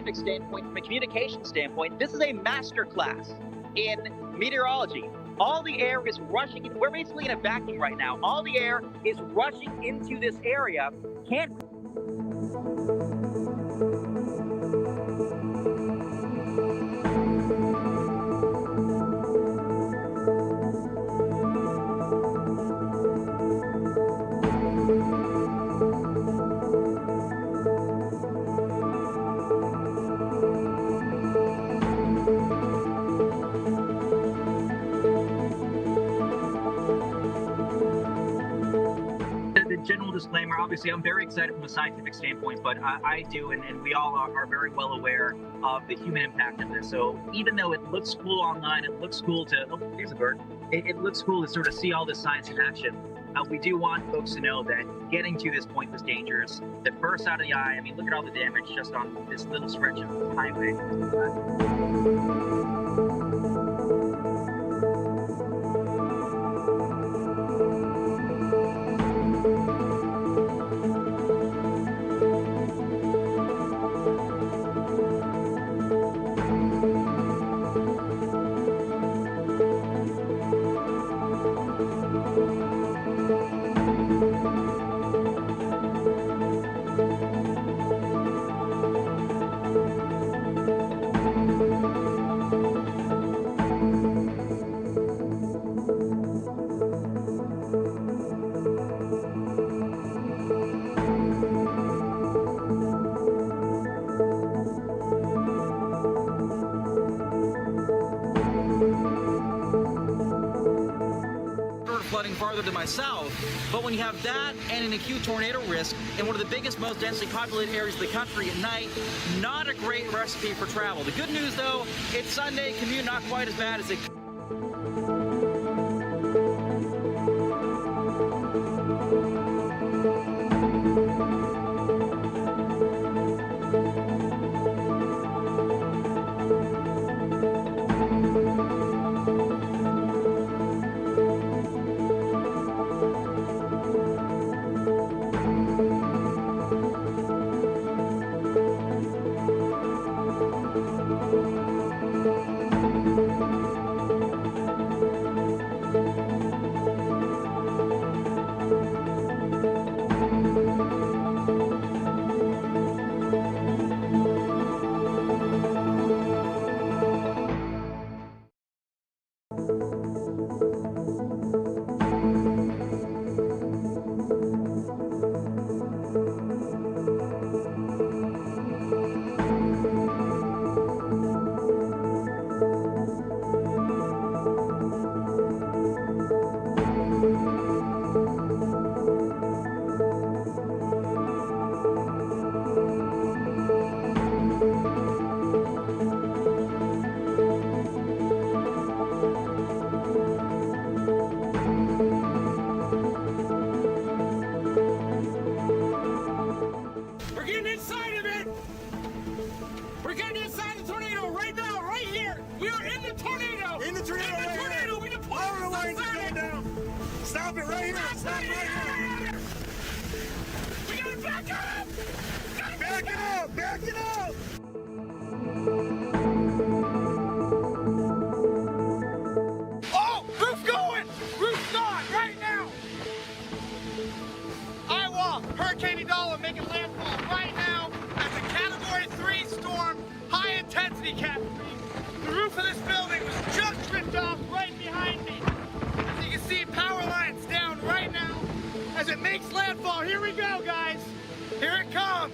scientific standpoint, from a communication standpoint, this is a master class in meteorology. All the air is rushing in. We're basically in a vacuum right now. All the air is rushing into this area. Can't. General disclaimer, obviously I'm very excited from a scientific standpoint, but I do, and we all are very well aware of the human impact of this. So even though it looks cool online, it looks cool to, oh, here's a bird. It looks cool to sort of see all this science in action. We do want folks to know that getting to this point was dangerous. The first out of the eye, I mean, look at all the damage just on this little stretch of highway. Flooding farther to my south, but when you have that and an acute tornado risk in one of the biggest, most densely populated areas of the country at night, not a great recipe for travel. The good news though, it's Sunday, commute not quite as bad as it Stop it right here! Stop right here! We gotta back up! Back it up! Back it up! Oh! Roof's going! Roof's gone right now! Iowa, Hurricane Idala making landfall right now as a Category 3 storm, high intensity Cat 3. The roof of this building was just ripped off right behind me. As you can see, power lines down right now as it makes landfall. Here we go, guys. Here it comes.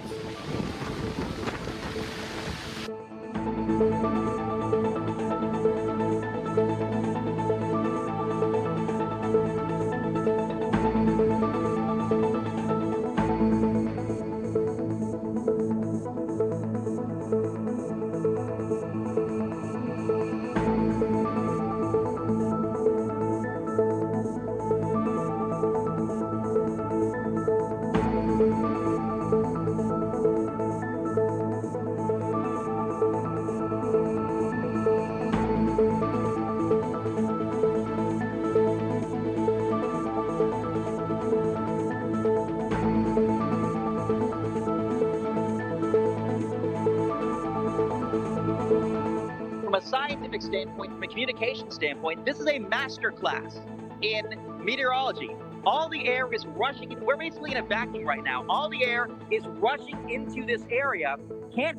scientific standpoint, from a communication standpoint, this is a master class in meteorology. All the air is rushing. We're basically in a vacuum right now. All the air is rushing into this area. Can't.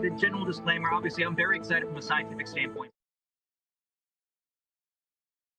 The general disclaimer, obviously, I'm very excited from a scientific standpoint.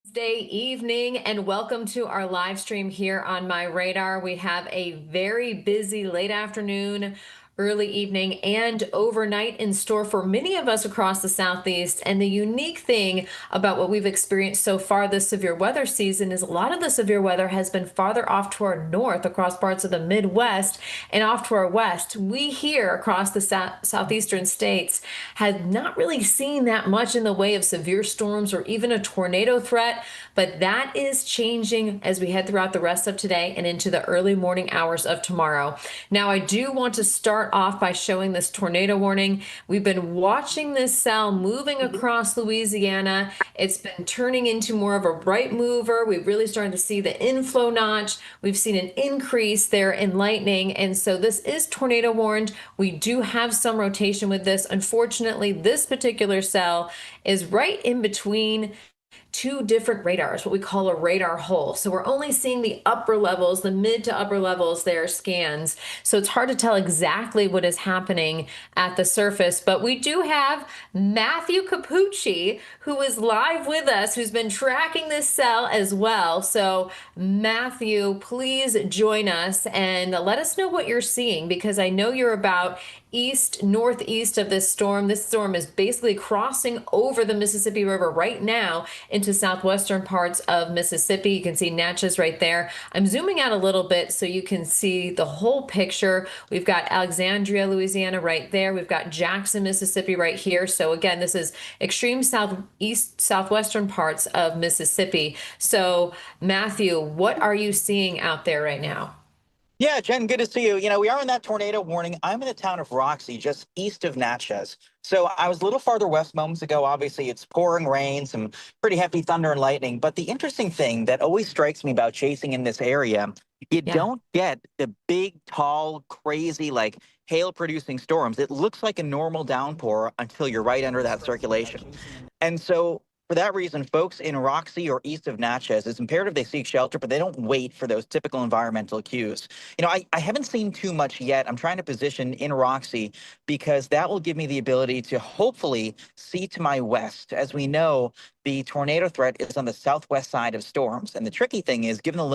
Wednesday evening, and welcome to our live stream here on MyRadar. We have a very busy late afternoon, early evening, and overnight in store for many of us across the Southeast. And the unique thing about what we've experienced so far this severe weather season is a lot of the severe weather has been farther off to our north across parts of the Midwest and off to our west. We here across the southeastern states have not really seen that much in the way of severe storms or even a tornado threat, but that is changing as we head throughout the rest of today and into the early morning hours of tomorrow. Now, I do want to start off by showing this tornado warning. We've been watching this cell moving across Louisiana. It's been turning into more of a right mover. We've really started to see the inflow notch. We've seen an increase there in lightning. And so this is tornado warned. We do have some rotation with this. Unfortunately, this particular cell is right in between two different radars, what we call a radar hole. So we're only seeing the upper levels, the mid to upper levels there scans. So it's hard to tell exactly what is happening at the surface, but we do have Matthew Cappucci, who is live with us, who's been tracking this cell as well. So Matthew, please join us and let us know what you're seeing, because I know you're about northeast of this storm. This storm is basically crossing over the Mississippi River right now into southwestern parts of Mississippi. You can see Natchez right there. I'm zooming out a little bit so you can see the whole picture. We've got Alexandria, Louisiana right there. We've got Jackson, Mississippi right here. So again, this is extreme southwestern parts of Mississippi. So Matthew, what are you seeing out there right now? Yeah, Jen, good to see you. You know, we are in that tornado warning. I'm in the town of Roxy, just east of Natchez. So I was a little farther west moments ago. Obviously, it's pouring rain, some pretty heavy thunder and lightning. But the interesting thing that always strikes me about chasing in this area, you don't get the big, tall, crazy, like hail-producing storms. It looks like a normal downpour until you're right under that circulation. And so for that reason, folks in Roxy or east of Natchez, it's imperative they seek shelter, but they don't wait for those typical environmental cues. You know, I haven't seen too much yet. I'm trying to position in Roxy because that will give me the ability to hopefully see to my west. As we know, the tornado threat is on the southwest side of storms. And the tricky thing is, given the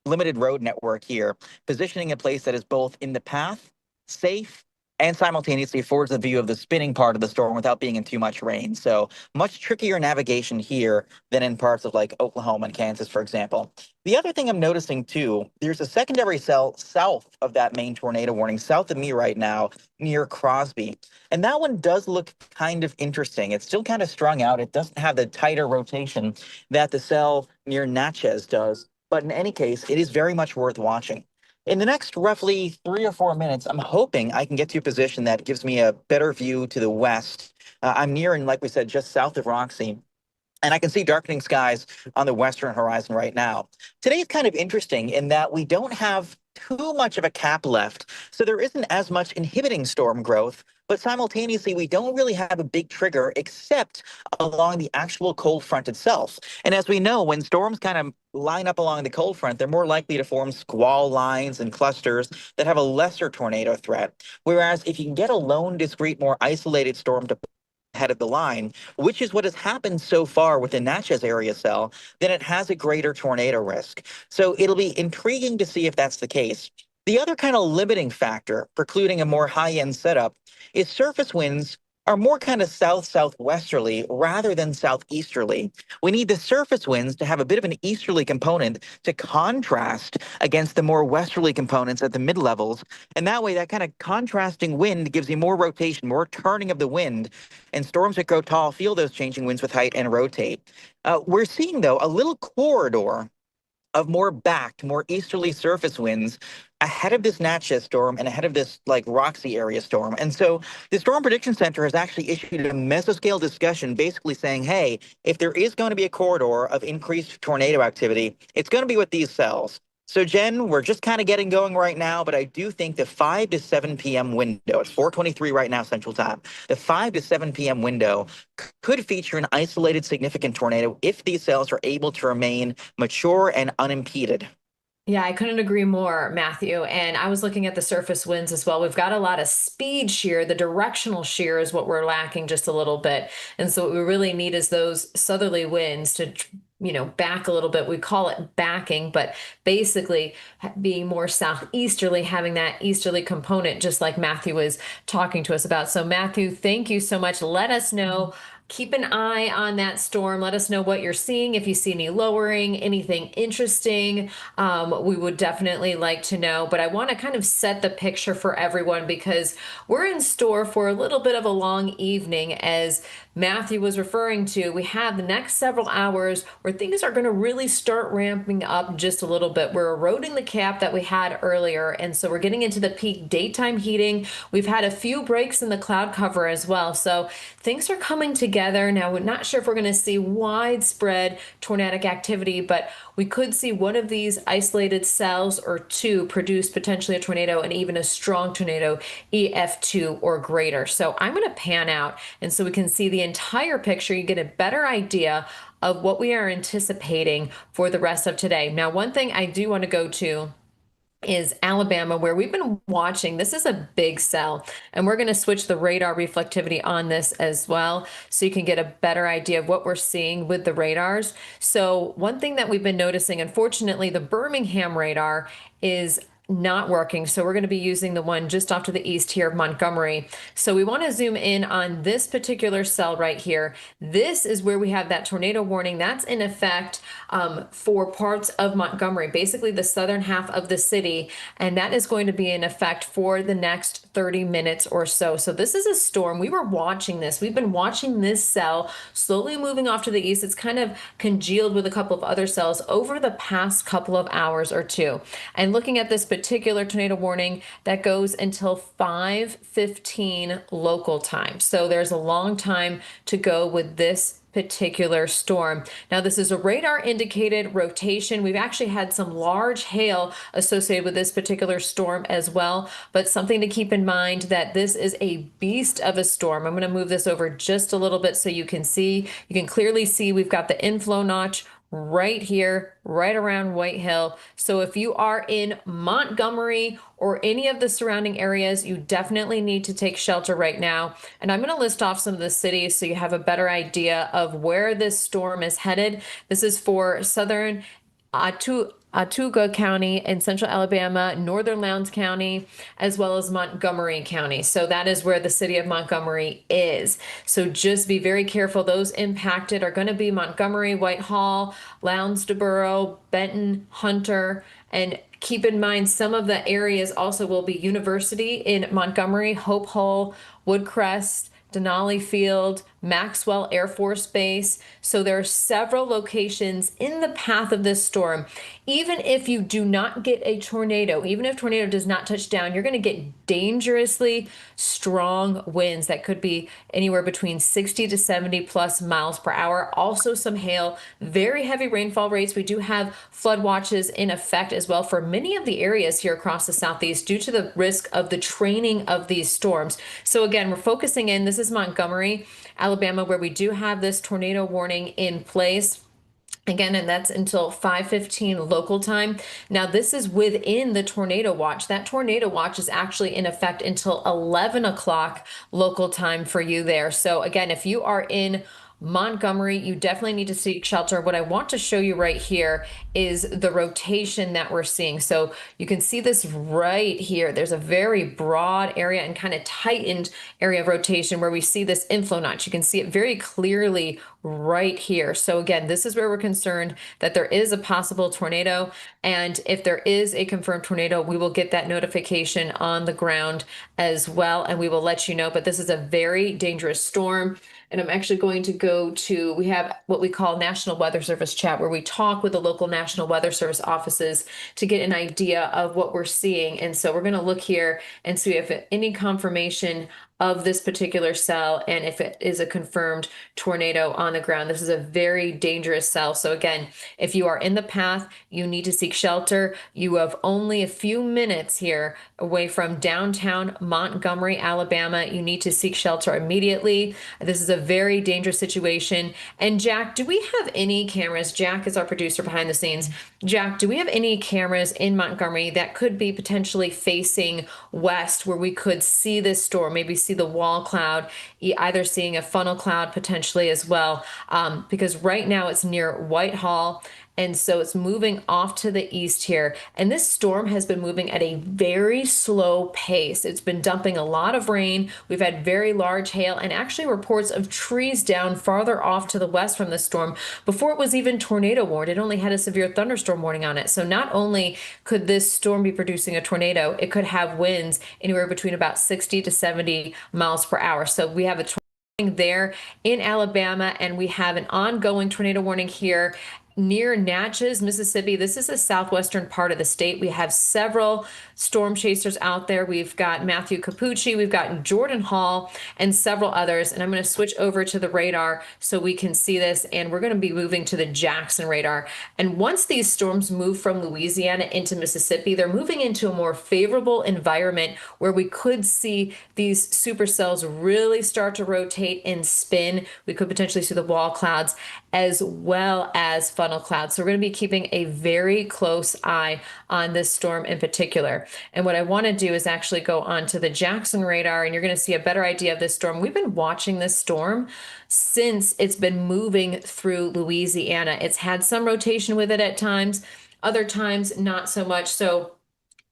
limited road network here, positioning a place that is both in the path, safe, and simultaneously affords a view of the spinning part of the storm without being in too much rain. So much trickier navigation here than in parts of like Oklahoma and Kansas, for example. The other thing I'm noticing too, there's a secondary cell south of that main tornado warning, south of me right now, near Crosby. And that one does look kind of interesting. It's still kind of strung out. It doesn't have the tighter rotation that the cell near Natchez does. But in any case, it is very much worth watching. In the next roughly 3 or 4 minutes, I'm hoping I can get to a position that gives me a better view to the west. I'm near and, like we said, just south of Roxy. And I can see darkening skies on the western horizon right now. Today's kind of interesting in that we don't have too much of a cap left. So there isn't as much inhibiting storm growth, but simultaneously, we don't really have a big trigger except along the actual cold front itself. And as we know, when storms kind of line up along the cold front, they're more likely to form squall lines and clusters that have a lesser tornado threat. Whereas if you can get a lone, discrete, more isolated storm to head of the line, which is what has happened so far with the Natchez area cell, then it has a greater tornado risk. So it'll be intriguing to see if that's the case. The other kind of limiting factor precluding a more high-end setup is surface winds are more kind of south-southwesterly rather than southeasterly. We need the surface winds to have a bit of an easterly component to contrast against the more westerly components at the mid-levels. And that way, that kind of contrasting wind gives you more rotation, more turning of the wind. And storms that grow tall feel those changing winds with height and rotate. We're seeing, though, a little corridor of more backed, more easterly surface winds ahead of this Natchez storm and ahead of this like Roxy area storm. And so the Storm Prediction Center has actually issued a mesoscale discussion basically saying, hey, if there is going to be a corridor of increased tornado activity, it's going to be with these cells. So, Jen, we're just kind of getting going right now, but I do think the 5 to 7 p.m. window, it's 4:23 right now Central Time, the 5 to 7 p.m. window could feature an isolated significant tornado if these cells are able to remain mature and unimpeded. Yeah, I couldn't agree more, Matthew. And I was looking at the surface winds as well. We've got a lot of speed shear. The directional shear is what we're lacking just a little bit. And so what we really need is those southerly winds to back a little bit. We call it backing, but basically being more southeasterly, having that easterly component, just like Matthew was talking to us about. So Matthew, thank you so much. Let us know. Keep an eye on that storm. Let us know what you're seeing. If you see any lowering, anything interesting, we would definitely like to know. But I want to kind of set the picture for everyone because we're in store for a little bit of a long evening. As Matthew was referring to, we have the next several hours where things are going to really start ramping up just a little bit. We're eroding the cap that we had earlier, and so we're getting into the peak daytime heating. We've had a few breaks in the cloud cover as well, so things are coming together. Now, we're not sure if we're going to see widespread tornadic activity, but we could see one of these isolated cells or two produce potentially a tornado and even a strong tornado, EF2 or greater. So I'm going to pan out, and so we can see the entire picture. You get a better idea of what we are anticipating for the rest of today. Now, one thing I do want to go to is Alabama, where we've been watching. This is a big cell, and we're going to switch the radar reflectivity on this as well, so you can get a better idea of what we're seeing with the radars. So one thing that we've been noticing, unfortunately, the Birmingham radar is not working. So we're going to be using the one just off to the east here of Montgomery. So we want to zoom in on this particular cell right here. This is where we have that tornado warning that's in effect for parts of Montgomery, basically the southern half of the city. And that is going to be in effect for the next 30 minutes or so. So this is a storm. We were watching this. We've been watching this cell slowly moving off to the east. It's kind of congealed with a couple of other cells over the past couple of hours or two. And looking at this particular tornado warning, that goes until 5:15 local time. So there's a long time to go with this particular storm. Now, this is a radar indicated rotation. We've actually had some large hail associated with this particular storm as well, but something to keep in mind that this is a beast of a storm. I'm going to move this over just a little bit so you can see. You can clearly see we've got the inflow notch right here, right around White Hill. So if you are in Montgomery or any of the surrounding areas, you definitely need to take shelter right now. And I'm going to list off some of the cities so you have a better idea of where this storm is headed. This is for southern Autauga County in central Alabama, northern Lowndes County, as well as Montgomery County. So that is where the city of Montgomery is. So just be very careful. Those impacted are going to be Montgomery, Whitehall, Lowndes, DeBurgh, Benton, Hunter, and keep in mind some of the areas also will be University in Montgomery, Hope Hull, Woodcrest, Denali Field, Maxwell Air Force Base. So there are several locations in the path of this storm. Even if you do not get a tornado, even if tornado does not touch down, you're going to get dangerously strong winds that could be anywhere between 60 to 70 plus miles per hour. Also some hail, very heavy rainfall rates. We do have flood watches in effect as well for many of the areas here across the southeast due to the risk of the training of these storms. So again, we're focusing in, this is Montgomery, Alabama, where we do have this tornado warning in place. Again, and that's until 5:15 local time. Now, this is within the tornado watch. That tornado watch is actually in effect until 11 o'clock local time for you there. So again, if you are in Montgomery, you definitely need to seek shelter. What I want to show you right here is the rotation that we're seeing. So you can see this right here. There's a very broad area and kind of tightened area of rotation where we see this inflow notch. You can see it very clearly right here. So again, this is where we're concerned that there is a possible tornado. And if there is a confirmed tornado, we will get that notification on the ground as well, and we will let you know. But this is a very dangerous storm. And I'm actually going to go to, we have what we call National Weather Service chat, where we talk with the local National Weather Service offices to get an idea of what we're seeing. And so we're going to look here and see if any confirmation of this particular cell and if it is a confirmed tornado on the ground. This is a very dangerous cell. So again, if you are in the path, you need to seek shelter. You have only a few minutes here away from downtown Montgomery, Alabama. You need to seek shelter immediately. This is a very dangerous situation. And Jack, do we have any cameras? Jack is our producer behind the scenes. Jack, do we have any cameras in Montgomery that could be potentially facing west where we could see this storm, maybe see the wall cloud, either seeing a funnel cloud potentially as well, because right now it's near Whitehall. And so it's moving off to the east here. And this storm has been moving at a very slow pace. It's been dumping a lot of rain. We've had very large hail and actually reports of trees down farther off to the west from the storm before it was even tornado warned. It only had a severe thunderstorm warning on it. So not only could this storm be producing a tornado, it could have winds anywhere between about 60 to 70 miles per hour. So we have a tornado there in Alabama, and we have an ongoing tornado warning here near Natchez, Mississippi. This is the southwestern part of the state. We have several storm chasers out there. We've got Matthew Cappucci, we've got Jordan Hall, and several others. And I'm going to switch over to the radar so we can see this. And we're going to be moving to the Jackson radar. And once these storms move from Louisiana into Mississippi, they're moving into a more favorable environment where we could see these supercells really start to rotate and spin. We could potentially see the wall clouds as well as funnel clouds. So we're going to be keeping a very close eye on this storm in particular. And what I want to do is actually go on to the Jackson radar, and you're going to see a better idea of this storm. We've been watching this storm since it's been moving through Louisiana. It's had some rotation with it at times, other times not so much. So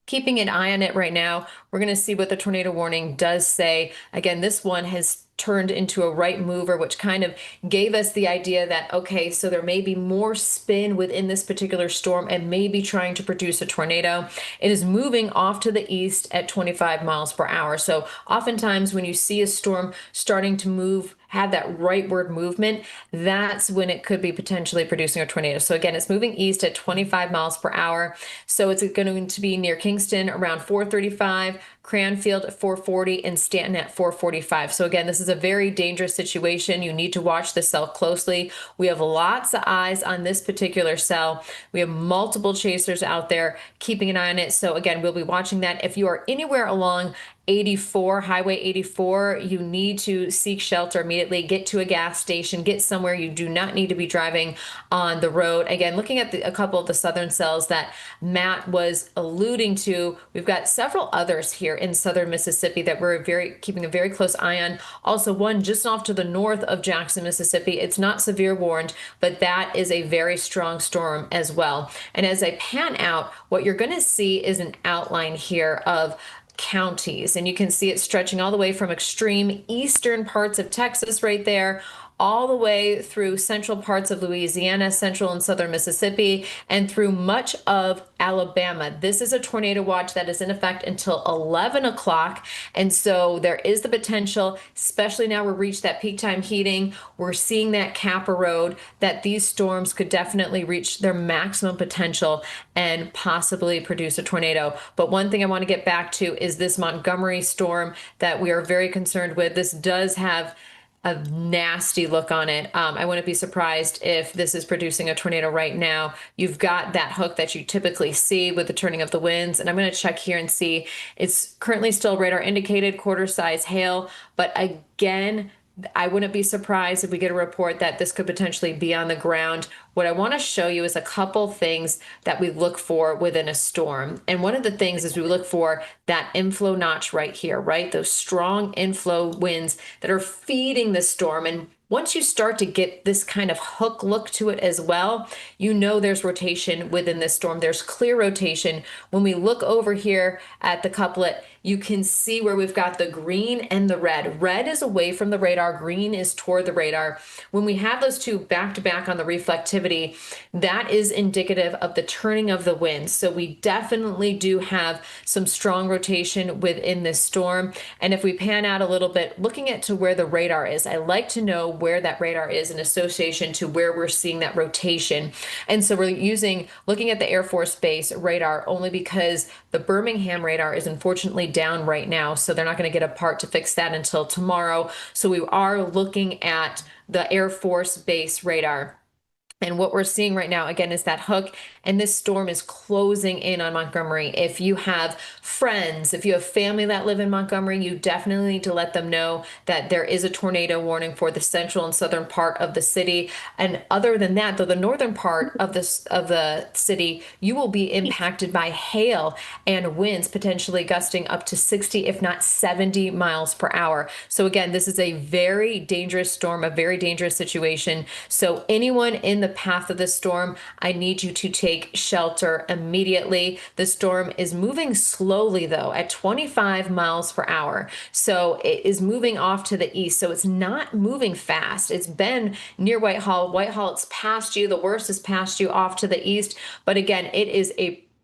keeping an eye on it right now. We're going to see what the tornado warning does say. Again, this one has turned into a right mover, which kind of gave us the idea that, okay, so there may be more spin within this particular storm and maybe trying to produce a tornado. It is moving off to the east at 25 miles per hour. So oftentimes when you see a storm starting to move, have that rightward movement, that's when it could be potentially producing a tornado. So again, it's moving east at 25 miles per hour. So it's going to be near Kingston around 4:35, Cranfield at 4:40, and Stanton at 4:45. So again, this is a very dangerous situation. You need to watch the cell closely. We have lots of eyes on this particular cell. We have multiple chasers out there keeping an eye on it. So again, we'll be watching that. If you are anywhere along 84, Highway 84, you need to seek shelter immediately. Get to a gas station, get somewhere. You do not need to be driving on the road. Again, looking at a couple of the southern cells that Matt was alluding to, we've got several others here in southern Mississippi that we're keeping a very close eye on. Also one just off to the north of Jackson, Mississippi. It's not severe warned, but that is a very strong storm as well. And as I pan out, what you're going to see is an outline here of counties, and you can see it stretching all the way from extreme eastern parts of Texas right there all the way through central parts of Louisiana, central and southern Mississippi, and through much of Alabama. This is a tornado watch that is in effect until 11 o'clock. And so there is the potential, especially now we've reached that peak time heating, we're seeing that cap erode, that these storms could definitely reach their maximum potential and possibly produce a tornado. But one thing I want to get back to is this Montgomery storm that we are very concerned with. This does have a nasty look on it. I wouldn't be surprised if this is producing a tornado right now. You've got that hook that you typically see with the turning of the winds. And I'm going to check here and see. It's currently still radar indicated quarter size hail. But again, I wouldn't be surprised if we get a report that this could potentially be on the ground what I want to show you is a couple things that we look for within a storm. And one of the things is we look for that inflow notch right here, right? Those strong inflow winds that are feeding the storm. And once you start to get this kind of hook look to it as well, you know there's rotation within this storm. There's clear rotation. When we look over here at the couplet, you can see where we've got the green and the red. Red is away from the radar, green is toward the radar. When we have those two back to back on the reflectivity, that is indicative of the turning of the wind. So we definitely do have some strong rotation within this storm. And if we pan out a little bit, looking at to where the radar is, I like to know where that radar is in association to where we're seeing that rotation. And so we're looking at the Air Force Base radar only because the Birmingham radar is unfortunately down right now. So they're not going to get a part to fix that until tomorrow. So we are looking at the Air Force Base radar. And what we're seeing right now, again, is that hook, and this storm is closing in on Montgomery. If you have friends, if you have family that live in Montgomery, you definitely need to let them know that there is a tornado warning for the central and southern part of the city. And other than that, though, the northern part of the city, you will be impacted by hail and winds potentially gusting up to 60, if not 70 miles per hour. So again, this is a very dangerous storm, a very dangerous situation. So anyone in the path of the storm, I need you to take shelter immediately. The storm is moving slowly though at 25 miles per hour. So it is moving off to the east. So it's not moving fast. It's been near Whitehall. Whitehall, it's past you. The worst is past you off to the east. But again, it is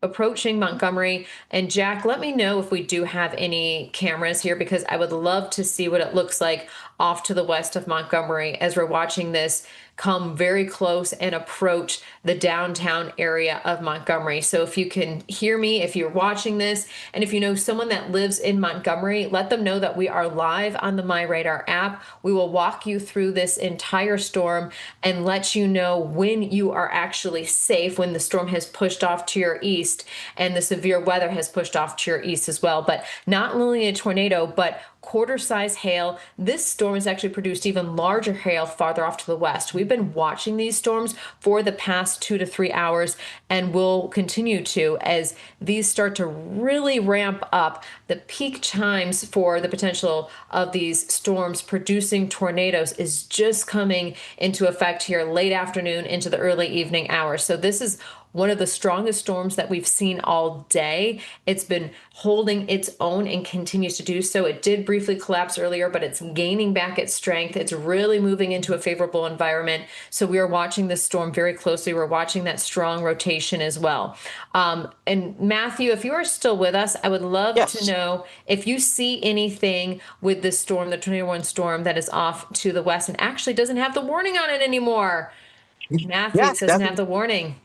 approaching Montgomery. And Jack, let me know if we do have any cameras here, because I would love to see what it looks like off to the west of Montgomery as we're watching this come very close and approach the downtown area of Montgomery. So if you can hear me, if you're watching this, and if you know someone that lives in Montgomery, let them know that we are live on the MyRadar app. We will walk you through this entire storm and let you know when you are actually safe, when the storm has pushed off to your east and the severe weather has pushed off to your east as well. But not only a tornado, but quarter-size hail. This storm has actually produced even larger hail farther off to the west. We've been watching these storms for the past 2 to 3 hours and will continue to as these start to really ramp up. The peak times for the potential of these storms producing tornadoes is just coming into effect here late afternoon into the early evening hours. So this is one of the strongest storms that we've seen all day. It's been holding its own and continues to do so. It did briefly collapse earlier, but it's gaining back its strength. It's really moving into a favorable environment. So we are watching this storm very closely. We're watching that strong rotation as well. And Matthew, if you are still with us, I would love to know if you see anything with this storm, the tornado warning storm that is off to the west and actually doesn't have the warning on it anymore. Matthew, it doesn't have the warning.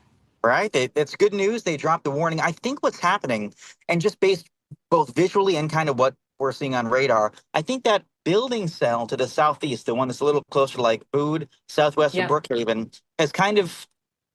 Right. That's good news. They dropped the warning. I think what's happening, and just based both visually and kind of what we're seeing on radar, I think that building cell to the southeast, the one that's a little closer to like Boone, southwest of Brookhaven, has kind of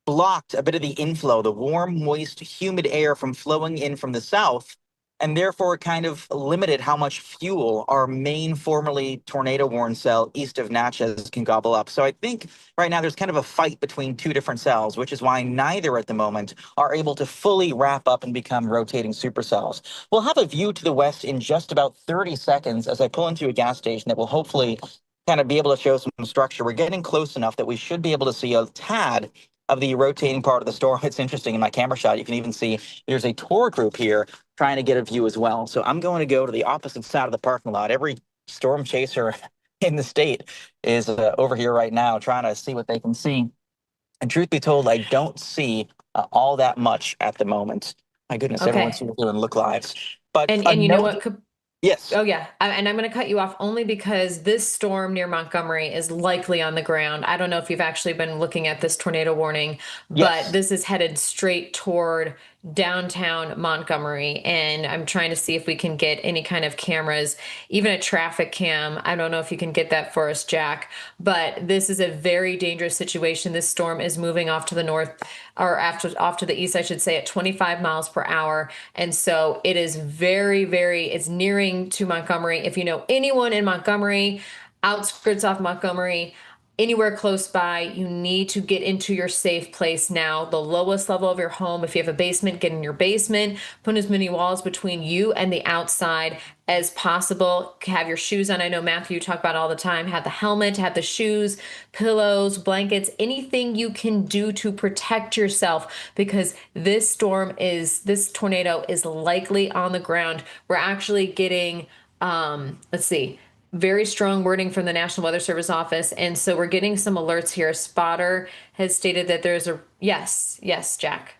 blocked a bit of the inflow, the warm, moist, humid air from flowing in from the south, and therefore kind of limited how much fuel our main formerly tornado warn cell east of Natchez can gobble up. So I think right now there's kind of a fight between two different cells, which is why neither at the moment are able to fully wrap up and become rotating supercells. We'll have a view to the west in just about 30 seconds as I pull into a gas station that will hopefully kind of be able to show some structure. We're getting close enough that we should be able to see a tad of the rotating part of the storm. It's interesting in my camera shot. You can even see there's a tour group here trying to get a view as well. So I'm going to go to the opposite side of the parking lot. Every storm chaser in the state is over here right now trying to see what they can see. And truth be told, I don't see all that much at the moment. My goodness, everyone's doing look lives. But and you know what? Yes. Oh, yeah. And I'm going to cut you off only because this storm near Montgomery is likely on the ground. I don't know if you've actually been looking at this tornado warning, but this is headed straight toward downtown Montgomery. And I'm trying to see if we can get any kind of cameras, even a traffic cam. I don't know if you can get that for us, Jack, but this is a very dangerous situation. This storm is moving off to the north, or off to the east, I should say, at 25 miles per hour. And so it is it's nearing to Montgomery. If you know anyone in Montgomery, outskirts off Montgomery, anywhere close by, you need to get into your safe place now. The lowest level of your home, if you have a basement, get in your basement, put as many walls between you and the outside as possible. Have your shoes on. I know Matthew, you talk about all the time, have the helmet, have the shoes, pillows, blankets, anything you can do to protect yourself, because this tornado is likely on the ground. We're actually getting, let's see, very strong wording from the National Weather Service office. And so we're getting some alerts here. A spotter has stated that there's a, yes, Jack.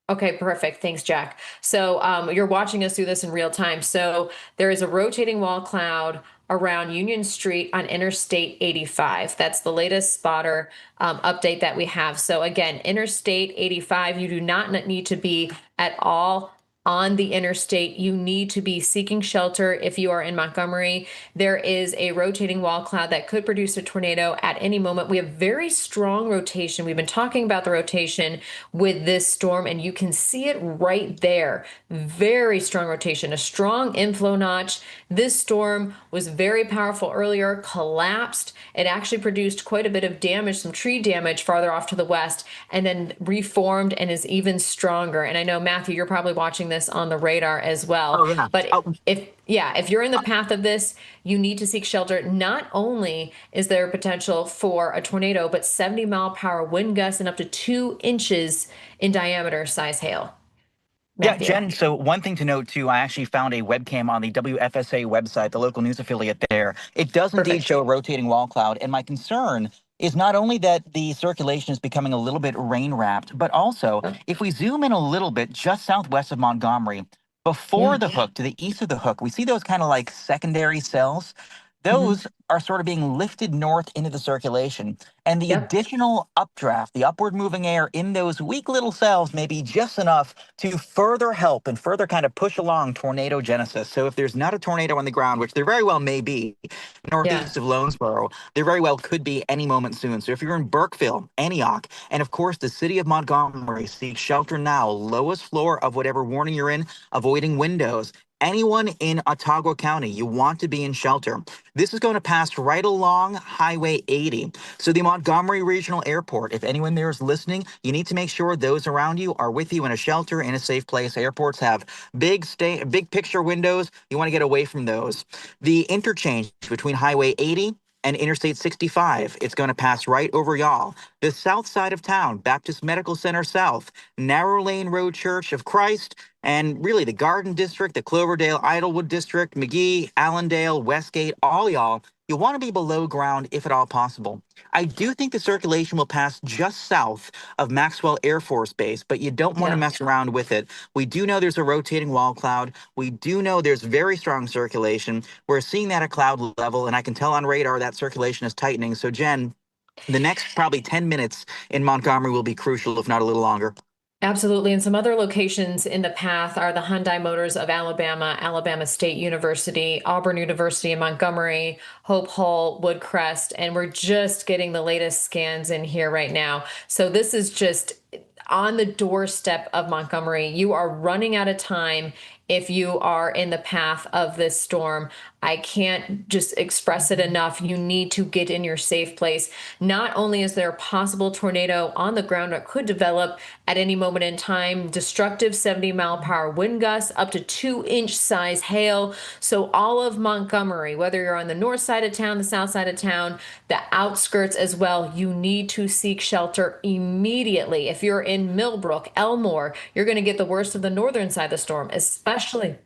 Okay, perfect. Thanks, Jack. So you're watching us through this in real time. So there is a rotating wall cloud around Union Street on Interstate 85. That's the latest spotter update that we have. So again, Interstate 85, you do not need to be at all on the interstate. You need to be seeking shelter if you are in Montgomery. There is a rotating wall cloud that could produce a tornado at any moment. We have very strong rotation. We've been talking about the rotation with this storm, and you can see it right there. Very strong rotation, a strong inflow notch. This storm was very powerful earlier, collapsed. It actually produced quite a bit of damage, some tree damage farther off to the west, and then reformed and is even stronger. And I know, Matthew, you're probably watching this on the radar as well. Oh, yeah. But if you're in the path of this, you need to seek shelter. Not only is there potential for a tornado, but 70-mile-per-hour wind gusts and up to 2 inches in diameter size hail. Matthew. Yeah, Jen, so one thing to note, too, I actually found a webcam on the WFSA website, the local news affiliate there. It does indeed show a rotating wall cloud, and my concern is not only that the circulation is becoming a little bit rain-wrapped, but also, if we zoom in a little bit just southwest of Montgomery, before the hook, to the east of the hook, we see those kind of like secondary cells. Those are sort of being lifted north into the circulation. And the additional updraft, the upward moving air in those weak little cells may be just enough to further help and further kind of push along tornado genesis. So if there's not a tornado on the ground, which there very well may be northeast of Lonesboro, there very well could be any moment soon. So if you're in Burkeville, Antioch, and of course the city of Montgomery, seek shelter now, lowest floor of whatever warning you're in, avoiding windows. Anyone in Ottawa County, you want to be in shelter. This is going to pass right along Highway 80. So the Montgomery Regional Airport, if anyone there is listening, you need to make sure those around you are with you in a shelter, in a safe place. Airports have big picture windows. You want to get away from those. The interchange between Highway 80 and Interstate 65. It's going to pass right over y'all. The south side of town, Baptist Medical Center South, Narrow Lane Road Church of Christ, and really the Garden District, the Cloverdale, Idlewood District, McGee, Allendale, Westgate, all y'all, you want to be below ground if at all possible. I do think the circulation will pass just south of Maxwell Air Force Base, but you don't want to mess around with it. We do know there's a rotating wall cloud. We do know there's very strong circulation. We're seeing that at cloud level, and I can tell on radar that circulation is tightening. So, Jen, the next probably 10 minutes in Montgomery will be crucial, if not a little longer. Absolutely. And some other locations in the path are the Hyundai Motors of Alabama, Alabama State University, Auburn University in Montgomery, Hope Hull, Woodcrest, and we're just getting the latest scans in here right now. So this is just on the doorstep of Montgomery. You are running out of time if you are in the path of this storm. I can't just express it enough. You need to get in your safe place. Not only is there a possible tornado on the ground that could develop at any moment in time, destructive 70-mile-per-hour wind gusts, up to 2-inch size hail. So all of Montgomery, whether you're on the north side of town, the south side of town, the outskirts as well, you need to seek shelter immediately. If you're in Millbrook, Elmore, you're going to get the worst of the northern side of the storm, especially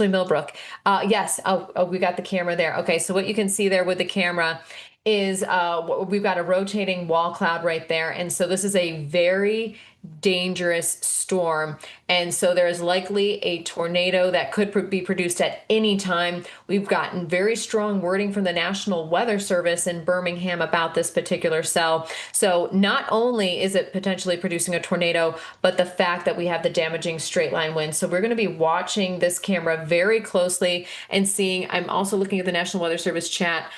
Millbrook. Yes. Oh, we got the camera there. Okay. So what you can see there with the camera is we've got a rotating wall cloud right there. And so this is a very dangerous storm. And so there is likely a tornado that could be produced at any time. We've gotten very strong wording from the National Weather Service in Birmingham about this particular cell. So not only is it potentially producing a tornado, but the fact that we have the damaging straight line winds. So we're going to be watching this camera very closely and seeing. I'm also looking at the National Weather Service chat.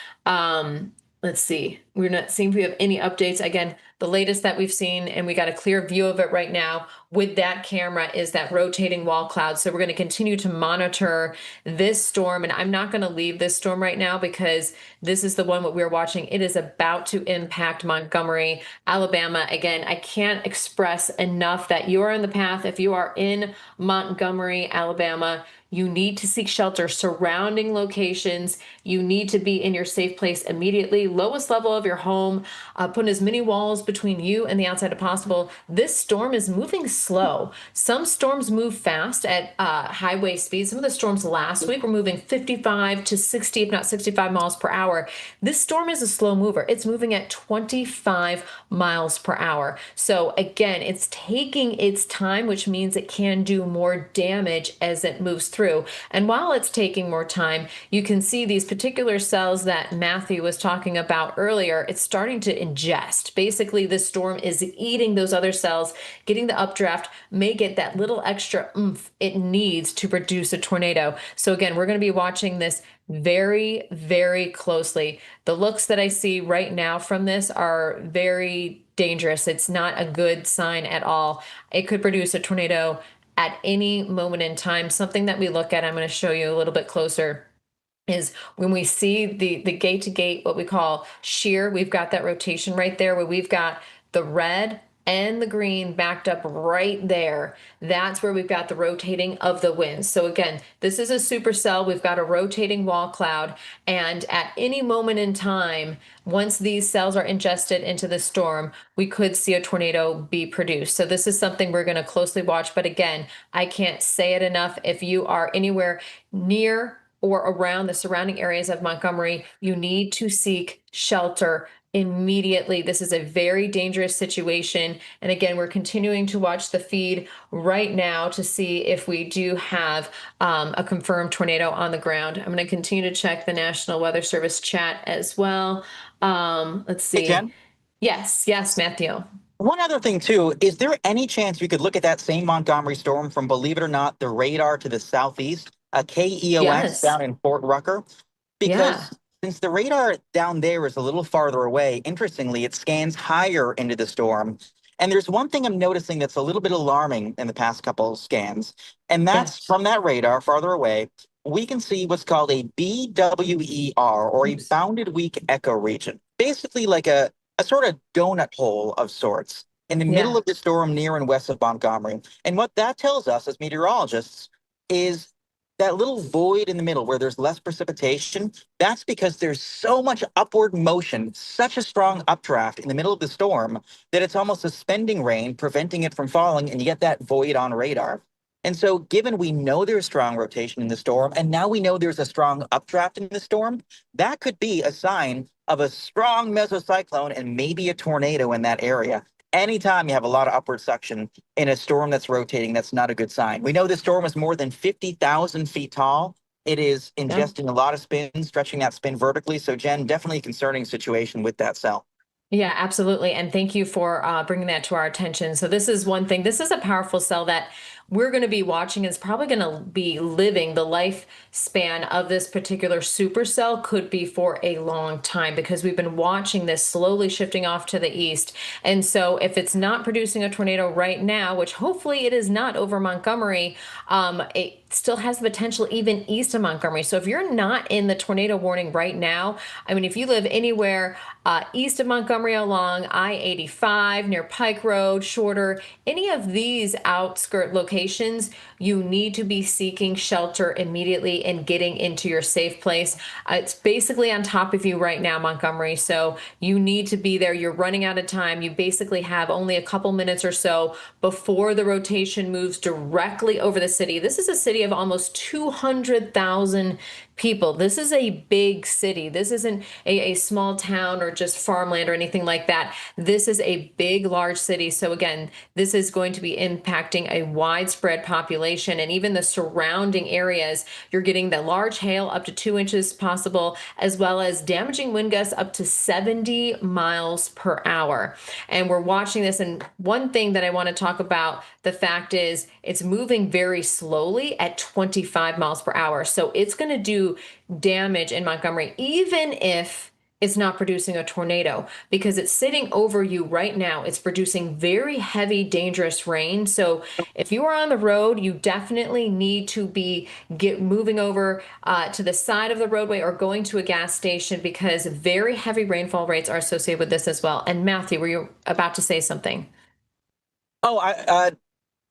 let's see. We're not seeing if we have any updates. Again, the latest that we've seen, and we got a clear view of it right now with that camera, is that rotating wall cloud. So we're going to continue to monitor this storm. And I'm not going to leave this storm right now because this is the one that we're watching. It is about to impact Montgomery, Alabama. Again, I can't express enough that you are in the path. If you are in Montgomery, Alabama, you need to seek shelter. Surrounding locations, you need to be in your safe place immediately. Lowest level of your home, put as many walls between you and the outside as possible. This storm is moving slow. Some storms move fast at highway speed. Some of the storms last week were moving 55 to 60, if not 65 miles per hour. This storm is a slow mover. It's moving at 25 miles per hour. So again, it's taking its time, which means it can do more damage as it moves through. And while it's taking more time, you can see these particular cells that Matthew was talking about earlier. It's starting to ingest. Basically, this storm is eating those other cells, getting the updraft, may get that little extra oomph it needs to produce a tornado. So again, we're going to be watching this very, very closely. The looks that I see right now from this are very dangerous. It's not a good sign at all. It could produce a tornado at any moment in time. Something that we look at, I'm going to show you a little bit closer, is when we see the gate to gate, what we call shear, we've got that rotation right there where we've got the red and the green backed up right there. That's where we've got the rotating of the winds. So again, this is a supercell. We've got a rotating wall cloud, and at any moment in time, once these cells are ingested into the storm, we could see a tornado be produced. So this is something we're going to closely watch. But again, I can't say it enough. If you are anywhere near or around the surrounding areas of Montgomery, you need to seek shelter immediately. This is a very dangerous situation. And again, we're continuing to watch the feed right now to see if we do have a confirmed tornado on the ground. I'm going to continue to check the National Weather Service chat as well. Let's see. Hey, Jen? Yes, Matthew. One other thing, too, is there any chance we could look at that same Montgomery storm from, believe it or not, the radar to the southeast, a KEOX Yes. down in Fort Rucker? Because Yeah. since the radar down there is a little farther away, interestingly, it scans higher into the storm. And there's one thing I'm noticing that's a little bit alarming in the past couple of scans, and that's Yes. from that radar farther away, we can see what's called a BWER, or a Oops. bounded weak echo region. Basically like a sort of donut hole of sorts in the middle Yeah. of the storm near and west of Montgomery. And what that tells us as meteorologists is that little void in the middle where there's less precipitation, that's because there's so much upward motion, such a strong updraft in the middle of the storm that it's almost suspending rain, preventing it from falling, and you get that void on radar. And so given we know there's strong rotation in the storm, and now we know there's a strong updraft in the storm, that could be a sign of a strong mesocyclone and maybe a tornado in that area. Anytime you have a lot of upward suction in a storm that's rotating, that's not a good sign. We know this storm is more than 50,000 feet tall. It is ingesting a lot of spin, stretching that spin vertically. So, Jen, definitely a concerning situation with that cell. Yeah, absolutely. And thank you for bringing that to our attention. So this is one thing. This is a powerful cell that we're going to be watching. It's probably going to be living. The lifespan of this particular supercell could be for a long time because we've been watching this slowly shifting off to the east. And so if it's not producing a tornado right now, which hopefully it is not over Montgomery, it still has the potential even east of Montgomery. So if you're not in the tornado warning right now, I mean, if you live anywhere east of Montgomery along I-85, near Pike Road, Shorter, any of these outskirt locations, you need to be seeking shelter immediately and getting into your safe place. It's basically on top of you right now, Montgomery. So you need to be there. You're running out of time. You basically have only a couple minutes or so before the rotation moves directly over the city. This is a city of almost 200,000 people. This is a big city. This isn't a small town or just farmland or anything like that. This is a big, large city. So again, this is going to be impacting a widespread population and even the surrounding areas. You're getting the large hail up to 2 inches possible, as well as damaging wind gusts up to 70 miles per hour. And we're watching this. And one thing that I want to talk about, the fact is it's moving very slowly at 25 miles per hour. So it's going to do damage in Montgomery, even if it's not producing a tornado because it's sitting over you right now. It's producing very heavy, dangerous rain. So if you are on the road, you definitely need to be moving over to the side of the roadway or going to a gas station because very heavy rainfall rates are associated with this as well. And Matthew, were you about to say something? Oh,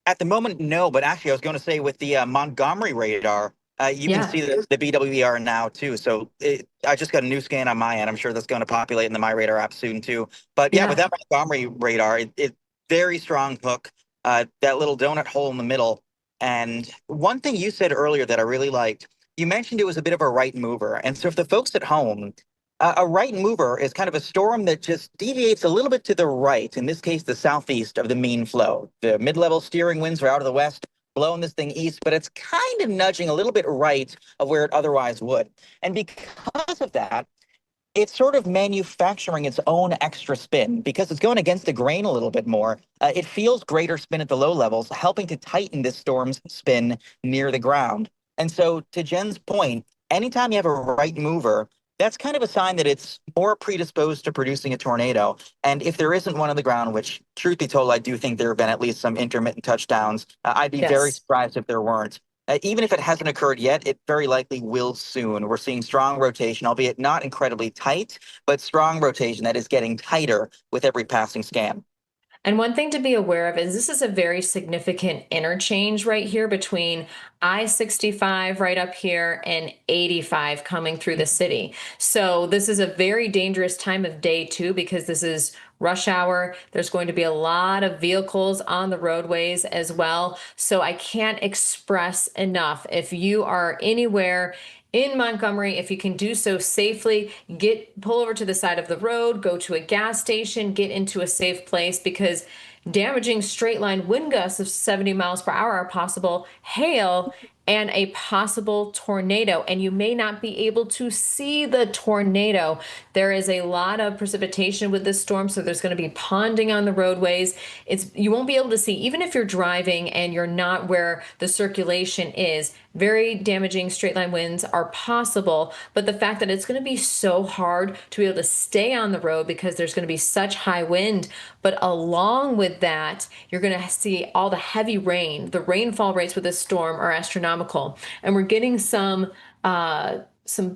at the moment, no, but actually, I was going to say with the Montgomery radar, you can Yeah, see the BWR now too. So I just got a new scan on my end. I'm sure that's going to populate in the MyRadar app soon too. But yeah, with yeah. that Montgomery radar, it very strong hook, that little donut hole in the middle. And one thing you said earlier that I really liked, you mentioned it was a bit of a right mover. And so if the folks at home, a right mover is kind of a storm that just deviates a little bit to the right, in this case, the southeast of the mean flow. The mid-level steering winds are out of the west, blowing this thing east, but it's kind of nudging a little bit right of where it otherwise would. And because of that, it's sort of manufacturing its own extra spin because it's going against the grain a little bit more. It feels greater spin at the low levels, helping to tighten this storm's spin near the ground. And so, to Jen's point, anytime you have a right mover, that's kind of a sign that it's more predisposed to producing a tornado. And if there isn't one on the ground, which, truth be told, I do think there have been at least some intermittent touchdowns, I'd be very Yes. surprised if there weren't. Even if it hasn't occurred yet, it very likely will soon. We're seeing strong rotation, albeit not incredibly tight, but strong rotation that is getting tighter with every passing scan. And one thing to be aware of is this is a very significant interchange right here between I-65 right up here and 85 coming through the city. So this is a very dangerous time of day too, because this is rush hour. There's going to be a lot of vehicles on the roadways as well. So I can't express enough. If you are anywhere in Montgomery, if you can do so safely, pull over to the side of the road, go to a gas station, get into a safe place because damaging straight line wind gusts of 70 miles per hour are possible, hail, and a possible tornado. And you may not be able to see the tornado. There is a lot of precipitation with this storm, so there's going to be ponding on the roadways. You won't be able to see, even if you're driving and you're not where the circulation is. Very damaging straight line winds are possible, but the fact that it's going to be so hard to be able to stay on the road because there's going to be such high wind. But along with that, you're going to see all the heavy rain. The rainfall rates with this storm are astronomical, and we're getting some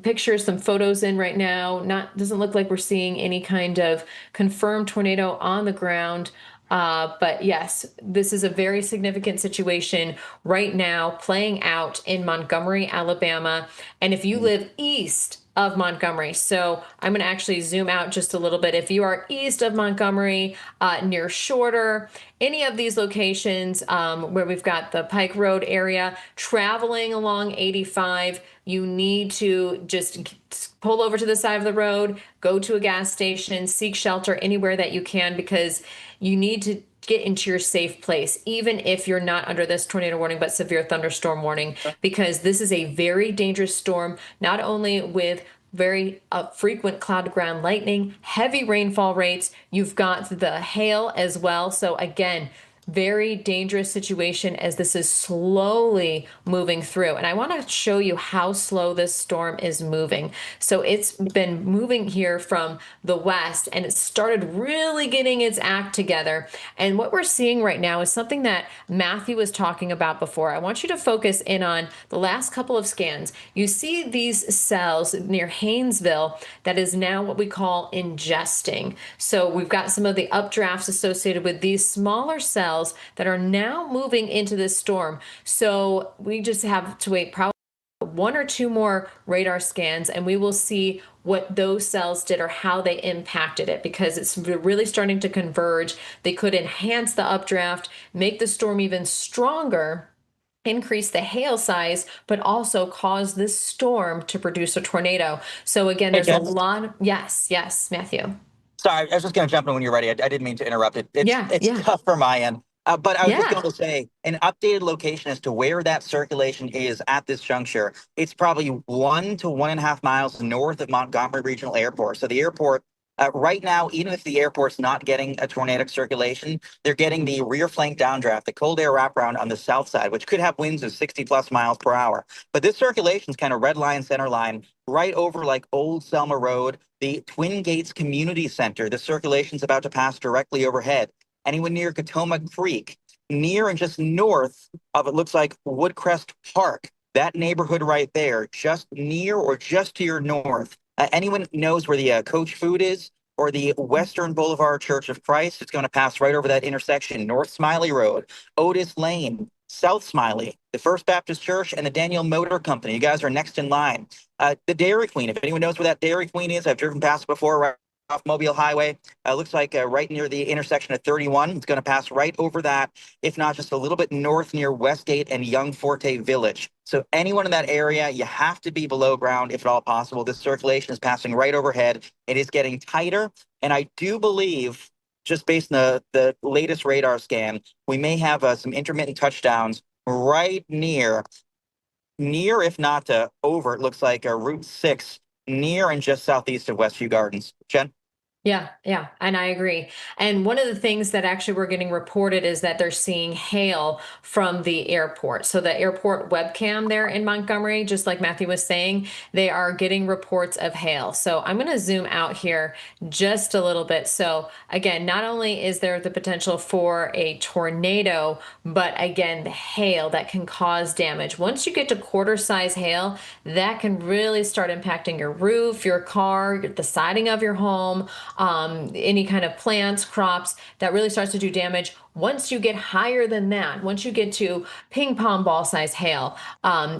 pictures, some photos in right now. Doesn't look like we're seeing any kind of confirmed tornado on the ground. But yes, this is a very significant situation right now playing out in Montgomery, Alabama. And if you live east of Montgomery, so I'm going to actually zoom out just a little bit. If you are east of Montgomery, near Shorter, any of these locations where we've got the Pike Road area, traveling along 85, you need to just pull over to the side of the road, go to a gas station, seek shelter anywhere that you can, because you need to get into your safe place, even if you're not under this tornado warning, but severe thunderstorm warning, because this is a very dangerous storm, not only with very frequent cloud to ground lightning, heavy rainfall rates, you've got the hail as well. So again, very dangerous situation as this is slowly moving through. And I want to show you how slow this storm is moving. So it's been moving here from the west, and it started really getting its act together. And what we're seeing right now is something that Matthew was talking about before. I want you to focus in on the last couple of scans. You see these cells near Haynesville that is now what we call ingesting. So we've got some of the updrafts associated with these smaller cells that are now moving into this storm. So we just have to wait probably one or two more radar scans, and we will see what those cells did or how they impacted it, because it's really starting to converge. They could enhance the updraft, make the storm even stronger, increase the hail size, but also cause this storm to produce a tornado. So again, Hey, there's a Jen. lot. Yes, Matthew. Sorry, I was just going to jump in when you're ready. I didn't mean to interrupt it. Yeah, It's yeah, tough for my end. But I was just yeah. going to say an updated location as to where that circulation is at this juncture. It's probably 1 to 1.5 miles north of Montgomery Regional Airport. So the airport Right now, even if the airport's not getting a tornadic circulation, they're getting the rear flank downdraft, the cold air wraparound on the south side, which could have winds of 60 plus miles per hour. But this circulation's kind of red line, center line, right over like Old Selma Road, the Twin Gates Community Center. The circulation's about to pass directly overhead. Anyone near Catoma Creek, near and just north of it looks like Woodcrest Park. That neighborhood right there, just near or just to your north. Anyone knows where the Coach Food is or the Western Boulevard Church of Christ? It's going to pass right over that intersection. North Smiley Road, Otis Lane, South Smiley, the First Baptist Church, and the Daniel Motor Company. You guys are next in line. The Dairy Queen, if anyone knows where that Dairy Queen is, I've driven past it before, right off Mobile Highway. Looks like right near the intersection of 31. It's going to pass right over that, if not just a little bit north near Westgate and Young Forte Village. So anyone in that area, you have to be below ground if at all possible. This circulation is passing right overhead. It is getting tighter. And I do believe, just based on the latest radar scan, we may have some intermittent touchdowns right near, if not over, it looks like Route 6, near and just southeast of Westview Gardens. Jen? Yeah, and I agree. And one of the things that actually we're getting reported is that they're seeing hail from the airport. So the airport webcam there in Montgomery, just like Matthew was saying, they are getting reports of hail. So I'm going to zoom out here just a little bit. So again, not only is there the potential for a tornado, but again, the hail that can cause damage. Once you get to quarter size hail, that can really start impacting your roof, your car, the siding of your home, any kind of plants, crops. That really starts to do damage. Once you get higher than that, once you get to ping pong ball size hail,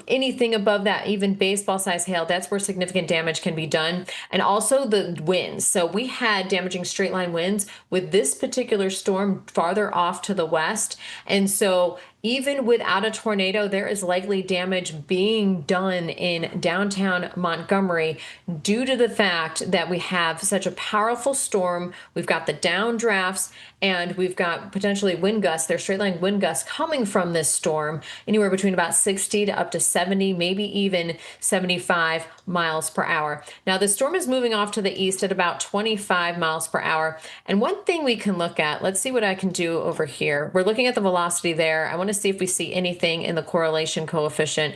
anything above that, even baseball size hail, that's where significant damage can be done. And also the winds. So we had damaging straight line winds with this particular storm farther off to the west. And so even without a tornado, there is likely damage being done in downtown Montgomery due to the fact that we have such a powerful storm. We've got the downdrafts and we've got potentially wind gusts. There's straight line wind gusts coming from this storm, anywhere between about 60 to up to 70, maybe even 75 miles per hour. Now, the storm is moving off to the east at about 25 miles per hour. And one thing we can look at, let's see what I can do over here. We're looking at the velocity there. I want to see if we see anything in the correlation coefficient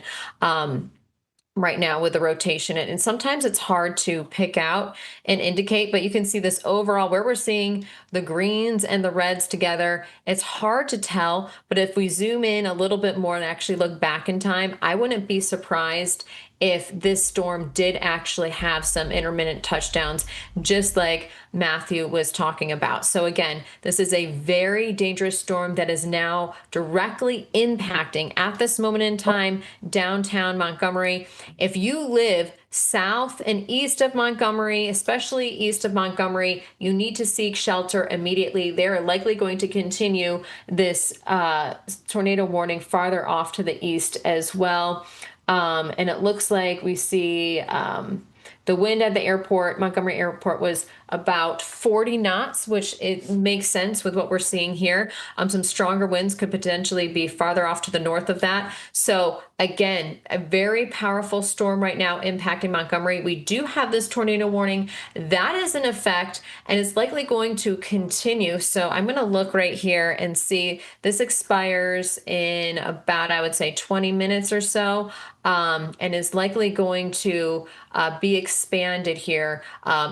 right now with the rotation. And sometimes it's hard to pick out and indicate, but you can see this overall where we're seeing the greens and the reds together. It's hard to tell, but if we zoom in a little bit more and actually look back in time, I wouldn't be surprised if this storm did actually have some intermittent touchdowns, just like Matthew was talking about. So again, this is a very dangerous storm that is now directly impacting at this moment in time downtown Montgomery. If you live south and east of Montgomery, especially east of Montgomery, you need to seek shelter immediately. They're likely going to continue this tornado warning farther off to the east as well. And it looks like we see the wind at the airport, Montgomery Airport, was about 40 knots, which it makes sense with what we're seeing here. Some stronger winds could potentially be farther off to the north of that. So again, a very powerful storm right now impacting Montgomery. We do have this tornado warning that is in effect and it's likely going to continue. So I'm going to look right here and see this expires in about, I would say 20 minutes or so, and is likely going to be expanded here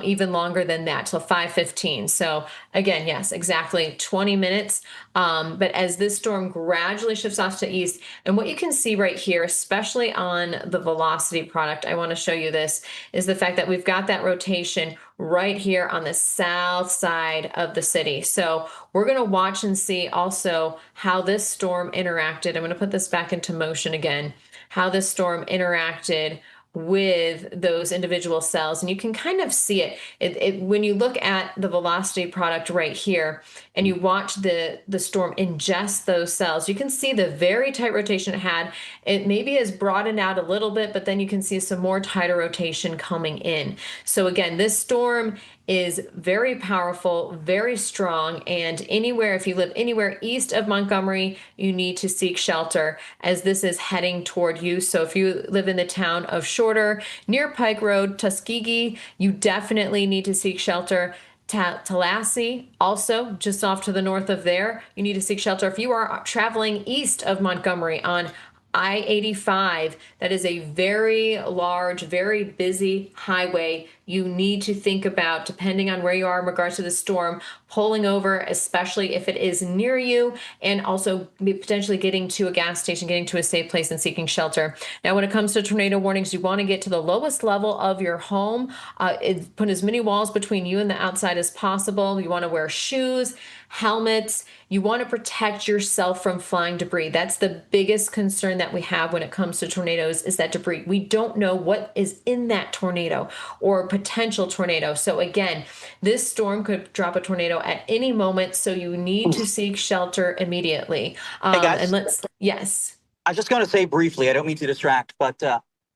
even longer than that, till 5:15. So again, yes, exactly 20 minutes. But as this storm gradually shifts off to east, and what you can see right here, especially on the velocity product, I want to show you this, is the fact that we've got that rotation right here on the south side of the city. So we're going to watch and see also how this storm interacted. I'm going to put this back into motion again, how this storm interacted with those individual cells. And you can kind of see it when you look at the velocity product right here and you watch the storm ingest those cells, you can see the very tight rotation it had. It maybe has broadened out a little bit, but then you can see some more tighter rotation coming in. So again, this storm is very powerful, very strong, and anywhere, if you live anywhere east of Montgomery, you need to seek shelter as this is heading toward you. So if you live in the town of Shorter, near Pike Road, Tuskegee, you definitely need to seek shelter. Tallahassee, also just off to the north of there, you need to seek shelter. If you are traveling east of Montgomery on I-85, that is a very large, very busy highway. You need to think about, depending on where you are in regards to the storm, pulling over, especially if it is near you, and also potentially getting to a gas station, getting to a safe place and seeking shelter. Now, when it comes to tornado warnings, you want to get to the lowest level of your home, put as many walls between you and the outside as possible. You want to wear shoes, helmets. You want to protect yourself from flying debris. That's the biggest concern that we have when it comes to tornadoes, is that debris. We don't know what is in that tornado or potential tornado. So again, this storm could drop a tornado at any moment. So you need to seek shelter immediately. Hey guys, yes. I was just going to say briefly, I don't mean to distract, but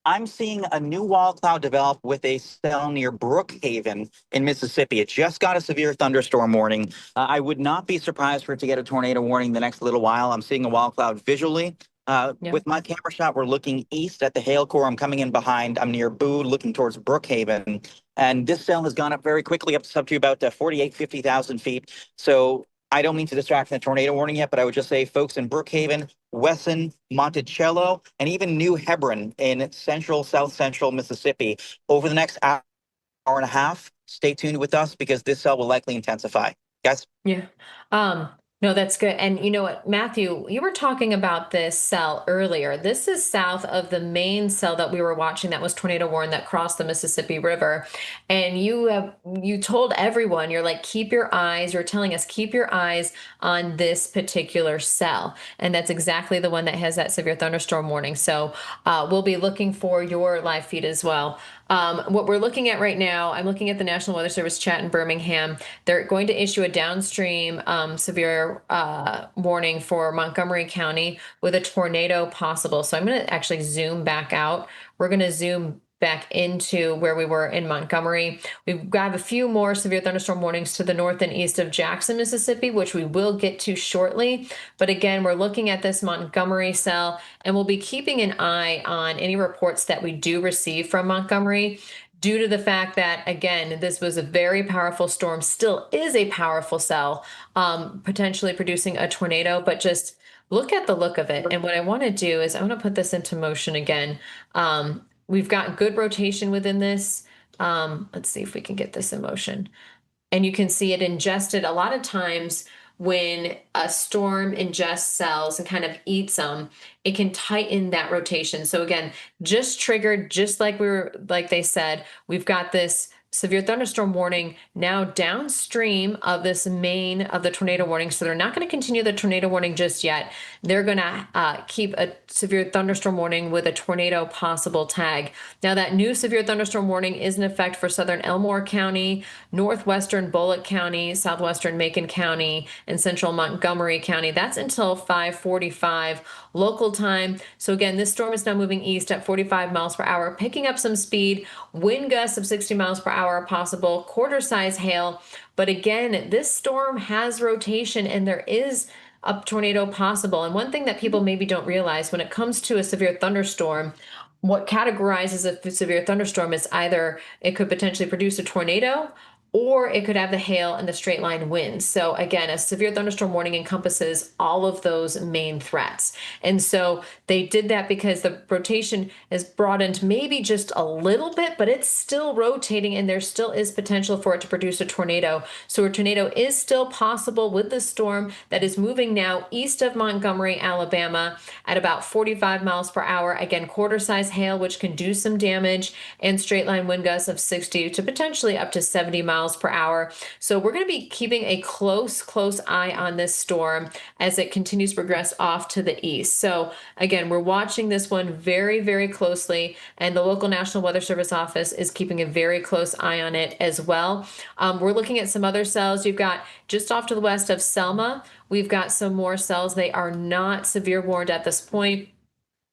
I'm seeing a new wall cloud develop with a cell near Brookhaven in Mississippi. It just got a severe thunderstorm warning. I would not be surprised for it to get a tornado warning the next little while. I'm seeing a wall cloud visually. With my camera shot, we're looking east at the hail core. I'm coming in behind. I'm near Boo, looking towards Brookhaven. And this cell has gone up very quickly, up to about 50,000 feet. So I don't mean to distract from the tornado warning yet, but I would just say folks in Brookhaven, Wesson, Monticello, and even New Hebron in south central Mississippi, over the next hour and a half, stay tuned with us because this cell will likely intensify. Guys? Yeah. No, that's good. And you know what, Matthew, you were talking about this cell earlier. This is south of the main cell that we were watching that was tornado warned that crossed the Mississippi River. And you told everyone, you're like, you're telling us, keep your eyes on this particular cell. And that's exactly the one that has that severe thunderstorm warning. So we'll be looking for your live feed as well. What we're looking at right now, I'm looking at the National Weather Service chat in Birmingham. They're going to issue a downstream severe warning for Montgomery County with a tornado possible. So I'm going to actually zoom back out. We're going to zoom back into where we were in Montgomery. We've got a few more severe thunderstorm warnings to the north and east of Jackson, Mississippi, which we will get to shortly. But again, we're looking at this Montgomery cell, and we'll be keeping an eye on any reports that we do receive from Montgomery, due to the fact that, again, this was a very powerful storm, still is a powerful cell, potentially producing a tornado, but just look at the look of it. And what I want to do is I want to put this into motion again. We've got good rotation within this. Let's see if we can get this in motion. And you can see it ingested a lot of times. When a storm ingests cells and kind of eats them, it can tighten that rotation. So again, just triggered, just like they said, we've got this severe thunderstorm warning now downstream of this main of the tornado warning. So they're not going to continue the tornado warning just yet. They're going to keep a severe thunderstorm warning with a tornado possible tag. Now that new severe thunderstorm warning is in effect for southern Elmore County, northwestern Bullock County, southwestern Macon County, and central Montgomery County. That's until 5:45 local time. So again, this storm is now moving east at 45 miles per hour, picking up some speed, wind gusts of 60 miles per hour possible, quarter-size hail. But again, this storm has rotation and there is a tornado possible. And one thing that people maybe don't realize when it comes to a severe thunderstorm, what categorizes a severe thunderstorm is either it could potentially produce a tornado, or it could have the hail and the straight line winds. So again, a severe thunderstorm warning encompasses all of those main threats. And so they did that because the rotation is broadened maybe just a little bit, but it's still rotating and there still is potential for it to produce a tornado. So a tornado is still possible with the storm that is moving now east of Montgomery, Alabama at about 45 miles per hour. Again, quarter-size hail, which can do some damage, and straight line wind gusts of 60 to potentially up to 70 miles per hour. So we're going to be keeping a close eye on this storm as it continues to progress off to the east. So again, we're watching this one very, very closely, and the local National Weather Service office is keeping a very close eye on it as well. We're looking at some other cells. You've got just off to the west of Selma, we've got some more cells. They are not severe warned at this point.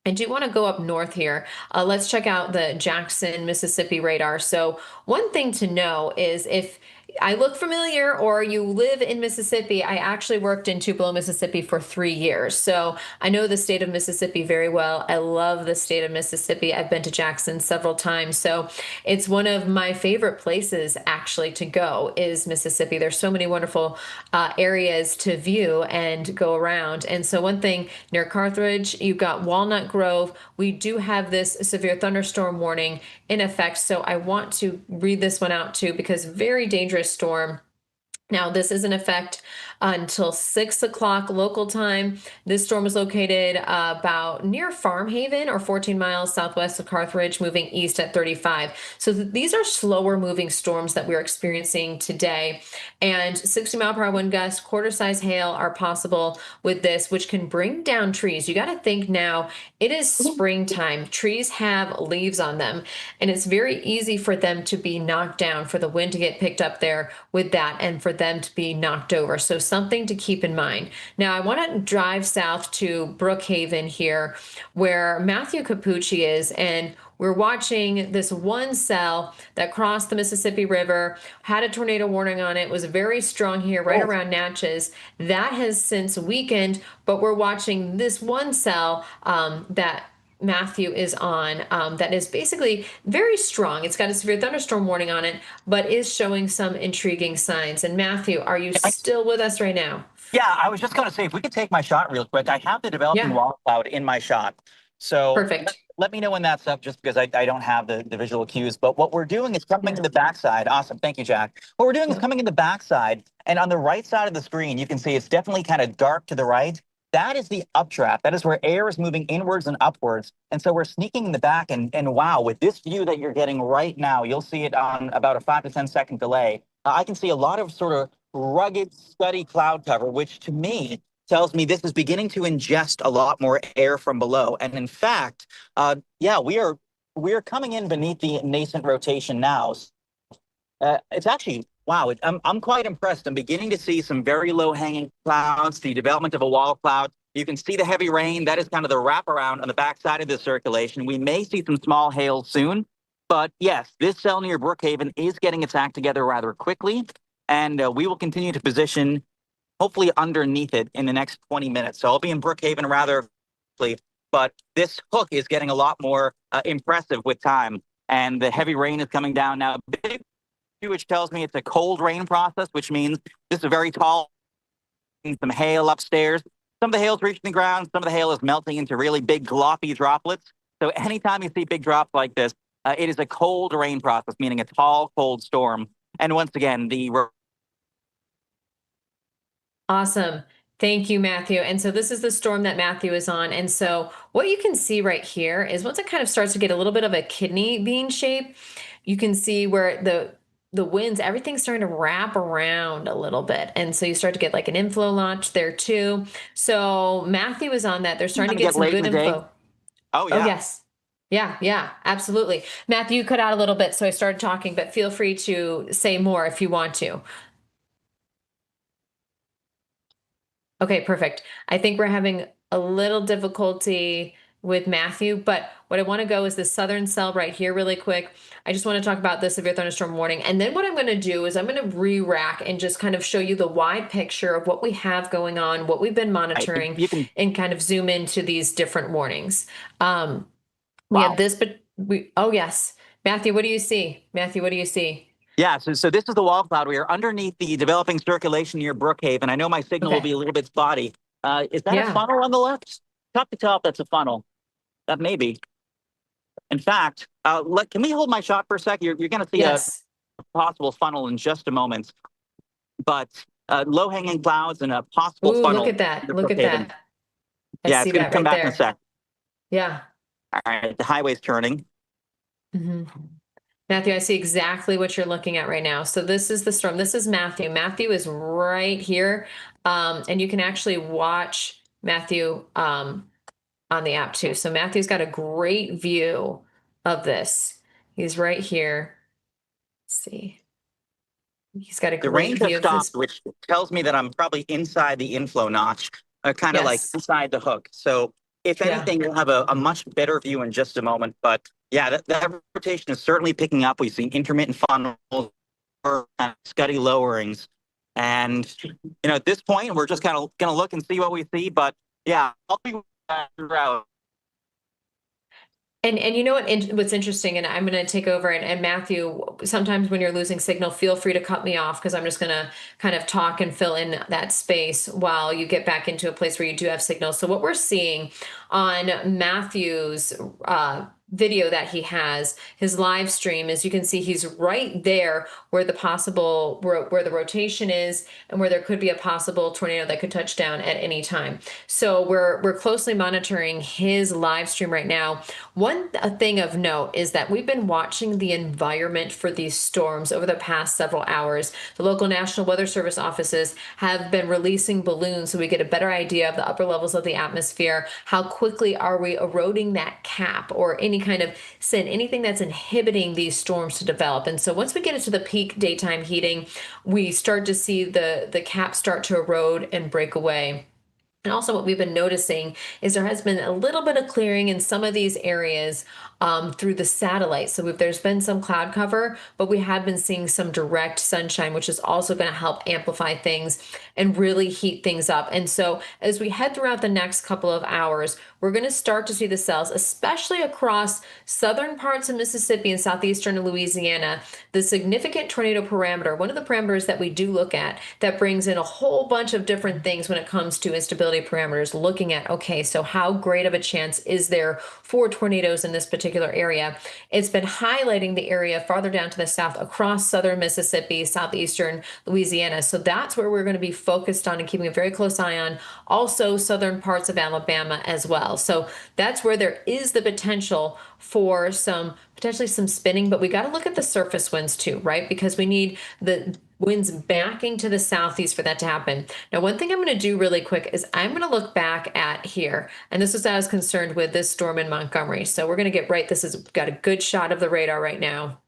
I do want to go up north here. Let's check out the Jackson, Mississippi radar. So one thing to know is if I look familiar or you live in Mississippi, I actually worked in Tupelo, Mississippi for 3 years. So I know the state of Mississippi very well. I love the state of Mississippi. I've been to Jackson several times. So it's one of my favorite places actually to go is Mississippi. There's so many wonderful areas to view and go around. And so one thing near Carthage, you've got Walnut Grove. We do have this severe thunderstorm warning in effect. So I want to read this one out too, because very dangerous storm. Now, this is in effect until 6 o'clock local time. This storm is located about near Farmhaven or 14 miles southwest of Carthage, moving east at 35. So these are slower moving storms that we're experiencing today. And 60-mile-per-hour wind gusts, quarter-size hail are possible with this, which can bring down trees. You got to think now, it is springtime. Trees have leaves on them, and it's very easy for them to be knocked down, for the wind to get picked up there with that, and for them to be knocked over. So something to keep in mind. Now I want to drive south to Brookhaven here, where Matthew Cappucci is, and we're watching this one cell that crossed the Mississippi River, had a tornado warning on it, was very strong here right around Natchez. That has since weakened, but we're watching this one cell that Matthew is on that is basically very strong. It's got a severe thunderstorm warning on it, but is showing some intriguing signs. And Matthew, are you still with us right now? Yeah, I was just going to say, if we could take my shot real quick. I have the developing wall cloud in my shot. So perfect. Let me know when that's up, just because I don't have the visual cues. But what we're doing is coming to the backside. Awesome. Thank you, Jack. What we're doing is coming in the backside. And on the right side of the screen, you can see it's definitely kind of dark to the right. That is the updraft. That is where air is moving inwards and upwards. And so we're sneaking in the back. And wow, with this view that you're getting right now, you'll see it on about a 5 to 10 second delay. I can see a lot of sort of rugged, scuddy cloud cover, which to me tells me this is beginning to ingest a lot more air from below. And in fact, yeah, we are coming in beneath the nascent rotation now. It's actually, wow, I'm quite impressed. I'm beginning to see some very low-hanging clouds, the development of a wall cloud. You can see the heavy rain. That is kind of the wraparound on the backside of the circulation. We may see some small hail soon. But yes, this cell near Brookhaven is getting its act together rather quickly. And we will continue to position, hopefully underneath it in the next 20 minutes. So I'll be in Brookhaven rather quickly. But this hook is getting a lot more impressive with time. And the heavy rain is coming down now. Big, which tells me it's a cold rain process, which means this is very tall, some hail upstairs. Some of the hail is reaching the ground. Some of the hail is melting into really big gloppy droplets. So anytime you see big drops like this, it is a cold rain process, meaning a tall, cold storm. And once again, Awesome. Thank you, Matthew. And so this is the storm that Matthew is on. And so what you can see right here is once it kind of starts to get a little bit of a kidney bean shape, you can see where the winds, everything's starting to wrap around a little bit. And so you start to get like an inflow launch there too. So Matthew is on that. They're starting to get some good inflow. Oh, yeah. Oh, yes. Yeah, absolutely. Matthew, you cut out a little bit, so I started talking, but feel free to say more if you want to. Okay, perfect. I think we're having a little difficulty with Matthew, but what I want to go is the southern cell right here really quick. I just want to talk about the severe thunderstorm warning. And then what I'm going to do is I'm going to re-rack and just kind of show you the wide picture of what we have going on, what we've been monitoring, and kind of zoom into these different warnings. We have this, but oh yes. Matthew, what do you see? Matthew, what do you see? Yeah, so this is the wall cloud. We are underneath the developing circulation near Brookhaven. I know my signal will be a little bit spotty. Is that a funnel on the left? Top to top, that's a funnel. That may be. In fact, can we hold my shot for a sec? You're going to see a possible funnel in just a moment. But low-hanging clouds and a possible funnel. Look at that. Look at that. Yeah, it's going to come back in a sec. Yeah. All right, the highway's turning. Mm-hmm. Matthew, I see exactly what you're looking at right now. So this is the storm. This is Matthew. Matthew is right here. And you can actually watch Matthew on the app too. So Matthew's got a great view of this. He's right here. Let's see. He's got a great view of this. Which tells me that I'm probably inside the inflow notch, kind of like inside the hook. So if Yeah. anything, we'll have a much better view in just a moment. But yeah, that rotation is certainly picking up. We've seen intermittent funnels, or steady lowerings. And, at this point, we're just kind of going to look and see what we see. But yeah, I'll be throughout. And you know what's interesting, and I'm going to take over, and Matthew, sometimes when you're losing signal, feel free to cut me off because I'm just going to kind of talk and fill in that space while you get back into a place where you do have signal. So what we're seeing on Matthew's video that he has, his live stream, as you can see, he's right there where where the rotation is and where there could be a possible tornado that could touch down at any time. So we're closely monitoring his live stream right now. One thing of note is that we've been watching the environment for these storms over the past several hours. The local National Weather Service offices have been releasing balloons so we get a better idea of the upper levels of the atmosphere. How quickly are we eroding that cap or any kind of anything that's inhibiting these storms to develop? And so once we get into the peak daytime heating, we start to see the cap start to erode and break away. And also what we've been noticing is there has been a little bit of clearing in some of these areas through the satellite. So there's been some cloud cover, but we have been seeing some direct sunshine, which is also going to help amplify things and really heat things up. And so as we head throughout the next couple of hours, we're going to start to see the cells, especially across southern parts of Mississippi and southeastern Louisiana, the significant tornado parameter, one of the parameters that we do look at that brings in a whole bunch of different things when it comes to instability parameters, looking at, okay, so how great of a chance is there for tornadoes in this particular area? It's been highlighting the area farther down to the south across southern Mississippi, southeastern Louisiana. So that's where we're going to be focused on and keeping a very close eye on. Also southern parts of Alabama as well. So that's where there is the potential for potentially some spinning, but we got to look at the surface winds too, right? Because we need the winds backing to the southeast for that to happen. Now, one thing I'm going to do really quick is I'm going to look back at here, and this is what I was concerned with this storm in Montgomery. So we're going to get right. This has got a good shot of the radar right now.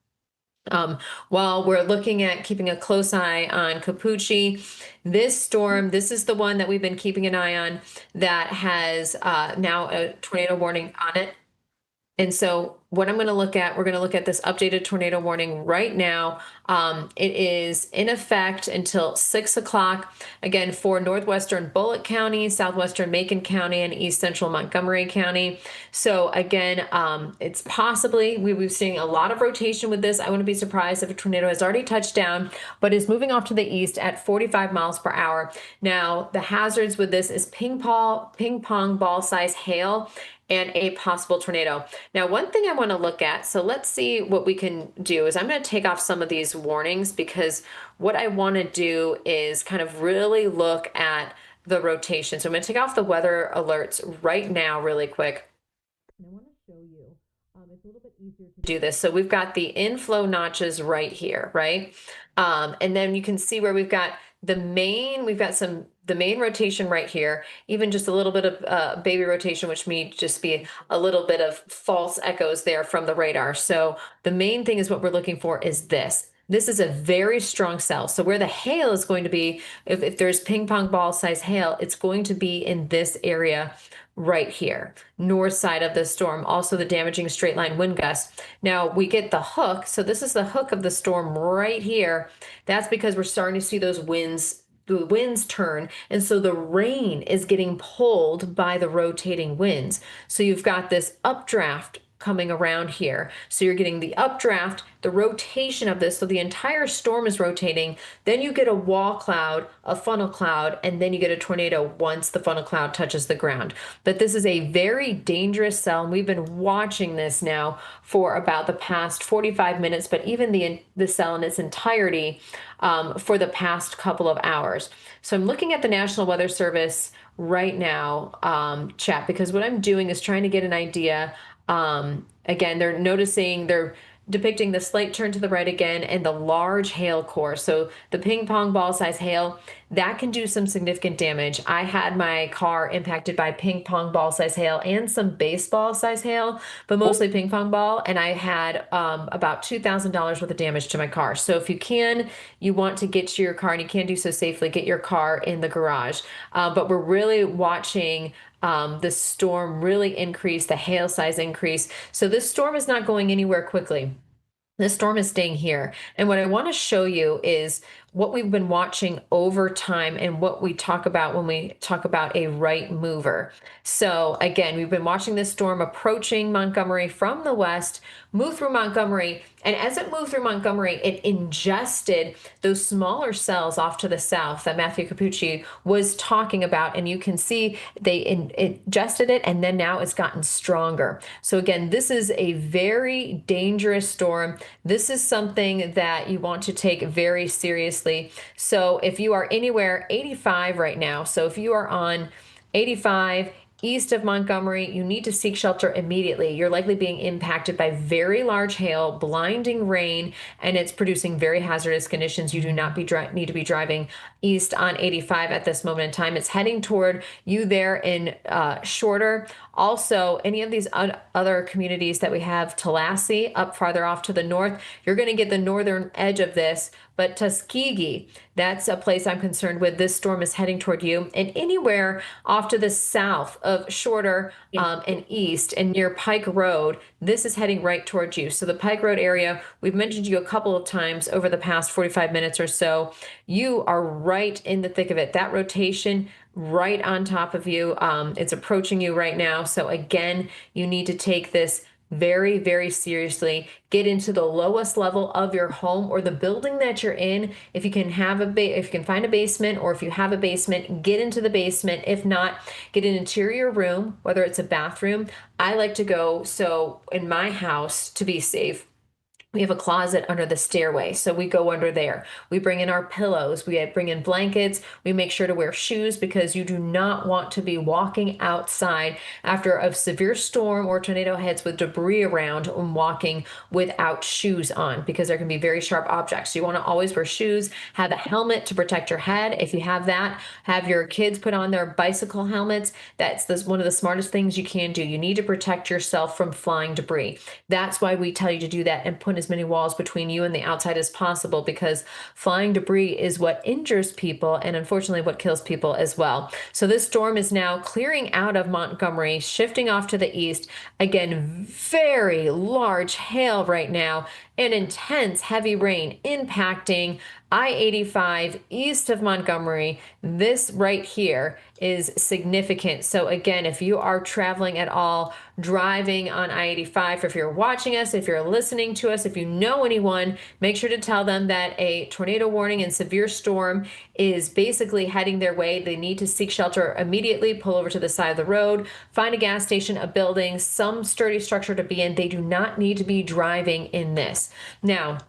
While we're looking at keeping a close eye on Cappucci, this storm, this is the one that we've been keeping an eye on that has now a tornado warning on it. And so what I'm going to look at, we're going to look at this updated tornado warning right now. It is in effect until 6 o'clock, again, for northwestern Bullitt County, southwestern Macon County, and east central Montgomery County. So again, it's possibly, we've seen a lot of rotation with this. I wouldn't be surprised if a tornado has already touched down, but is moving off to the east at 45 miles per hour. Now, the hazards with this is ping pong ball size hail and a possible tornado. Now, one thing I want to look at, so let's see what we can do, is I'm going to take off some of these warnings because what I want to do is kind of really look at the rotation. So I'm going to take off the weather alerts right now really quick. And I want to show you, it's a little bit easier to do this. So we've got the inflow notches right here, right? And then you can see where we've got the main rotation right here, even just a little bit of baby rotation, which may just be a little bit of false echoes there from the radar. So the main thing is what we're looking for is this. This is a very strong cell. So where the hail is going to be, if there's ping pong ball size hail, it's going to be in this area right here, north side of the storm, also the damaging straight line wind gusts. Now we get the hook. So this is the hook of the storm right here. That's because we're starting to see those winds, the winds turn. And so the rain is getting pulled by the rotating winds. So you've got this updraft coming around here. So you're getting the updraft, the rotation of this. So the entire storm is rotating. Then you get a wall cloud, a funnel cloud, and then you get a tornado once the funnel cloud touches the ground. But this is a very dangerous cell. And we've been watching this now for about the past 45 minutes, but even the cell in its entirety for the past couple of hours. So I'm looking at the National Weather Service right now, chat, because what I'm doing is trying to get an idea. Again, they're depicting the slight turn to the right again and the large hail core. So the ping pong ball size hail, that can do some significant damage. I had my car impacted by ping pong ball size hail and some baseball size hail, but mostly ping pong ball. And I had about $2,000 worth of damage to my car. So if you want to get to your car and you can do so safely, get your car in the garage. But we're really watching the storm really increase, the hail size increase. So this storm is not going anywhere quickly. This storm is staying here. And what I want to show you is what we've been watching over time and what we talk about when we talk about a right mover. So again, we've been watching this storm approaching Montgomery from the west, move through Montgomery, and as it moved through Montgomery, it ingested those smaller cells off to the south that Matthew Cappucci was talking about. And you can see they ingested it, and then now it's gotten stronger. So again, this is a very dangerous storm. This is something that you want to take very seriously. So if you are anywhere 85 right now, so if you are on 85 east of Montgomery, you need to seek shelter immediately. You're likely being impacted by very large hail, blinding rain, and it's producing very hazardous conditions. You do not need to be driving east on 85 at this moment in time. It's heading toward you there in Shorter. Also, any of these other communities that we have, Tallahassee up farther off to the north, you're going to get the northern edge of this. But Tuskegee, that's a place I'm concerned with. This storm is heading toward you. And anywhere off to the south of Shorter and east and near Pike Road, this is heading right towards you. So the Pike Road area, we've mentioned you a couple of times over the past 45 minutes or so. You are right in the thick of it. That rotation right on top of you. It's approaching you right now. So again, you need to take this very, very seriously. Get into the lowest level of your home or the building that you're in. If you can have if you can find a basement, or if you have a basement, get into the basement. If not, get an interior room, whether it's a bathroom. I like to go, so in my house, to be safe, we have a closet under the stairway, so we go under there. We bring in our pillows, we bring in blankets, we make sure to wear shoes, because you do not want to be walking outside after a severe storm or tornado hits with debris around and walking without shoes on, because there can be very sharp objects. So you want to always wear shoes, have a helmet to protect your head. If you have that, have your kids put on their bicycle helmets. That's one of the smartest things you can do. You need to protect yourself from flying debris. That's why we tell you to do that, and put as many walls between you and the outside as possible, because flying debris is what injures people and unfortunately what kills people as well. So this storm is now clearing out of Montgomery, shifting off to the east. Again, very large hail right now and intense heavy rain impacting I-85 east of Montgomery. This right here is significant. So again, if you are traveling at all, driving on I-85, or if you're watching us, if you're listening to us, if you know anyone, make sure to tell them that a tornado warning and severe storm is basically heading their way. They need to seek shelter immediately, pull over to the side of the road, find a gas station, a building, some sturdy structure to be in. They do not need to be driving in this. Now,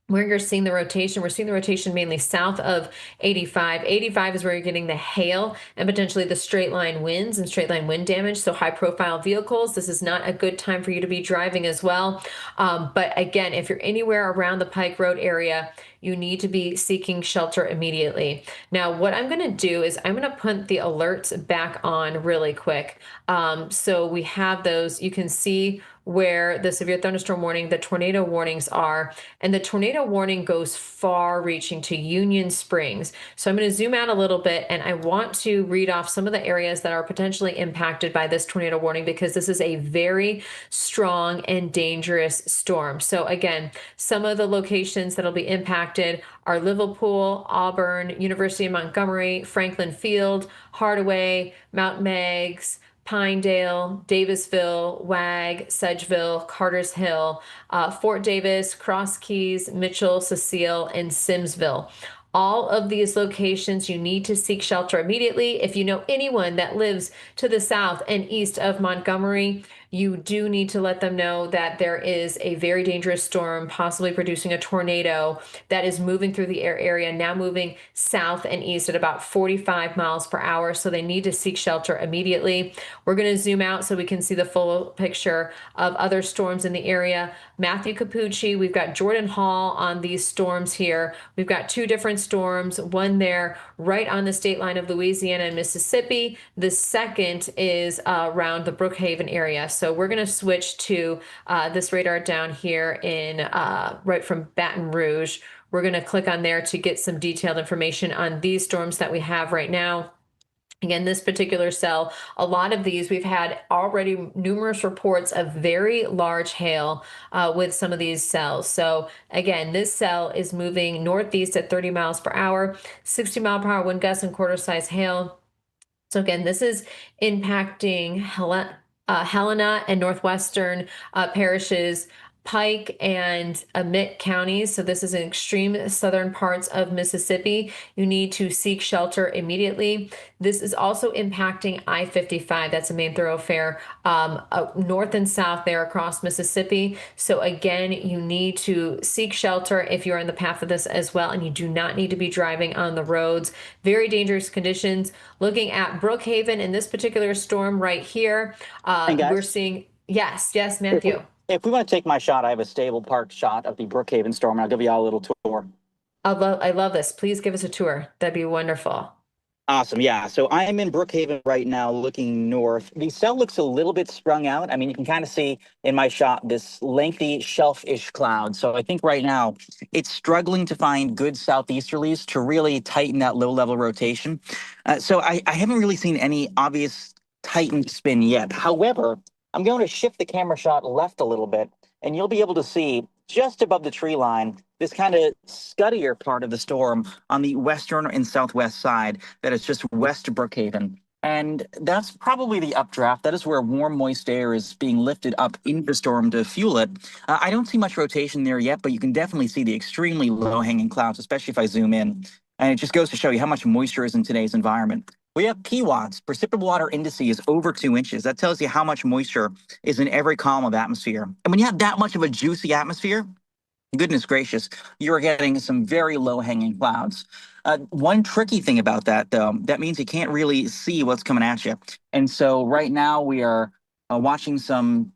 where you're seeing the rotation, we're seeing the rotation mainly south of 85. 85 is where you're getting the hail and potentially the straight line winds and straight line wind damage. So high profile vehicles, this is not a good time for you to be driving as well. But again, if you're anywhere around the Pike Road area, you need to be seeking shelter immediately. Now, what I'm going to do is I'm going to put the alerts back on really quick. So we have those. You can see where the severe thunderstorm warning, the tornado warnings are, and the tornado warning goes far reaching to Union Springs. So I'm going to zoom out a little bit, and I want to read off some of the areas that are potentially impacted by this tornado warning, because this is a very strong and dangerous storm. So again, some of the locations that'll be impacted are Liverpool, Auburn, University of Montgomery, Franklin Field, Hardaway, Mount Meigs, Pinedale, Davisville, Wag, Sedgeville, Carter's Hill, Fort Davis, Cross Keys, Mitchell, Cecile, and Simsville. All of these locations, you need to seek shelter immediately. If you know anyone that lives to the south and east of Montgomery, you do need to let them know that there is a very dangerous storm, possibly producing a tornado, that is moving through the area, now moving south and east at about 45 miles per hour. So they need to seek shelter immediately. We're going to zoom out so we can see the full picture of other storms in the area. Matthew Cappucci, we've got Jordan Hall on these storms here. We've got two different storms, one there right on the state line of Louisiana and Mississippi. The second is around the Brookhaven area. So we're going to switch to this radar down here in right from Baton Rouge. We're going to click on there to get some detailed information on these storms that we have right now. Again, this particular cell, a lot of these, we've had already numerous reports of very large hail with some of these cells. So again, this cell is moving northeast at 30 miles per hour, 60-mile-per-hour wind gusts and quarter-size hail. So again, this is impacting Helena and northwestern parishes, Pike and Amite counties. So this is in extreme southern parts of Mississippi. You need to seek shelter immediately. This is also impacting I-55. That's a main thoroughfare north and south there across Mississippi. So again, you need to seek shelter if you're in the path of this as well, and you do not need to be driving on the roads. Very dangerous conditions. Looking at Brookhaven in this particular storm right here, we're seeing, yes, Matthew. If we want to take my shot, I have a stable park shot of the Brookhaven storm, and I'll give you all a little tour. I love this. Please give us a tour. That'd be wonderful. Awesome. Yeah. So I am in Brookhaven right now looking north. The cell looks a little bit sprung out. I mean, you can kind of see in my shot this lengthy shelf-ish cloud. So I think right now it's struggling to find good southeasterlies to really tighten that low-level rotation. So I haven't really seen any obvious tightened spin yet. However, I'm going to shift the camera shot left a little bit, and you'll be able to see just above the tree line this kind of scuddier part of the storm on the western and southwest side that is just west of Brookhaven. And that's probably the updraft. That is where warm, moist air is being lifted up into the storm to fuel it. I don't see much rotation there yet, but you can definitely see the extremely low-hanging clouds, especially if I zoom in. And it just goes to show you how much moisture is in today's environment. We have PWATS, precipitable water indices, over 2 inches. That tells you how much moisture is in every column of atmosphere. And when you have that much of a juicy atmosphere, goodness gracious, you're getting some very low-hanging clouds. One tricky thing about that, though, that means you can't really see what's coming at you. And so right now we are watching some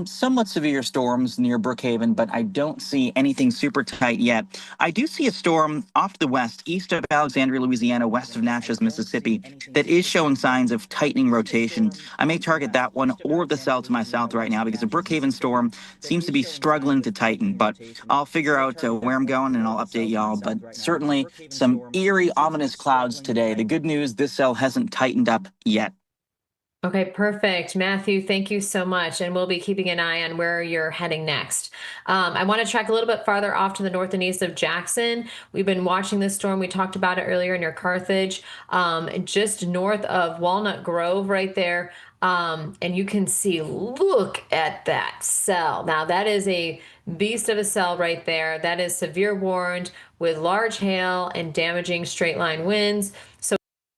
somewhat severe storms near Brookhaven, but I don't see anything super tight yet. I do see a storm off to the west, east of Alexandria, Louisiana, west of Natchez, Mississippi, that is showing signs of tightening rotation. I may target that one or the cell to my south right now because the Brookhaven storm seems to be struggling to tighten, but I'll figure out where I'm going and I'll update y'all. But certainly some eerie, ominous clouds today. The good news, this cell hasn't tightened up yet. Okay, perfect. Matthew, thank you so much. And we'll be keeping an eye on where you're heading next. I want to track a little bit farther off to the north and east of Jackson. We've been watching this storm. We talked about it earlier near Carthage, just north of Walnut Grove right there. And you can see, look at that cell. Now that is a beast of a cell right there. That is severe warned with large hail and damaging straight line winds. So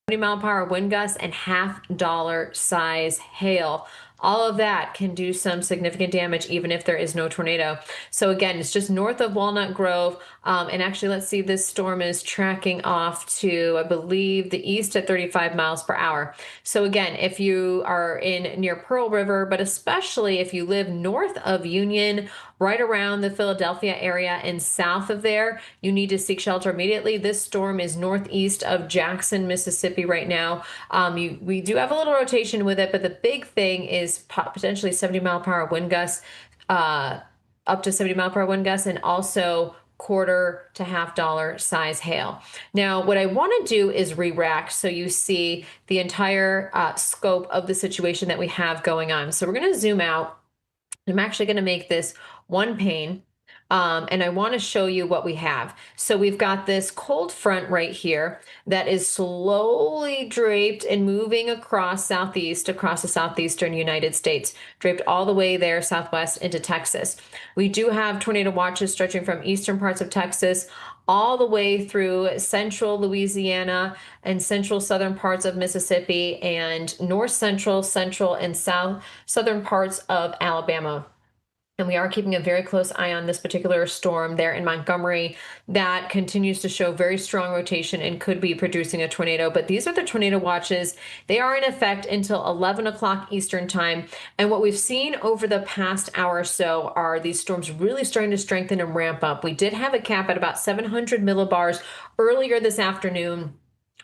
20-mile-per-hour wind gusts and $50 size hail. All of that can do some significant damage even if there is no tornado. So again, it's just north of Walnut Grove. And actually, let's see, this storm is tracking off to, I believe, the east at 35 miles per hour. So again, if you are near Pearl River, but especially if you live north of Union, right around the Philadelphia area and south of there, you need to seek shelter immediately. This storm is northeast of Jackson, Mississippi right now. We do have a little rotation with it, but the big thing is potentially 70-mile-per-hour wind gusts, up to 70-mile-per-hour wind gusts, and also quarter to $50 size hail. Now, what I want to do is re-rack so you see the entire scope of the situation that we have going on. So we're going to zoom out. I'm actually going to make this one pane, and I want to show you what we have. So we've got this cold front right here that is slowly draped and moving across the southeastern United States, draped all the way there southwest into Texas. We do have tornado watches stretching from eastern parts of Texas all the way through central Louisiana and central southern parts of Mississippi and north central, and southern parts of Alabama. And we are keeping a very close eye on this particular storm there in Montgomery that continues to show very strong rotation and could be producing a tornado. But these are the tornado watches. They are in effect until 11 o'clock Eastern time. And what we've seen over the past hour or so are these storms really starting to strengthen and ramp up. We did have a cap at about 700 millibars earlier this afternoon.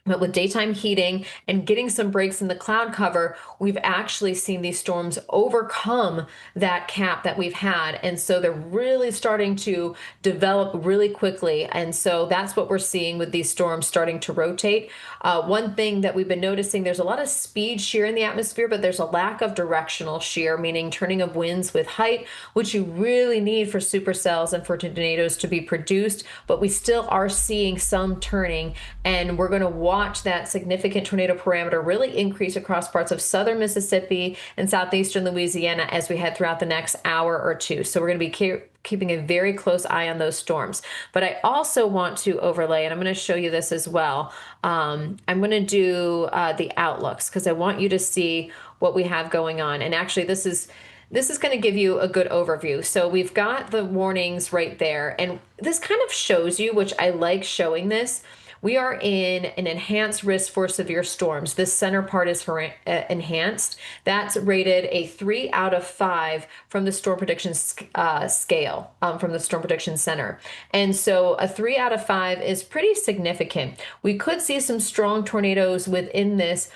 But with daytime heating and getting some breaks in the cloud cover, we've actually seen these storms overcome that cap that we've had. And so they're really starting to develop really quickly. And so that's what we're seeing with these storms starting to rotate. One thing that we've been noticing, there's a lot of speed shear in the atmosphere, but there's a lack of directional shear, meaning turning of winds with height, which you really need for supercells and for tornadoes to be produced. But we still are seeing some turning, and we're going to watch that significant tornado parameter really increase across parts of southern Mississippi and southeastern Louisiana as we head throughout the next hour or two. So we're going to be keeping a very close eye on those storms. But I also want to overlay, and I'm going to show you this as well. I'm going to do the outlooks because I want you to see what we have going on. And actually, this is going to give you a good overview. So we've got the warnings right there, and this kind of shows you, which I like showing this. We are in an enhanced risk for severe storms. This center part is for enhanced. That's rated a 3 out of 5 from the storm prediction scale, from the Storm Prediction Center. And so a 3 out of 5 is pretty significant. We could see some strong tornadoes within this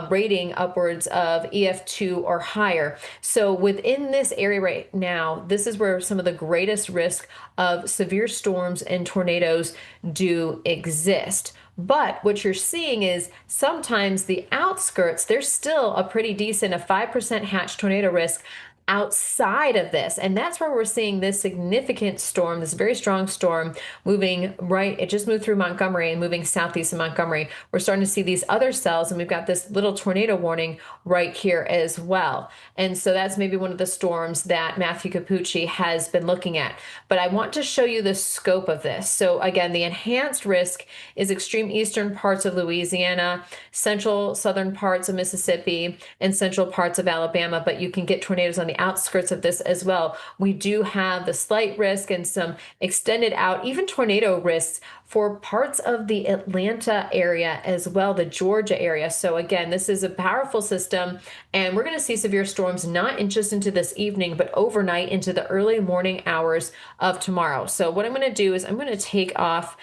rating upwards of EF2 or higher. So within this area right now, this is where some of the greatest risk of severe storms and tornadoes do exist. But what you're seeing is sometimes the outskirts, there's still a pretty decent, a 5% hatch tornado risk outside of this. And that's where we're seeing this significant storm, this very strong storm moving right. It just moved through Montgomery and moving southeast of Montgomery. We're starting to see these other cells, and we've got this little tornado warning right here as well. And so that's maybe one of the storms that Matthew Cappucci has been looking at. But I want to show you the scope of this. So again, the enhanced risk is extreme eastern parts of Louisiana, central southern parts of Mississippi, and central parts of Alabama, but you can get tornadoes on the outskirts of this as well. We do have the slight risk and some extended out, even tornado risks for parts of the Atlanta area as well, the Georgia area. So again, this is a powerful system, and we're going to see severe storms not just into this evening, but overnight into the early morning hours of tomorrow. So what I'm going to do is I'm going to take off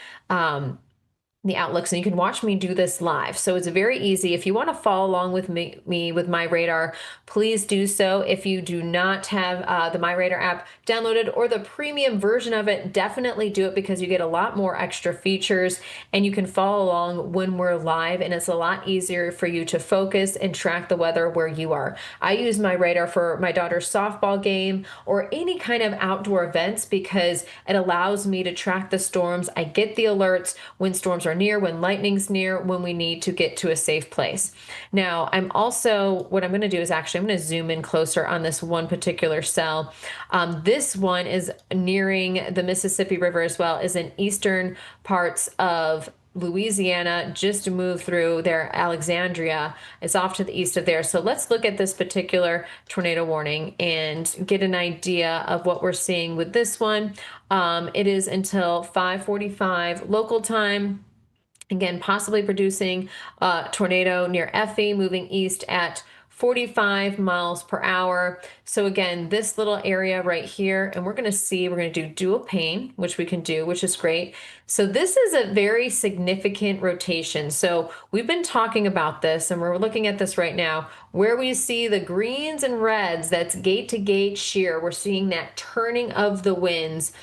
the outlooks, and you can watch me do this live. So it's very easy. If you want to follow along with me with MyRadar, please do so. If you do not have the MyRadar app downloaded or the premium version of it, definitely do it because you get a lot more extra features and you can follow along when we're live, and it's a lot easier for you to focus and track the weather where you are. I use MyRadar for my daughter's softball game or any kind of outdoor events because it allows me to track the storms. I get the alerts when storms are near, when lightning's near, when we need to get to a safe place. Now, what I'm going to do is I'm going to zoom in closer on this one particular cell. This one is nearing the Mississippi River as well, is in eastern parts of Louisiana, just moved through there. Alexandria is off to the east of there. So let's look at this particular tornado warning and get an idea of what we're seeing with this one. It is until 5:45 local time. Again, possibly producing a tornado near Effie, moving east at 45 miles per hour. So again, this little area right here, and we're going to do dual pane, which we can do, which is great. So this is a very significant rotation. So we've been talking about this, and we're looking at this right now, where we see the greens and reds, that's gate to gate shear. We're seeing that turning of the winds.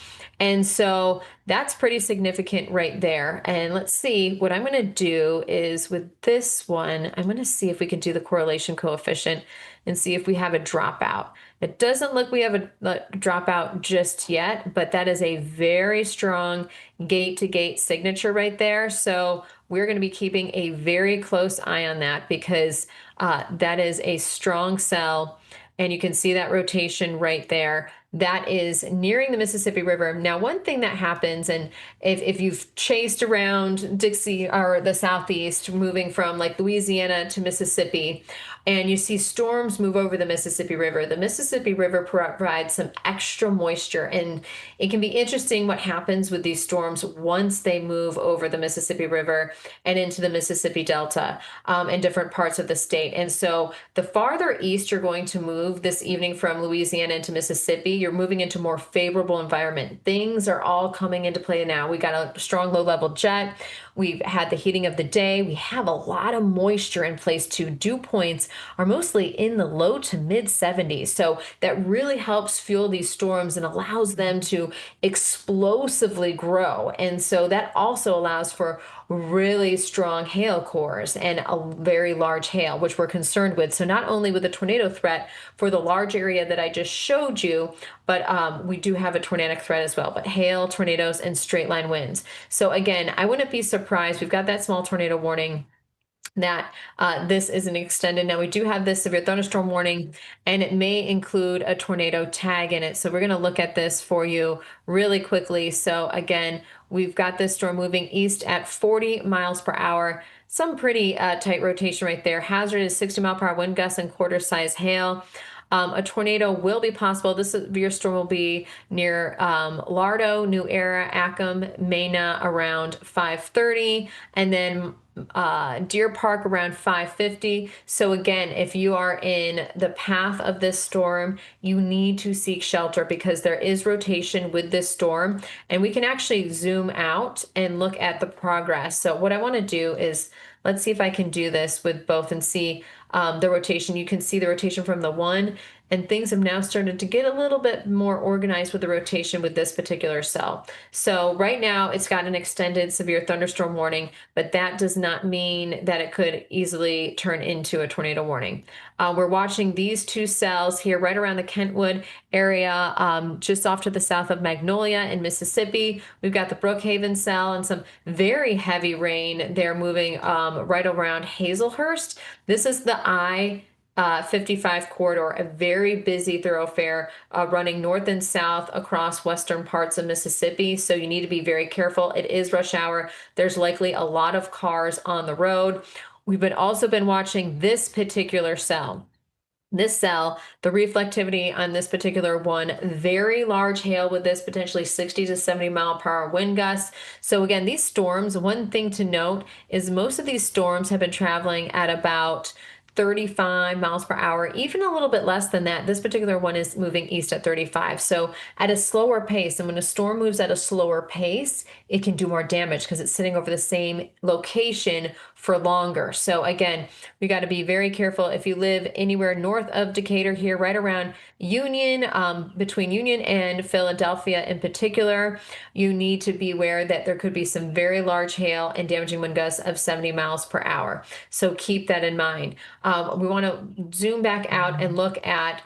And so that's pretty significant right there. And let's see, what I'm going to do is with this one, I'm going to see if we can do the correlation coefficient and see if we have a dropout. It doesn't look we have a dropout just yet, but that is a very strong gate-to-gate signature right there. So we're going to be keeping a very close eye on that because that is a strong cell. And you can see that rotation right there. That is nearing the Mississippi River. Now, one thing that happens, and if you've chased around Dixie or the Southeast, moving from like Louisiana to Mississippi, and you see storms move over the Mississippi River provides some extra moisture. And it can be interesting what happens with these storms once they move over the Mississippi River and into the Mississippi Delta and different parts of the state. And so the farther east you're going to move this evening from Louisiana into Mississippi, you're moving into more favorable environment. Things are all coming into play now. We got a strong low-level jet. We've had the heating of the day. We have a lot of moisture in place too. Dew points are mostly in the low to mid 70s. So that really helps fuel these storms and allows them to explosively grow. And so that also allows for really strong hail cores and a very large hail, which we're concerned with. So not only with the tornado threat for the large area that I just showed you, but we do have a tornadic threat as well, but hail, tornadoes, and straight line winds. So again, I wouldn't be surprised. We've got that small tornado warning that this is an extended. Now we do have this severe thunderstorm warning, and it may include a tornado tag in it. So we're going to look at this for you really quickly. So again, we've got this storm moving east at 40 miles per hour. Some pretty tight rotation right there. Hazard is 60-mile-per-hour wind gusts and quarter-size hail. A tornado will be possible. This severe storm will be near Lardo, New Era, Acom, Mena around 5:30, and then Deer Park around 5:50. So again, if you are in the path of this storm, you need to seek shelter because there is rotation with this storm, and we can actually zoom out and look at the progress. So what I want to do is, let's see if I can do this with both and see the rotation. You can see the rotation from the one, and things have now started to get a little bit more organized with the rotation with this particular cell. So right now it's got an extended severe thunderstorm warning, but that does not mean that it could easily turn into a tornado warning. We're watching these two cells here right around the Kentwood area, just off to the south of Magnolia in Mississippi. We've got the Brookhaven cell and some very heavy rain. They're moving right around Hazelhurst. This is the I-55 corridor, a very busy thoroughfare running north and south across western parts of Mississippi. So you need to be very careful. It is rush hour. There's likely a lot of cars on the road. We've also been watching this particular cell. This cell, the reflectivity on this particular one, very large hail with this potentially 60 to 70 mile per hour wind gusts. So again, these storms, one thing to note is most of these storms have been traveling at about 35 miles per hour, even a little bit less than that. This particular one is moving east at 35. So at a slower pace, and when a storm moves at a slower pace, it can do more damage because it's sitting over the same location for longer. So again, we got to be very careful. If you live anywhere north of Decatur here, right around Union, between Union and Philadelphia in particular, you need to be aware that there could be some very large hail and damaging wind gusts of 70 miles per hour. So keep that in mind. We want to zoom back out and look at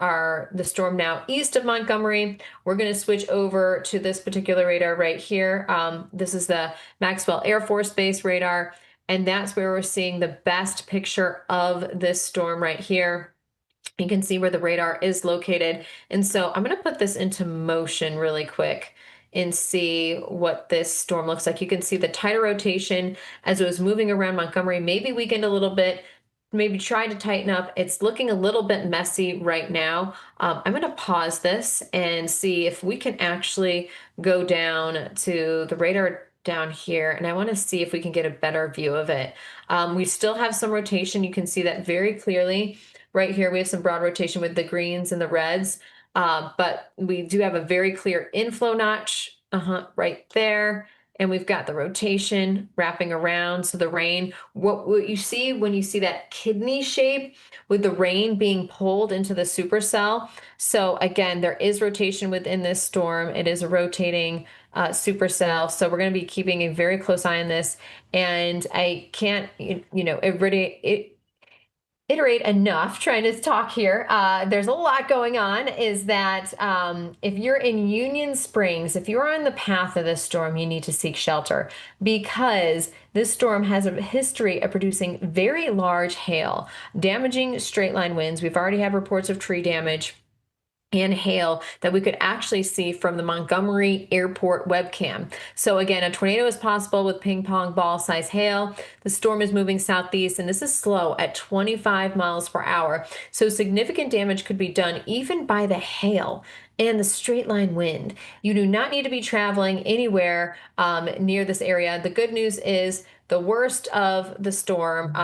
the storm now east of Montgomery. We're going to switch over to this particular radar right here. This is the Maxwell Air Force Base radar, and that's where we're seeing the best picture of this storm right here. You can see where the radar is located. And so I'm going to put this into motion really quick and see what this storm looks like. You can see the tighter rotation as it was moving around Montgomery, maybe weakened a little bit, maybe try to tighten up. It's looking a little bit messy right now. I'm going to pause this and see if we can actually go down to the radar down here, and I want to see if we can get a better view of it. We still have some rotation. You can see that very clearly. Right here, we have some broad rotation with the greens and the reds, but we do have a very clear inflow notch right there. And we've got the rotation wrapping around. So the rain, what you see when you see that kidney shape with the rain being pulled into the supercell. So again, there is rotation within this storm. It is a rotating supercell. So we're going to be keeping a very close eye on this. And I can't, iterate enough trying to talk here. There's a lot going on, is that if you're in Union Springs, if you're on the path of this storm, you need to seek shelter because this storm has a history of producing very large hail, damaging straight line winds. We've already had reports of tree damage and hail that we could actually see from the Montgomery Airport webcam. So again, a tornado is possible with ping pong ball size hail. The storm is moving southeast, and this is slow at 25 miles per hour. So significant damage could be done even by the hail and the straight line wind. You do not need to be traveling anywhere near this area. The good news is the worst of the storm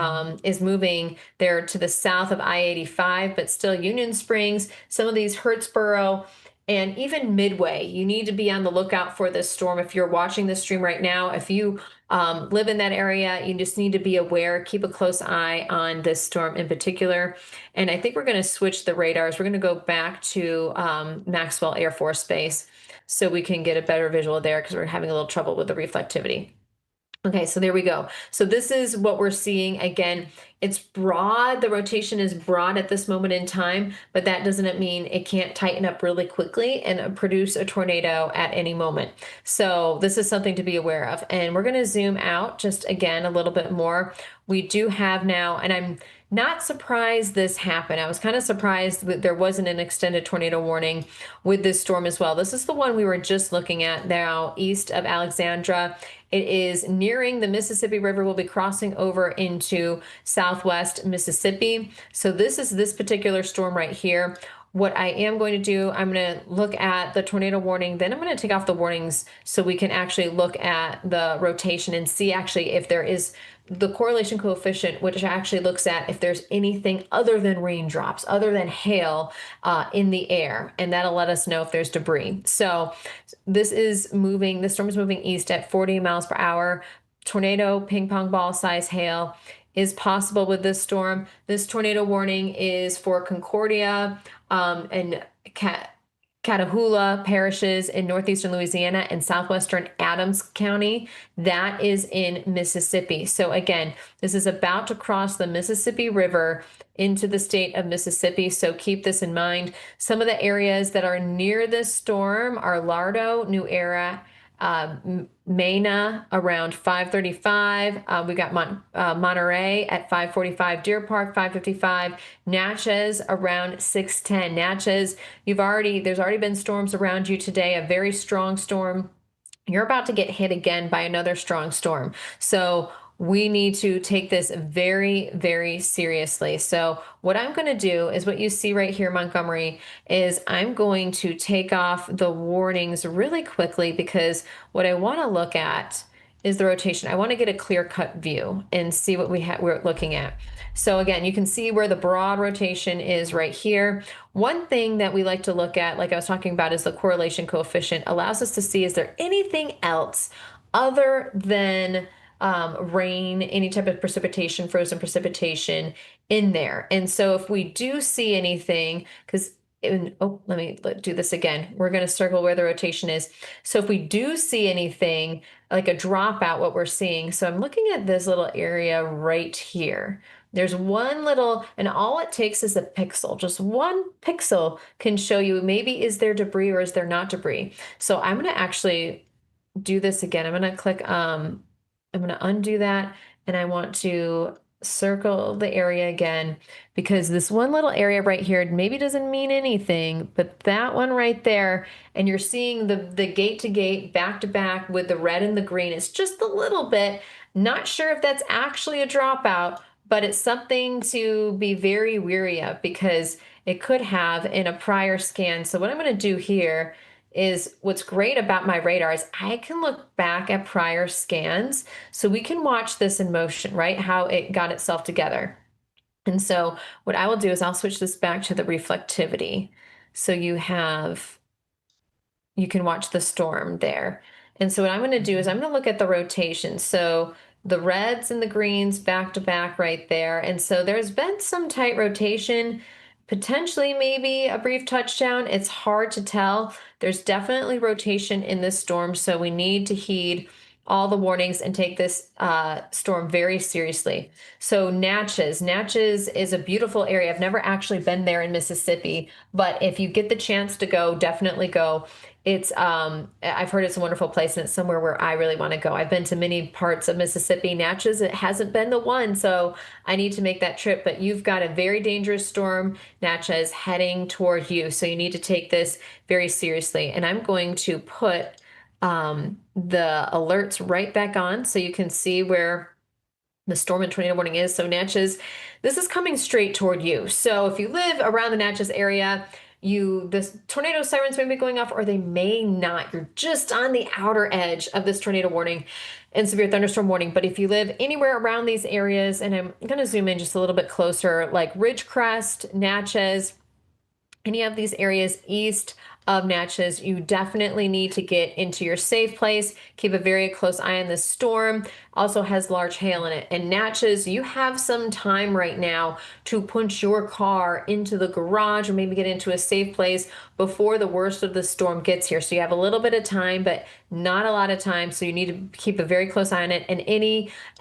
is moving there to the south of I-85, but still Union Springs, some of these Hurtsboro, and even Midway. You need to be on the lookout for this storm. If you're watching this stream right now, if you live in that area, you just need to be aware, keep a close eye on this storm in particular. And I think we're going to switch the radars. We're going to go back to Maxwell Air Force Base so we can get a better visual there because we're having a little trouble with the reflectivity. Okay, so there we go. So this is what we're seeing. Again, it's broad. The rotation is broad at this moment in time, but that doesn't mean it can't tighten up really quickly and produce a tornado at any moment. So this is something to be aware of. And we're going to zoom out just again a little bit more. We do have now, and I'm not surprised this happened. I was kind of surprised that there wasn't an extended tornado warning with this storm as well. This is the one we were just looking at now east of Alexandria. It is nearing the Mississippi River. We'll be crossing over into southwest Mississippi. So this is this particular storm right here. What I am going to do, I'm going to look at the tornado warning, then I'm going to take off the warnings so we can actually look at the rotation and see actually if there is the correlation coefficient, which actually looks at if there's anything other than raindrops, other than hail in the air, and that'll let us know if there's debris. So this storm is moving east at 40 miles per hour. Tornado, ping pong ball size hail is possible with this storm. This tornado warning is for Concordia and Catahoula parishes in northeastern Louisiana and southwestern Adams County. That is in Mississippi. So again, this is about to cross the Mississippi River into the state of Mississippi. So keep this in mind. Some of the areas that are near this storm are Lardo, New Era, Mena around 5:35. We got Monterey at 5:45, Deer Park 5:55, Natchez around 6:10. Natchez, there's already been storms around you today, a very strong storm. You're about to get hit again by another strong storm. So we need to take this very, very seriously. So what I'm going to do is what you see right here, Montgomery, is I'm going to take off the warnings really quickly because what I want to look at is the rotation. I want to get a clear-cut view and see what we're looking at. So again, you can see where the broad rotation is right here. One thing that we like to look at, like I was talking about, is the correlation coefficient. Allows us to see, is there anything else other than rain, any type of precipitation, frozen precipitation in there. And so if we do see anything, let me do this again. We're going to circle where the rotation is. So if we do see anything like a dropout, what we're seeing. So I'm looking at this little area right here. There's one little, and all it takes is a pixel. Just one pixel can show you maybe is there debris or is there not debris. So I'm going to actually do this again. I'm going to click, I'm going to undo that, and I want to circle the area again because this one little area right here maybe doesn't mean anything, but that one right there, and you're seeing the gate to gate, back to back with the red and the green. It's just a little bit, not sure if that's actually a dropout, but it's something to be very wary of because it could have in a prior scan. So what I'm going to do here is what's great about MyRadar is I can look back at prior scans so we can watch this in motion, right? How it got itself together. And so what I will do is I'll switch this back to the reflectivity. So you can watch the storm there. And so what I'm going to do is I'm going to look at the rotation. So the reds and the greens back to back right there. And so there's been some tight rotation, potentially maybe a brief touchdown. It's hard to tell. There's definitely rotation in this storm, so we need to heed all the warnings and take this storm very seriously. So Natchez is a beautiful area. I've never actually been there in Mississippi, but if you get the chance to go, definitely go. It's I've heard it's a wonderful place and it's somewhere where I really want to go. I've been to many parts of Mississippi. Natchez, it hasn't been the one, so I need to make that trip. But you've got a very dangerous storm, Natchez, heading toward you, so you need to take this very seriously. And I'm going to put the alerts right back on so you can see where the storm and tornado warning is. So Natchez, this is coming straight toward you. So if you live around the Natchez area, this tornado sirens may be going off or they may not. You're just on the outer edge of this tornado warning and severe thunderstorm warning. But if you live anywhere around these areas, and I'm going to zoom in just a little bit closer, like Ridgecrest, Natchez, any of these areas east of Natchez, you definitely need to get into your safe place. Keep a very close eye on this storm. Also has large hail in it. And Natchez, you have some time right now to punch your car into the garage or maybe get into a safe place before the worst of the storm gets here. So you have a little bit of time, but not a lot of time. So you need to keep a very close eye on it. And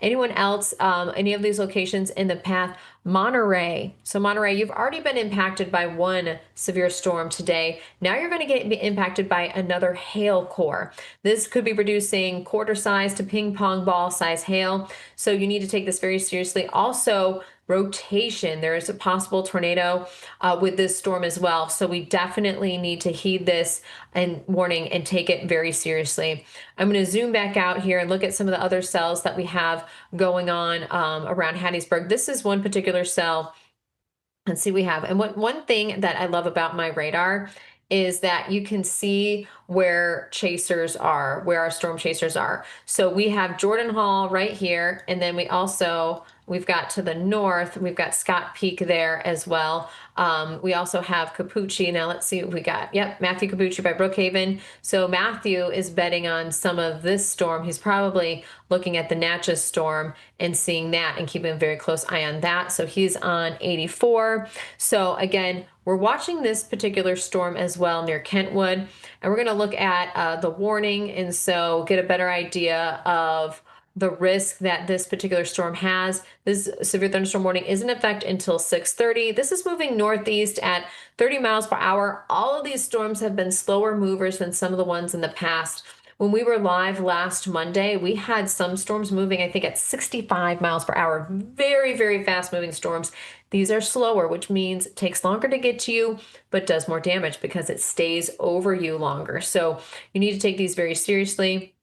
anyone else, any of these locations in the path, Monterey. So Monterey, you've already been impacted by one severe storm today. Now you're going to get impacted by another hail core. This could be producing quarter size to ping pong ball size hail. So you need to take this very seriously. Also, rotation. There is a possible tornado with this storm as well. So we definitely need to heed this and warning and take it very seriously. I'm going to zoom back out here and look at some of the other cells that we have going on around Hattiesburg. This is one particular cell. Let's see, we have, and one thing that I love about MyRadar is that you can see where chasers are, where our storm chasers are. So we have Jordan Hall right here, and then we've got to the north, we've got Scott Peak there as well. We also have Cappucci. Now let's see what we got. Yep, Matthew Cappucci by Brookhaven. So Matthew is betting on some of this storm. He's probably looking at the Natchez storm and seeing that and keeping a very close eye on that. So he's on 84. So again, we're watching this particular storm as well near Kentwood, and we're going to look at the warning, and so get a better idea of the risk that this particular storm has. This severe thunderstorm warning is in effect until 6:30. This is moving northeast at 30 miles per hour. All of these storms have been slower movers than some of the ones in the past. When we were live last Monday, we had some storms moving, I think, at 65 miles per hour. Very, very fast moving storms. These are slower, which means it takes longer to get to you, but does more damage because it stays over you longer. So you need to take these very seriously.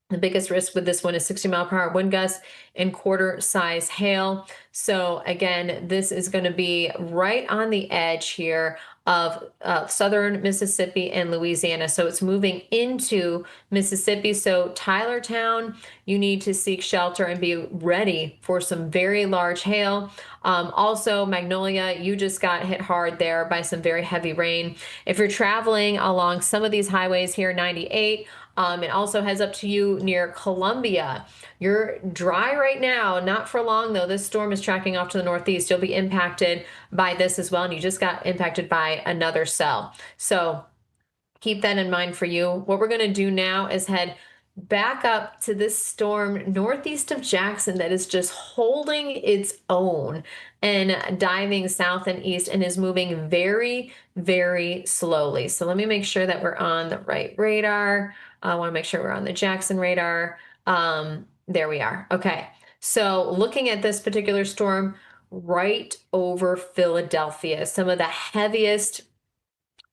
The biggest risk with this one is 60 mile per hour wind gusts and quarter size hail. So again, this is going to be right on the edge here of southern Mississippi and Louisiana. So it's moving into Mississippi. So Tylertown, you need to seek shelter and be ready for some very large hail. Also, Magnolia, you just got hit hard there by some very heavy rain. If you're traveling along some of these highways here, 98, it also heads up to you near Columbia. You're dry right now, not for long though. This storm is tracking off to the northeast. You'll be impacted by this as well, and you just got impacted by another cell. So keep that in mind for you. What we're going to do now is head back up to this storm northeast of Jackson that is just holding its own and diving south and east and is moving very, very slowly. So let me make sure that we're on the right radar. I want to make sure we're on the Jackson radar. There we are. Okay. So looking at this particular storm right over Philadelphia, some of the heaviest,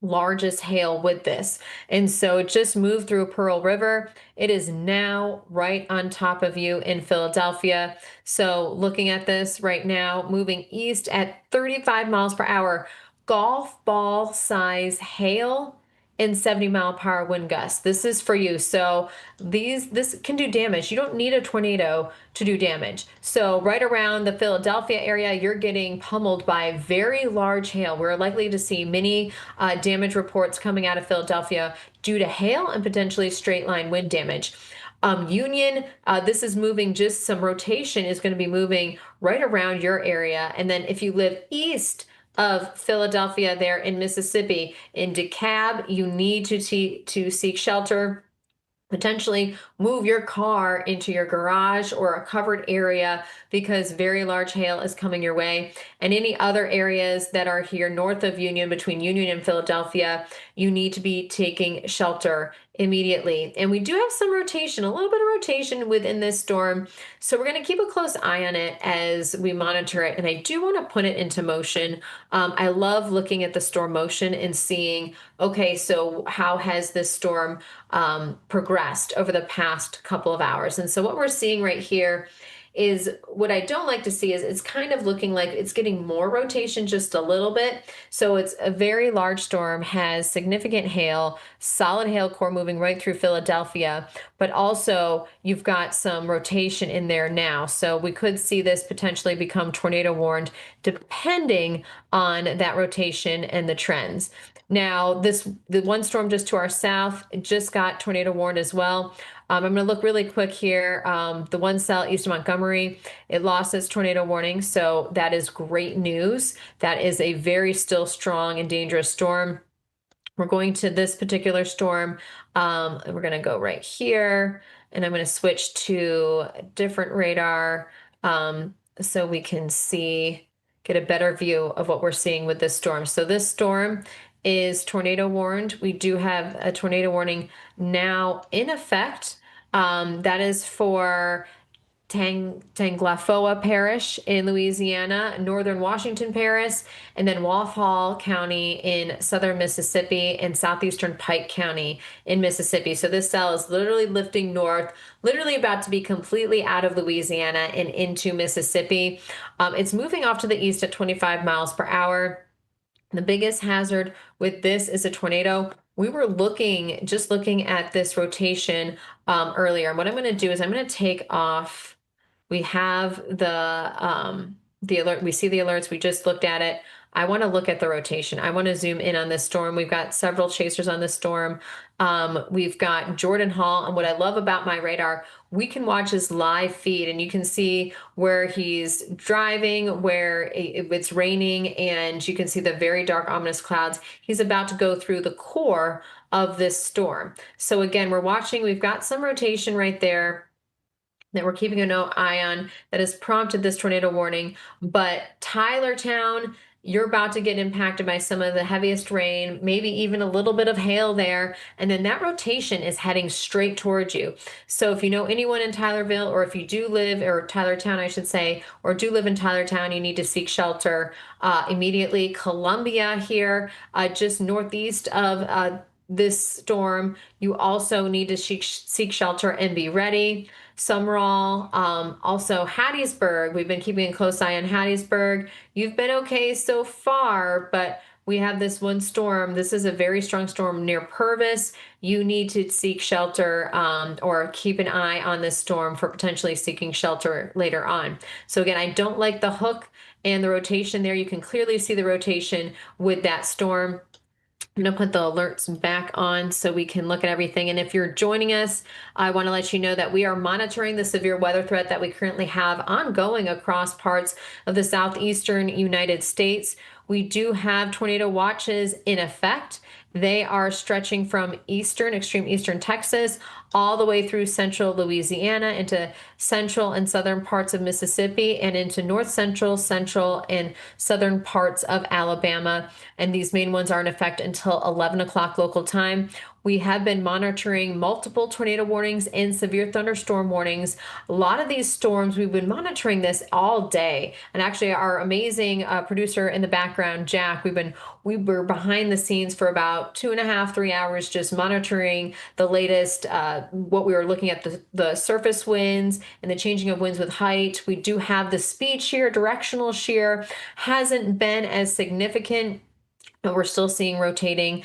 largest hail with this. And so it just moved through Pearl River. It is now right on top of you in Philadelphia. So looking at this right now, moving east at 35 miles per hour, golf ball size hail and 70 mile per hour wind gusts. This is for you. So this can do damage. You don't need a tornado to do damage. So right around the Philadelphia area, you're getting pummeled by very large hail. We're likely to see many damage reports coming out of Philadelphia due to hail and potentially straight line wind damage. Union, this is moving, just some rotation is going to be moving right around your area. And then if you live east of Philadelphia there in Mississippi, in DeKalb, you need to seek shelter. Potentially move your car into your garage or a covered area because very large hail is coming your way. And any other areas that are here north of Union, between Union and Philadelphia, you need to be taking shelter immediately. And we do have some rotation, a little bit of rotation within this storm. So we're going to keep a close eye on it as we monitor it. And I do want to put it into motion. I love looking at the storm motion and seeing, okay, so how has this storm progressed over the past couple of hours? And so what we're seeing right here is what I don't like to see is it's kind of looking like it's getting more rotation just a little bit. So it's a very large storm, has significant hail, solid hail core moving right through Philadelphia, but also you've got some rotation in there now. So we could see this potentially become tornado warned depending on that rotation and the trends. Now, the one storm just to our south just got tornado warned as well. I'm going to look really quick here. The one cell east of Montgomery, it lost its tornado warning, so that is great news. That is a very still strong and dangerous storm. We're going to this particular storm. We're going to go right here, and I'm going to switch to a different radar so we can get a better view of what we're seeing with this storm. So this storm is tornado warned. We do have a tornado warning now in effect. That is for Tanglafoa Parish in Louisiana, northern Washington Parish, and then Walthall County in southern Mississippi and southeastern Pike County in Mississippi. So this cell is literally lifting north, literally about to be completely out of Louisiana and into Mississippi. It's moving off to the east at 25 miles per hour. The biggest hazard with this is a tornado. We were just looking at this rotation earlier. And what I'm going to do is I'm going to take off. We have the alert. We see the alerts. We just looked at it. I want to look at the rotation. I want to zoom in on this storm. We've got several chasers on this storm. We've got Jordan Hall. And what I love about MyRadar, we can watch his live feed and you can see where he's driving, where it's raining, and you can see the very dark, ominous clouds. He's about to go through the core of this storm. So again, we're watching, we've got some rotation right there that we're keeping an eye on that has prompted this tornado warning. But Tylertown, you're about to get impacted by some of the heaviest rain, maybe even a little bit of hail there. And then that rotation is heading straight towards you. So if you know anyone in Tylerville, or if you do live, or Tylertown, I should say, or do live in Tylertown, you need to seek shelter immediately. Columbia here, just northeast of this storm, you also need to seek shelter and be ready. Summerall, also Hattiesburg. We've been keeping a close eye on Hattiesburg. You've been okay so far, but we have this one storm. This is a very strong storm near Purvis. You need to seek shelter or keep an eye on this storm for potentially seeking shelter later on. So again, I don't like the hook and the rotation there. You can clearly see the rotation with that storm. I'm going to put the alerts back on so we can look at everything. And if you're joining us, I want to let you know that we are monitoring the severe weather threat that we currently have ongoing across parts of the southeastern United States. We do have tornado watches in effect. They are stretching from extreme eastern Texas, all the way through central Louisiana, into central and southern parts of Mississippi, and into north central, and southern parts of Alabama. And these main ones are in effect until 11 o'clock local time. We have been monitoring multiple tornado warnings and severe thunderstorm warnings. A lot of these storms, we've been monitoring this all day. And actually our amazing producer in the background, Jack, we were behind the scenes for about 2.5, 3 hours, just monitoring the latest, what we were looking at, the surface winds and the changing of winds with height. We do have the speed shear, directional shear hasn't been as significant, but we're still seeing rotating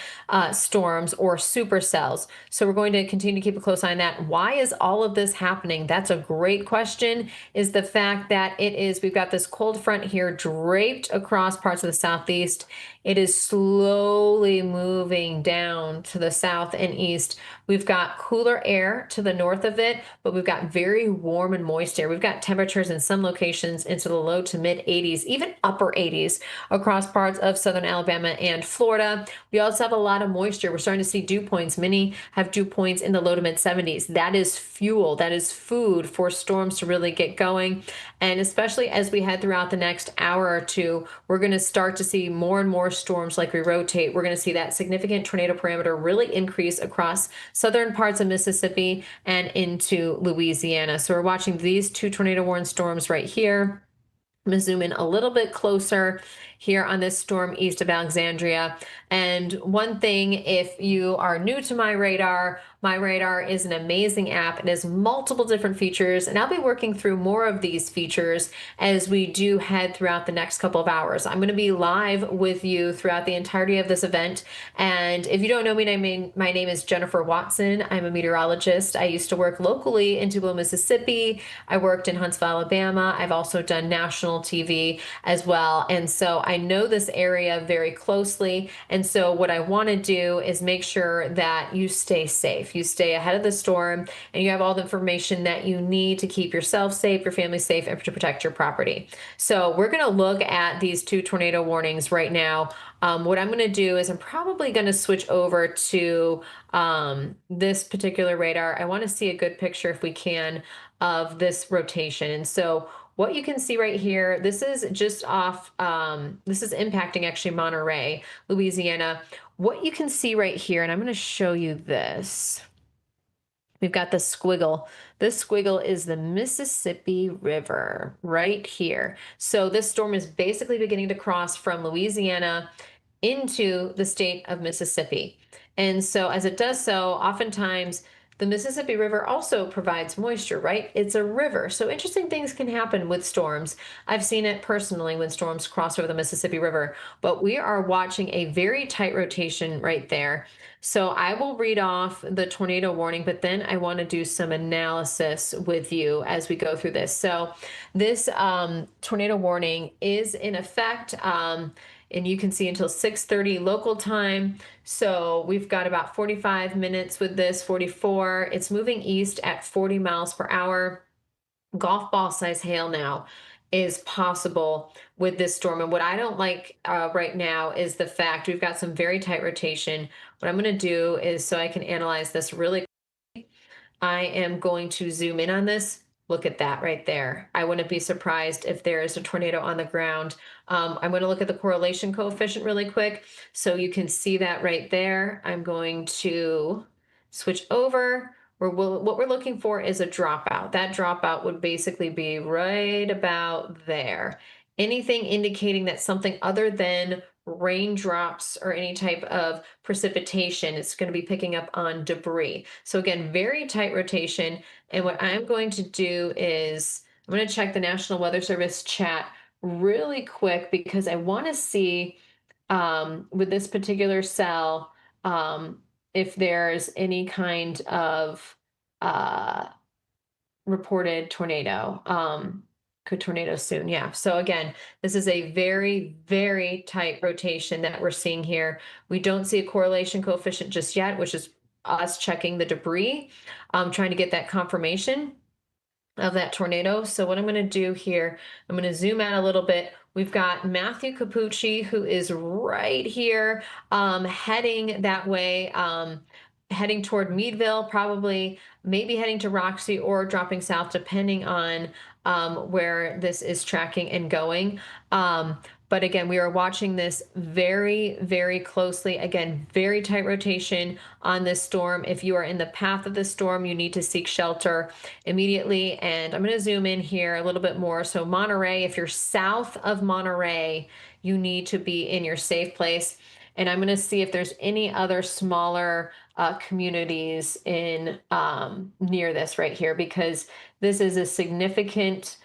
storms or supercells. So we're going to continue to keep a close eye on that. Why is all of this happening? That's a great question, is the fact that we've got this cold front here draped across parts of the southeast. It is slowly moving down to the south and east. We've got cooler air to the north of it, but we've got very warm and moist air. We've got temperatures in some locations into the low to mid 80s, even upper 80s across parts of southern Alabama and Florida. We also have a lot of moisture. We're starting to see dew points. Many have dew points in the low to mid 70s. That is fuel. That is food for storms to really get going. And especially as we head throughout the next hour or two, we're going to start to see more and more storms like we rotate. We're going to see that significant tornado parameter really increase across southern parts of Mississippi and into Louisiana. So we're watching these two tornado warned storms right here. I'm going to zoom in a little bit closer here on this storm east of Alexandria. And one thing, if you are new to MyRadar is an amazing app. It has multiple different features, and I'll be working through more of these features as we do head throughout the next couple of hours. I'm going to be live with you throughout the entirety of this event. And if you don't know me, my name is Jennifer Watson. I'm a meteorologist. I used to work locally in Tupelo, Mississippi. I worked in Huntsville, Alabama. I've also done national TV as well. And so I know this area very closely. And so what I want to do is make sure that you stay safe. You stay ahead of the storm and you have all the information that you need to keep yourself safe, your family safe, and to protect your property. So we're going to look at these 2 tornado warnings right now. What I'm going to do is I'm probably going to switch over to this particular radar. I want to see a good picture, if we can, of this rotation. And so what you can see right here, this is just off, this is impacting actually Monterey, Louisiana. What you can see right here, and I'm going to show you this. We've got the squiggle. This squiggle is the Mississippi River right here. So this storm is basically beginning to cross from Louisiana into the state of Mississippi. And so as it does so, oftentimes the Mississippi River also provides moisture, right? It's a river. So interesting things can happen with storms. I've seen it personally when storms cross over the Mississippi River, but we are watching a very tight rotation right there. So I will read off the tornado warning, but then I want to do some analysis with you as we go through this. So this tornado warning is in effect, and you can see until 6:30 local time. So we've got about 45 minutes with this, 44. It's moving east at 40 miles per hour. Golf ball size hail now is possible with this storm. And what I don't like right now is the fact we've got some very tight rotation. What I'm going to do is, so I can analyze this really quickly, I am going to zoom in on this. Look at that right there. I wouldn't be surprised if there is a tornado on the ground. I'm going to look at the correlation coefficient really quick so you can see that right there. I'm going to switch over. What we're looking for is a dropout. That dropout would basically be right about there. Anything indicating that something other than raindrops or any type of precipitation, it's going to be picking up on debris. So again, very tight rotation. And what I'm going to do is I'm going to check the National Weather Service chat really quick because I want to see with this particular cell if there's any kind of reported tornado. Could tornado soon? Yeah. So again, this is a very, very tight rotation that we're seeing here. We don't see a correlation coefficient just yet, which is us checking the debris, trying to get that confirmation of that tornado. So what I'm going to do here, I'm going to zoom out a little bit. We've got Matthew Cappucci, who is right here, heading that way, heading toward Meadville, probably maybe heading to Roxy or dropping south, depending on where this is tracking and going. But again, we are watching this very, very closely. Again, very tight rotation on this storm. If you are in the path of the storm, you need to seek shelter immediately. And I'm going to zoom in here a little bit more. So Monterey, if you're south of Monterey, you need to be in your safe place. And I'm going to see if there's any other smaller communities in near this right here, because this is a significant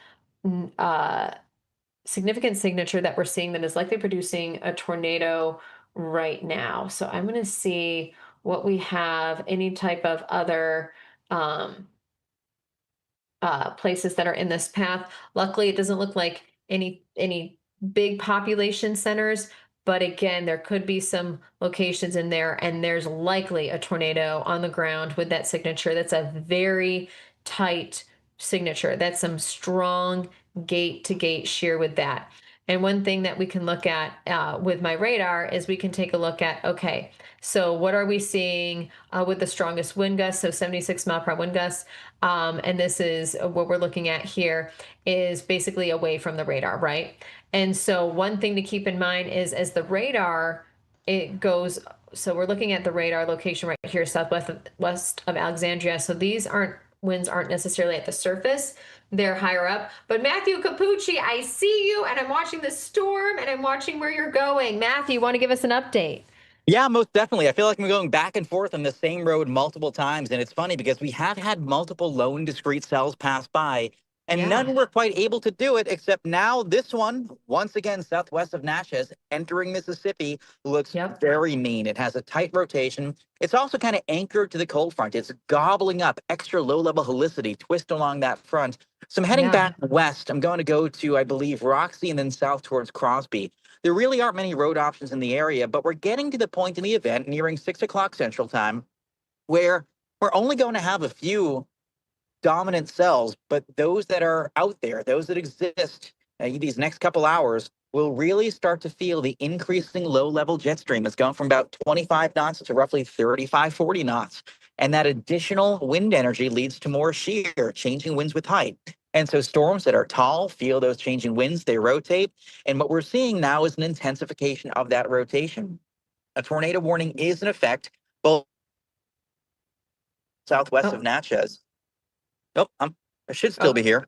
signature that we're seeing that is likely producing a tornado right now. So I'm going to see what we have, any type of other places that are in this path. Luckily, it doesn't look like any big population centers, but again, there could be some locations in there, and there's likely a tornado on the ground with that signature. That's a very tight signature. That's some strong gate to gate shear with that. And one thing that we can look at with MyRadar is we can take a look at, okay, so what are we seeing with the strongest wind gusts? So 76 mile per hour wind gusts. And this is what we're looking at here is basically away from the radar, right? And so one thing to keep in mind is as the radar, it goes, so we're looking at the radar location right here, southwest of Alexandria. So these aren't winds aren't necessarily at the surface. They're higher up. But Matthew Cappucci, I see you, and I'm watching the storm, and I'm watching where you're going. Matthew, you want to give us an update? Yeah, most definitely. I feel like I'm going back and forth on the same road multiple times. And it's funny because we have had multiple lone discrete cells pass by, and Yeah. none were quite able to do it, except now this one, once again, southwest of Natchez, entering Mississippi, looks Yep. very mean. It has a tight rotation. It's also kind of anchored to the cold front. It's gobbling up extra low level helicity twist along that front. So I'm heading Yeah. back west. I'm going to go to, I believe, Roxy and then south towards Crosby. There really aren't many road options in the area, but we're getting to the point in the event nearing 6 o'clock Central Time where we're only going to have a few dominant cells, but those that are out there, those that exist these next couple hours, will really start to feel the increasing low level jet stream. It's going from about 25 knots to roughly 35, 40 knots. And that additional wind energy leads to more shear, changing winds with height. And so storms that are tall feel those changing winds, they rotate. And what we're seeing now is an intensification of that rotation. A tornado warning is in effect both southwest of Oh, Natchez. Oh, I should still oh, be here.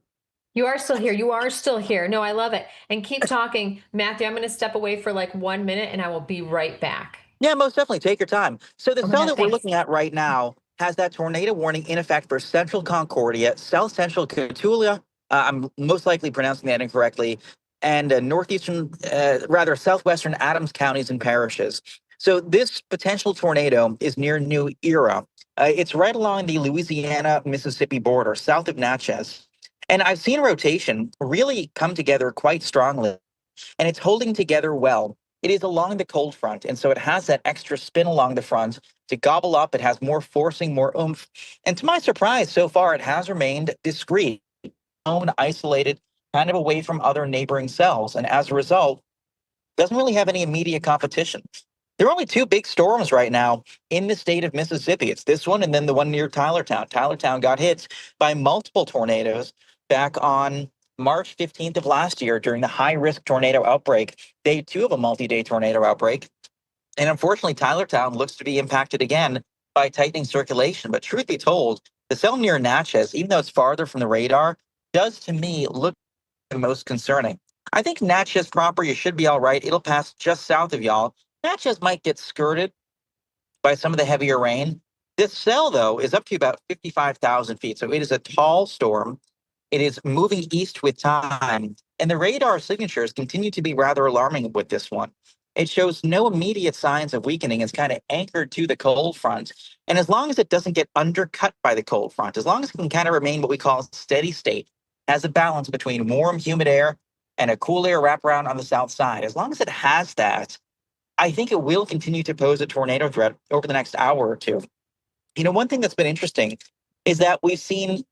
you are still here. You are still here. No, I love it. And keep talking. Matthew, I'm going to step away for like 1 minute and I will be right back. Yeah, most definitely. Take your time. So the Oh my cell God, that we're thanks. looking at right now has that tornado warning in effect for Central Concordia, South Central Cotulla. I'm most likely pronouncing that incorrectly, and rather southwestern Adams counties and parishes. So this potential tornado is near New Era. It's right along the Louisiana-Mississippi border, south of Natchez. And I've seen rotation really come together quite strongly, and it's holding together well. It is along the cold front, and so it has that extra spin along the front to gobble up. It has more forcing, more oomph. And to my surprise, so far, it has remained discreet, own, isolated, kind of away from other neighboring cells. And as a result, doesn't really have any immediate competition. There are only two big storms right now in the state of Mississippi. It's this one and then the one near Tylertown. Tylertown got hit by multiple tornadoes back on March 15th of last year during the high risk tornado outbreak, day two of a multi day tornado outbreak. And unfortunately, Tylertown looks to be impacted again by tightening circulation. But truth be told, the cell near Natchez, even though it's farther from the radar, does to me look the most concerning. I think Natchez proper, you should be all right. It'll pass just south of y'all. Natchez might get skirted by some of the heavier rain. This cell, though, is up to about 55,000 feet. So it is a tall storm. It is moving east with time. And the radar signatures continue to be rather alarming with this one. It shows no immediate signs of weakening. It's kind of anchored to the cold front. And as long as it doesn't get undercut by the cold front, as long as it can kind of remain what we call steady state, has a balance between warm, humid air and a cool air wraparound on the south side, as long as it has that, I think it will continue to pose a tornado threat over the next hour or two. You know, one thing that's been interesting is that we've seen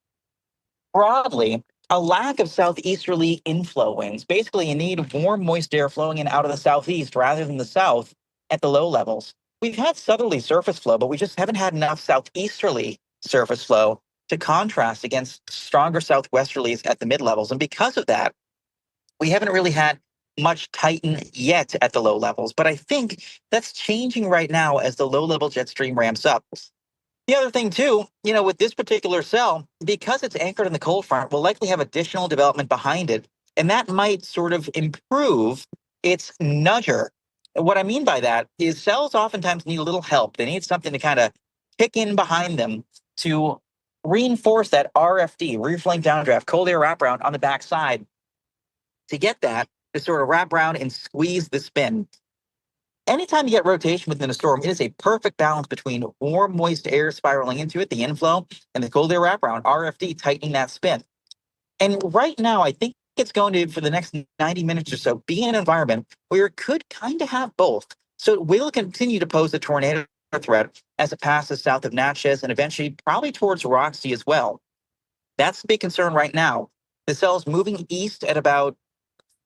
broadly a lack of southeasterly inflow winds. Basically, you need warm, moist air flowing in out of the southeast rather than the south at the low levels. We've had southerly surface flow, but we just haven't had enough southeasterly surface flow to contrast against stronger southwesterlies at the mid levels. And because of that, we haven't really had much tighten yet at the low levels. But I think that's changing right now as the low level jet stream ramps up. The other thing, too, you know, with this particular cell, because it's anchored in the cold front, we'll likely have additional development behind it. And that might sort of improve its nudger. What I mean by that is cells oftentimes need a little help. They need something to kind of kick in behind them to reinforce that RFD, rear flank downdraft, cold air wraparound on the backside. To get that, to sort of wrap around and squeeze the spin. Anytime you get rotation within a storm, it is a perfect balance between warm, moist air spiraling into it, the inflow, and the cold air wraparound, RFD, tightening that spin. And right now, I think it's going to, for the next 90 minutes or so, be in an environment where it could kind of have both. So it will continue to pose a tornado threat as it passes south of Natchez and eventually probably towards Roxy as well. That's the big concern right now. The cell's moving east at about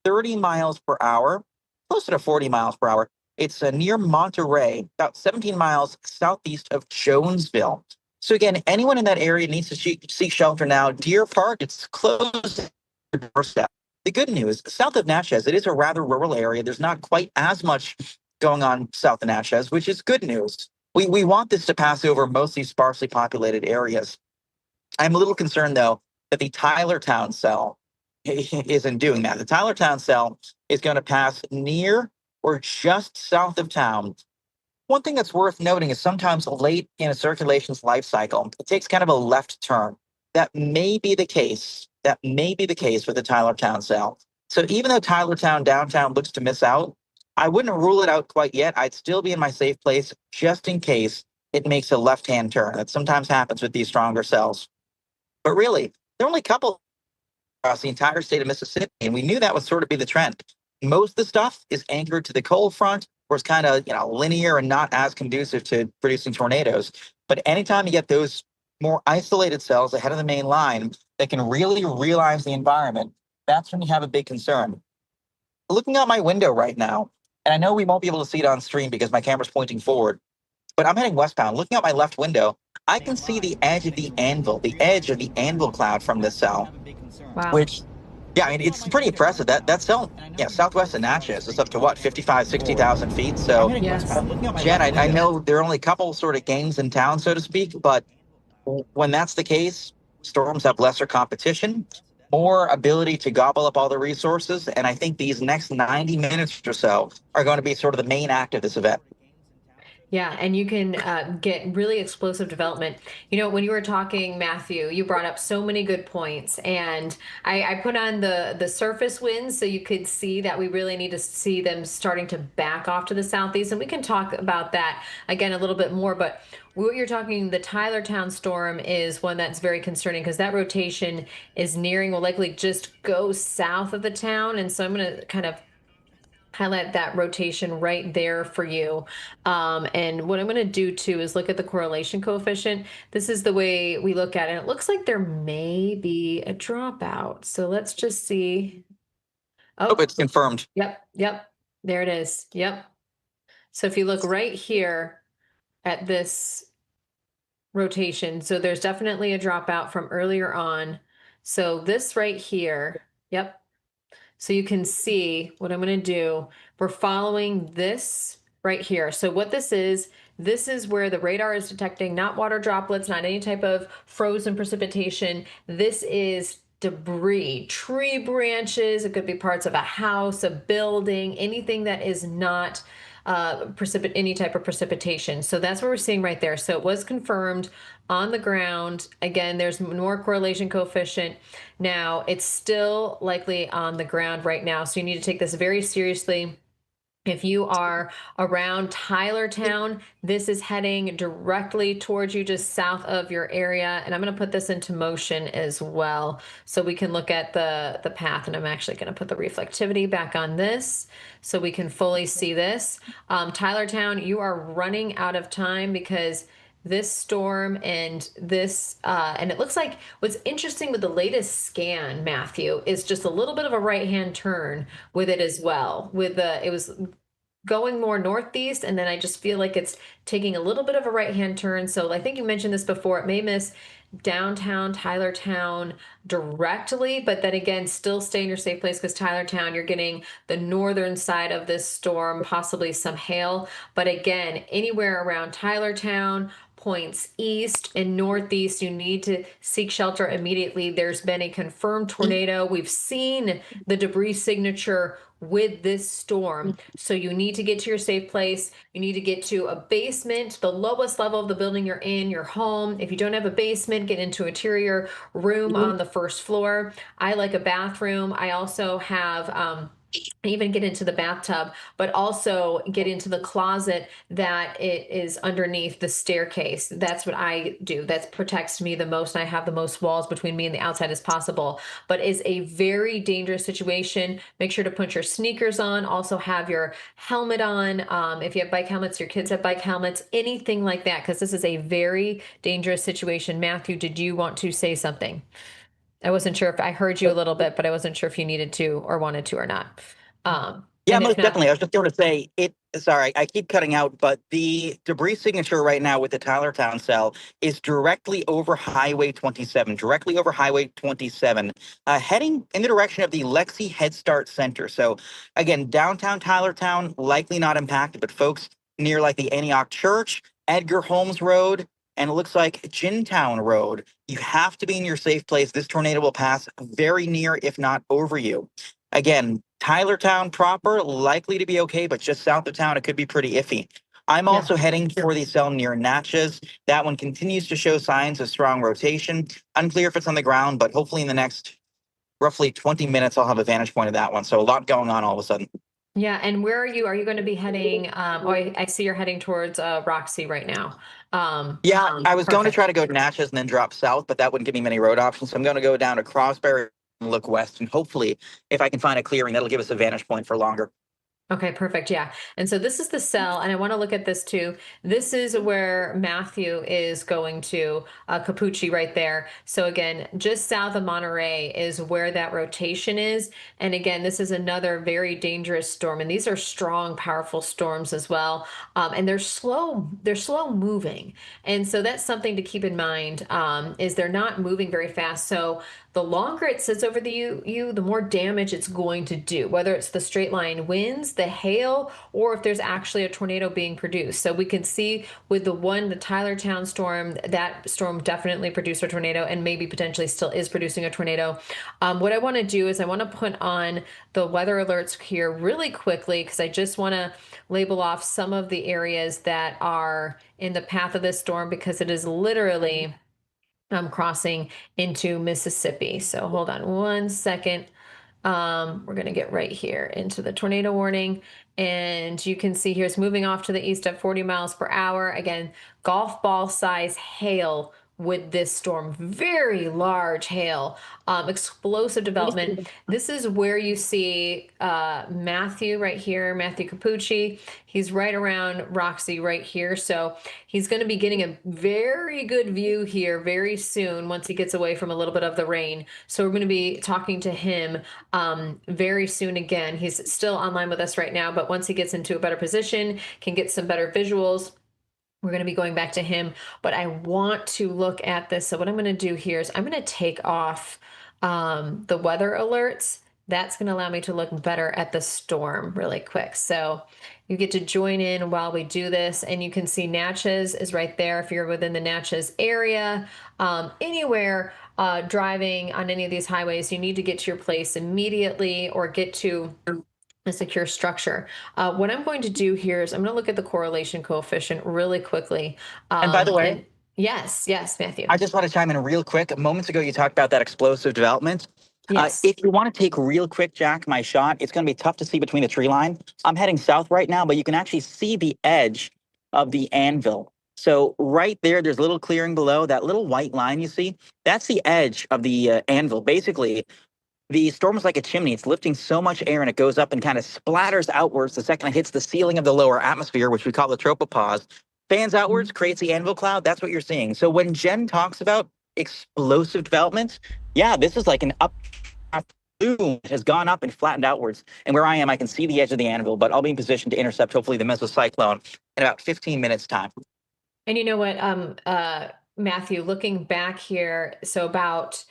30 miles per hour, closer to 40 miles per hour. It's near Monterey, about 17 miles southeast of Jonesville. So again, anyone in that area needs to seek shelter now. Deer Park, it's close to your doorstep. The good news, south of Natchez, it is a rather rural area. There's not quite as much going on south of Natchez, which is good news. We want this to pass over mostly sparsely populated areas. I'm a little concerned, though, that the Tylertown cell isn't doing that. The Tylertown cell is going to pass near or just south of town. One thing that's worth noting is sometimes late in a circulation's life cycle, it takes kind of a left turn. That may be the case. That may be the case with the Tylertown cell. So even though Tylertown downtown looks to miss out, I wouldn't rule it out quite yet. I'd still be in my safe place just in case it makes a left-hand turn. That sometimes happens with these stronger cells. But really, there are only a couple across the entire state of Mississippi, and we knew that would sort of be the trend. Most of the stuff is anchored to the cold front, or it's kind of linear and not as conducive to producing tornadoes. But anytime you get those more isolated cells ahead of the main line that can really realize the environment, that's when you have a big concern. Looking out my window right now, and I know we won't be able to see it on stream because my camera's pointing forward, but I'm heading westbound. Looking out my left window, I can see the edge of the anvil cloud from this cell. Wow. Which, yeah, I mean, it's pretty impressive. That cell, southwest of Natchez is up to what, 55, 60,000 feet. So, Yes. Jen, I know there are only a couple sort of games in town, so to speak, but when that's the case, storms have lesser competition, more ability to gobble up all the resources. And I think these next 90 minutes or so are going to be sort of the main act of this event. Yeah, and you can get really explosive development. When you were talking, Matthew, you brought up so many good points, and I put on the surface winds so you could see that we really need to see them starting to back off to the southeast, and we can talk about that again a little bit more. But what you're talking, the Tylertown storm is one that's very concerning because that rotation is nearing, will likely just go south of the town, and so I'm going to kind of highlight that rotation right there for you. And what I'm going to do too is look at the correlation coefficient. This is the way we look at it. It looks like there may be a dropout. So let's just see. Oh, it's confirmed. Yep. There it is. Yep. So if you look right here at this rotation, so there's definitely a dropout from earlier on. So this right here, yep. So you can see what I'm going to do. We're following this right here. So what this is where the radar is detecting not water droplets, not any type of frozen precipitation. This is debris, tree branches. It could be parts of a house, a building, anything that is not any type of precipitation. So that's what we're seeing right there. So it was confirmed on the ground. Again, there's more correlation coefficient. Now it's still likely on the ground right now. So you need to take this very seriously. If you are around Tylertown, this is heading directly towards you, just south of your area. And I'm going to put this into motion as well so we can look at the path. And I'm actually going to put the reflectivity back on this so we can fully see this. Tylertown, you are running out of time because this storm and this, and it looks like what's interesting with the latest scan, Matthew, is just a little bit of a right-hand turn with it as well. It was going more northeast, and then I just feel like it's taking a little bit of a right-hand turn. So I think you mentioned this before, it may miss downtown Tylertown directly, but then again, still stay in your safe place because Tylertown, you're getting the northern side of this storm, possibly some hail. But again, anywhere around Tylertown, points east and northeast, you need to seek shelter immediately. There's been a confirmed tornado. We've seen the debris signature with this storm. So you need to get to your safe place. You need to get to a basement, the lowest level of the building you're in, your home. If you don't have a basement, get into an interior room on the first floor. I like a bathroom. I also have, even get into the bathtub, but also get into the closet that it is underneath the staircase. That's what I do. That protects me the most. And I have the most walls between me and the outside as possible, but is a very dangerous situation. Make sure to put your sneakers on, also have your helmet on. If you have bike helmets, your kids have bike helmets, anything like that, because this is a very dangerous situation. Matthew, did you want to say something? I wasn't sure if I heard you a little bit, but I wasn't sure if you needed to or wanted to or not. Yeah, most definitely. I was just going to say sorry, I keep cutting out, but the debris signature right now with the Tylertown cell is directly over Highway 27, heading in the direction of the Lexi Head Start Center. So again, downtown Tylertown, likely not impacted, but folks near like the Antioch Church, Edgar Holmes Road, and it looks like Gintown Road. You have to be in your safe place. This tornado will pass very near, if not over you. Again, Tylertown proper, likely to be okay, but just south of town, it could be pretty iffy. I'm Yeah. also heading for the cell near Natchez. That one continues to show signs of strong rotation. Unclear if it's on the ground, but hopefully in the next roughly 20 minutes, I'll have a vantage point of that one. So a lot going on all of a sudden. Yeah, and where are you? Are you going to be heading? I see you're heading towards Roxy right now. Yeah, I was going to Perfect. try to go to Natchez and then drop south, but that wouldn't give me many road options. So I'm going to go down to Crossberry and look west, and hopefully, if I can find a clearing, that'll give us a vantage point for longer. Okay, perfect. Yeah. And so this is the cell, and I want to look at this too. This is where Matthew is going to, Cappucci right there. So again, just south of Monterey is where that rotation is. And again, this is another very dangerous storm. And these are strong, powerful storms as well. And they're slow moving. And so that's something to keep in mind, is they're not moving very fast. So the longer it sits over the more damage it's going to do, whether it's the straight line winds, the hail, or if there's actually a tornado being produced. So we can see with the Tylertown storm, that storm definitely produced a tornado and maybe potentially still is producing a tornado. What I want to do is I want to put on the weather alerts here really quickly, because I just want to label off some of the areas that are in the path of this storm, because it is literally crossing into Mississippi. So hold on one second. We're going to get right here into the tornado warning. And you can see here it's moving off to the east at 40 miles per hour. Again, golf ball size hail with this storm, very large hail, explosive development. This is where you see Matthew right here, Matthew Cappucci. He's right around Roxy right here. So he's going to be getting a very good view here very soon once he gets away from a little bit of the rain. So we're going to be talking to him very soon again. He's still online with us right now, but once he gets into a better position, can get some better visuals, we're going to be going back to him. But I want to look at this. So what I'm going to do here is I'm going to take off the weather alerts. That's going to allow me to look better at the storm really quick. So you get to join in while we do this, and you can see Natchez is right there. If you're within the Natchez area, anywhere driving on any of these highways, you need to get to your place immediately or get to a secure structure. What I'm going to do here is I'm going to look at the correlation coefficient really quickly. And by the way, yes, Matthew. I just want to chime in real quick. Moments ago, you talked about that explosive development. Yes. If you want to take real quick, Jack, my shot, it's going to be tough to see between the tree line. I'm heading south right now, but you can actually see the edge of the anvil. So right there, there's a little clearing below. That little white line you see, that's the edge of the anvil. Basically, the storm is like a chimney. It's lifting so much air and it goes up and kind of splatters outwards the second it hits the ceiling of the lower atmosphere, which we call the tropopause. Fans outwards, creates the anvil cloud. That's what you're seeing. So when Jen talks about explosive development, yeah, this is like an up boom has gone up and flattened outwards. And where I am, I can see the edge of the anvil, but I'll be in position to intercept hopefully the mesocyclone in about 15 minutes time. And you know what, Matthew, looking back here, so about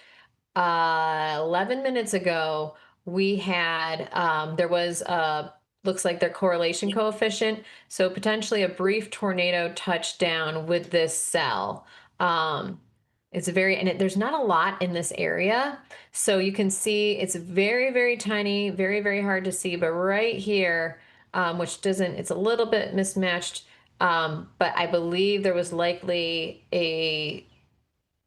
11 minutes ago, we had, there was looks like their correlation coefficient. So potentially a brief tornado touchdown with this cell. It's there's not a lot in this area. So you can see it's very, very tiny, very, very hard to see, but right here, it's a little bit mismatched. But I believe there was likely a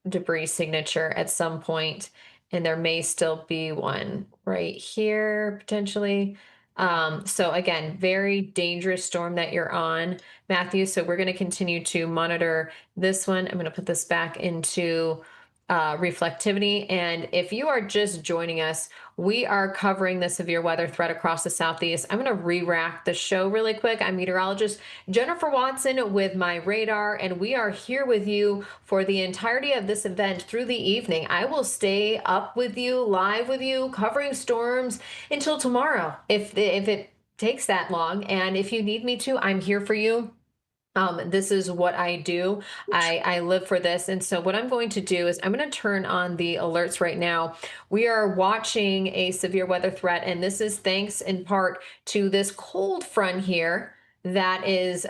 debris signature at some point, and there may still be one right here potentially. So again, very dangerous storm that you're on, Matthew. So we're going to continue to monitor this one. I'm going to put this back into reflectivity. And if you are just joining us, we are covering the severe weather threat across the Southeast. I'm going to re-rack the show really quick. I'm meteorologist Jennifer Watson with MyRadar, and we are here with you for the entirety of this event through the evening. I will stay up with you, live with you, covering storms until tomorrow, if it takes that long. And if you need me to, I'm here for you. This is what I do. I live for this. And so what I'm going to do is I'm going to turn on the alerts right now. We are watching a severe weather threat, and this is thanks in part to this cold front here that is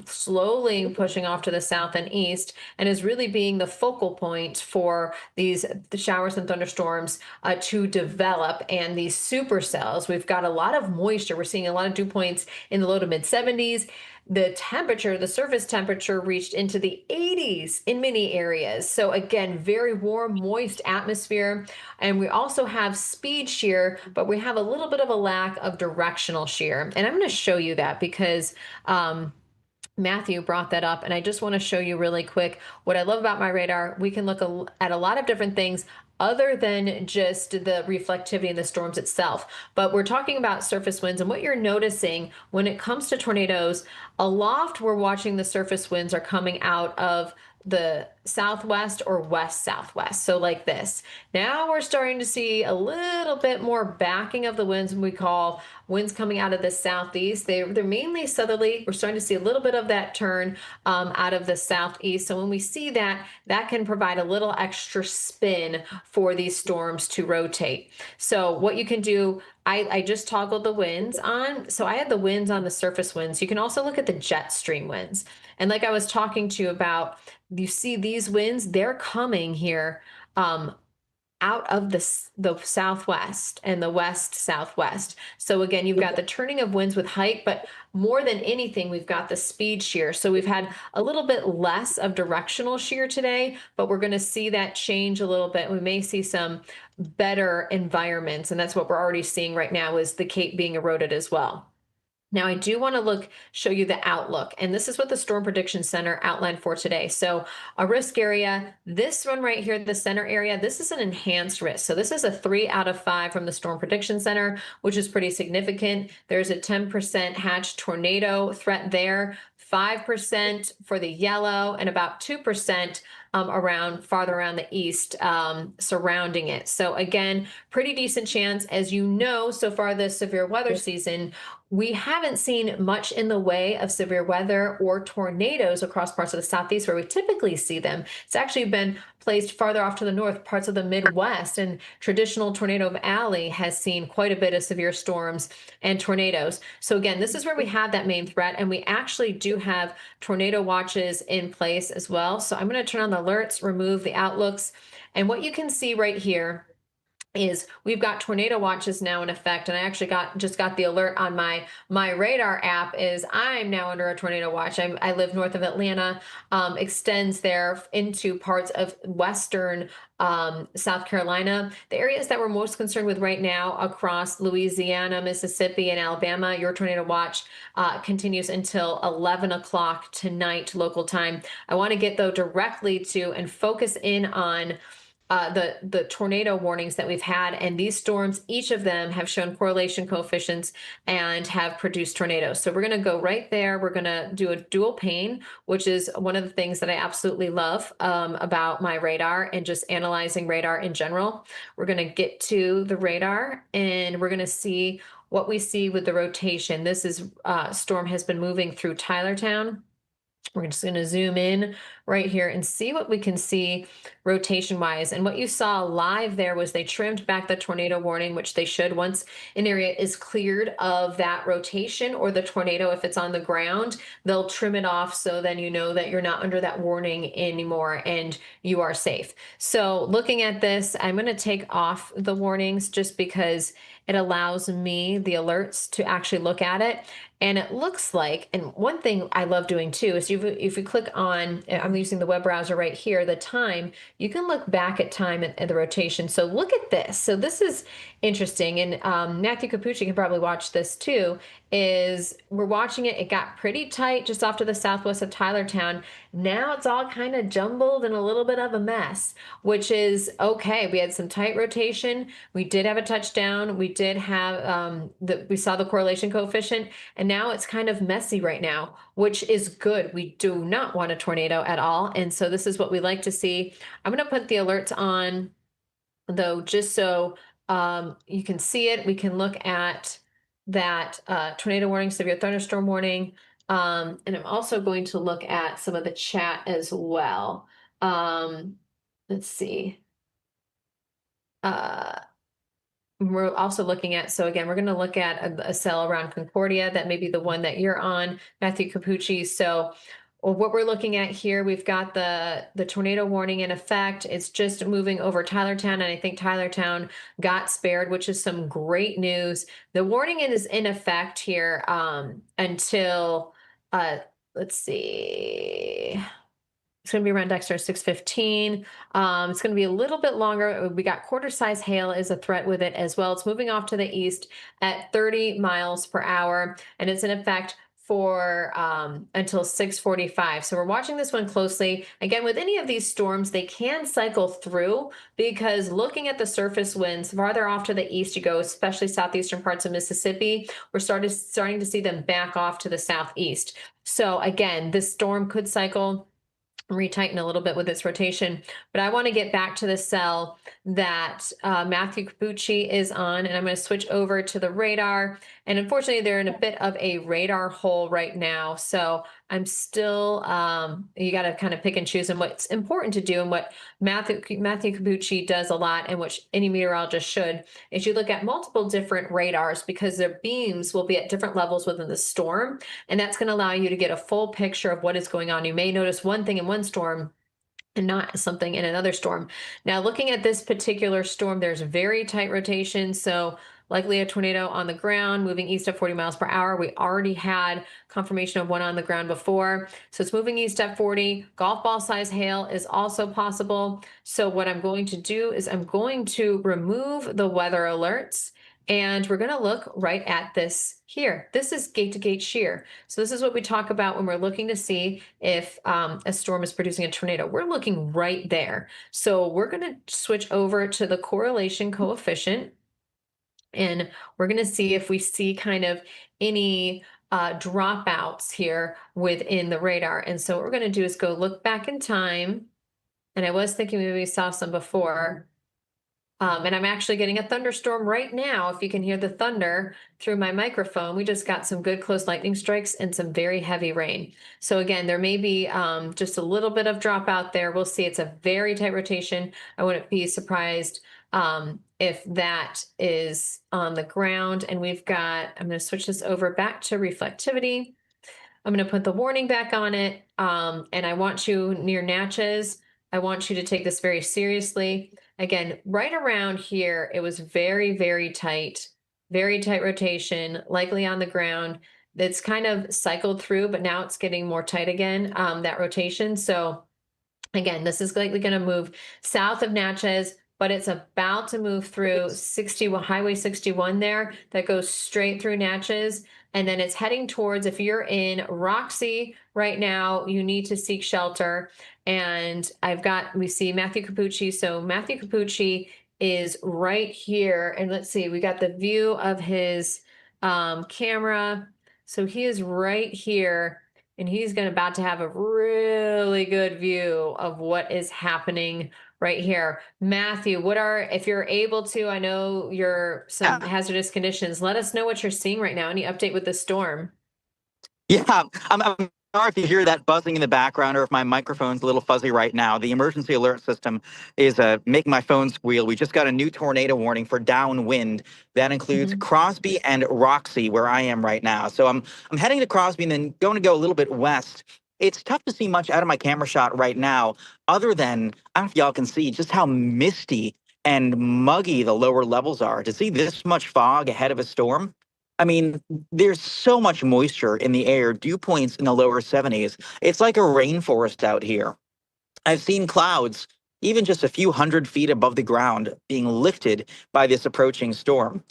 slowly pushing off to the south and east and is really being the focal point for the showers and thunderstorms to develop. And these supercells, we've got a lot of moisture. We're seeing a lot of dew points in the low to mid 70s. The temperature, the surface temperature reached into the 80s in many areas. So again, very warm, moist atmosphere. And we also have speed shear, but we have a little bit of a lack of directional shear. And I'm going to show you that because Matthew brought that up, and I just want to show you really quick what I love about MyRadar. We can look at a lot of different things other than just the reflectivity in the storms itself. But we're talking about surface winds, and what you're noticing when it comes to tornadoes, aloft, we're watching the surface winds are coming out of the southwest or west southwest, so like this. Now we're starting to see a little bit more backing of the winds, we call winds coming out of the southeast. They're mainly southerly. We're starting to see a little bit of that turn out of the southeast. So when we see that, that can provide a little extra spin for these storms to rotate. So what you can do, I just toggled the winds on. So I had the winds on the surface winds. You can also look at the jet stream winds. And like I was talking to you about, you see these winds, they're coming here out of the southwest and the west southwest. So again, you've got the turning of winds with height, but more than anything, we've got the speed shear. So we've had a little bit less of directional shear today, but we're going to see that change a little bit. We may see some better environments, and that's what we're already seeing right now is the Cape being eroded as well. Now, I do want to show you the outlook, and this is what the Storm Prediction Center outlined for today. So a risk area, this one right here, the center area, this is an enhanced risk. So this is a 3 out of 5 from the Storm Prediction Center, which is pretty significant. There's a 10% hatch tornado threat there, 5% for the yellow, and about 2% farther around the east surrounding it. So again, pretty decent chance. As you know, so far this severe weather season, we haven't seen much in the way of severe weather or tornadoes across parts of the southeast where we typically see them. It's actually been placed farther off to the north, parts of the Midwest, and traditional Tornado Alley has seen quite a bit of severe storms and tornadoes. So again, this is where we have that main threat, and we actually do have tornado watches in place as well. So I'm going to turn on the alerts, remove the outlooks, and what you can see right here is we've got tornado watches now in effect, and I actually just got the alert on my MyRadar app is I'm now under a tornado watch. I live north of Atlanta, extends there into parts of western South Carolina. The areas that we're most concerned with right now across Louisiana, Mississippi, and Alabama, your tornado watch continues until 11 o'clock tonight local time. I want to get though directly to and focus in on the tornado warnings that we've had, and these storms, each of them have shown correlation coefficients and have produced tornadoes. So we're going to go right there. We're going to do a dual pane, which is one of the things that I absolutely love about MyRadar and just analyzing radar in general. We're going to get to the radar, and we're going to see what we see with the rotation. This is storm has been moving through Tylertown. We're just going to zoom in right here and see what we can see rotation wise. And what you saw live there was they trimmed back the tornado warning, which they should once an area is cleared of that rotation or the tornado. If it's on the ground, they'll trim it off. So then you know that you're not under that warning anymore and you are safe. So looking at this, I'm going to take off the warnings just because it allows me, the alerts, to actually look at it. And it looks like, and one thing I love doing too is if you click on, I'm using the web browser right here, the time, you can look back at time and the rotation. So look at this. So this is interesting. And Matthew Cappucci can probably watch this too, is we're watching it. It got pretty tight just off to the southwest of Tylertown. Now it's all kind of jumbled and a little bit of a mess, which is okay. We had some tight rotation. We did have a touchdown. We did have, we saw the correlation coefficient, and now it's kind of messy right now, which is good. We do not want a tornado at all. And so this is what we like to see. I'm going to put the alerts on though, just so you can see it. We can look at that tornado warning, severe thunderstorm warning. And I'm also going to look at some of the chat as well. Let's see. we're also looking at, so again, we're going to look at a cell around Concordia. That may be the one that you're on, Matthew Cappucci. So what we're looking at here, we've got the tornado warning in effect. It's just moving over Tylertown, and I think Tylertown got spared, which is some great news. The warning is in effect here until, let's see. It's going to be around Dexter 6:15. It's going to be a little bit longer. We got quarter size hail is a threat with it as well. It's moving off to the east at 30 miles per hour, and it's in effect for until 6:45. So we're watching this one closely. Again, with any of these storms, they can cycle through, because looking at the surface winds farther off to the east you go, especially southeastern parts of Mississippi, we're starting to see them back off to the southeast. So again, this storm could cycle, retighten a little bit with its rotation, but I want to get back to the cell that Matthew Cappucci is on, and I'm going to switch over to the radar. And unfortunately, they're in a bit of a radar hole right now, so I'm still, you got to kind of pick and choose. And what's important to do, and what Matthew Cappucci does a lot, and which any meteorologist should, is you look at multiple different radars, because their beams will be at different levels within the storm, and that's going to allow you to get a full picture of what is going on. You may notice one thing in one storm and not something in another storm. Now, looking at this particular storm, there's very tight rotation, so likely a tornado on the ground moving east at 40 miles per hour. We already had confirmation of one on the ground before, so it's moving east at 40. Golf ball size hail is also possible. So what I'm going to do is I'm going to remove the weather alerts, and we're going to look right at this here. This is gate to gate shear. So this is what we talk about when we're looking to see if a storm is producing a tornado. We're looking right there. So we're going to switch over to the correlation coefficient, and we're going to see if we see kind of any dropouts here within the radar. And so what we're going to do is go look back in time. And I was thinking maybe we saw some before. And I'm actually getting a thunderstorm right now. If you can hear the thunder through my microphone, we just got some good close lightning strikes and some very heavy rain. So again, there may be just a little bit of dropout there. We'll see. It's a very tight rotation. I wouldn't be surprised if that is on the ground. And we've got, I'm going to switch this over back to reflectivity. I'm going to put the warning back on it. And I want you near Natchez. I want you to take this very seriously. Again, right around here, it was very, very tight rotation, likely on the ground. It's kind of cycled through, but now it's getting more tight again, that rotation. So again, this is likely going to move south of Natchez, but it's about to move through Highway 61 there, that goes straight through Natchez. And then it's heading towards, if you're in Roxy right now, you need to seek shelter. And we see Matthew Cappucci. So Matthew Cappucci is right here. And let's see, we got the view of his camera. So he is right here, and he's about to have a really good view of what is happening right here. Matthew, if you're able to, I know you're some hazardous conditions, let us know what you're seeing right now. Any update with the storm? Yeah, I'm sorry if you hear that buzzing in the background, or if my microphone's a little fuzzy right now. The emergency alert system is making my phone squeal. We just got a new tornado warning for downwind. That includes Crosby and Roxy, where I am right now. So I'm heading to Crosby and then going to go a little bit west. It's tough to see much out of my camera shot right now, other than, I don't know if y'all can see just how misty and muggy the lower levels are. To see this much fog ahead of a storm, I mean, there's so much moisture in the air, dew points in the lower 70s. It's like a rainforest out here. I've seen clouds, even just a few hundred feet above the ground, being lifted by this approaching storm.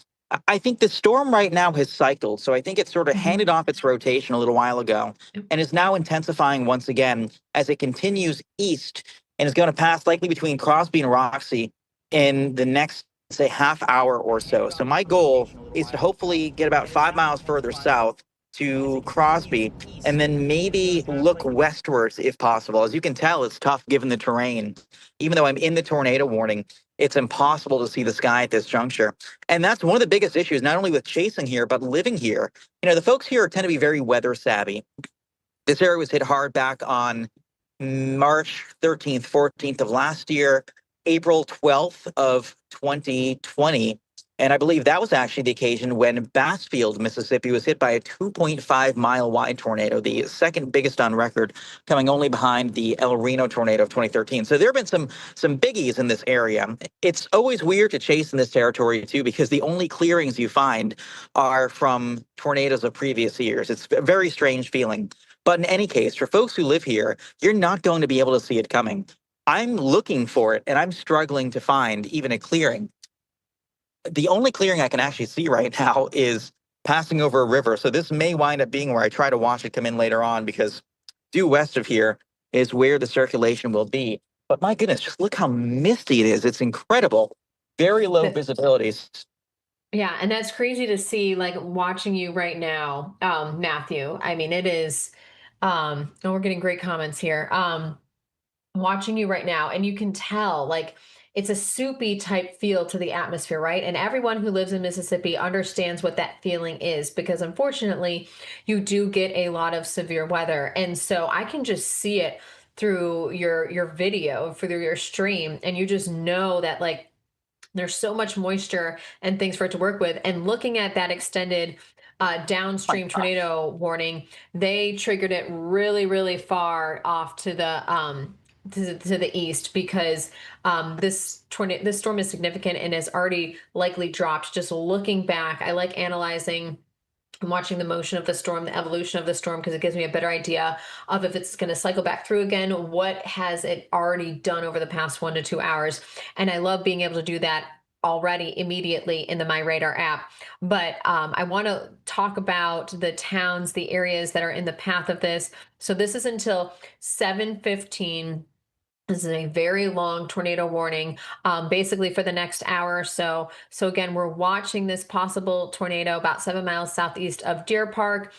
I think the storm right now has cycled, so I think it sort of handed off its rotation a little while ago and is now intensifying once again as it continues east, and is going to pass likely between Crosby and Roxy in the next, say, half hour or so. So my goal is to hopefully get about 5 miles further south to Crosby, and then maybe look westwards if possible. As you can tell, it's tough given the terrain. Even though I'm in the tornado warning, it's impossible to see the sky at this juncture. And that's one of the biggest issues, not only with chasing here, but living here. You know, the folks here tend to be very weather savvy. This area was hit hard back on March 13th, 14th of last year, April 12th of 2020. And I believe that was actually the occasion when Bassfield, Mississippi was hit by a 2.5-mile wide tornado, the second biggest on record, coming only behind the El Reno tornado of 2013. So there have been some biggies in this area. It's always weird to chase in this territory too, because the only clearings you find are from tornadoes of previous years. It's a very strange feeling. But in any case, for folks who live here, you're not going to be able to see it coming. I'm looking for it, and I'm struggling to find even a clearing. The only clearing I can actually see right now is passing over a river. So this may wind up being where I try to watch it come in later on, because due west of here is where the circulation will be. But my goodness, just look how misty it is. It's incredible. Very low visibilities. Yeah, and that's crazy to see, like watching you right now, Matthew. I mean, it is, and we're getting great comments here. Watching you right now, and you can tell, like, it's a soupy type feel to the atmosphere, right? And everyone who lives in Mississippi understands what that feeling is, because unfortunately, you do get a lot of severe weather. And so I can just see it through your video, through your stream, and you just know that, like, there's so much moisture and things for it to work with. And looking at that extended downstream tornado warning, they triggered it really, really far off to the east, because this storm is significant and has already likely dropped. Just looking back, I like analyzing and watching the motion of the storm, the evolution of the storm, because it gives me a better idea of if it's going to cycle back through again, what has it already done over the past 1 to 2 hours. And I love being able to do that already immediately in the MyRadar app. But I want to talk about the towns, the areas that are in the path of this. So this is until 7:15. This is a very long tornado warning, basically for the next hour or so. So again, we're watching this possible tornado about 7 miles southeast of Deer Park.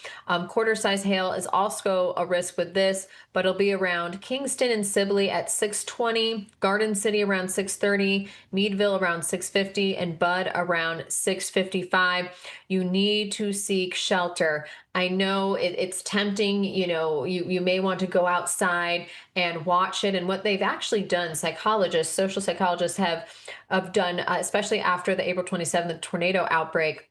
Quarter-size hail is also a risk with this, but it'll be around Kingston and Sibley at 6:20, Garden City around 6:30, Meadville around 6:50, and Bud around 6:55. You need to seek shelter. I know it's tempting, you may want to go outside and watch it. And what they've actually done, social psychologists have done, especially after the April 27th tornado outbreak,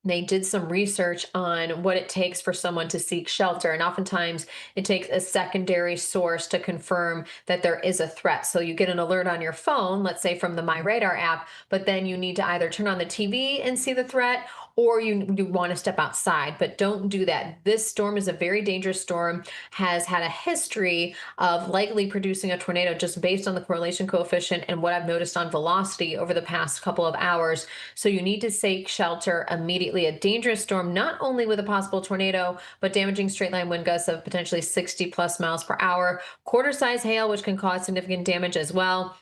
they did some research on what it takes for someone to seek shelter. And oftentimes it takes a secondary source to confirm that there is a threat. So you get an alert on your phone, let's say from the MyRadar app, but then you need to either turn on the TV and see the threat, or you want to step outside, but don't do that. This storm is a very dangerous storm, has had a history of likely producing a tornado just based on the correlation coefficient and what I've noticed on velocity over the past couple of hours. So you need to seek shelter immediately. A dangerous storm, not only with a possible tornado, but damaging straight line wind gusts of potentially 60 plus miles per hour, quarter-size hail, which can cause significant damage as well.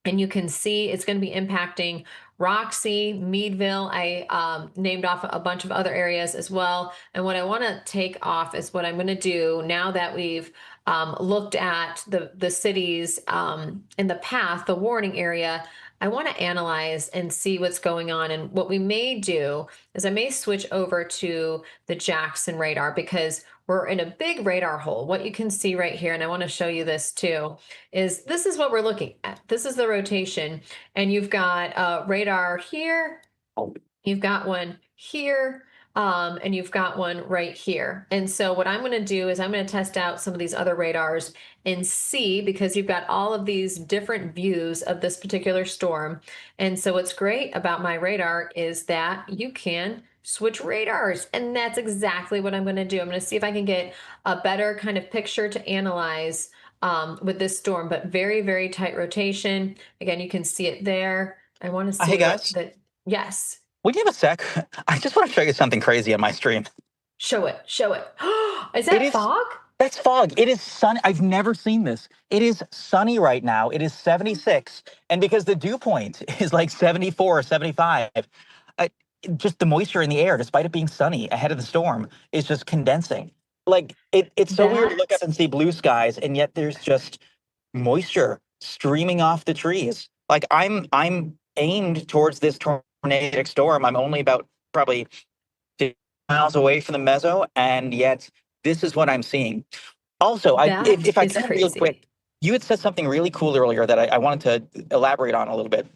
And you can see it's going to be impacting Roxy, Meadville. I named off a bunch of other areas as well. And what I want to take off is what I'm going to do now that we've looked at the cities in the path, the warning area. I want to analyze and see what's going on. And what we may do is I may switch over to the Jackson radar, because we're in a big radar hole. What you can see right here, and I want to show you this too, is this is what we're looking at. This is the rotation, and you've got radar here, you've got one here, and you've got one right here. And so what I'm going to do is I'm going to test out some of these other radars and see, because you've got all of these different views of this particular storm. And so what's great about MyRadar is that you can switch radars, and that's exactly what I'm going to do. I'm going to see if I can get a better kind of picture to analyze with this storm, but very, very tight rotation. Again, you can see it there. I want to see Hey guys. Yes. Would you have a sec? I just want to show you something crazy on my stream. Show it. Is that fog? That's fog. It is sunny. I've never seen this. It is sunny right now. It is 76. And because the dew point is like 74 or 75, just the moisture in the air, despite it being sunny ahead of the storm, is just condensing. Like it's so weird to look up and see blue skies, and yet there's just moisture streaming off the trees. Like I'm aimed towards this tornadic storm. I'm only about probably 50 miles away from the meso, and yet this is what I'm seeing. Also, if I can real quick, you had said something really cool earlier that I wanted to elaborate on a little bit.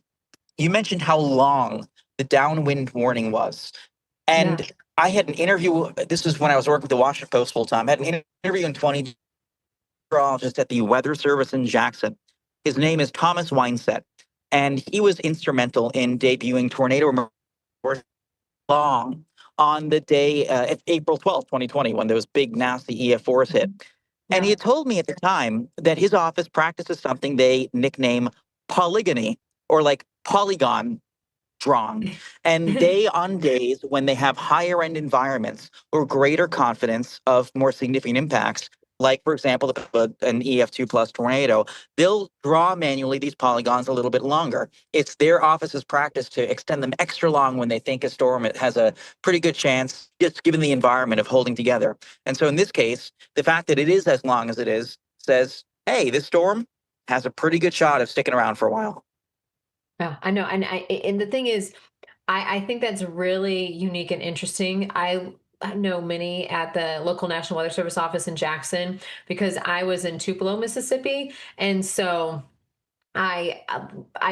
You mentioned how long the downwind warning was. And I had an interview. This is when I was working with the Washington Post full time. I had an interview in 20 meteorologist at the Weather Service in Jackson. His name is Thomas Weinset, and he was instrumental in debuting tornado long on the day April 12th, 2020, when those big nasty EF4s hit. And he had told me at the time that his office practices something they nickname polygony, or like polygon drawn. And they, on days when they have higher end environments or greater confidence of more significant impacts, like, for example, an EF2 plus tornado, they'll draw manually these polygons a little bit longer. It's their office's practice to extend them extra long when they think a storm has a pretty good chance, just given the environment, of holding together. And so in this case, the fact that it is as long as it is says, hey, this storm has a pretty good shot of sticking around for a while. Yeah, I know. And the thing is, I think that's really unique and interesting. I know many at the local National Weather Service office in Jackson because I was in Tupelo, Mississippi. And so I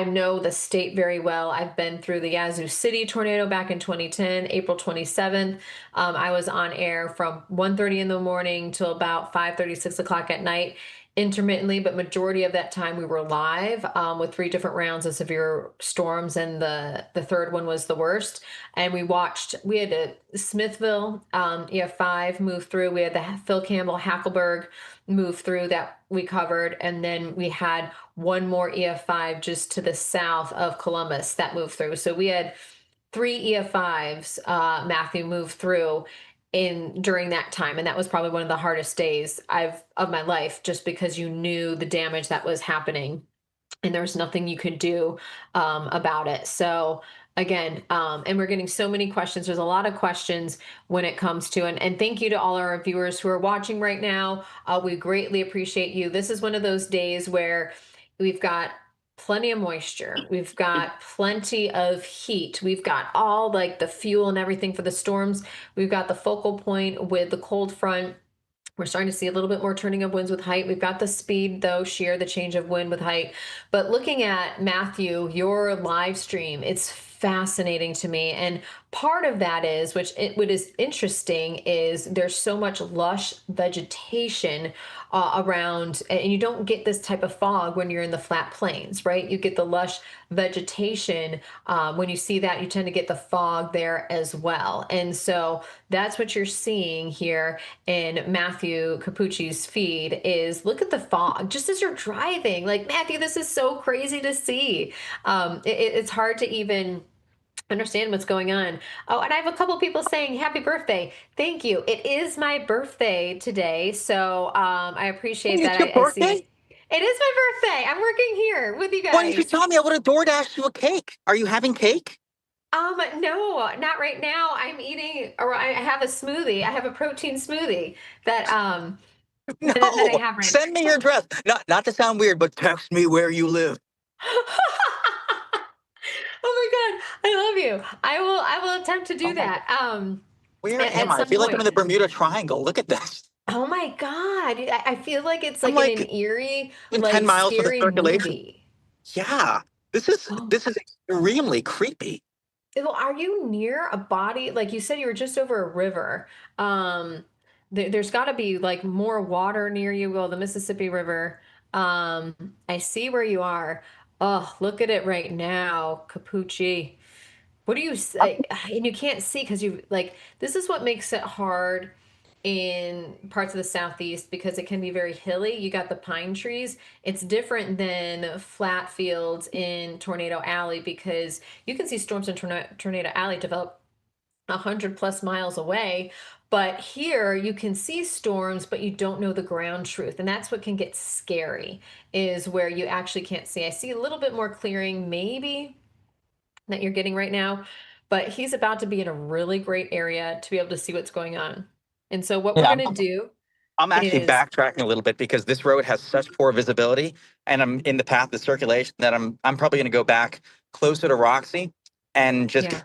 know the state very well. I've been through the Yazoo City tornado back in 2010, April 27th. I was on air from 1:30 in the morning till about 5:30, 6 o'clock at night, intermittently, but majority of that time we were live with 3 different rounds of severe storms, and the third one was the worst. And we had a Smithville EF5 move through. We had the Phil Campbell Hackleburg move through that we covered, and then we had one more EF5 just to the south of Columbus that moved through. So we had 3 EF5s, Matthew, moved through during that time, and that was probably one of the hardest days of my life, just because you knew the damage that was happening and there was nothing you could do about it. So again, and we're getting so many questions. There's a lot of questions when it comes to, and thank you to all our viewers who are watching right now. We greatly appreciate you. This is one of those days where we've got plenty of moisture. We've got plenty of heat. We've got all like the fuel and everything for the storms. We've got the focal point with the cold front. We're starting to see a little bit more turning of winds with height. We've got the speed, though, shear, the change of wind with height. But looking at, Matthew, your live stream, it's fascinating to me. And part of that is, what is interesting is there's so much lush vegetation around, and you don't get this type of fog when you're in the flat plains, right? You get the lush vegetation. When you see that, you tend to get the fog there as well. And so that's what you're seeing here in Matthew Cappucci's feed is, look at the fog just as you're driving. Like, Matthew, this is so crazy to see. It's hard to even understand what's going on. Oh, and I have a couple people saying happy birthday. Thank you. It is my birthday today, so I appreciate that. It's your birthday? I see it is my birthday. I'm working here with you guys. Why didn't you tell me? I would have DoorDashed you a cake. Are you having cake? No, not right now. I'm eating, or I have a smoothie. I have a protein smoothie that No, that I have right send me your address. Not to sound weird, but text me where you live. Oh my God, I love you. I will attempt to do that. Where at am I? I some feel like I'm in the point. Bermuda Triangle. Look at this. Oh my God. I feel like it's I'm like in like an eerie, in like 10 miles for the scary circulation. movie. Yeah, this Oh, is extremely creepy. well, are you near a body? Like you said, you were just over a river. There's got to be like more water near you. Well, the Mississippi River. I see where you are. Oh, look at it right now, Capucci. What do you say? And you can't see because you like, this is what makes it hard in parts of the southeast because it can be very hilly. You got the pine trees. It's different than flat fields in Tornado Alley because you can see storms in Tornado Alley develop 100+ miles away. But here you can see storms, but you don't know the ground truth. And that's what can get scary, is where you actually can't see. I see a little bit more clearing, maybe, that you're getting right now, but he's about to be in a really great area to be able to see what's going on. And so what we're Yeah, going to do I'm actually is, backtracking a little bit because this road has such poor visibility, and I'm in the path of circulation that I'm probably going to go back closer to Roxy and just yeah.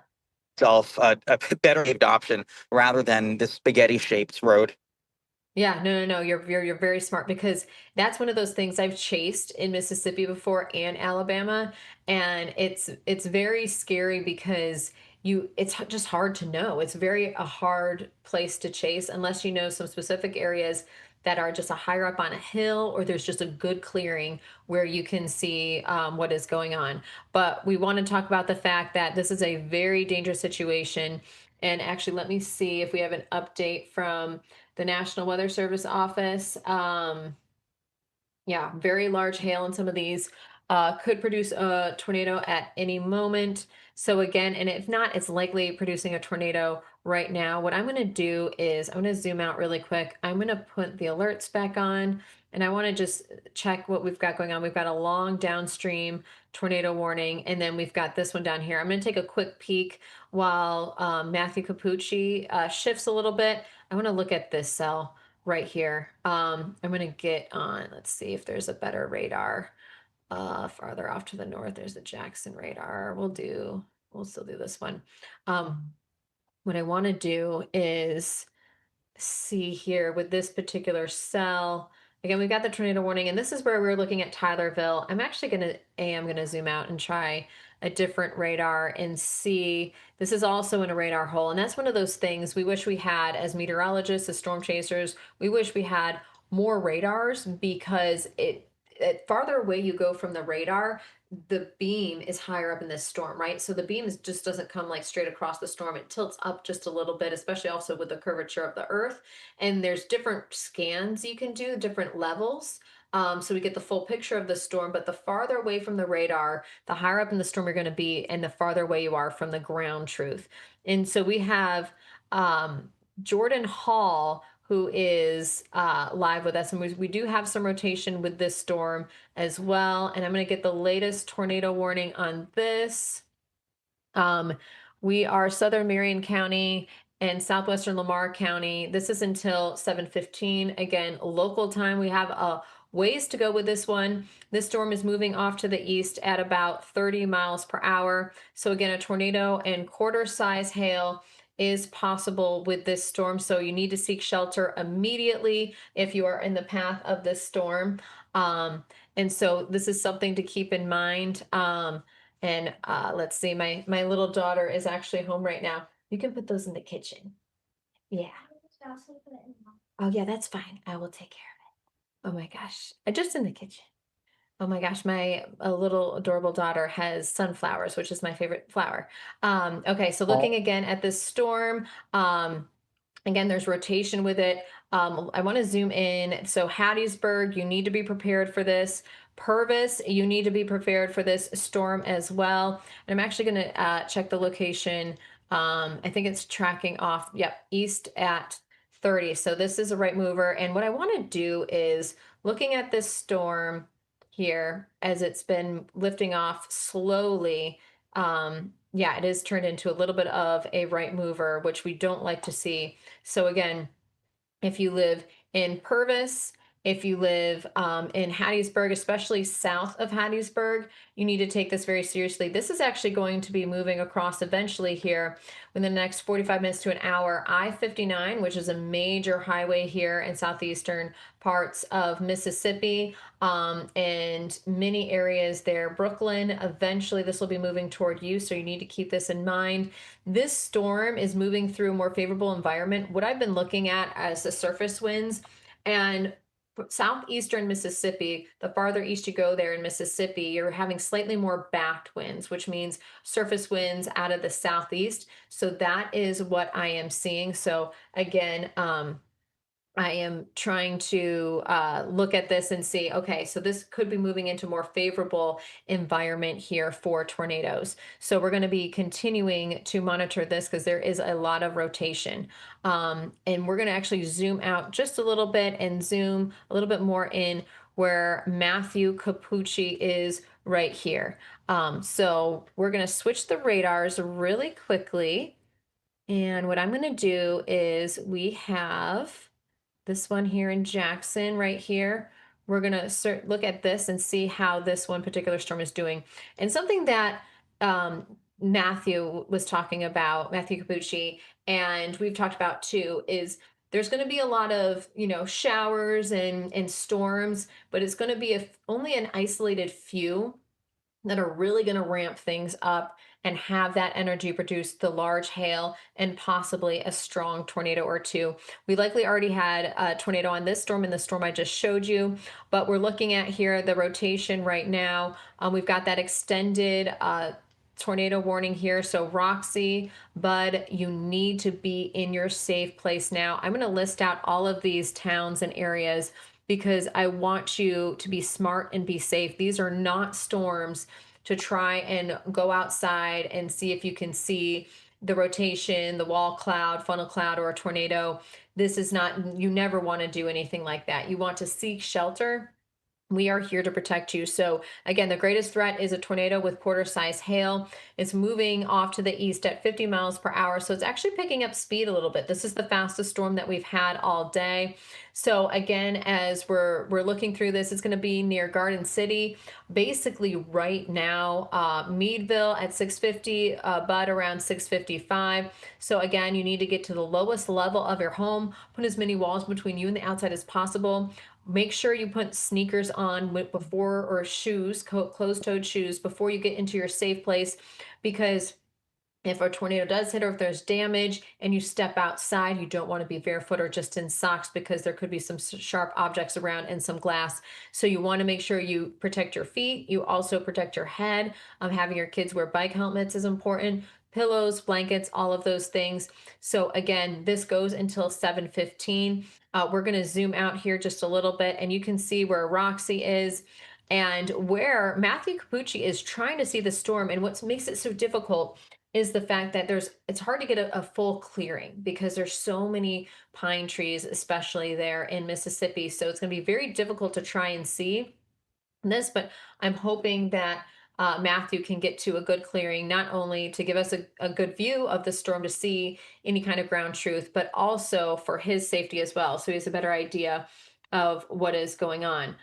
myself a better paved option rather than this spaghetti shaped road. Yeah, no. You're very smart because that's one of those things I've chased in Mississippi before and Alabama, and it's very scary because just hard to know. It's very a hard place to chase unless you know some specific areas that are just a higher up on a hill or there's just a good clearing where you can see what is going on. But we want to talk about the fact that this is a very dangerous situation. And actually, let me see if we have an update from the National Weather Service office. Yeah, very large hail in some of these could produce a tornado at any moment. So again, and if not, it's likely producing a tornado right now. What I'm going to do is I'm going to zoom out really quick. I'm going to put the alerts back on and I want to just check what we've got going on. We've got a long downstream tornado warning, and then we've got this one down here. I'm going to take a quick peek while Matthew Cappucci shifts a little bit. I want to look at this cell right here. I'm gonna get on, let's see if there's a better radar. Farther off to the north, there's the Jackson radar. We'll still do this one. What I wanna do is see here with this particular cell. Again, we've got the tornado warning, and this is where we're looking at Tylerville. I'm gonna zoom out and try a different radar and see. This is also in a radar hole, and that's one of those things we wish we had as meteorologists, as storm chasers. We wish we had more radars because farther away you go from the radar, the beam is higher up in this storm, right? So the beam just doesn't come like straight across the storm. It tilts up just a little bit, especially also with the curvature of the earth. And there's different scans you can do, different levels. So we get the full picture of the storm, but the farther away from the radar, the higher up in the storm you're going to be, and the farther away you are from the ground truth. And so we have Jordan Hall, who is live with us. And we do have some rotation with this storm as well. And I'm going to get the latest tornado warning on this. We are Southern Marion County and Southwestern Lamar County. This is until 7:15. Again, local time. We have a ways to go with this one. This storm is moving off to the east at about 30 miles per hour. So again, a tornado and quarter size hail is possible with this storm. So you need to seek shelter immediately if you are in the path of this storm. And so this is something to keep in mind. And let's see, my little daughter is actually home right now. You can put those in the kitchen. Yeah. Oh yeah, that's fine. I will take care of it. Oh my gosh. Just in the kitchen. Oh my gosh, my a little adorable daughter has sunflowers, which is my favorite flower. Okay, so looking again at this storm, again, there's rotation with it. I want to zoom in. So Hattiesburg, you need to be prepared for this. Purvis, you need to be prepared for this storm as well. And I'm actually going to check the location. I think it's tracking off, yep, east at 30. So this is a right mover. And what I want to do is looking at this storm here as it's been lifting off slowly. Yeah, it is turned into a little bit of a right mover, which we don't like to see. So again, if you live in Purvis, if you live in Hattiesburg, especially south of Hattiesburg, you need to take this very seriously. This is actually going to be moving across eventually here within the next 45 minutes to an hour. I-59, which is a major highway here in southeastern parts of Mississippi, and many areas there. Brooklyn, eventually this will be moving toward you, so you need to keep this in mind. This storm is moving through a more favorable environment. What I've been looking at as the surface winds, and southeastern Mississippi, the farther east you go there in Mississippi, you're having slightly more backed winds, which means surface winds out of the southeast. So that is what I am seeing. So again, I am trying to look at this and see, okay, so this could be moving into more favorable environment here for tornadoes. So we're going to be continuing to monitor this because there is a lot of rotation. And we're going to actually zoom out just a little bit and zoom a little bit more in where Matthew Cappucci is right here. So we're going to switch the radars really quickly. And what I'm going to do is we have this one here in Jackson right here. We're going to look at this and see how this one particular storm is doing. And something that Matthew was talking about, Matthew Cappucci, and we've talked about too, is there's going to be a lot of, showers and storms, but it's going to be only an isolated few that are really going to ramp things up and have that energy produce the large hail and possibly a strong tornado or two. We likely already had a tornado on this storm and the storm I just showed you, but we're looking at here the rotation right now. We've got that extended tornado warning here. So Roxy, Bud, you need to be in your safe place now. I'm going to list out all of these towns and areas because I want you to be smart and be safe. These are not storms to try and go outside and see if you can see the rotation, the wall cloud, funnel cloud, or a tornado. This is not, you never want to do anything like that. You want to seek shelter. We are here to protect you. So again, the greatest threat is a tornado with quarter-size hail. It's moving off to the east at 50 miles per hour. So it's actually picking up speed a little bit. This is the fastest storm that we've had all day. So again, as we're looking through this, it's going to be near Garden City, basically right now. Meadville at 650, Bud around 655. So again, you need to get to the lowest level of your home, put as many walls between you and the outside as possible. Make sure you put sneakers on before, or shoes, closed-toed shoes, before you get into your safe place, because if a tornado does hit or if there's damage and you step outside, you don't want to be barefoot or just in socks because there could be some sharp objects around and some glass. So you want to make sure you protect your feet. You also protect your head. Having your kids wear bike helmets is important. Pillows, blankets, all of those things. So again, this goes until 7:15. We're going to zoom out here just a little bit and you can see where Roxy is and where Matthew Cappucci is trying to see the storm. And what makes it so difficult is the fact that it's hard to get a full clearing because there's so many pine trees, especially there in Mississippi. So it's going to be very difficult to try and see this, but I'm hoping that Matthew can get to a good clearing, not only to give us a good view of the storm to see any kind of ground truth, but also for his safety as well. So he has a better idea of what is going on.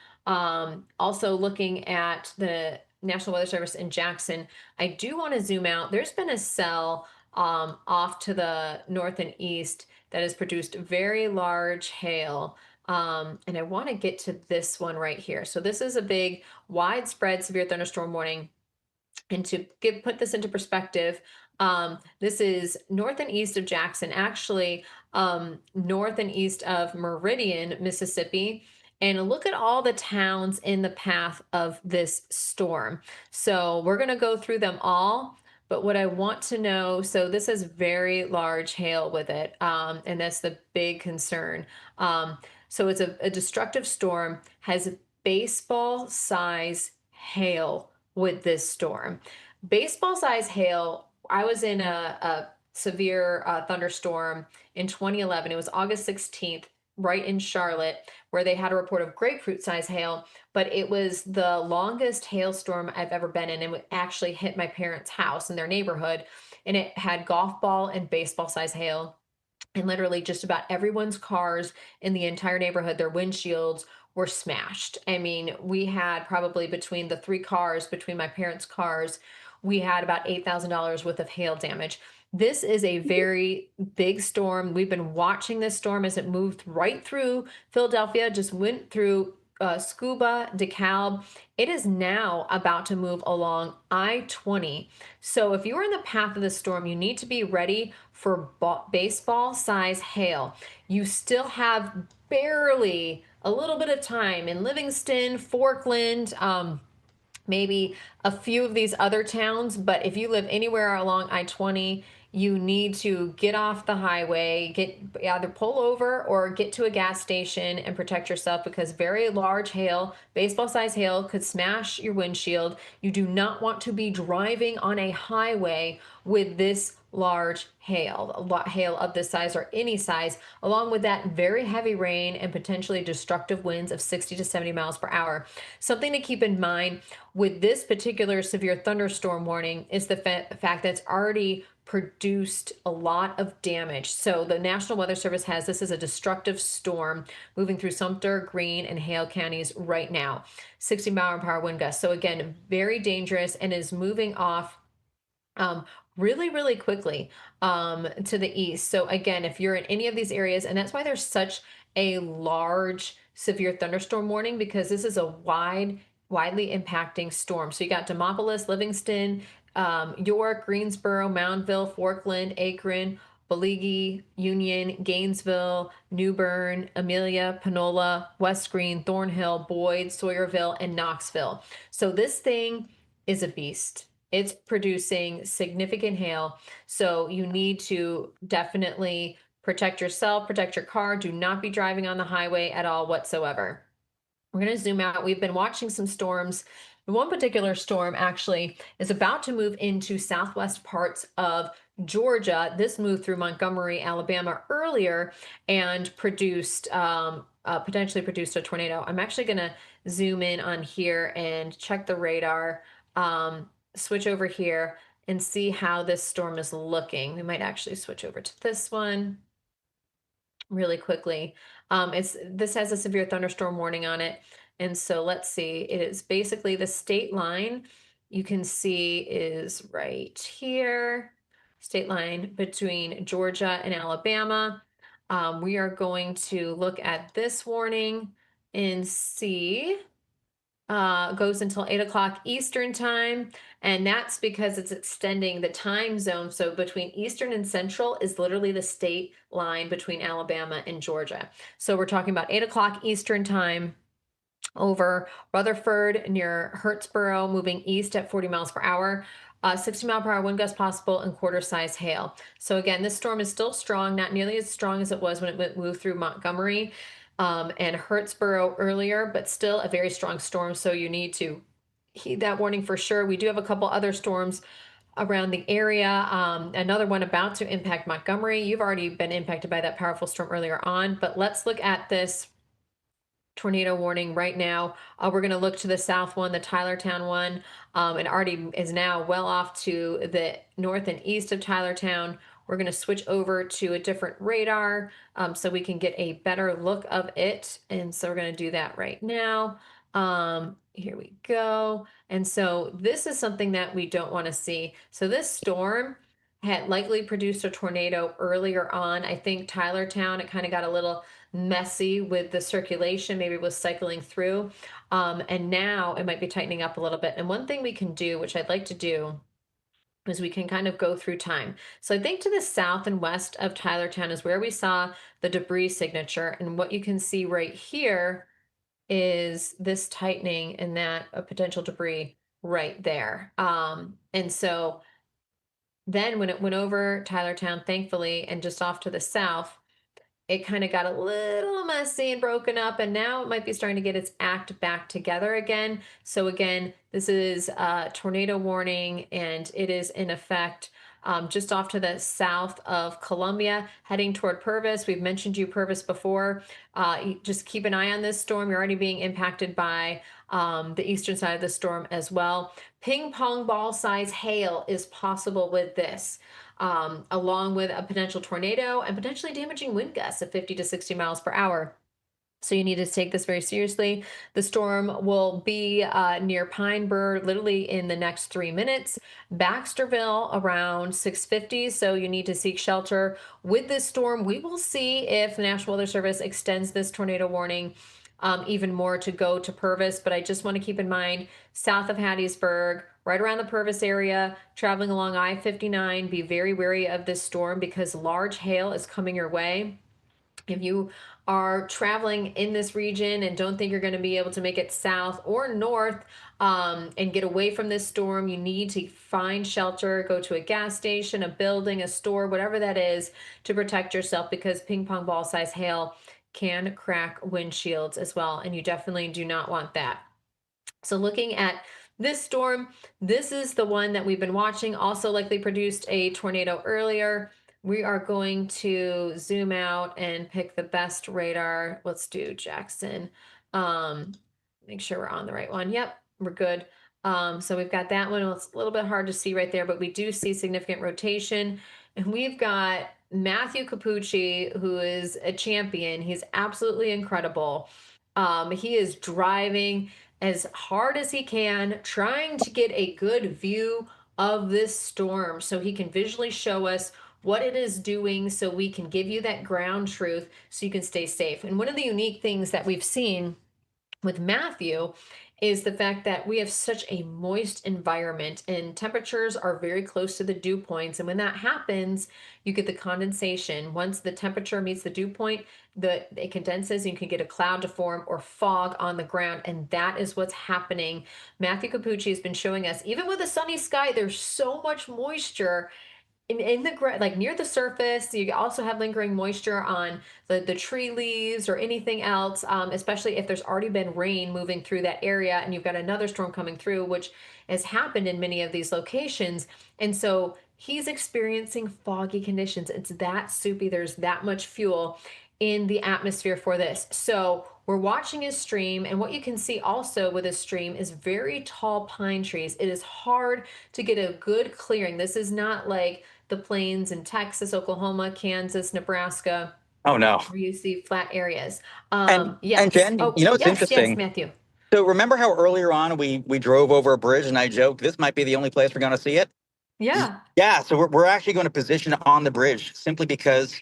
Also looking at the National Weather Service in Jackson, I do want to zoom out. There's been a cell off to the north and east that has produced very large hail. And I want to get to this one right here. So this is a big widespread severe thunderstorm warning. And to put this into perspective, this is north and east of Jackson, actually north and east of Meridian, Mississippi. And look at all the towns in the path of this storm. So we're going to go through them all. But what I want to know, so this is very large hail with it. And that's the big concern. So it's a destructive storm, has baseball size hail with this storm. Baseball size hail, I was in a severe thunderstorm in 2011. It was August 16th, right in Charlotte, where they had a report of grapefruit size hail, but it was the longest hailstorm I've ever been in, and it actually hit my parents' house in their neighborhood, and it had golf ball and baseball size hail. And literally just about everyone's cars in the entire neighborhood, their windshields were smashed. I mean, we had probably between the three cars, between my parents' cars, we had about $8,000 worth of hail damage. This is a very big storm. We've been watching this storm as it moved right through Philadelphia, just went through Scuba, DeKalb. It is now about to move along I-20. So if you're in the path of the storm, you need to be ready for baseball size hail. You still have barely a little bit of time in Livingston, Forkland, maybe a few of these other towns, but if you live anywhere along I-20, you need to get off the highway, either pull over or get to a gas station and protect yourself, because very large hail, baseball size hail, could smash your windshield. You do not want to be driving on a highway with this large hail, hail of this size or any size, along with that very heavy rain and potentially destructive winds of 60 to 70 miles per hour. Something to keep in mind with this particular severe thunderstorm warning is the fact that it's already produced a lot of damage. So the National Weather Service has this as a destructive storm moving through Sumter, Greene, and Hale counties right now. 60 mile per hour wind gusts. So again, very dangerous, and is moving off really, really quickly to the east. So again, if you're in any of these areas, and that's why there's such a large severe thunderstorm warning, because this is a widely impacting storm. So you got Demopolis, Livingston, York, Greensboro, Moundville, Forkland, Akron, Beleaguer, Union, Gainesville, New Bern, Amelia, Panola, West Green, Thornhill, Boyd, Sawyerville, and Knoxville. So this thing is a beast. It's producing significant hail. So you need to definitely protect yourself, protect your car. Do not be driving on the highway at all whatsoever. We're going to zoom out. We've been watching some storms. One particular storm actually is about to move into southwest parts of Georgia. This moved through Montgomery, Alabama earlier and potentially produced a tornado. I'm actually going to zoom in on here and check the radar, switch over here and see how this storm is looking. We might actually switch over to this one really quickly. This has a severe thunderstorm warning on it. And so let's see, it is basically the state line you can see is right here, state line between Georgia and Alabama. We are going to look at this warning and see. Goes until 8 o'clock Eastern time. And that's because it's extending the time zone. So between Eastern and Central is literally the state line between Alabama and Georgia. So we're talking about 8 o'clock Eastern time over Rutherford near Hurtsboro, moving east at 40 miles per hour. 60-mile-per-hour wind gust possible and quarter-size hail. So again, this storm is still strong, not nearly as strong as it was when it moved through Montgomery and Hurtsboro earlier, but still a very strong storm. So you need to heed that warning for sure. We do have a couple other storms around the area. Another one about to impact Montgomery. You've already been impacted by that powerful storm earlier on, but let's look at this tornado warning right now. We're going to look to the south one, the Tylertown one. It already is now well off to the north and east of Tylertown. We're going to switch over to a different radar so we can get a better look of it. And so we're going to do that right now. Here we go. And so this is something that we don't want to see. So this storm had likely produced a tornado earlier on. I think Tylertown, it kind of got a little messy with the circulation, maybe it was cycling through. And now it might be tightening up a little bit. And one thing we can do, which I'd like to do, is we can kind of go through time. So I think to the south and west of Tylertown is where we saw the debris signature. And what you can see right here is this tightening and that potential debris right there. And so then when it went over Tylertown, thankfully, and just off to the south, it kind of got a little messy and broken up, and now it might be starting to get its act back together again. So again, this is a tornado warning, and it is in effect just off to the south of Columbia, heading toward Purvis. We've mentioned you Purvis before. Just keep an eye on this storm. You're already being impacted by the eastern side of the storm as well. Ping pong ball size hail is possible with this. Along with a potential tornado and potentially damaging wind gusts of 50 to 60 miles per hour. So you need to take this very seriously. The storm will be near Pine Bur literally in the next 3 minutes. Baxterville around 6:50. So you need to seek shelter with this storm. We will see if the National Weather Service extends this tornado warning even more to go to Purvis. But I just want to keep in mind south of Hattiesburg, right around the Purvis area, traveling along I-59, be very wary of this storm because large hail is coming your way. If you are traveling in this region and don't think you're going to be able to make it south or north and get away from this storm, you need to find shelter, go to a gas station, a building, a store, whatever that is, to protect yourself because ping pong ball size hail can crack windshields as well, and you definitely do not want that. So looking at this storm, this is the one that we've been watching, also likely produced a tornado earlier. We are going to zoom out and pick the best radar. Let's do Jackson. Make sure we're on the right one. Yep, we're good. So we've got that one. It's a little bit hard to see right there, but we do see significant rotation. And we've got Matthew Cappucci, who is a champion. He's absolutely incredible. He is driving as hard as he can, trying to get a good view of this storm so he can visually show us what it is doing so we can give you that ground truth so you can stay safe. And one of the unique things that we've seen with Matthew is the fact that we have such a moist environment and temperatures are very close to the dew points. And when that happens, you get the condensation. Once the temperature meets the dew point, it condenses and you can get a cloud to form or fog on the ground. And that is what's happening. Matthew Cappucci has been showing us, even with a sunny sky, there's so much moisture in the ground, like near the surface. You also have lingering moisture on the tree leaves or anything else, especially if there's already been rain moving through that area and you've got another storm coming through, which has happened in many of these locations. And so he's experiencing foggy conditions. It's that soupy. There's that much fuel in the atmosphere for this. So we're watching his stream, and what you can see also with his stream is very tall pine trees. It is hard to get a good clearing. This is not like the plains in Texas, Oklahoma, Kansas, Nebraska, Oh no. where you see flat areas. And Yes. Jen, Oh, you know what's yes, interesting? Matthew. So remember how earlier on we drove over a bridge and I joked this might be the only place we're going to see it? Yeah. Yeah, so we're actually going to position on the bridge simply because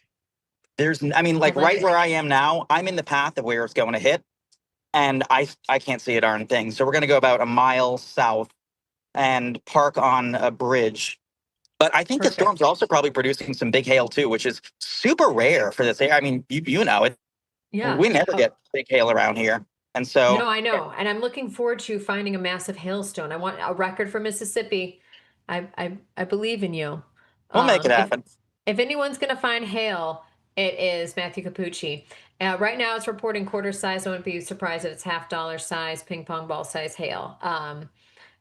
I mean, like right where I am now, I'm in the path of where it's going to hit, and I can't see a darn thing. So we're going to go about a mile south and park on a bridge. But I think the storm's also probably producing some big hail too, which is super rare for this area. I mean, you know it. Yeah. We never get big hail around here. And so No, I know. And I'm looking forward to finding a massive hailstone. I want a record for Mississippi. I believe in you. we'll make it If happen. anyone's gonna find hail, it is Matthew Cappucci. Right now, it's reporting quarter size. I wouldn't be surprised if it's $half size, ping pong ball size hail.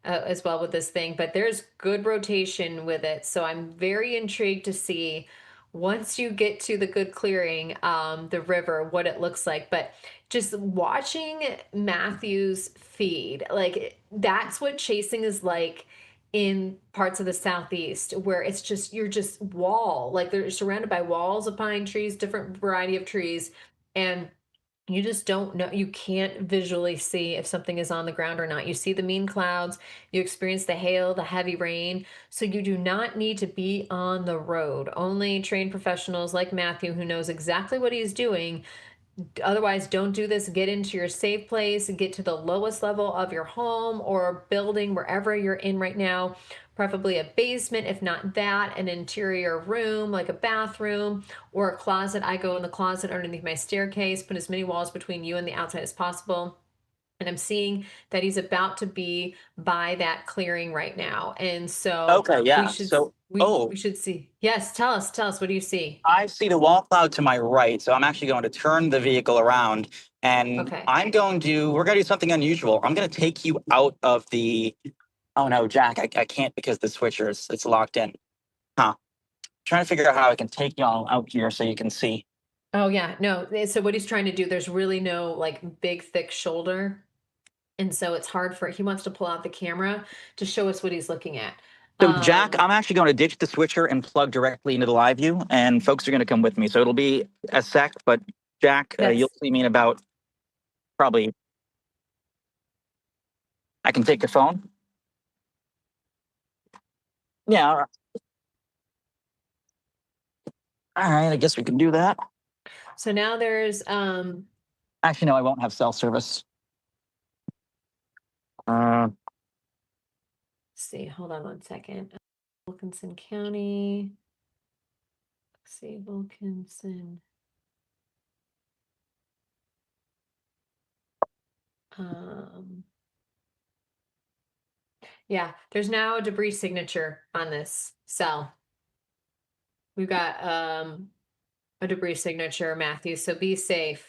As well with this thing, but there's good rotation with it. So I'm very intrigued to see once you get to the good clearing, the river, what it looks like. But just watching Matthew's feed, like that's what chasing is like in parts of the southeast where it's just you're just wall, like they're surrounded by walls of pine trees, different variety of trees, and you just don't know. You can't visually see if something is on the ground or not. You see the mean clouds, you experience the hail, the heavy rain. So you do not need to be on the road. Only trained professionals like Matthew, who knows exactly what he's doing. Otherwise, don't do this. Get into your safe place and get to the lowest level of your home or building, wherever you're in right now. Preferably a basement, if not that, an interior room like a bathroom or a closet. I go in the closet underneath my staircase, put as many walls between you and the outside as possible. And I'm seeing that he's about to be by that clearing right now. And so Okay, yeah. So we should see. Yes, tell us, what do you see? I see the wall cloud to my right. So I'm actually going to turn the vehicle around and Okay. we're going to do something unusual. I'm going to take you out of the, oh no, Jack, I can't because the switcher it's locked in. Huh. Trying to figure out how I can take y'all out here so you can see. Oh yeah, no. So what he's trying to do, there's really no like big thick shoulder. And so it's hard he wants to pull out the camera to show us what he's looking at. So Jack, I'm actually going to ditch the switcher and plug directly into the live view, and folks are going to come with me. So it'll be a sec, but Jack, you'll see me in about probably. I can take your phone. Yeah. All right. I guess we can do that. So now there's Actually, no, I won't have cell service. let's see, hold on one second. Wilkinson County. Let's see, Wilkinson. Yeah, there's now a debris signature on this cell. We've got a debris signature, Matthew, so be safe.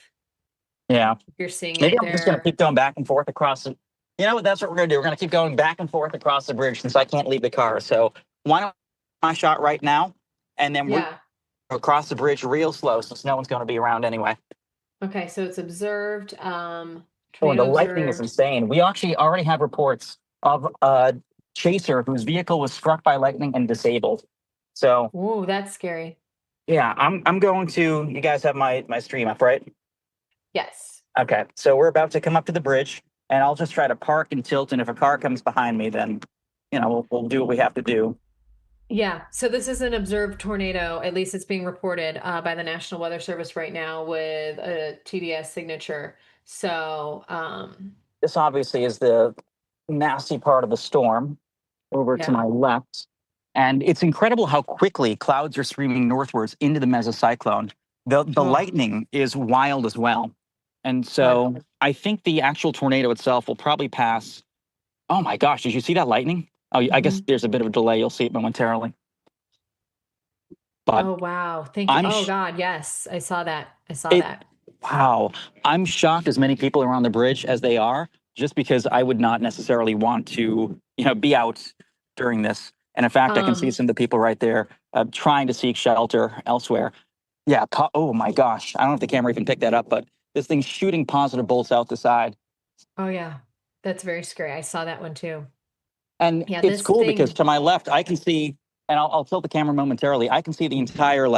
Yeah. You're seeing Maybe it I'm just going to keep going back and forth across the. You know what? That's what we're going to do. We're going to keep going back and forth across the bridge since I can't leave the car. So why don't I shot right now, and then we're across the bridge real slow since no one's going to be around anyway. Okay, so it's observed. Oh, and the lightning is insane. We actually already have reports of a chaser whose vehicle was struck by lightning and disabled. So. Ooh, that's scary. Yeah, I'm going to. You guys have my stream up, right? Yes. Okay, so we're about to come up to the bridge, and I'll just try to park and tilt, and if a car comes behind me, then we'll do what we have to do. Yeah, so this is an observed tornado. At least it's being reported by the National Weather Service right now with a TDS signature. So, This obviously is the nasty part of the storm over to yeah. my left. And it's incredible how quickly clouds are streaming northwards into the mesocyclone. The Oh. lightning is wild as well. And so I think the actual tornado itself will probably pass. Oh my gosh, did you see that lightning? Oh, I guess there's a bit of a delay. You'll see it momentarily. But Oh, wow. Thank you. Oh, God. Yes. I saw that. that. Wow. I'm shocked as many people are on the bridge as they are, just because I would not necessarily want to, be out during this. And in fact, I can see some of the people right there trying to seek shelter elsewhere. Yeah. Oh my gosh. I don't know if the camera even picked that up, but this thing's shooting positive bolts out the side. Oh, yeah. That's very scary. I saw that one too. And Yeah, it's this cool thing- because to my left, I can see, and I'll tilt the camera momentarily, I can see the entire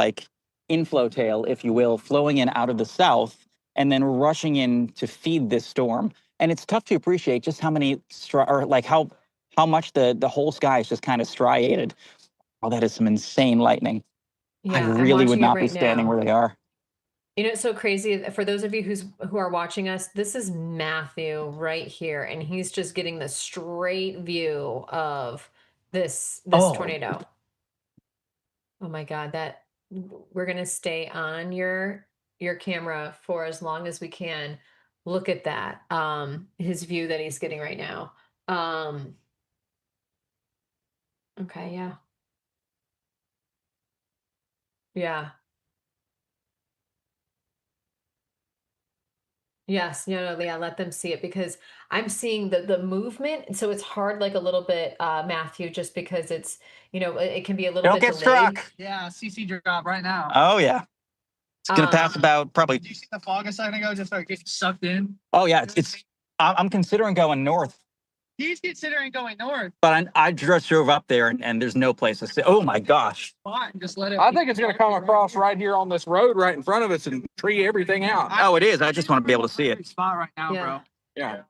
inflow tail, if you will, flowing in out of the south and then rushing in to feed this storm. And it's tough to appreciate just how many, how much the whole sky is just kind of striated. Oh, that is some insane lightning. Yeah, I I'm really would watching it not be right standing now. where they are. It's so crazy. For those of you who are watching us, this is Matthew right here, and he's just getting the straight view of this tornado. Oh my God, that we're gonna stay on your camera for as long as we can. Look at that. His view that he's getting right now. Okay, yeah. Yeah. Yes, no, yeah, let them see it because I'm seeing the movement, and so it's hard, like a little bit, Matthew, just because it's, it can be a little Don't bit get delayed. struck. Yeah, CC drop right now. Oh, yeah. It's going to pass about probably. Did you see the fog a second ago just start getting sucked in? Oh, yeah. I'm considering going north. He's considering going north. But I just drove up there and there's no place to sit. Oh my gosh. Just let it. I think it's going to come across right here on this road right in front of us and tree everything out. Oh, it is. I just want to be able to see it. Spot right now, Yeah. bro. Yeah.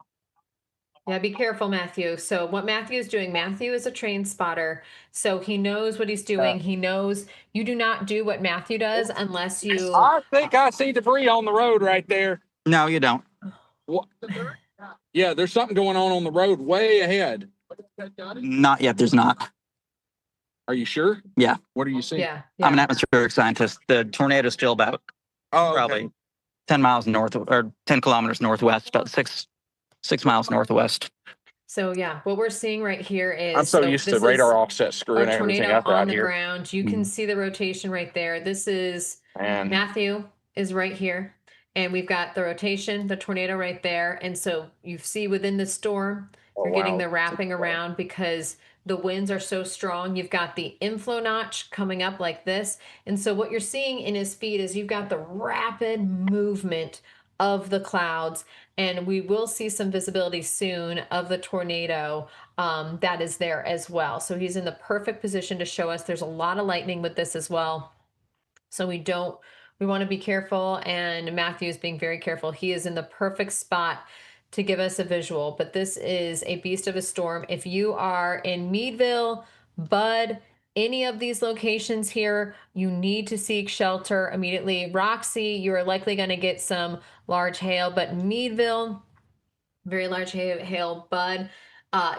Yeah, be careful, Matthew. So what Matthew is doing, Matthew is a trained spotter, so he knows what he's doing. He knows you do not do what Matthew does unless you. I think I see debris on the road right there. No, you don't. What? Yeah, there's something going on the road way ahead. Not yet. There's not. Are you sure? Yeah. What are you seeing? Yeah, I'm an yeah. atmospheric scientist. The tornado's still about probably 10 miles north or 10 kilometers northwest, about six miles northwest. So yeah, what we're seeing right here is. I'm so used to this radar is offset screwing a everything tornado up on out the here. ground. You can see the rotation right there. This is And Matthew is right here. And we've got the rotation, the tornado right there. And so you see within the storm, you're getting the wrapping around because the winds are so strong. You've got the inflow notch coming up like this. And so what you're seeing in his feed is you've got the rapid movement of the clouds. And we will see some visibility soon of the tornado that is there as well. So he's in the perfect position to show us. There's a lot of lightning with this as well. So we want to be careful, and Matthew is being very careful. He is in the perfect spot to give us a visual, but this is a beast of a storm. If you are in Meadville, Bud, any of these locations here, you need to seek shelter immediately. Roxy, you are likely going to get some large hail, but Meadville, very large hail. Bud,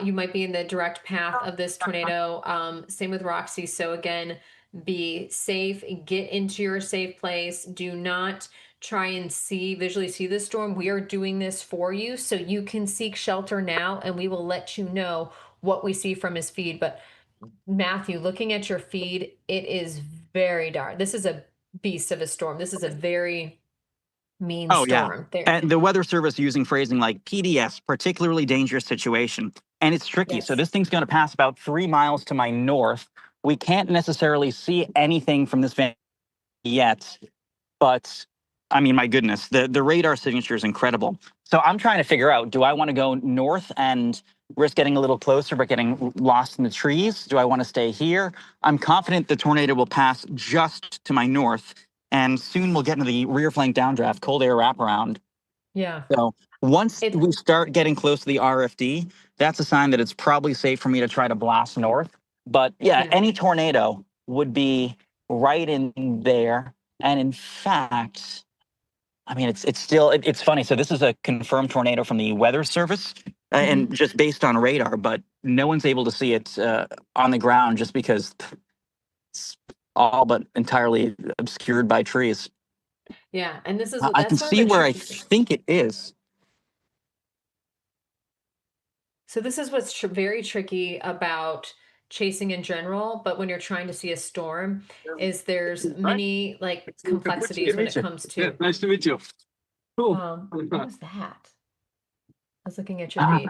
you might be in the direct path of this tornado. Same with Roxy. So again, be safe, get into your safe place. Do not try and visually see the storm. We are doing this for you so you can seek shelter now, and we will let you know what we see from his feed. But Matthew, looking at your feed, it is very dark. This is a beast of a storm. This is a very mean storm. Yeah. And the Weather Service using phrasing like PDS, particularly dangerous situation. And it's tricky. Yes. So this thing's going to pass about 3 miles to my north. We can't necessarily see anything from this van yet, but I mean, my goodness, the radar signature is incredible. So I'm trying to figure out, do I want to go north and risk getting a little closer but getting lost in the trees? Do I want to stay here? I'm confident the tornado will pass just to my north, and soon we'll get into the rear flank downdraft, cold air wraparound. Yeah. So Once we start getting close to the RFD, that's a sign that it's probably safe for me to try to blast north. But yeah, any tornado would be right in there. And in fact, I mean, it's funny. So this is a confirmed tornado from the Weather Service, and just based on radar, but no one's able to see it on the ground just because it's all but entirely obscured by trees. Yeah, and this is I can see where I think it is. So this is what's very tricky about chasing in general, but when you're trying to see a storm, is there's many like complexities when it comes to. Nice to meet you. Cool. What was that? I was looking at your feed.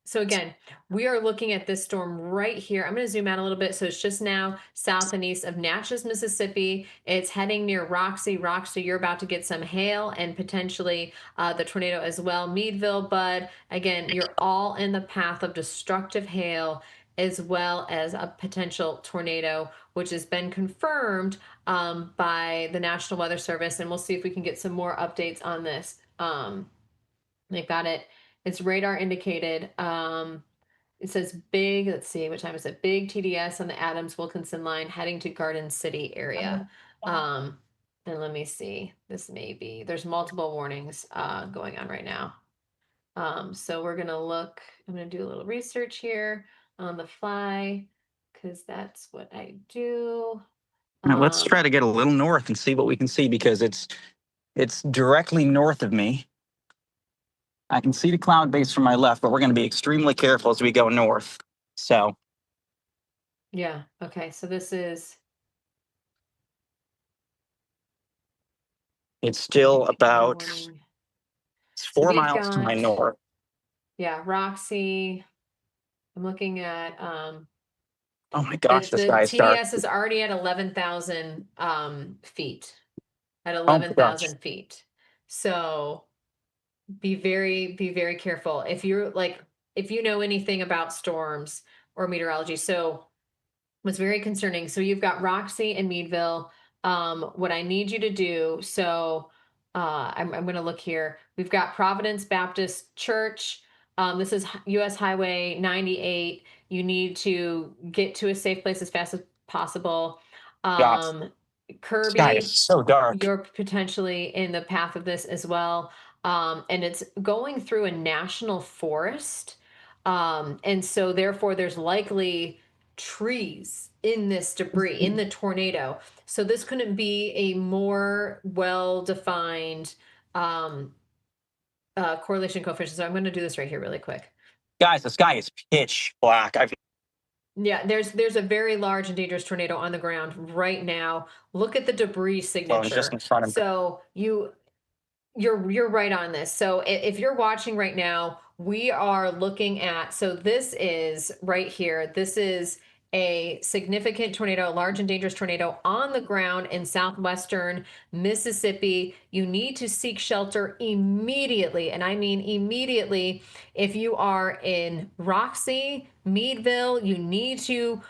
So again, we are looking at this storm right here. I'm going to zoom out a little bit. So it's just now south and east of Natchez, Mississippi. It's heading near Roxy. Roxy, you're about to get some hail and potentially the tornado as well. Meadville, Bud, again, you're all in the path of destructive hail as well as a potential tornado, which has been confirmed by the National Weather Service. And we'll see if we can get some more updates on this. They've got it. It's radar indicated. It says big, let's see, what time is it? Big TDS on the Adams Wilkinson line heading to Garden City area. And let me see, this may be, there's multiple warnings going on right now. So we're gonna look, I'm gonna do a little research here on the fly, because that's what I do. Now, let's try to get a little north and see what we can see, because it's directly north of me. I can see the cloud base from my left, but we're going to be extremely careful as we go north. So. Yeah. Okay. So this is. It's still about. It's 4 miles to my north. Yeah. Roxy. I'm looking at. Oh my gosh, the sky's dark. TDS is already at 11,000 feet. At 11,000 feet. So. Be very careful if you're like, if you know anything about storms or meteorology. So what's very concerning, so you've got Roxy and Meadville. What I need you to do, so I'm going to look here. We've got Providence Baptist Church. This is US Highway 98. You need to get to a safe place as fast as possible. Kirby, sky is so dark. You're potentially in the path of this as well. And it's going through a national forest. And so therefore there's likely trees in this debris, in the tornado. So this couldn't be a more well-defined correlation coefficient. So I'm going to do this right here really quick. Guys, the sky is pitch black. Yeah, there's a very large and dangerous tornado on the ground right now. Look at the debris signature. Just in front of me. So you're right on this. So if you're watching right now, we are looking at, so this is right here. This is a significant tornado, a large and dangerous tornado on the ground in southwestern Mississippi. You need to seek shelter immediately. And I mean immediately. If you are in Roxy, Meadville, you need to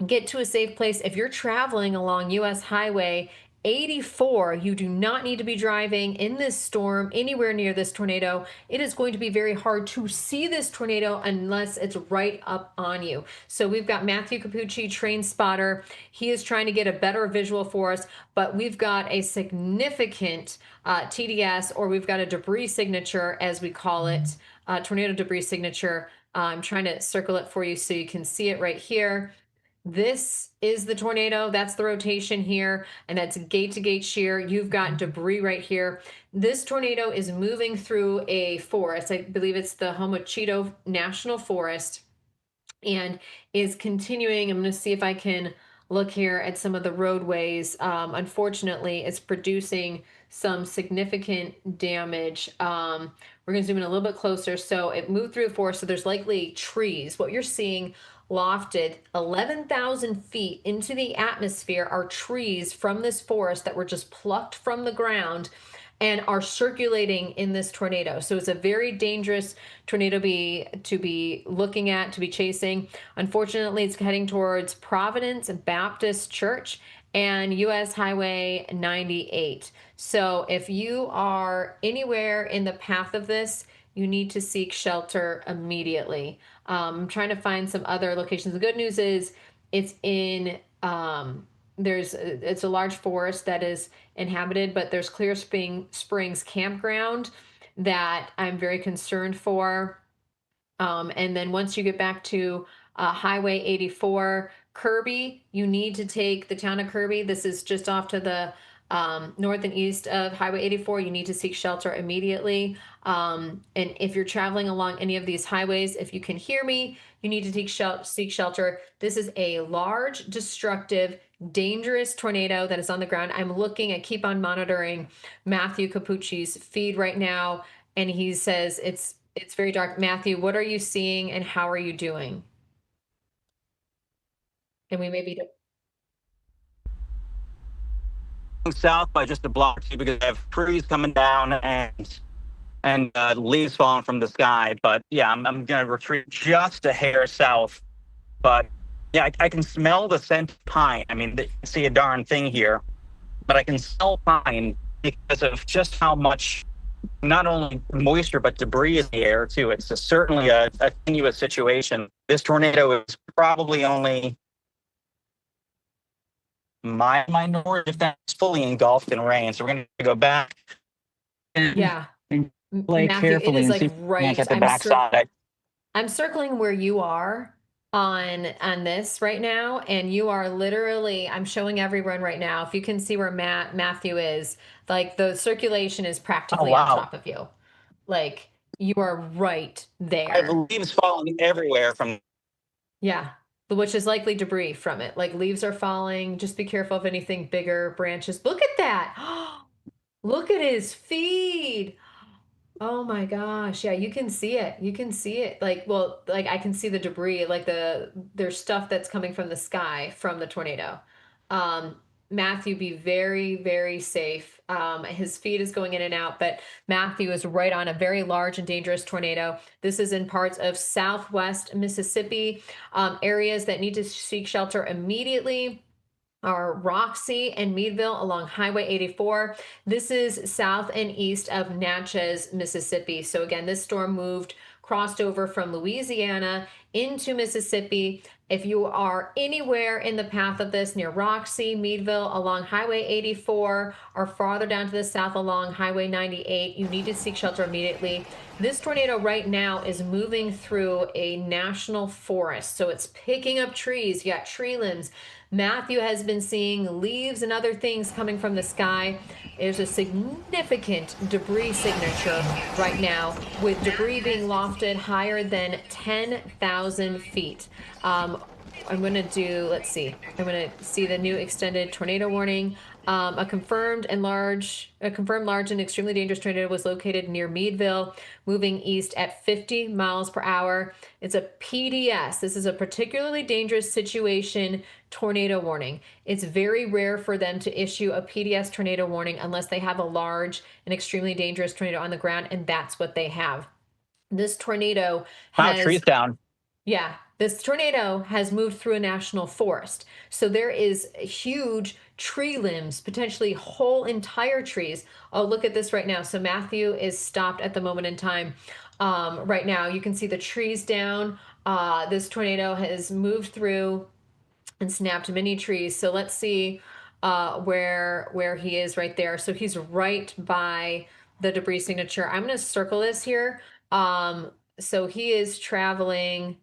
get to a safe place. If you're traveling along US Highway 84, you do not need to be driving in this storm anywhere near this tornado. It is going to be very hard to see this tornado unless it's right up on you. So we've got Matthew Cappucci, train spotter. He is trying to get a better visual for us, but we've got a significant TDS, or we've got a debris signature, as we call it, tornado debris signature. I'm trying to circle it for you so you can see it right here. This is the tornado. That's the rotation here, and that's gate to gate shear. You've got debris right here. This tornado is moving through a forest. I believe it's the Homochito National Forest, and is continuing. I'm going to see if I can look here at some of the roadways. Unfortunately, it's producing some significant damage. We're going to zoom in a little bit closer. So it moved through the forest, so there's likely trees. What you're seeing lofted 11,000 feet into the atmosphere are trees from this forest that were just plucked from the ground and are circulating in this tornado. So it's a very dangerous tornado to be looking at, to be chasing. Unfortunately, it's heading towards Providence Baptist Church, and US Highway 98. So if you are anywhere in the path of this, you need to seek shelter immediately. I'm trying to find some other locations. The good news is it's in it's a large forest that is inhabited, but there's Clear Springs campground that I'm very concerned for. And then once you get back to Highway 84, Kirby, you need to take the town of Kirby. This is just off to the north and east of Highway 84. You need to seek shelter immediately. And if you're traveling along any of these highways, if you can hear me, you need to seek shelter. This is a large, destructive, dangerous tornado that is on the ground. I keep on monitoring Matthew Cappucci's feed right now, and he says it's very dark. Matthew, what are you seeing and how are you doing? And we may be south by just a block or two because I have trees coming down and leaves falling from the sky. But yeah, I'm gonna retreat just a hair south. But yeah, I can smell the scent of pine. I mean, you can see a darn thing here, but I can smell pine because of just how much not only moisture but debris in the air too. It's certainly a tenuous situation. This tornado is probably only my north, if that's fully engulfed in rain. So we're going to go back and play Matthew, carefully it is and see like if we right. can't get the backside. I'm circling where you are on this right now, and you are literally, I'm showing everyone right now. If you can see where Matthew is, like the circulation is practically on top of you. Like you are right there. I have leaves falling everywhere from. Yeah, which is likely debris from it. Like leaves are falling. Just be careful of anything bigger, branches. Look at that. Look at his feed. Oh my gosh. Yeah, you can see it. You can see it. Like I can see the debris, like there's stuff that's coming from the sky from the tornado. Matthew, be very, very safe. His feed is going in and out, but Matthew is right on a very large and dangerous tornado. This is in parts of southwest Mississippi. Areas that need to seek shelter immediately are Roxy and Meadville along Highway 84. This is south and east of Natchez, Mississippi. So again, this storm crossed over from Louisiana into Mississippi. If you are anywhere in the path of this near Roxy, Meadville, along Highway 84, or farther down to the south along Highway 98, you need to seek shelter immediately. This tornado right now is moving through a national forest. So it's picking up trees. You got tree limbs. Matthew has been seeing leaves and other things coming from the sky. There's a significant debris signature right now, with debris being lofted higher than 10,000 feet. I'm going to do, let's see, I'm going to see the new extended tornado warning. A confirmed large and extremely dangerous tornado was located near Meadville, moving east at 50 miles per hour. It's a PDS. This is a particularly dangerous situation tornado warning. It's very rare for them to issue a PDS tornado warning unless they have a large and extremely dangerous tornado on the ground, and that's what they have. This tornado has trees down. Yeah, this tornado has moved through a national forest. So there is huge tree limbs, potentially whole entire trees. Oh, look at this right now. So Matthew is stopped at the moment in time. Right now, you can see the trees down. This tornado has moved through and snapped many trees. So let's see where he is right there. So he's right by the debris signature. I'm going to circle this here. So he is traveling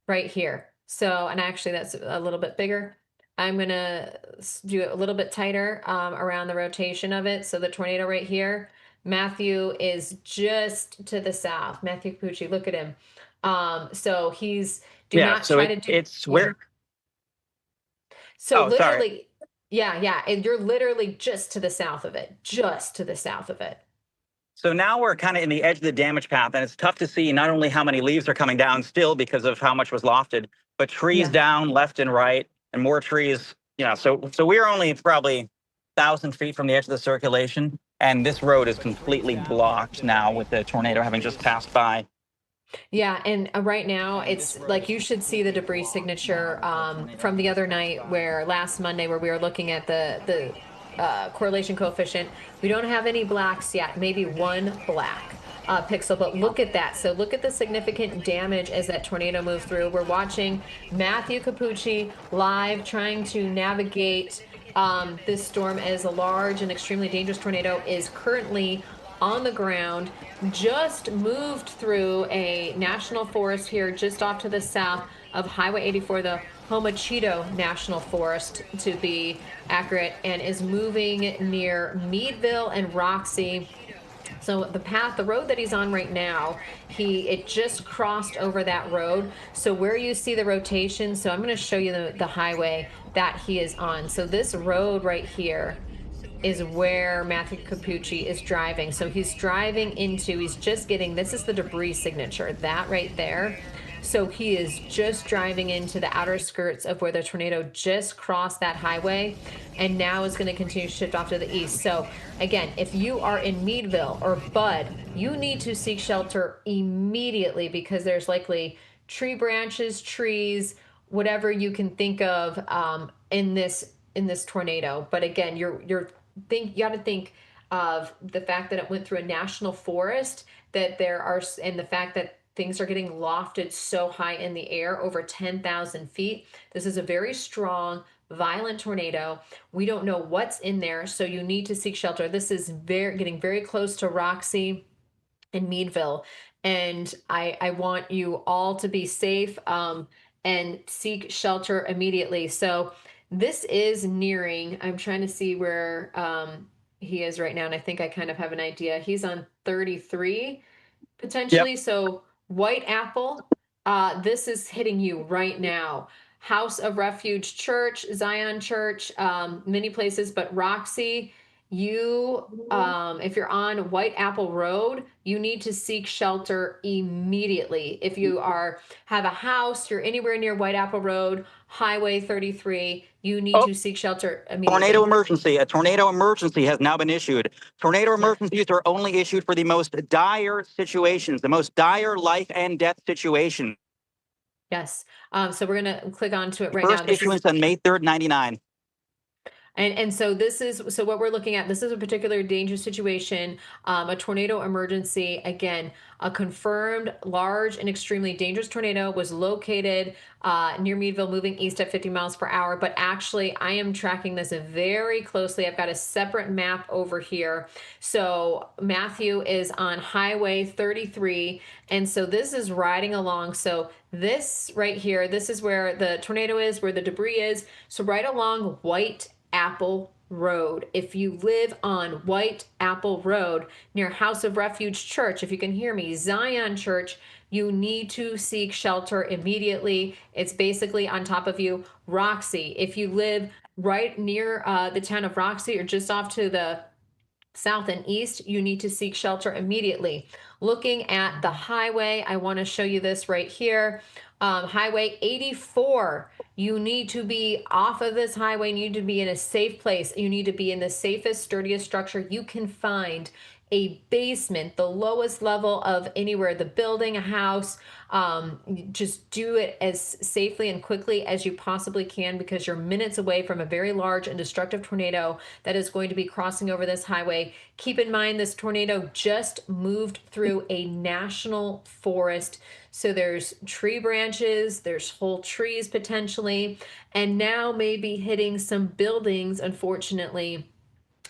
right here. So, and actually that's a little bit bigger. I'm going to do it a little bit tighter around the rotation of it. So the tornado right here, Matthew is just to the south. Matthew Cappucci, look at him. So he's, it's where. So literally, yeah. And you're literally just to the south of it, So now we're kind of in the edge of the damage path, and it's tough to see not only how many leaves are coming down still because of how much was lofted, but trees down left and right, and more trees. So we're only probably 1,000 feet from the edge of the circulation, and this road is completely blocked now with the tornado having just passed by. Yeah, and right now it's like you should see the debris signature from the other night, where last Monday, where we were looking at the correlation coefficient. We don't have any blacks yet, maybe one black pixel, but look at that. So look at the significant damage as that tornado moves through. We're watching Matthew Cappucci live trying to navigate this storm as a large and extremely dangerous tornado is currently on the ground, just moved through a national forest here just off to the south of Highway 84, the Homachito National Forest to be accurate, and is moving near Meadville and Roxy. So the road that he's on right now, it just crossed over that road. So where you see the rotation, so I'm going to show you the highway that he is on. So this road right here is where Matthew Cappucci is driving. So he's driving into, this is the debris signature, that right there. So he is just driving into the outer skirts of where the tornado just crossed that highway, and now is going to continue to shift off to the east. So again, if you are in Meadville or Bud, you need to seek shelter immediately, because there's likely tree branches, trees, whatever you can think of in this tornado. But again, you got to think of the fact that it went through a national forest, and the fact that things are getting lofted so high in the air, over 10,000 feet. This is a very strong, violent tornado. We don't know what's in there, so you need to seek shelter. This is getting very close to Roxy and Meadville, and I want you all to be safe and seek shelter immediately. So this is nearing, I'm trying to see where he is right now, and I think I kind of have an idea. He's on 33 potentially. Yep. So White Apple, this is hitting you right now. House of Refuge Church, Zion Church, many places, but Roxy, if you're on White Apple Road, you need to seek shelter immediately. If you have a house, you're anywhere near White Apple Road, Highway 33, you need to seek shelter immediately. Tornado emergency. A tornado emergency has now been issued. Tornado emergencies are only issued for the most dire situations, the most dire life and death situations. Yes. So we're going to click onto it right now. First issuance on May 3rd, 99. And so what we're looking at, this is a particular dangerous situation, a tornado emergency. Again, a confirmed large and extremely dangerous tornado was located near Meadville, moving east at 50 miles per hour. But actually, I am tracking this very closely. I've got a separate map over here. So Matthew is on Highway 33. And so this is riding along. So this right here, this is where the tornado is, where the debris is. So right along White Apple Road. If you live on White Apple Road near House of Refuge Church, if you can hear me, Zion Church, you need to seek shelter immediately. It's basically on top of you. Roxy, if you live right near the town of Roxy or just off to the south and east, you need to seek shelter immediately. Looking at the highway, I want to show you this right here. Highway 84, you need to be off of this highway. You need to be in a safe place. You need to be in the safest, sturdiest structure you can find. A basement, the lowest level of anywhere, the building, a house. Just do it as safely and quickly as you possibly can, because you're minutes away from a very large and destructive tornado that is going to be crossing over this highway. Keep in mind, this tornado just moved through a national forest. So there's tree branches, there's whole trees potentially, and now maybe hitting some buildings, unfortunately,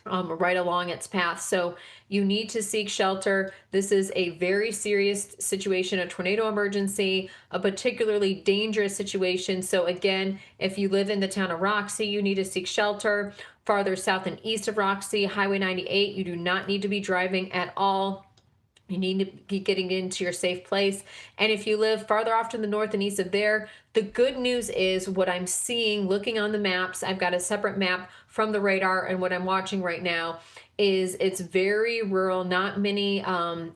right along its path. So you need to seek shelter. This is a very serious situation, a tornado emergency, a particularly dangerous situation. So again, if you live in the town of Roxy, you need to seek shelter. Farther south and east of Roxy, Highway 98, you do not need to be driving at all. You need to be getting into your safe place. And if you live farther off to the north and east of there, the good news is what I'm seeing, looking on the maps, I've got a separate map from the radar, and what I'm watching right now is it's very rural, not many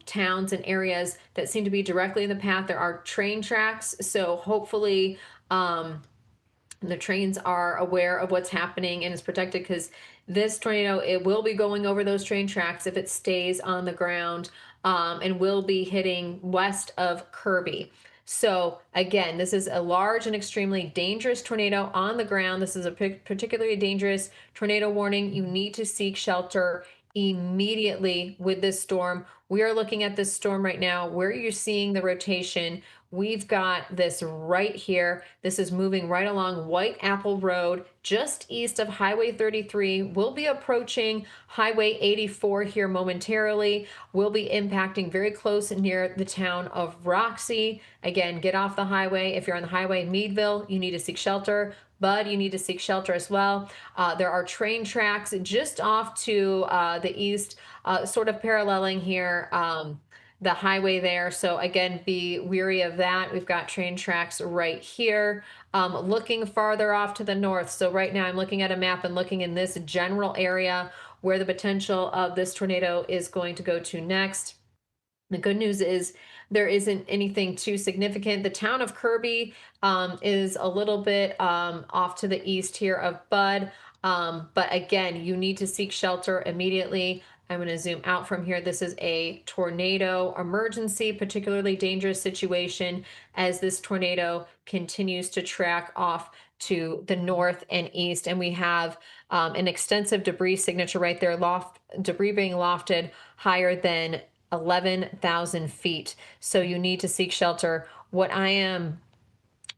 towns and areas that seem to be directly in the path. There are train tracks, so hopefully the trains are aware of what's happening and is protected, because this tornado, it will be going over those train tracks if it stays on the ground. and will be hitting west of Kirby. So again, this is a large and extremely dangerous tornado on the ground. This is a particularly dangerous tornado warning. You need to seek shelter immediately with this storm. We are looking at this storm right now. Where you're seeing the rotation, we've got this right here. This is moving right along White Apple Road, just east of Highway 33. We'll be approaching Highway 84 here momentarily. We'll be impacting very close near the town of Roxy. Again, get off the highway. If you're on the highway, Meadville, you need to seek shelter. Bud, you need to seek shelter as well. There are train tracks just off to the east, sort of paralleling here, the highway there. So again, be weary of that. We've got train tracks right here. Looking farther off to the north. So right now I'm looking at a map and looking in this general area where the potential of this tornado is going to go to next. The good news is there isn't anything too significant. The town of Kirby is a little bit off to the east here of Bud. But again, you need to seek shelter immediately. I'm going to zoom out from here. This is a tornado emergency, particularly dangerous situation as this tornado continues to track off to the north and east. And we have an extensive debris signature right there, debris being lofted higher than 11,000 feet. So you need to seek shelter. What I am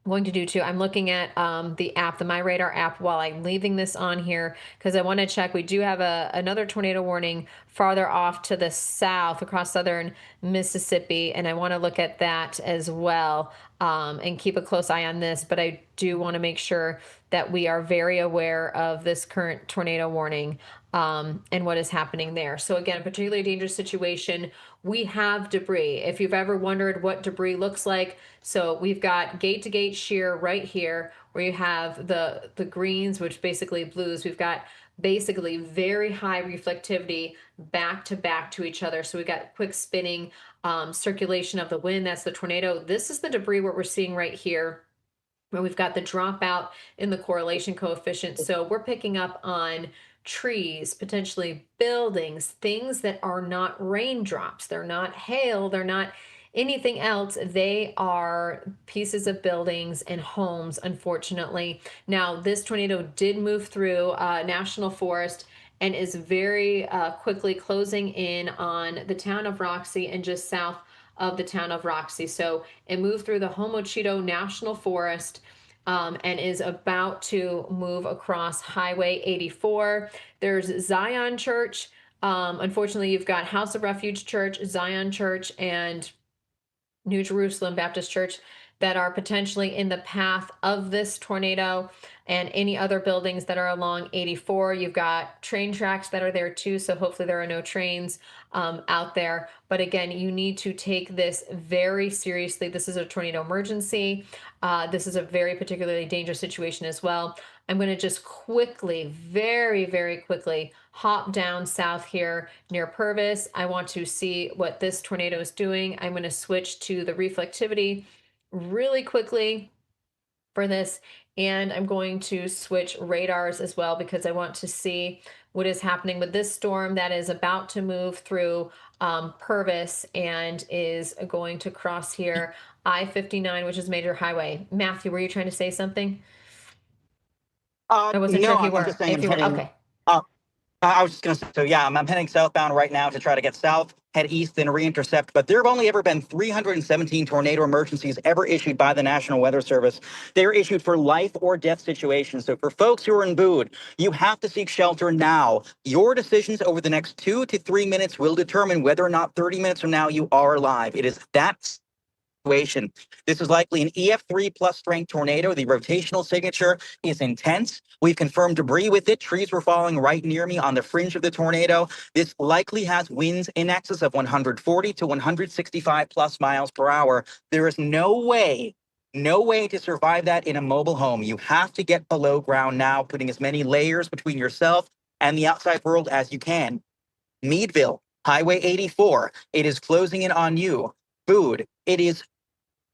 going to do too, I'm looking at the app, the MyRadar app, while I'm leaving this on here because I want to check. We do have another tornado warning farther off to the south across southern Mississippi, and I want to look at that as well and keep a close eye on this. But I do want to make sure that we are very aware of this current tornado warning and what is happening there. So again, a particularly dangerous situation. We have debris. If you've ever wondered what debris looks like, so we've got gate to gate shear right here where you have the greens, which basically blues. We've got basically very high reflectivity back to each other. So we've got quick spinning circulation of the wind. That's the tornado. This is the debris what we're seeing right here, where we've got the dropout in the correlation coefficient. So we're picking up on trees, potentially buildings, things that are not raindrops. They're not hail. They're not anything else. They are pieces of buildings and homes, unfortunately. Now, this tornado did move through National Forest and is very quickly closing in on the town of Roxy and just south of the town of Roxy. So it moved through the Homochitto National Forest and is about to move across Highway 84. There's Zion Church. Unfortunately, you've got House of Refuge Church, Zion Church, and New Jerusalem Baptist Church that are potentially in the path of this tornado, and any other buildings that are along 84. You've got train tracks that are there too, so hopefully there are no trains out there. But again, you need to take this very seriously. This is a tornado emergency. This is a very particularly dangerous situation as well. I'm going to just quickly, very, very quickly hop down south here near Purvis. I want to see what this tornado is doing. I'm going to switch to the reflectivity really quickly for this, and I'm going to switch radars as well because I want to see what is happening with this storm that is about to move through Purvis and is going to cross here I-59, which is major highway. Matthew, were you trying to say something? I wasn't sure if you were. I'm just saying If you were, okay. I was just going to say, so yeah, I'm heading southbound right now to try to get south, head east, then re-intercept. But there have only ever been 317 tornado emergencies ever issued by the National Weather Service. They're issued for life or death situations. So for folks who are in Boone, you have to seek shelter now. Your decisions over the next 2 to 3 minutes will determine whether or not 30 minutes from now you are alive. It is that situation. This is likely an EF3 plus strength tornado. The rotational signature is intense. We've confirmed debris with it. Trees were falling right near me on the fringe of the tornado. This likely has winds in excess of 140 to 165 plus miles per hour. There is no way to survive that in a mobile home. You have to get below ground now, putting as many layers between yourself and the outside world as you can. Meadville, Highway 84, it is closing in on you. Food, it is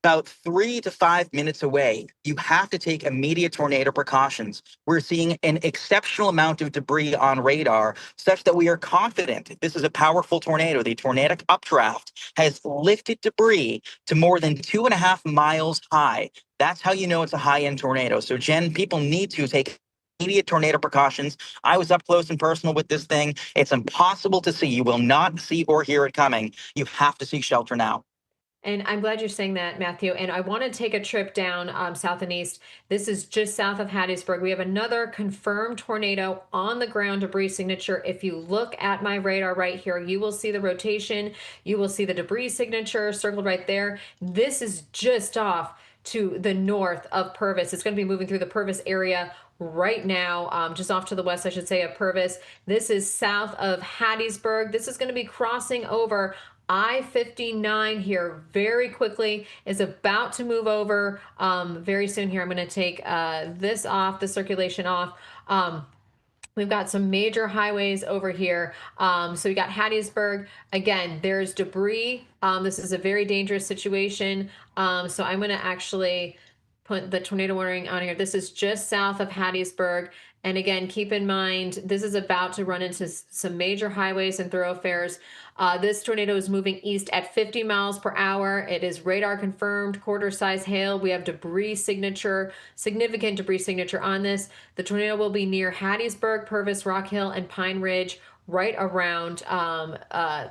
about 3 to 5 minutes away. You have to take immediate tornado precautions. We're seeing an exceptional amount of debris on radar, such that we are confident this is a powerful tornado. The tornadic updraft has lifted debris to more than 2.5 miles high. That's how you know it's a high-end tornado. So, Jen, people need to take immediate tornado precautions. I was up close and personal with this thing. It's impossible to see. You will not see or hear it coming. You have to seek shelter now. And I'm glad you're saying that, Matthew. And I want to take a trip down south and east. This is just south of Hattiesburg. We have another confirmed tornado on the ground debris signature. If you look at my radar right here, you will see the rotation. You will see the debris signature circled right there. This is just off to the north of Purvis. It's going to be moving through the Purvis area right now, just off to the west, I should say, of Purvis. This is south of Hattiesburg. This is going to be crossing over I-59 here very quickly, is about to move over very soon here. I'm going to take this off, the circulation off. We've got some major highways over here. So we got Hattiesburg. Again, there's debris. This is a very dangerous situation. So I'm going to actually put the tornado warning on here. This is just south of Hattiesburg. And again, keep in mind, this is about to run into some major highways and thoroughfares. This tornado is moving east at 50 miles per hour. It is radar confirmed, quarter size hail. We have debris signature, significant debris signature on this. The tornado will be near Hattiesburg, Purvis, Rock Hill, and Pine Ridge, right around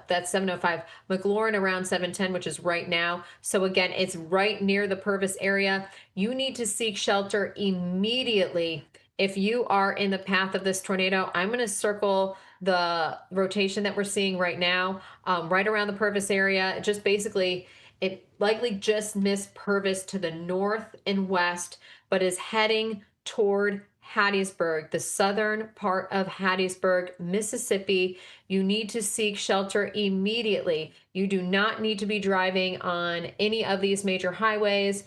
that's 705, McLaurin around 710, which is right now. So again, it's right near the Purvis area. You need to seek shelter immediately. If you are in the path of this tornado, I'm going to circle the rotation that we're seeing right now, right around the Purvis area. Just basically, it likely just missed Purvis to the north and west, but is heading toward Hattiesburg, the southern part of Hattiesburg, Mississippi. You need to seek shelter immediately. You do not need to be driving on any of these major highways.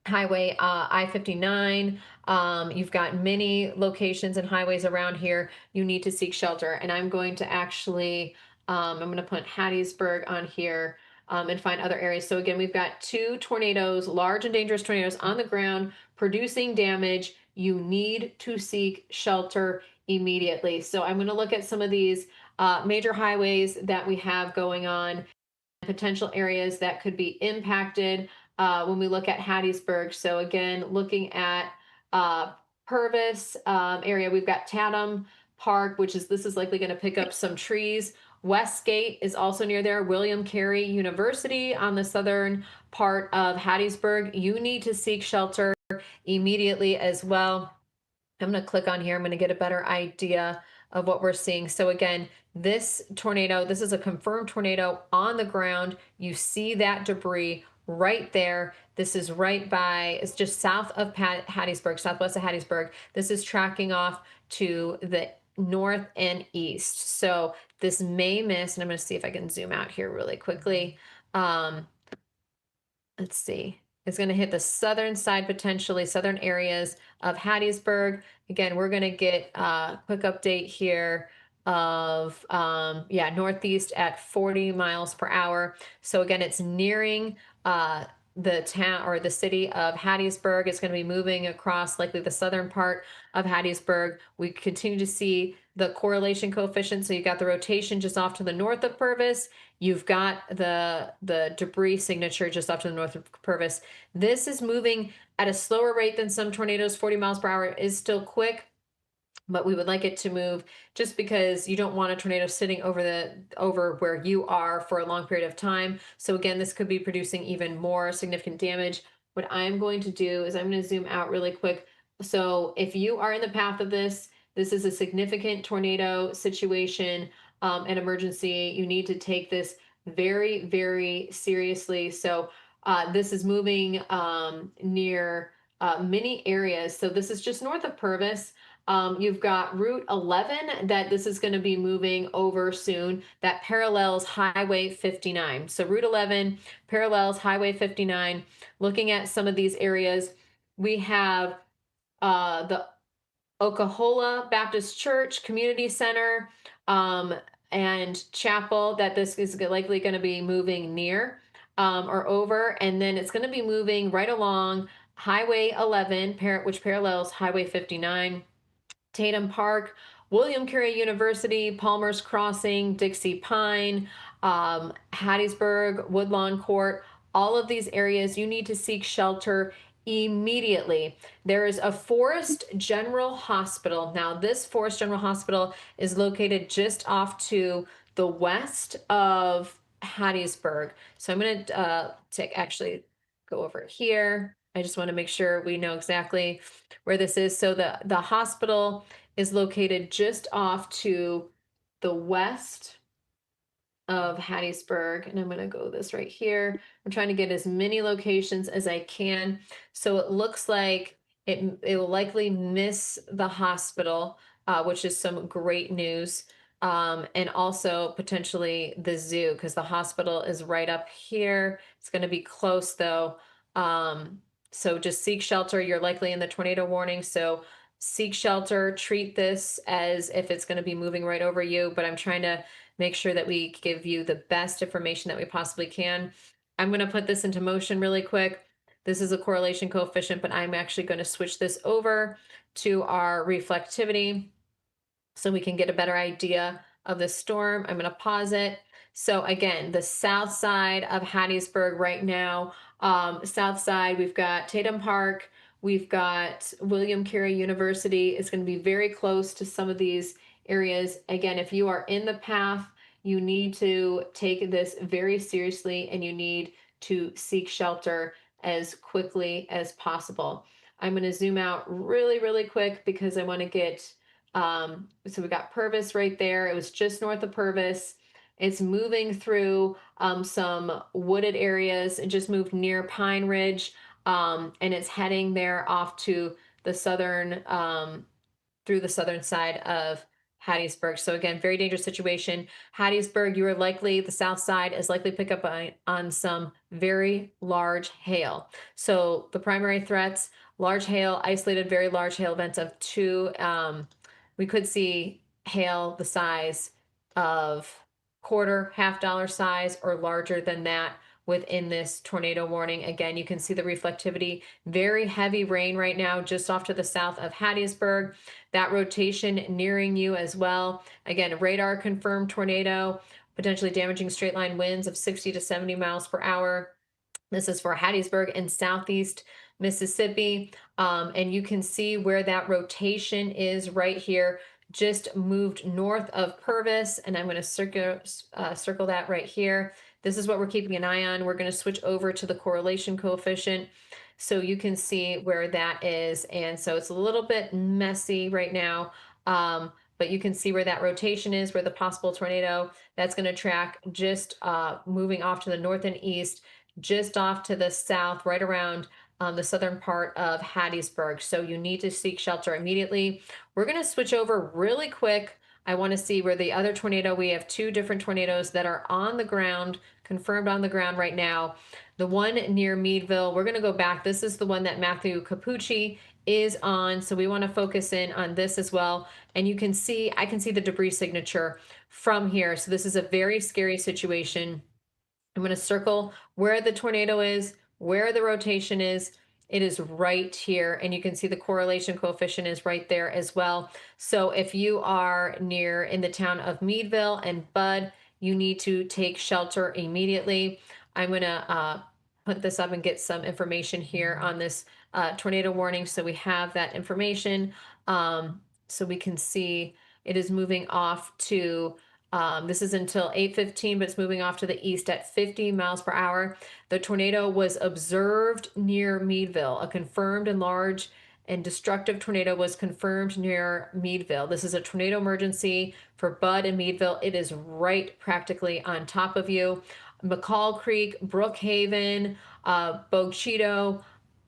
Highway I-59. You've got many locations and highways around here. You need to seek shelter. And I'm going to actually, I'm going to put Hattiesburg on here and find other areas. So again, we've got 2 tornadoes, large and dangerous tornadoes on the ground producing damage. You need to seek shelter immediately. So I'm going to look at some of these major highways that we have going on, potential areas that could be impacted when we look at Hattiesburg. So again, looking at Purvis area, we've got Tatum Park, which is, this is likely going to pick up some trees. Westgate is also near there. William Carey University on the southern part of Hattiesburg. You need to seek shelter immediately as well. I'm going to click on here. I'm going to get a better idea of what we're seeing. So again, this tornado, this is a confirmed tornado on the ground. You see that debris right there. This is right by, it's just south of Hattiesburg, southwest of Hattiesburg. This is tracking off to the north and east. So this may miss, and I'm going to see if I can zoom out here really quickly. Let's see. It's going to hit the southern side, potentially southern areas of Hattiesburg. Again, we're going to get a quick update here of, northeast at 40 miles per hour. So again, it's nearing the town or the city of Hattiesburg. It's going to be moving across likely the southern part of Hattiesburg. We continue to see the correlation coefficient. So you got the rotation just off to the north of Purvis. You've got the debris signature just off to the north of Purvis. This is moving at a slower rate than some tornadoes. 40 miles per hour is still quick, but we would like it to move just because you don't want a tornado sitting over where you are for a long period of time. So again, this could be producing even more significant damage. What I'm going to do is I'm going to zoom out really quick. So if you are in the path of this is a significant tornado situation, an emergency. You need to take this very, very seriously. So this is moving near many areas. So this is just north of Purvis. You've got Route 11 that this is going to be moving over soon, that parallels Highway 59. So Route 11 parallels Highway 59. Looking at some of these areas, we have the Oklahola Baptist Church Community Center and Chapel that this is likely going to be moving near. or over, and then it's going to be moving right along Highway 11, which parallels Highway 59, Tatum Park, William Carey University, Palmer's Crossing, Dixie Pine, Hattiesburg, Woodlawn Court. All of these areas you need to seek shelter immediately. There is a Forest General Hospital. Now, this Forest General Hospital is located just off to the west of Hattiesburg. So I'm going to actually go over here. I just want to make sure we know exactly where this is. So the hospital is located just off to the west of Hattiesburg, and I'm going to go this right here. I'm trying to get as many locations as I can. So it looks like it will likely miss the hospital, which is some great news. And also potentially the zoo, because the hospital is right up here. It's going to be close though. So just seek shelter. You're likely in the tornado warning. So seek shelter, treat this as if it's going to be moving right over you. But I'm trying to make sure that we give you the best information that we possibly can. I'm going to put this into motion really quick. This is a correlation coefficient, but I'm actually going to switch this over to our reflectivity so we can get a better idea of the storm. I'm going to pause it. So again, the south side of Hattiesburg right now, south side, we've got Tatum Park, we've got William Carey University. It's going to be very close to some of these areas. Again, if you are in the path, you need to take this very seriously and you need to seek shelter as quickly as possible. I'm going to zoom out really, really quick because I want to get, so we got Purvis right there. It was just north of Purvis. It's moving through some wooded areas. It just moved near Pine Ridge, and it's heading there off to the southern, through the southern side of Hattiesburg. So again, very dangerous situation. Hattiesburg, you are likely, the south side is likely to pick up on some very large hail. So the primary threats, large hail, isolated very large hail events of 2. We could see hail the size of quarter, $half size, or larger than that within this tornado warning. Again, you can see the reflectivity, very heavy rain right now just off to the south of Hattiesburg. That rotation nearing you as well. Again, radar confirmed tornado, potentially damaging straight line winds of 60 to 70 miles per hour. This is for Hattiesburg and southeast Mississippi. And you can see where that rotation is right here. Just moved north of Purvis, and I'm going to circle that right here. This is what we're keeping an eye on. We're going to switch over to the correlation coefficient so you can see where that is. And so it's a little bit messy right now, but you can see where that rotation is, where the possible tornado that's going to track just moving off to the north and east, just off to the south, right around the southern part of Hattiesburg. So you need to seek shelter immediately. We're going to switch over really quick. I want to see where the other tornado, we have 2 different tornadoes that are on the ground, confirmed on the ground right now. The one near Meadville, we're going to go back. This is the one that Matthew Cappucci is on. So we want to focus in on this as well. And you can see, I can see the debris signature from here. So this is a very scary situation. I'm going to circle where the tornado is, where the rotation is. It is right here, and you can see the correlation coefficient is right there as well. So if you are near in the town of Meadville and Bud, you need to take shelter immediately. I'm going to put this up and get some information here on this tornado warning. So we have that information, so we can see it is moving off to this is until 8:15, but it's moving off to the east at 50 miles per hour. The tornado was observed near Meadville. A confirmed and large and destructive tornado was confirmed near Meadville. This is a tornado emergency for Bud and Meadville. It is right practically on top of you. McCall Creek, Brookhaven, Bogue Chitto,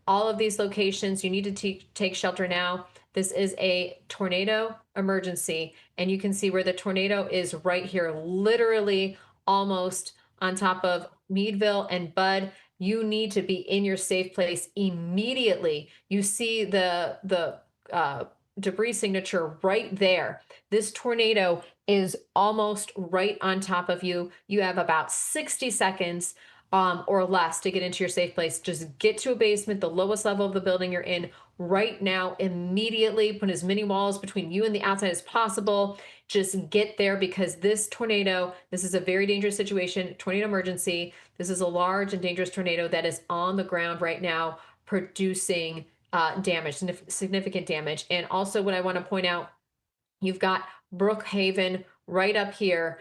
all of these locations, you need to take shelter now. This is a tornado emergency, and you can see where the tornado is right here, literally almost on top of Meadville and Bud. You need to be in your safe place immediately. You see the debris signature right there. This tornado is almost right on top of you. You have about 60 seconds or less to get into your safe place. Just get to a basement, the lowest level of the building you're in right now, immediately. Put as many walls between you and the outside as possible. Just get there, because this tornado, this is a very dangerous situation, tornado emergency. This is a large and dangerous tornado that is on the ground right now, producing damage, significant damage. And also what I want to point out, you've got Brookhaven right up here.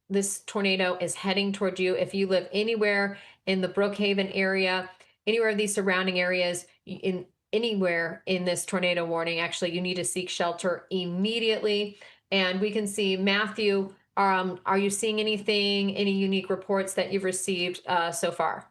This tornado is heading toward you. If you live anywhere in the Brookhaven area, anywhere of these surrounding areas, anywhere in this tornado warning, actually, you need to seek shelter immediately. And we can see, Matthew, are you seeing anything, any unique reports that you've received so far?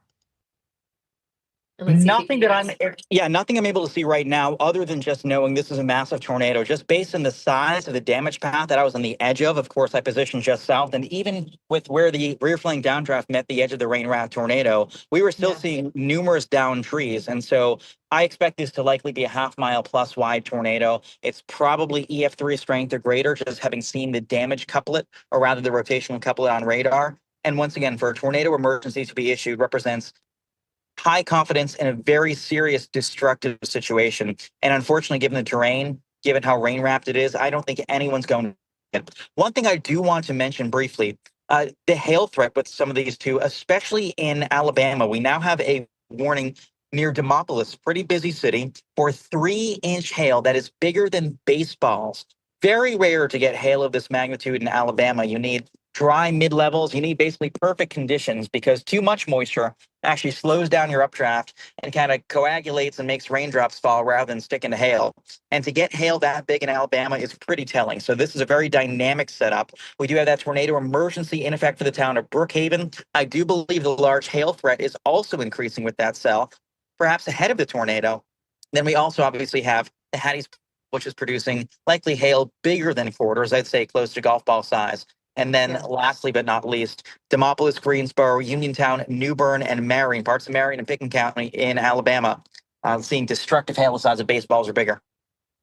And let's see if Nothing that nothing I'm able to see right now, other than just knowing this is a massive tornado, just based on the size of the damage path that I was on the edge of. Of course, I positioned just south, and even with where the rear flank downdraft met the edge of the rain raft tornado, we were still seeing numerous downed trees. And so I expect this to likely be a half-mile plus wide tornado. It's probably EF3 strength or greater, just having seen the damage couplet, or rather the rotational couplet on radar. And once again, for a tornado emergency to be issued represents high confidence in a very serious destructive situation. And unfortunately, given the terrain, given how rain wrapped it is, I don't think anyone's going to. One thing I do want to mention briefly, the hail threat with some of these two, especially in Alabama. We now have a warning near Demopolis, pretty busy city, for 3-inch hail that is bigger than baseballs. Very rare to get hail of this magnitude in Alabama. You need dry mid-levels. You need basically perfect conditions, because too much moisture actually slows down your updraft and kind of coagulates and makes raindrops fall rather than stick into hail. And to get hail that big in Alabama is pretty telling. So this is a very dynamic setup. We do have that tornado emergency in effect for the town of Brookhaven. I do believe the large hail threat is also increasing with that cell, perhaps ahead of the tornado. Then we also obviously have the Hatties, which is producing likely hail bigger than quarters, I'd say close to golf ball size. And then lastly, but not least, Demopolis, Greensboro, Uniontown, New Bern, and Marion, parts of Marion and Pickens County in Alabama, seeing destructive hail the size of baseballs or bigger.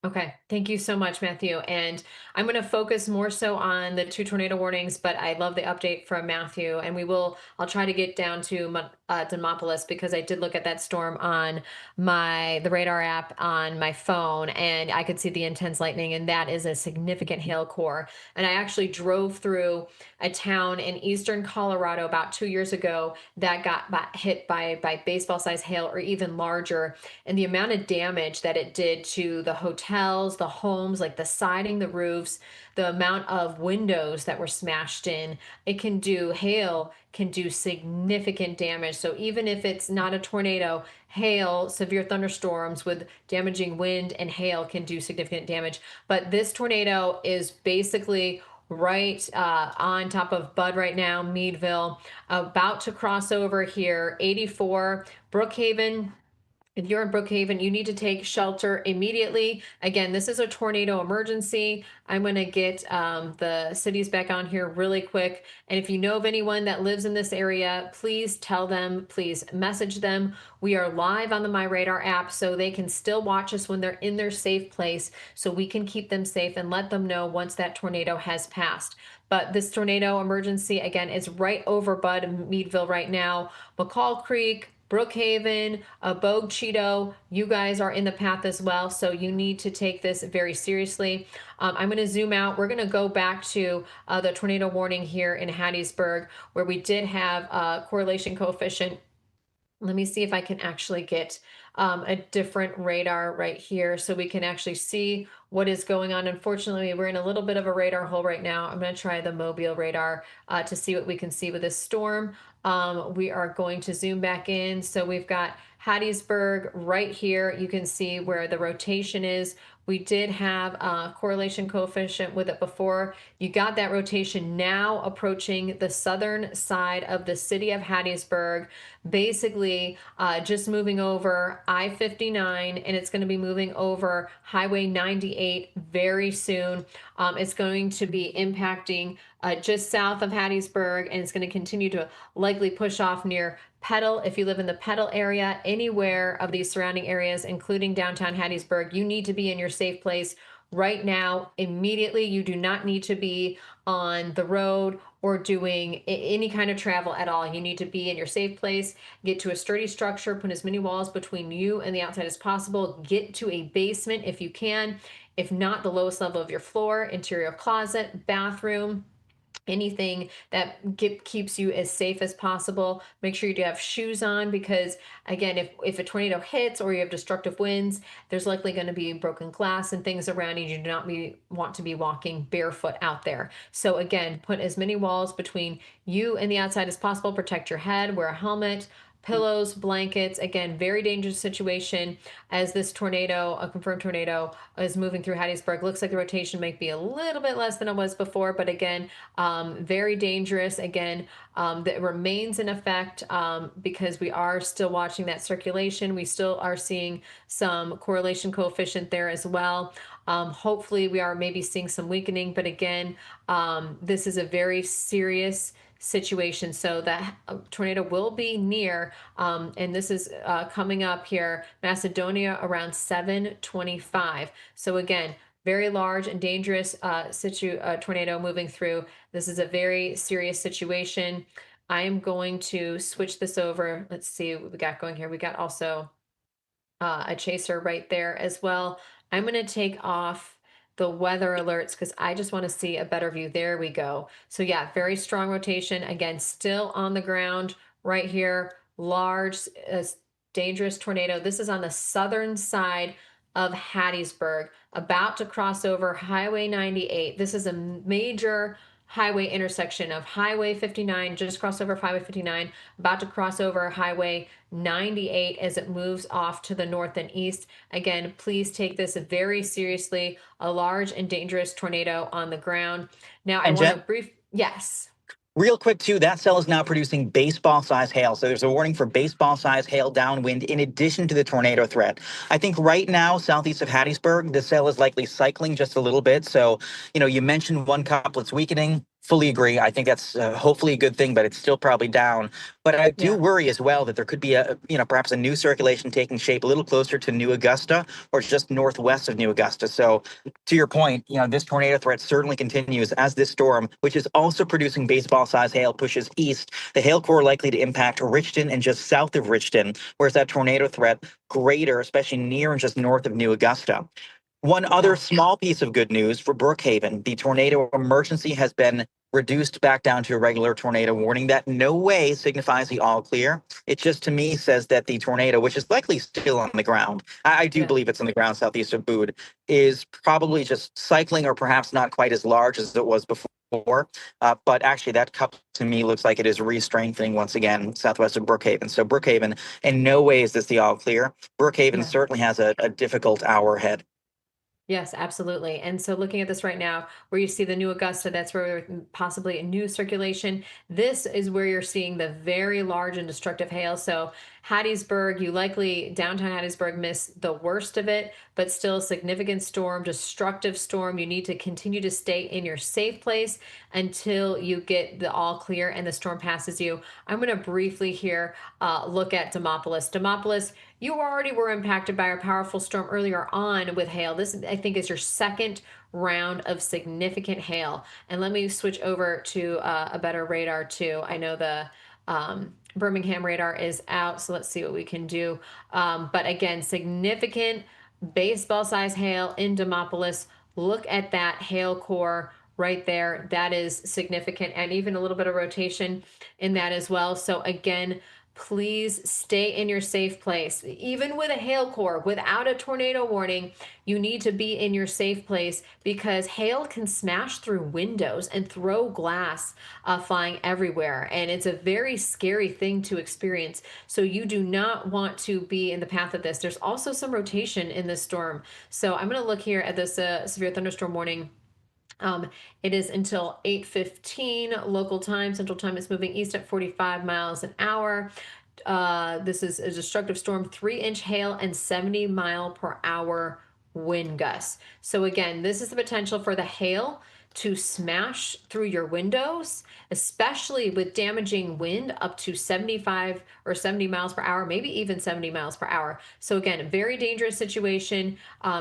Okay, thank you so much, Matthew. And I'm going to focus more so on the 2 tornado warnings, but I love the update from Matthew. And I'll try to get down to Demopolis, because I did look at that storm on the radar app on my phone, and I could see the intense lightning, and that is a significant hail core. And I actually drove through a town in eastern Colorado about 2 years ago that got hit by baseball size hail or even larger. And the amount of damage that it did to the hotels, the homes, like the siding, the roofs, the amount of windows that were smashed in, hail can do significant damage. So even if it's not a tornado, hail, severe thunderstorms with damaging wind and hail can do significant damage. But this tornado is basically right on top of Bud right now, Meadville, about to cross over here, 84, Brookhaven. If you're in Brookhaven, you need to take shelter immediately. Again, this is a tornado emergency. I'm going to get the cities back on here really quick. And if you know of anyone that lives in this area, please tell them, please message them. We are live on the MyRadar app, so they can still watch us when they're in their safe place, so we can keep them safe and let them know once that tornado has passed. But this tornado emergency, again, is right over Bud and Meadville right now. McCall Creek, Brookhaven, Bogue Cheeto, you guys are in the path as well, so you need to take this very seriously. I'm going to zoom out. We're going to go back to the tornado warning here in Hattiesburg, where we did have a correlation coefficient. Let me see if I can actually get a different radar right here so we can actually see what is going on. Unfortunately, we're in a little bit of a radar hole right now. I'm going to try the mobile radar to see what we can see with this storm. We are going to zoom back in. So we've got Hattiesburg right here. You can see where the rotation is. We did have a correlation coefficient with it before. You got that rotation now approaching the southern side of the city of Hattiesburg, basically just moving over I-59, and it's going to be moving over Highway 98 very soon. It's going to be impacting just south of Hattiesburg, and it's going to continue to likely push off near Petal. If you live in the Petal area, anywhere of these surrounding areas, including downtown Hattiesburg, you need to be in your safe place right now, immediately. You do not need to be on the road or doing any kind of travel at all. You need to be in your safe place, get to a sturdy structure, put as many walls between you and the outside as possible, get to a basement if you can. If not, the lowest level of your floor, interior closet, bathroom, anything that keeps you as safe as possible. Make sure you do have shoes on, because again, if a tornado hits or you have destructive winds, there's likely going to be broken glass and things around you. You do not want to be walking barefoot out there. So again, put as many walls between you and the outside as possible. Protect your head, wear a helmet, pillows, blankets. Again, very dangerous situation as this tornado, a confirmed tornado, is moving through Hattiesburg. Looks like the rotation might be a little bit less than it was before, but again, very dangerous. Again, that remains in effect because we are still watching that circulation. We still are seeing some correlation coefficient there as well. Hopefully we are maybe seeing some weakening, but again, this is a very serious situation. So that tornado will be near, and this is coming up here, Macedonia, around 7:25. So again, very large and dangerous tornado moving through. This is a very serious situation. I am going to switch this over. Let's see what we got going here. We got also a chaser right there as well. I'm going to take off the weather alerts because I just want to see a better view. There we go. So yeah, very strong rotation. Again, still on the ground right here. Large, dangerous tornado. This is on the southern side of Hattiesburg, about to cross over Highway 98. This is a major highway intersection of Highway 59, just crossed over Highway 59, about to cross over Highway 98 as it moves off to the north and east. Again, please take this very seriously. A large and dangerous tornado on the ground. Now, I want to yes. Real quick, too, that cell is now producing baseball-sized hail. So there's a warning for baseball-sized hail downwind in addition to the tornado threat. I think right now, southeast of Hattiesburg, the cell is likely cycling just a little bit. So, you mentioned one couplet's weakening. Fully agree. I think that's hopefully a good thing, but it's still probably down. But I do worry as well that there could be perhaps a new circulation taking shape a little closer to New Augusta or just northwest of New Augusta. So to your point, this tornado threat certainly continues as this storm, which is also producing baseball-sized hail, pushes east. The hail core likely to impact Richton and just south of Richton, whereas that tornado threat greater, especially near and just north of New Augusta. One other small piece of good news for Brookhaven, the tornado emergency has been reduced back down to a regular tornado warning. That no way signifies the all clear. It just, to me, says that the tornado, which is likely still on the ground, I do believe it's on the ground southeast of Bude, is probably just cycling or perhaps not quite as large as it was before. But actually, that cup to me looks like it is re-strengthening once again southwest of Brookhaven. So Brookhaven, in no way is this the all clear. Brookhaven certainly has a difficult hour ahead. Yes, absolutely. And so looking at this right now, where you see the New Augusta, that's where possibly a new circulation. This is where you're seeing the very large and destructive hail. So Hattiesburg, you likely, downtown Hattiesburg, missed the worst of it, but still significant storm, destructive storm. You need to continue to stay in your safe place until you get the all clear and the storm passes you. I'm going to briefly here look at Demopolis. Demopolis, you already were impacted by a powerful storm earlier on with hail. This, I think, is your second round of significant hail. And let me switch over to a better radar too. I know the Birmingham radar is out, so let's see what we can do. But again, significant baseball-sized hail in Demopolis. Look at that hail core right there. That is significant, and even a little bit of rotation in that as well. So again, please stay in your safe place. Even with a hail core, without a tornado warning, you need to be in your safe place because hail can smash through windows and throw glass flying everywhere. And it's a very scary thing to experience. So you do not want to be in the path of this. There's also some rotation in this storm. So I'm going to look here at this severe thunderstorm warning. It is until 8:15 local time. Central time is moving east at 45 miles an hour. This is a destructive storm, 3-inch hail and 70-mile-per-hour wind gusts. So again, this is the potential for the hail to smash through your windows, especially with damaging wind up to 75 or 70 miles per hour, maybe even 70 miles per hour. So again, a very dangerous situation.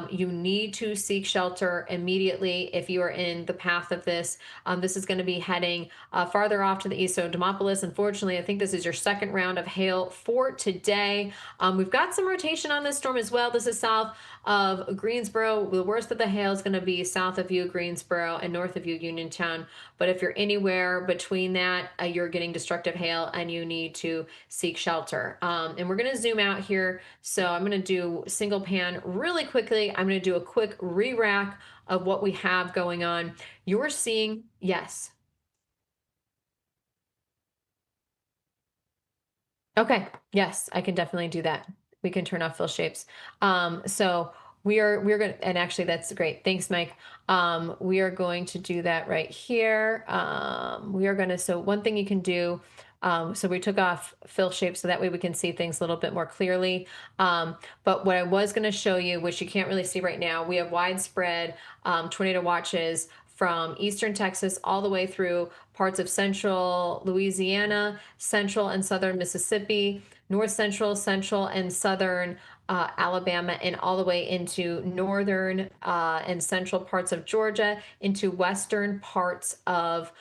You need to seek shelter immediately if you are in the path of this. This is going to be heading farther off to the east. So Demopolis, unfortunately, I think this is your second round of hail for today. We've got some rotation on this storm as well. This is south of Greensboro. The worst of the hail is going to be south of you, Greensboro, and north of you, Uniontown. But if you're anywhere between that, you're getting destructive hail and you need to seek shelter. And we're going to zoom out here. So I'm going to do single pan really quickly. I'm going to do a quick re-rack of what we have going on. You're seeing, yes. Okay, yes, I can definitely do that. We can turn off fill shapes. So we're going to, and actually that's great. Thanks, Mike. We are going to do that right here. We are going to, so one thing you can do, so we took off fill shapes so that way we can see things a little bit more clearly. But what I was going to show you, which you can't really see right now, we have widespread tornado watches from eastern Texas all the way through parts of central Louisiana, central and southern Mississippi, north central, central and southern Alabama, and all the way into northern and central parts of Georgia, into northwestern parts of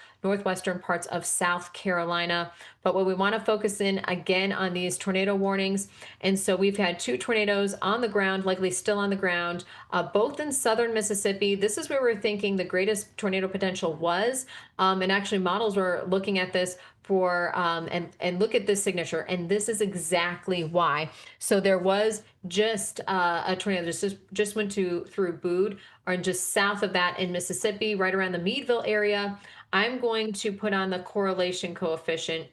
South Carolina. But what we want to focus in again on these tornado warnings. And so we've had 2 tornadoes on the ground, likely still on the ground, both in southern Mississippi. This is where we're thinking the greatest tornado potential was. And actually models were looking at this for, and look at this signature. And this is exactly why. So there was just a tornado just went through Boone, or just south of that in Mississippi, right around the Meadville area. I'm going to put on the correlation coefficient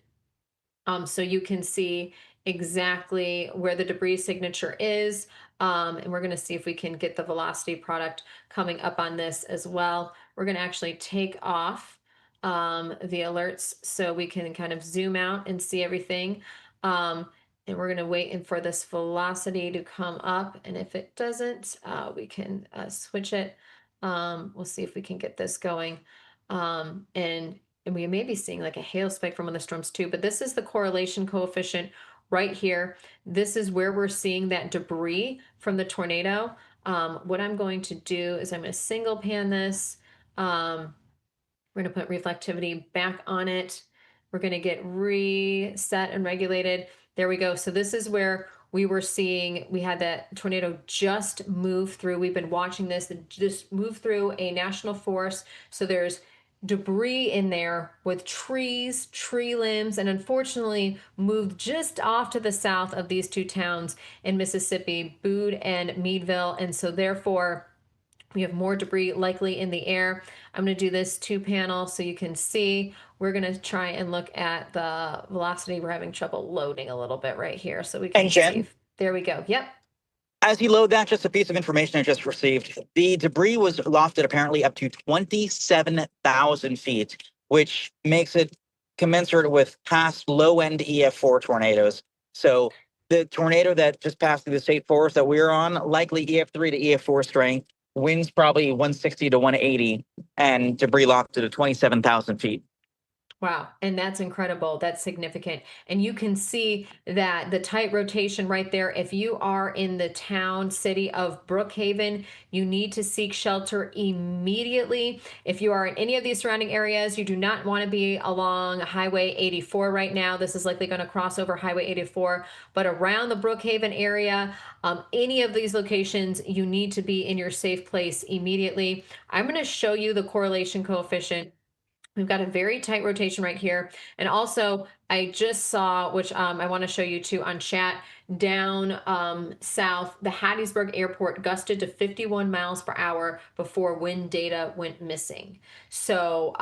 so you can see exactly where the debris signature is. And we're going to see if we can get the velocity product coming up on this as well. We're going to actually take off the alerts so we can kind of zoom out and see everything. And we're going to wait for this velocity to come up. And if it doesn't, we can switch it. We'll see if we can get this going. And we may be seeing like a hail spike from one of the storms too, but this is the correlation coefficient right here. This is where we're seeing that debris from the tornado. What I'm going to do is I'm going to single pan this. We're going to put reflectivity back on it. We're going to get reset and regulated. There we go. So this is where we were seeing, we had that tornado just move through. We've been watching this just move through a national forest. So there's debris in there with trees, tree limbs, and unfortunately moved just off to the south of these 2 towns in Mississippi, Boone and Meadville. And so therefore we have more debris likely in the air. I'm going to do this 2 panel so you can see. We're going to try and look at the velocity. We're having trouble loading a little bit right here so we can see. There we go. Yep. As you load that, just a piece of information I just received. The debris was lofted apparently up to 27,000 feet, which makes it commensurate with past low-end EF4 tornadoes. So the tornado that just passed through the state forest that we're on, likely EF3 to EF4 strength, winds probably 160 to 180, and debris lofted to 27,000 feet. Wow. And that's incredible. That's significant. And you can see that the tight rotation right there. If you are in the city of Brookhaven, you need to seek shelter immediately. If you are in any of these surrounding areas, you do not want to be along Highway 84 right now. This is likely going to cross over Highway 84, but around the Brookhaven area, any of these locations, you need to be in your safe place immediately. I'm going to show you the correlation coefficient. We've got a very tight rotation right here. And also I just saw, which I want to show you too on chat, down south, the Hattiesburg airport gusted to 51 miles per hour before wind data went missing. So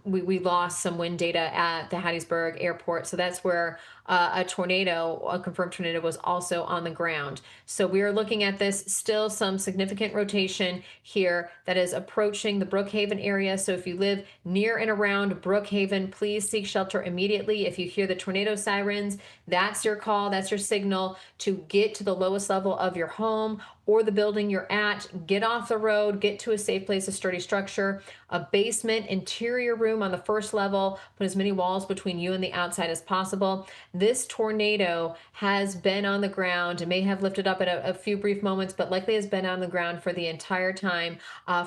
we lost some wind data at the Hattiesburg airport. So that's where a confirmed tornado was also on the ground. So we are looking at this, still some significant rotation here that is approaching the Brookhaven area. So if you live near and around Brookhaven, please seek shelter immediately. If you you hear the tornado sirens, that's your call, that's your signal to get to the lowest level of your home or the building you're at. Get off the road, get to a safe place, a sturdy structure, a basement interior room on the first level, put as many walls between you and the outside as possible. This tornado has been on the ground and may have lifted up at a few brief moments, but likely has been on the ground for the entire time.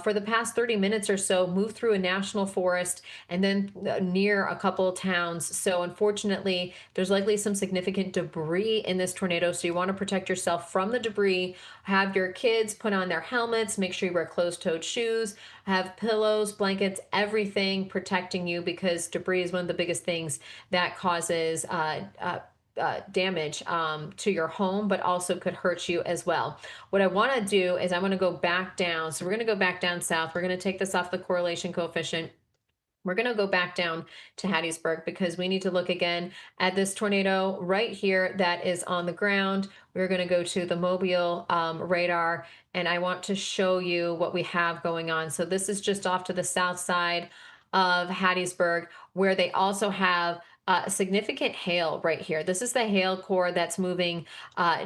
For the past 30 minutes or so, moved through a national forest and then near a couple of towns. So unfortunately, there's likely some significant debris in this tornado. So you want to protect yourself from the debris. Have your kids put on their helmets, make sure you wear closed-toed shoes, have pillows, blankets, everything protecting you, because debris is one of the biggest things that causes damage to your home, but also could hurt you as well. What I want to do is I want to go back down. So we're going to go back down south. We're going to take this off the correlation coefficient. We're going to go back down to Hattiesburg because we need to look again at this tornado right here that is on the ground. We're going to go to the Mobile radar, and I want to show you what we have going on. So this is just off to the south side of Hattiesburg, where they also have significant hail right here. This is the hail core that's moving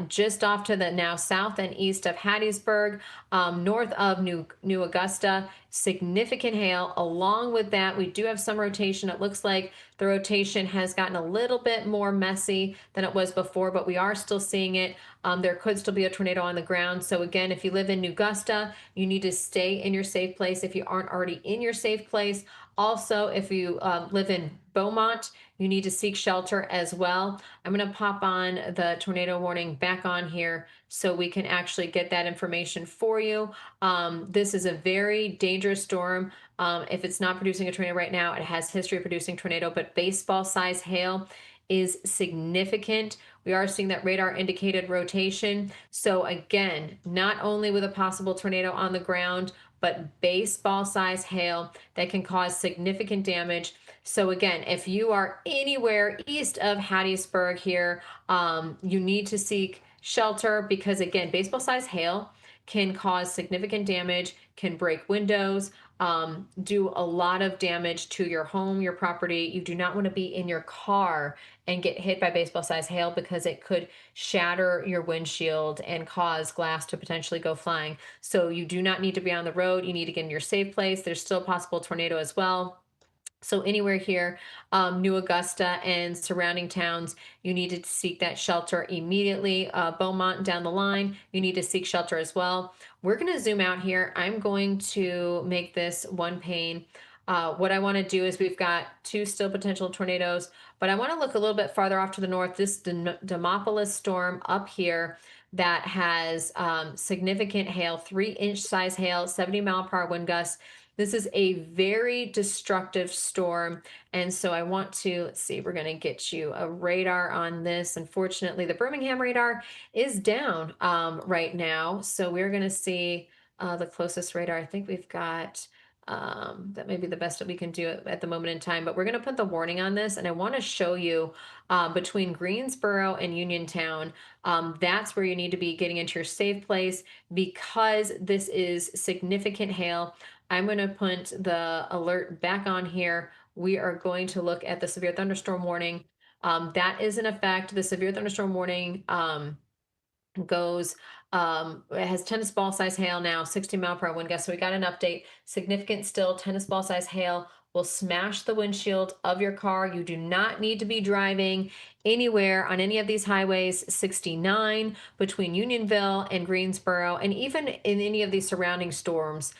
just off to the now south and east of Hattiesburg, north of New Augusta. Significant hail. Along with that, we do have some rotation. It looks like the rotation has gotten a little bit more messy than it was before, but we are still seeing it. There could still be a tornado on the ground. So again, if you live in New Augusta, you need to stay in your safe place if you aren't already in your safe place. Also, if you live in Beaumont, you need to seek shelter as well. I'm going to pop on the tornado warning back on here so we can actually get that information for you. This is a very dangerous storm. If it's not producing a tornado right now, it has history of producing tornado, but baseball size hail is significant. We are seeing that radar indicated rotation. So again, not only with a possible tornado on the ground, but baseball size hail that can cause significant damage. So again, if you are anywhere east of Hattiesburg here, you need to seek shelter because again, baseball size hail can cause significant damage, can break windows, do a lot of damage to your home, your property. You do not want to be in your car and get hit by baseball size hail because it could shatter your windshield and cause glass to potentially go flying. So you do not need to be on the road. You need to get in your safe place. There's still a possible tornado as well. So anywhere here, New Augusta and surrounding towns, you need to seek that shelter immediately. Beaumont down the line, you need to seek shelter as well. We're going to zoom out here. I'm going to make this one pane. What I want to do is we've got two still potential tornadoes, but I want to look a little bit farther off to the north. This Demopolis storm up here that has significant hail, 3-inch size hail, 70-mile-per-hour wind gusts. This is a very destructive storm. And so I want to, let's see, we're going to get you a radar on this. Unfortunately, the Birmingham radar is down right now. So we're going to see the closest radar. I think we've got, that may be the best that we can do at the moment in time, but we're going to put the warning on this. And I want to show you between Greensboro and Uniontown, that's where you need to be getting into your safe place because this is significant hail. I'm going to put the alert back on here. We are going to look at the severe thunderstorm warning. That is in effect. The severe thunderstorm warning goes, it has tennis ball size hail now, 60-mile-per-hour wind gust. So we got an update. Significant still, tennis ball size hail will smash the windshield of your car. You do not need to be driving anywhere on any of these highways, 69 between Unionville and Greensboro, and even in any of these surrounding storms,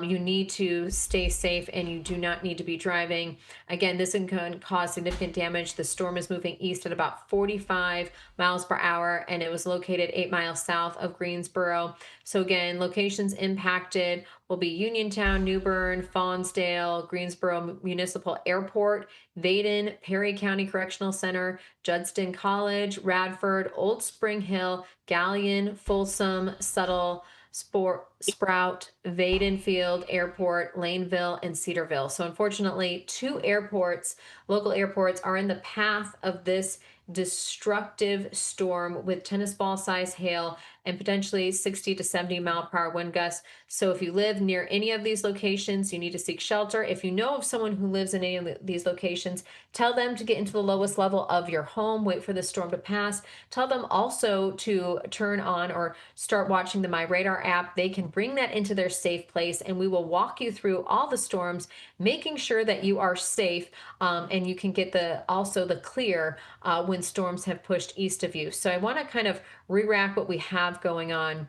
you need to stay safe and you do not need to be driving. Again, this can cause significant damage. The storm is moving east at about 45 miles per hour, and it was located 8 miles south of Greensboro. So again, locations impacted will be Uniontown, New Bern, Fawnsdale, Greensboro Municipal Airport, Vaden, Perry County Correctional Center, Judson College, Radford, Old Spring Hill, Gallion, Folsom, Suttle, Sprout, Vaden Field Airport, Laneville, and Cedarville. So unfortunately, 2 airports, local airports, are in the path of this destructive storm with tennis ball size hail and potentially 60 to 70 mile per hour wind gusts. So if you live near any of these locations, you need to seek shelter. If you know of someone who lives in any of these locations, tell them to get into the lowest level of your home, wait for the storm to pass. Tell them also to turn on or start watching the MyRadar app. They can bring that into their safe place, and we will walk you through all the storms, making sure that you are safe, and you can get also the clear when storms have pushed east of you. So I want to kind of re-rack what we have going on.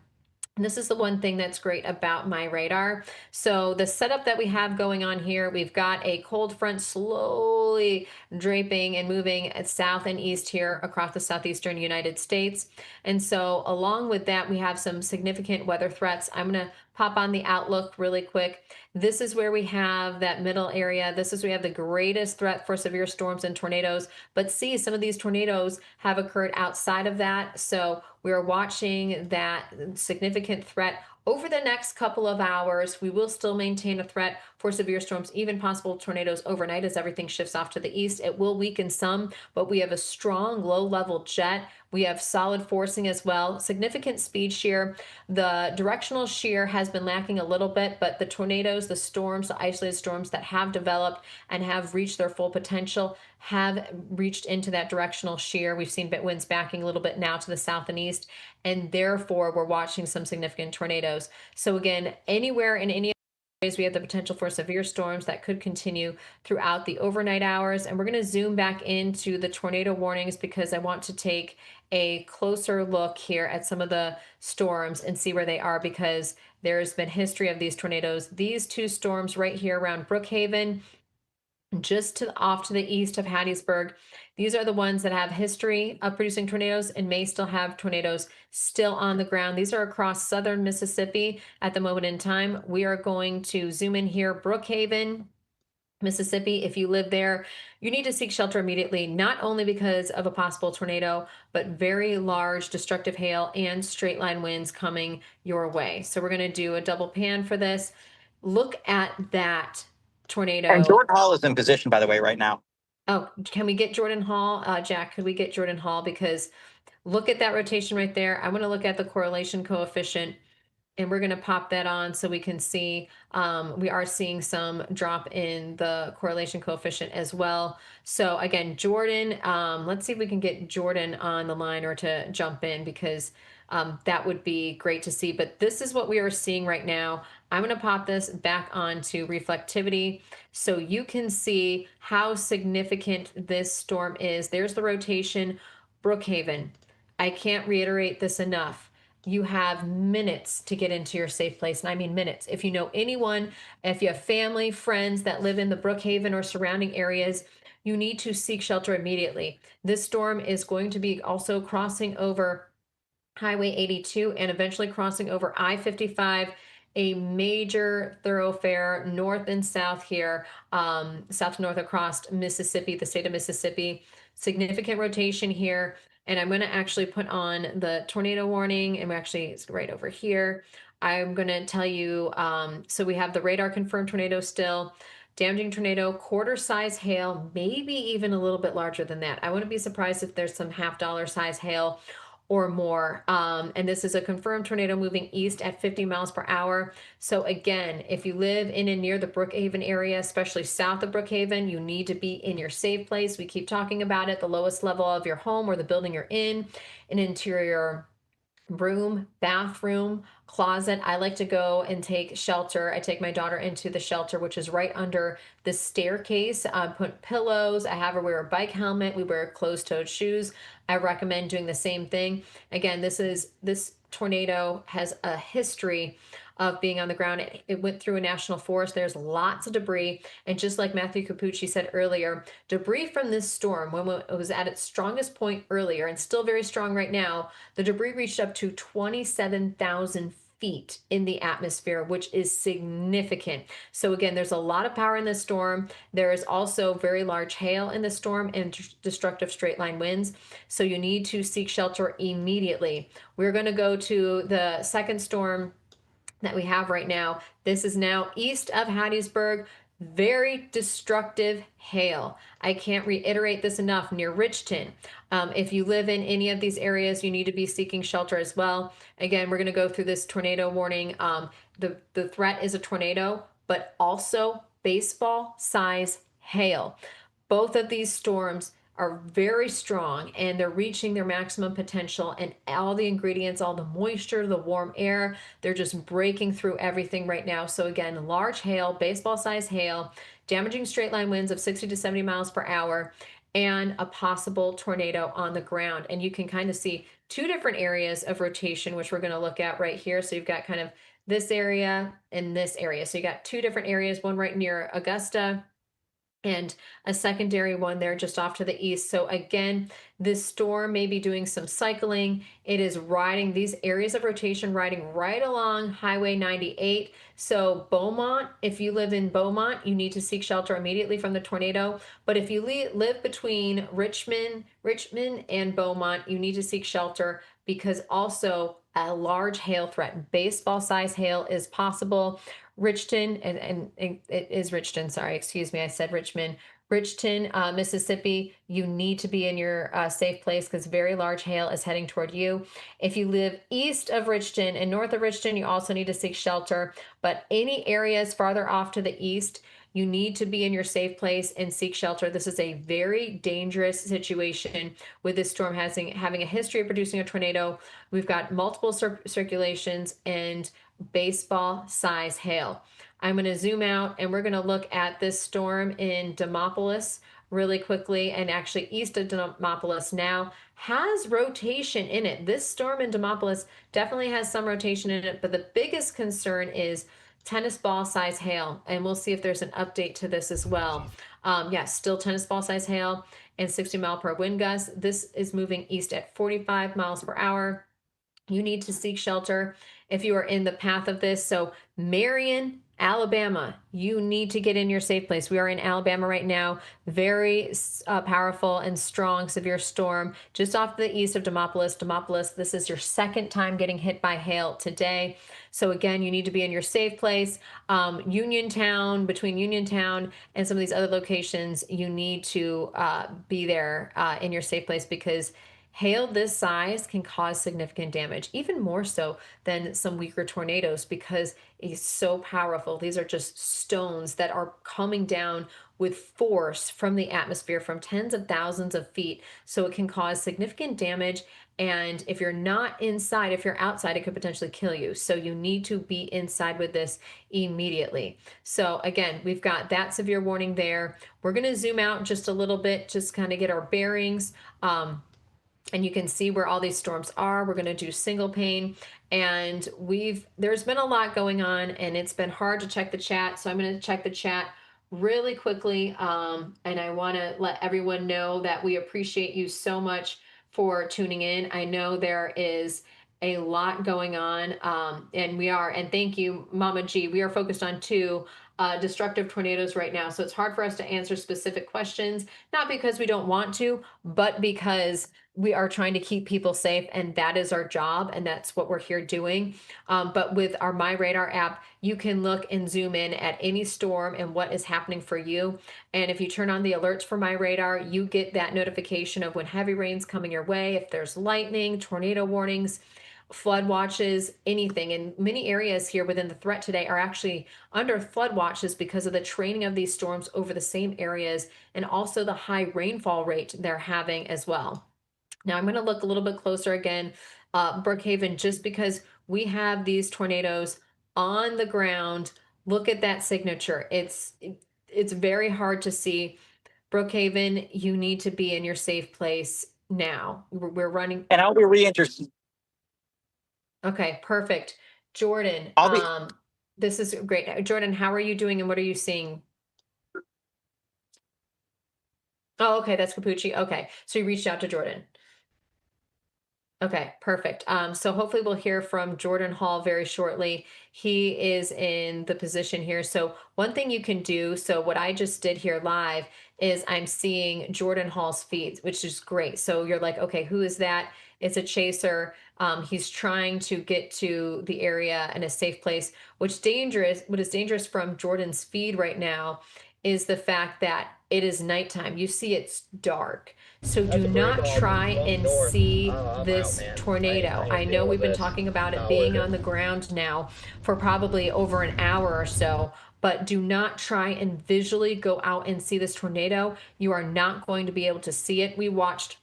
And this is the one thing that's great about MyRadar. So the setup that we have going on here, we've got a cold front slowly draping and moving south and east here across the southeastern United States. And so along with that, we have some significant weather threats. I'm going to pop on the outlook really quick. This is where we have that middle area. This is where we have the greatest threat for severe storms and tornadoes. But see, some of these tornadoes have occurred outside of that. So we are watching that significant threat over the next couple of hours. We will still maintain a threat for severe storms, even possible tornadoes overnight as everything shifts off to the east. It will weaken some, but we have a strong low-level jet. We have solid forcing as well, significant speed shear. The directional shear has been lacking a little bit, but the tornadoes, the storms, the isolated storms that have developed and have reached their full potential have reached into that directional shear. We've seen winds backing a little bit now to the south and east, and therefore we're watching some significant tornadoes. So again, anywhere in any we have the potential for severe storms that could continue throughout the overnight hours. And we're going to zoom back into the tornado warnings because I want to take a closer look here at some of the storms and see where they are, because there's been history of these tornadoes. These two storms right here around Brookhaven, just off to the east of Hattiesburg. These are the ones that have history of producing tornadoes and may still have tornadoes still on the ground. These are across southern Mississippi at the moment in time. We are going to zoom in here. Brookhaven, Mississippi, if you live there, you need to seek shelter immediately, not only because of a possible tornado, but very large destructive hail and straight line winds coming your way. So we're going to do a double pan for this. Look at that tornado. And Jordan Hall is in position, by the way, right now. Oh, can we get Jordan Hall? Jack, could we get Jordan Hall? Because look at that rotation right there. I want to look at the correlation coefficient, and we're going to pop that on so we can see we are seeing some drop in the correlation coefficient as well. So again, Jordan, let's see if we can get Jordan on the line or to jump in, because that would be great to see. But this is what we are seeing right now. I'm going to pop this back onto reflectivity so you can see how significant this storm is. There's the rotation. Brookhaven. I can't reiterate this enough. You have minutes to get into your safe place. And I mean minutes. If you know anyone, if you have family, friends that live in the Brookhaven or surrounding areas, you need to seek shelter immediately. This storm is going to be also crossing over Highway 82 and eventually crossing over I-55, a major thoroughfare north and south here, south to north across Mississippi, the state of Mississippi. Significant rotation here. And I'm going to actually put on the tornado warning, and it's right over here. I'm going to tell you, so we have the radar confirmed tornado still, damaging tornado, quarter size hail, maybe even a little bit larger than that. I wouldn't be surprised if there's some $half size hail or more. And this is a confirmed tornado moving east at 50 miles per hour. So again, if you live in and near the Brookhaven area, especially south of Brookhaven, you need to be in your safe place. We keep talking about it, the lowest level of your home or the building you're in, an interior room, bathroom, closet. I like to go and take shelter. I take my daughter into the shelter, which is right under the staircase. I put pillows. I have her wear a bike helmet. We wear closed-toed shoes. I recommend doing the same thing. Again, this tornado has a history of being on the ground. It went through a national forest. There's lots of debris. And just like Matthew Cappucci said earlier, debris from this storm, when it was at its strongest point earlier and still very strong right now, the debris reached up to 27,000 feet in the atmosphere, which is significant. So again, there's a lot of power in this storm. There is also very large hail in the storm and destructive straight line winds. So you need to seek shelter immediately. We're going to go to the second storm that we have right now. This is now east of Hattiesburg, very destructive hail. I can't reiterate this enough. Near Richton, if you live in any of these areas, you need to be seeking shelter as well. Again, we're going to go through this tornado warning. The threat is a tornado, but also baseball size hail. Both of these storms are very strong and they're reaching their maximum potential, and all the ingredients, all the moisture, the warm air, they're just breaking through everything right now. So again, large hail, baseball size hail, damaging straight line winds of 60 to 70 miles per hour, and a possible tornado on the ground. And you can kind of see two different areas of rotation, which we're going to look at right here. So you've got kind of this area and this area. So you got two different areas, one right near Augusta and a secondary one there just off to the east. So again, this storm may be doing some cycling. It is riding these areas of rotation, riding right along Highway 98. So Beaumont, if you live in Beaumont, you need to seek shelter immediately from the tornado. But if you live between Richmond and Beaumont, you need to seek shelter because also a large hail threat, baseball size hail is possible. Richton, and it is Richton, sorry, excuse me, I said Richmond. Richton, Mississippi, you need to be in your safe place because very large hail is heading toward you. If you live east of Richton and north of Richton, you also need to seek shelter. But any areas farther off to the east, you need to be in your safe place and seek shelter. This is a very dangerous situation with this storm having a history of producing a tornado. We've got multiple circulations and baseball size hail. I'm going to zoom out and we're going to look at this storm in Demopolis really quickly, and actually east of Demopolis now has rotation in it. This storm in Demopolis definitely has some rotation in it, but the biggest concern is tennis ball size hail, and we'll see if there's an update to this as well. Yes, still tennis ball size hail and 60 mile per wind gust. This is moving east at 45 miles per hour. You need to seek shelter if you are in the path of this. So Marion, Alabama, you need to get in your safe place. We are in Alabama right now. Very powerful and strong severe storm just off the east of Demopolis. Demopolis, this is your second time getting hit by hail today. So again, you need to be in your safe place. Uniontown, between Uniontown and some of these other locations, you need to be there in your safe place because hail this size can cause significant damage, even more so than some weaker tornadoes because it's so powerful. These are just stones that are coming down with force from the atmosphere from tens of thousands of feet. So it can cause significant damage. And if you're not inside, if you're outside, it could potentially kill you. So you need to be inside with this immediately. So again, we've got that severe warning there. We're going to zoom out just a little bit, just kind of get our bearings. And you can see where all these storms are. We're going to do single pane, and there's been a lot going on and it's been hard to check the chat. So I'm going to check the chat really quickly. And I want to let everyone know that we appreciate you so much for tuning in. I know there is a lot going on, and thank you, Mama G. We are focused on two destructive tornadoes right now. So it's hard for us to answer specific questions, not because we don't want to, but because we are trying to keep people safe, and that is our job, and that's what we're here doing. But with our MyRadar app, you can look and zoom in at any storm and what is happening for you. And if you turn on the alerts for MyRadar, you get that notification of when heavy rain's coming your way, if there's lightning, tornado warnings, flood watches, anything. And many areas here within the threat today are actually under flood watches because of the training of these storms over the same areas and also the high rainfall rate they're having as well. Now I'm going to look a little bit closer again, Brookhaven, just because we have these tornadoes on the ground. Look at that signature. It's very hard to see. Brookhaven, you need to be in your safe place now. We're running. And I'll be reinterested. Okay, perfect. Jordan, this is great. Jordan, how are you doing and what are you seeing? Oh, okay, that's Cappucci. Okay, so you reached out to Jordan. Okay, perfect. So hopefully we'll hear from Jordan Hall very shortly. He is in the position here. So one thing you can do, so what I just did here live, is I'm seeing Jordan Hall's feet, which is great. So you're like, okay, who is that? It's a chaser. He's trying to get to the area in a safe place. What is dangerous from Jordan's feed right now is the fact that it is nighttime. You see it's dark. So do not try and see this tornado. I know we've been talking about it being on the ground now for probably over an hour or so, but do not try and visually go out and see this tornado. You are not going to be able to see it. We watched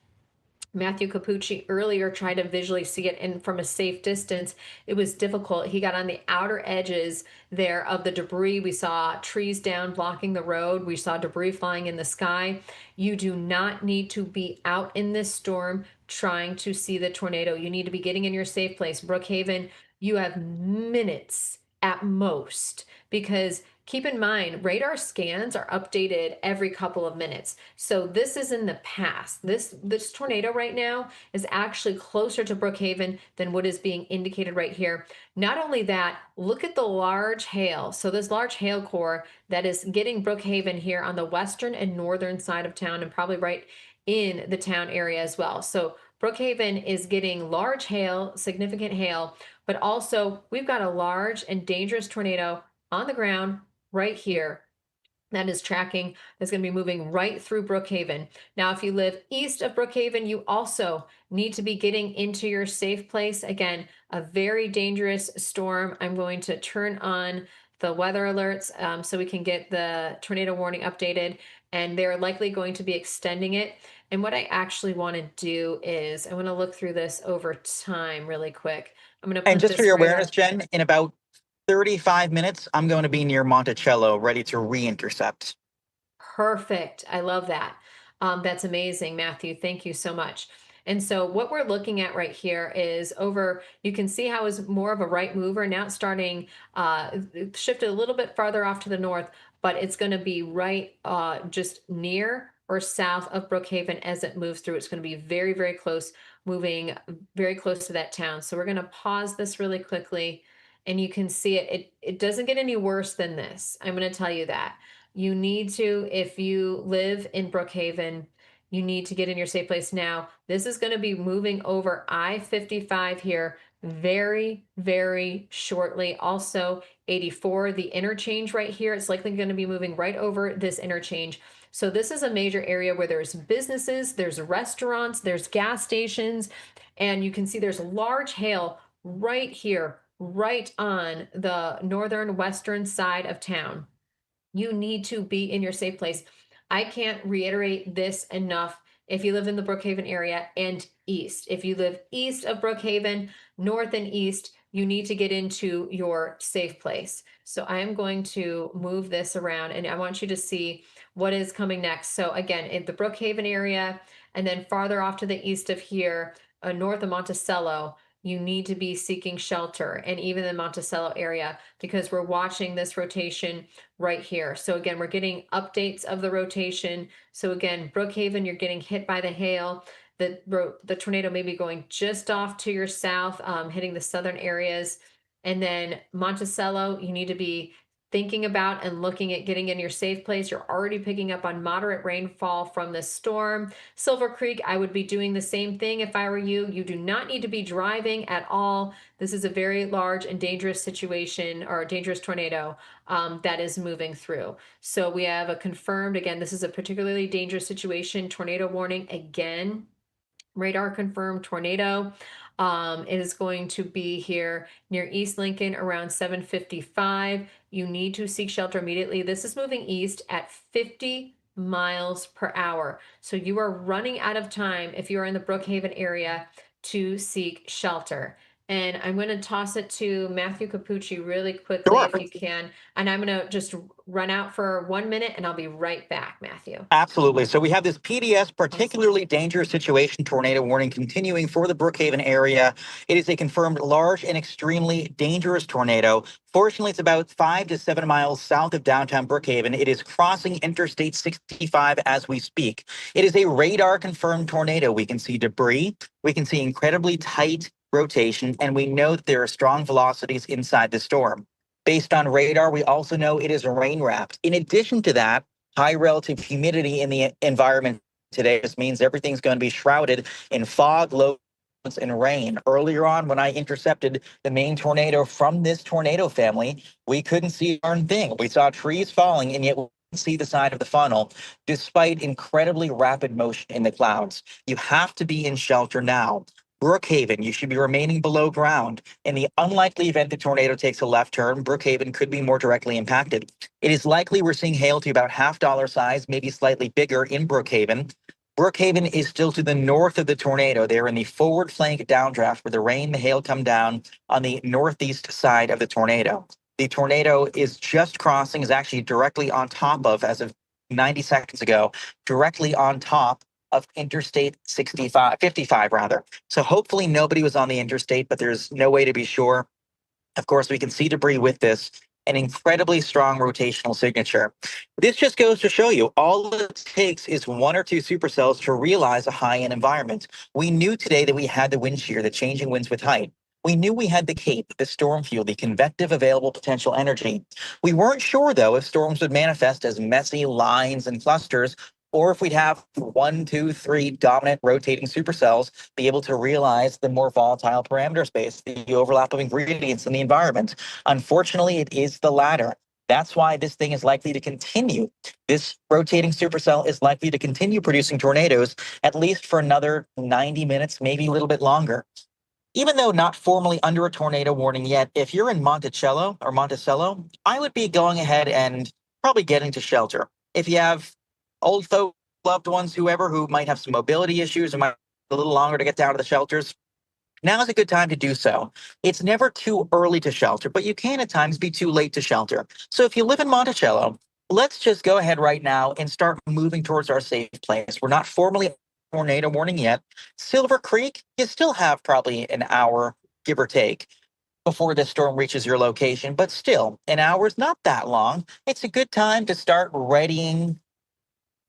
Matthew Cappucci earlier tried to visually see it, and from a safe distance, it was difficult. He got on the outer edges there of the debris. We saw trees down blocking the road. We saw debris flying in the sky. You do not need to be out in this storm trying to see the tornado. You need to be getting in your safe place. Brookhaven, you have minutes at most, because keep in mind, radar scans are updated every couple of minutes. So this is in the past. This tornado right now is actually closer to Brookhaven than what is being indicated right here. Not only that, look at the large hail. So this large hail core that is getting Brookhaven here on the western and northern side of town, and probably right in the town area as well. So Brookhaven is getting large hail, significant hail, but also we've got a large and dangerous tornado on the ground right here that is tracking, that's going to be moving right through Brookhaven. Now, if you live east of Brookhaven, you also need to be getting into your safe place. Again, a very dangerous storm. I'm going to turn on the weather alerts so we can get the tornado warning updated, and they're likely going to be extending it. And what I actually want to do is I want to look through this over time really quick. I'm going to put And just for this your right awareness, Jen, in about 35 minutes, I'm going to be near Monticello, ready to re-intercept. Perfect. I love that. That's amazing, Matthew. Thank you so much. And so what we're looking at right here is over, you can see how it's more of a right mover. Now it's starting, shifted a little bit farther off to the north, but it's going to be right just near or south of Brookhaven as it moves through. It's going to be very, very close, moving very close to that town. So we're going to pause this really quickly, and you can see it doesn't get any worse than this. I'm going to tell you that. You need to, if you live in Brookhaven, you need to get in your safe place now. This is going to be moving over I-55 here very, very shortly. Also, 84, the interchange right here, it's likely going to be moving right over this interchange. So this is a major area where there's businesses, there's restaurants, there's gas stations, and you can see there's large hail right here, right on the northern western side of town. You need to be in your safe place. I can't reiterate this enough. If you live in the Brookhaven area and east, if you live east of Brookhaven, north and east, you need to get into your safe place. So I am going to move this around, and I want you to see what is coming next. So again, in the Brookhaven area, and then farther off to the east of here, north of Monticello, you need to be seeking shelter, and even the Monticello area, because we're watching this rotation right here. So again, we're getting updates of the rotation. So again, Brookhaven, you're getting hit by the hail. The tornado may be going just off to your south, hitting the southern areas. And then Monticello, you need to be thinking about and looking at getting in your safe place. You're already picking up on moderate rainfall from this storm. Silver Creek, I would be doing the same thing if I were you. You do not need to be driving at all. This is a very large and dangerous situation, or a dangerous tornado that is moving through. So we have a confirmed, again, this is a particularly dangerous situation, tornado warning again. Radar confirmed tornado. It is going to be here near East Lincoln around 7:55. You need to seek shelter immediately. This is moving east at 50 miles per hour. So you are running out of time if you are in the Brookhaven area to seek shelter. And I'm going to toss it to Matthew Cappucci really quickly, Sure. if you can. And I'm going to just run out for 1 minute, and I'll be right back, Matthew. Absolutely. So we have this PDS, particularly dangerous situation tornado warning, continuing for the Brookhaven area. It is a confirmed large and extremely dangerous tornado. Fortunately, it's about 5 to 7 miles south of downtown Brookhaven. It is crossing Interstate 65 as we speak. It is a radar confirmed tornado. We can see debris. We can see incredibly tight rotation, and we know that there are strong velocities inside the storm. Based on radar, we also know it is rain wrapped. In addition to that, High relative humidity in the environment today just means everything's going to be shrouded in fog, low and rain. Earlier on, when I intercepted the main tornado from this tornado family, we couldn't see a darn thing. We saw trees falling, and yet we couldn't see the side of the funnel, despite incredibly rapid motion in the clouds. You have to be in shelter now. Brookhaven, you should be remaining below ground. In the unlikely event the tornado takes a left turn, Brookhaven could be more directly impacted. It is likely we're seeing hail to about half-dollar size, maybe slightly bigger in Brookhaven. Brookhaven is still to the north of the tornado. They're in the forward flank downdraft where the rain and the hail come down on the northeast side of the tornado. The tornado is just crossing, is actually directly on top of, as of 90 seconds ago, directly on top of Interstate 55 rather. So hopefully nobody was on the interstate, but there's no way to be sure. Of course, we can see debris with this, an incredibly strong rotational signature. This just goes to show you all it takes is one or two supercells to realize a high-end environment. We knew today that we had the wind shear, the changing winds with height. We knew we had the CAPE, the storm field, the convective available potential energy. We weren't sure, though, if storms would manifest as messy lines and clusters, or if we'd have 1, 2, 3 dominant rotating supercells be able to realize the more volatile parameter space, the overlap of ingredients in the environment. Unfortunately, it is the latter. That's why this thing is likely to continue. This rotating supercell is likely to continue producing tornadoes at least for another 90 minutes, maybe a little bit longer. Even though not formally under a tornado warning yet, if you're in Monticello, I would be going ahead and probably getting to shelter. If you have old folks, loved ones, whoever who might have some mobility issues and might a little longer to get down to the shelters, now is a good time to do so. It's never too early to shelter, but you can at times be too late to shelter. So if you live in Monticello, let's just go ahead right now and start moving towards our safe place. We're not formally tornado warning yet. Silver Creek, you still have probably an hour, give or take, before the storm reaches your location, but still, an hour is not that long. It's a good time to start readying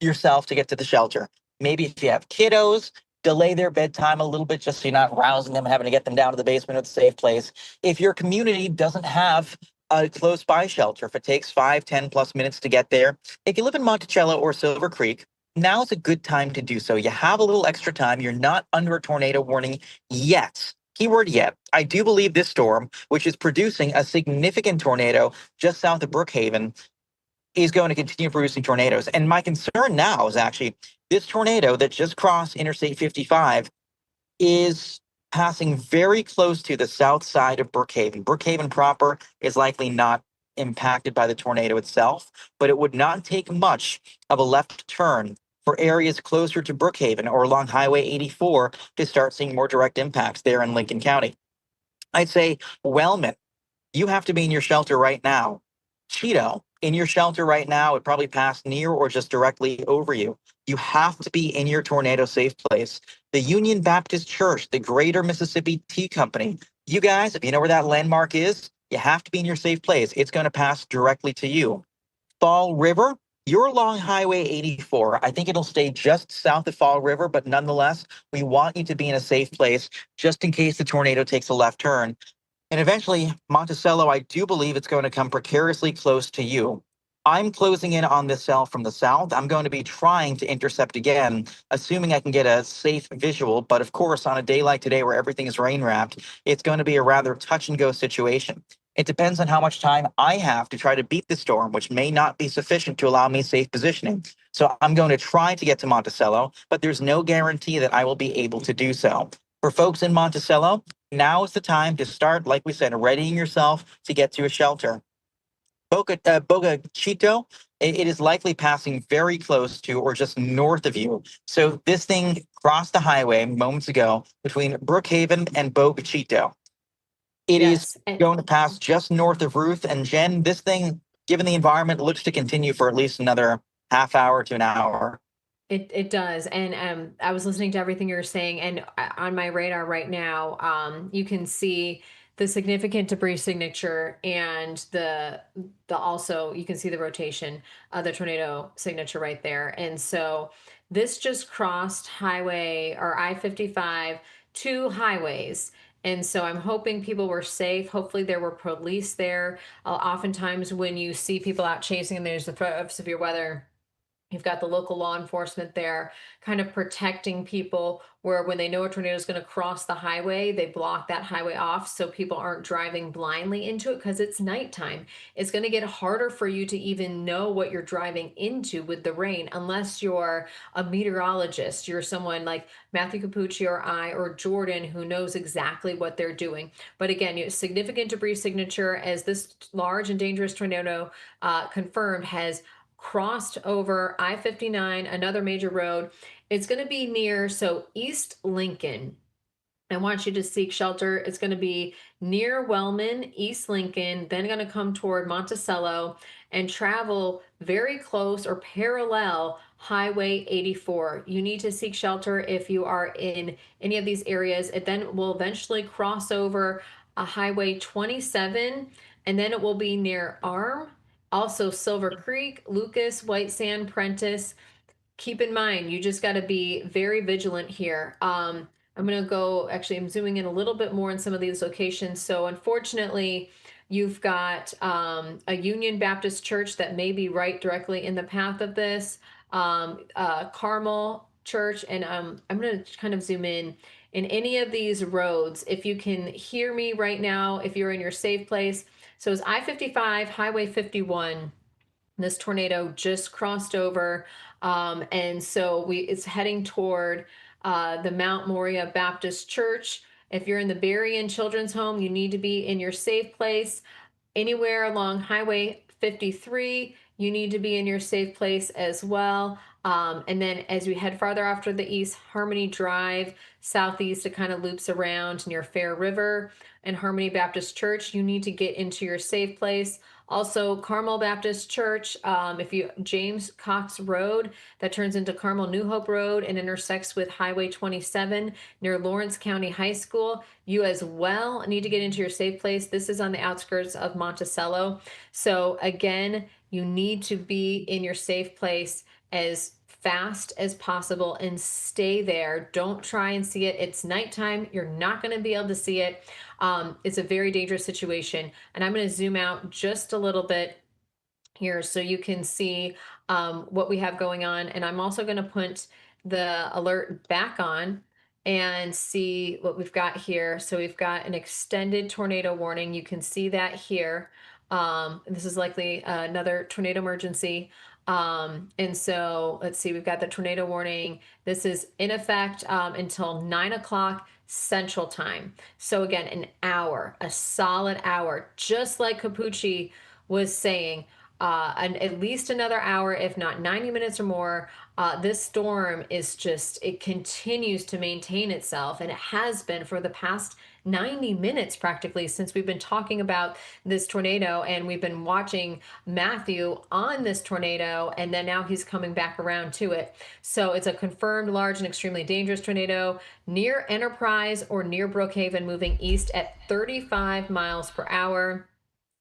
yourself to get to the shelter. Maybe if you have kiddos, delay their bedtime a little bit just so you're not rousing them and having to get them down to the basement of the safe place. If your community doesn't have a close by shelter, if it takes 5, 10 plus minutes to get there, if you live in Monticello or Silver Creek, now's a good time to do so. You have a little extra time. You're not under a tornado warning yet. Keyword yet. I do believe this storm, which is producing a significant tornado just south of Brookhaven, is going to continue producing tornadoes. And my concern now is actually this tornado that just crossed Interstate 55 is passing very close to the south side of Brookhaven. Brookhaven proper is likely not impacted by the tornado itself, but it would not take much of a left turn for areas closer to Brookhaven or along Highway 84 to start seeing more direct impacts there in Lincoln County. I'd say Wellman, you have to be in your shelter right now. Cheeto, in your shelter right now, it probably passed near or just directly over you. You have to be in your tornado safe place. The Union Baptist Church, the Greater Mississippi Tea Company, you guys, if you know where that landmark is, you have to be in your safe place. It's going to pass directly to you. Fall River, you're along Highway 84. I think it'll stay just south of Fall River, but nonetheless, we want you to be in a safe place just in case the tornado takes a left turn. And eventually, Monticello, I do believe it's going to come precariously close to you. I'm closing in on this cell from the south. I'm going to be trying to intercept again, assuming I can get a safe visual. But of course, on a day like today where everything is rain wrapped, it's going to be a rather touch and go situation. It depends on how much time I have to try to beat the storm, which may not be sufficient to allow me safe positioning. So I'm going to try to get to Monticello, but there's no guarantee that I will be able to do so. For folks in Monticello, now is the time to start, like we said, readying yourself to get to a shelter. Boca Chico, it is likely passing very close to or just north of you. So this thing crossed the highway moments ago between Brookhaven and Boca Chico. It is going to pass just north of Ruth. And Jen, this thing, given the environment, looks to continue for at least another half hour to an hour. It does. And I was listening to everything you're saying, and on my radar right now, you can see the significant debris signature and the also you can see the rotation of the tornado signature right there. And so this just crossed highway or I-55, two highways. And so I'm hoping people were safe. Hopefully there were police there. Oftentimes when you see people out chasing and there's the threat of severe weather, You've got the local law enforcement there kind of protecting people, where when they know a tornado is going to cross the highway, they block that highway off so people aren't driving blindly into it because it's nighttime. It's going to get harder for you to even know what you're driving into with the rain unless you're a meteorologist. You're someone like Matthew Cappucci or I or Jordan who knows exactly what they're doing. But again, significant debris signature, as this large and dangerous tornado confirmed has crossed over I-59, another major road. It's going to be near, so East Lincoln. I want you to seek shelter. It's going to be near Wellman, East Lincoln, then going to come toward Monticello and travel very close or parallel Highway 84. You need to seek shelter if you are in any of these areas. It then will eventually cross over a Highway 27, and then it will be near Arm, also Silver Creek, Lucas, White Sand, Prentice. Keep in mind, you just got to be very vigilant here. I'm going to go, actually, I'm zooming in a little bit more in some of these locations. So unfortunately, you've got a Union Baptist church that may be right directly in the path of this, Carmel Church, and I'm going to kind of zoom in any of these roads. If you can hear me right now, if you're in your safe place. So it's I-55, Highway 51. This tornado just crossed over, and so it's heading toward the Mount Moriah Baptist Church. If you're in the Berrien Children's Home, you need to be in your safe place. Anywhere along Highway 53, you need to be in your safe place as well. And then as we head farther off to the east, Harmony Drive, southeast, it kind of loops around near Fair River and Harmony Baptist Church. You need to get into your safe place. Also, Carmel Baptist Church, James Cox Road, that turns into Carmel New Hope Road and intersects with Highway 27 near Lawrence County High School. You as well need to get into your safe place. This is on the outskirts of Monticello. So again, you need to be in your safe place as fast as possible and stay there. Don't try and see it. It's nighttime. You're not going to be able to see it. It's a very dangerous situation. And I'm going to zoom out just a little bit here so you can see what we have going on. And I'm also going to put the alert back on and see what we've got here. So we've got an extended tornado warning. You can see that here. This is likely another tornado emergency. And so let's see, we've got the tornado warning. This is in effect until 9 o'clock Central Time. So again, an hour, a solid hour, just like Cappucci was saying, and at least another hour, if not 90 minutes or more. This storm is just, it continues to maintain itself, and it has been for the past 90 minutes practically since we've been talking about this tornado, and we've been watching Matthew on this tornado, and then now he's coming back around to it. So it's a confirmed large and extremely dangerous tornado near Enterprise or near Brookhaven, moving east at 35 miles per hour.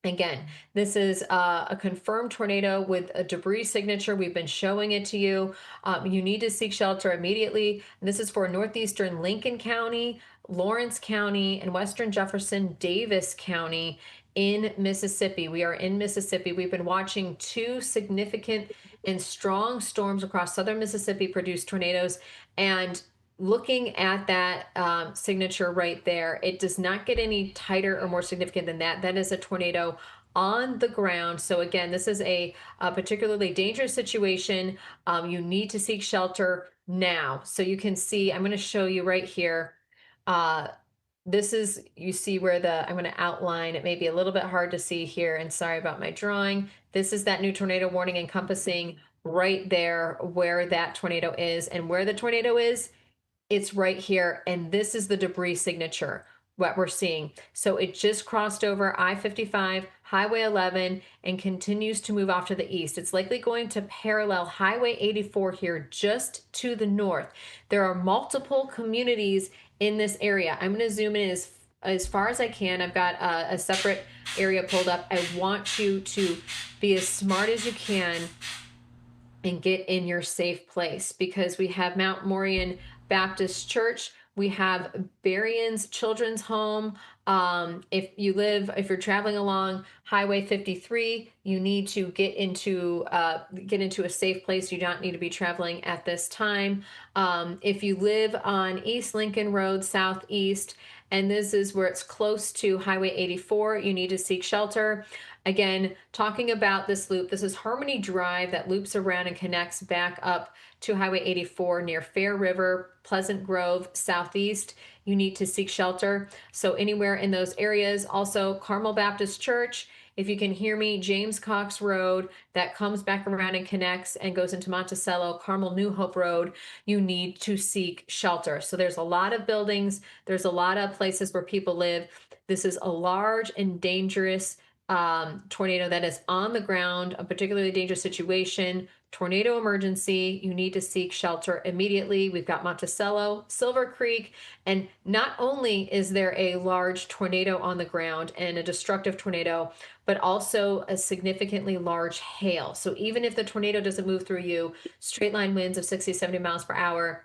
Again, this is a confirmed tornado with a debris signature. We've been showing it to you. You need to seek shelter immediately. This is for northeastern Lincoln County, Lawrence County, and western Jefferson Davis County in Mississippi. We are in Mississippi. We've been watching two significant and strong storms across southern Mississippi produce tornadoes, and looking at that signature right there, it does not get any tighter or more significant than that. That is a tornado on the ground. So again, this is a particularly dangerous situation. You need to seek shelter now. So you can see, I'm going to show you right here. This is, you see where I'm going to outline, it may be a little bit hard to see here, and sorry about my drawing. This is that new tornado warning encompassing right there where that tornado is, and where the tornado is, it's right here, and this is the debris signature, what we're seeing. So it just crossed over I-55, Highway 11, and continues to move off to the east. It's likely going to parallel Highway 84 here just to the north. There are multiple communities in this area. I'm going to zoom in as far as I can. I've got a separate area pulled up. I want you to be as smart as you can and get in your safe place, because we have Mount Moriah Baptist Church, we have Berrien's Children's Home, If you're traveling along Highway 53, you need to get into a safe place. You don't need to be traveling at this time. If you live on East Lincoln Road Southeast, and this is where it's close to Highway 84, you need to seek shelter. Again, talking about this loop, this is Harmony Drive that loops around and connects back up to Highway 84 near Fair River, Pleasant Grove, Southeast. You need to seek shelter. So anywhere in those areas. Also, Carmel Baptist Church, if you can hear me, James Cox Road that comes back around and connects and goes into Monticello, Carmel New Hope Road, you need to seek shelter. So there's a lot of buildings, there's a lot of places where people live. This is a large and dangerous tornado that is on the ground, a particularly dangerous situation. Tornado emergency, you need to seek shelter immediately. We've got Monticello, Silver Creek, and not only is there a large tornado on the ground and a destructive tornado, but also a significantly large hail. So even if the tornado doesn't move through you, straight line winds of 60, 70 miles per hour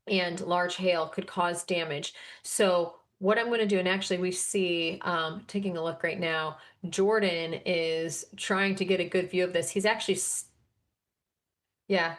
and large hail could cause damage. So what I'm going to do, and actually we see, taking a look right now, Jordan is trying to get a good view of this. He's actually, yeah,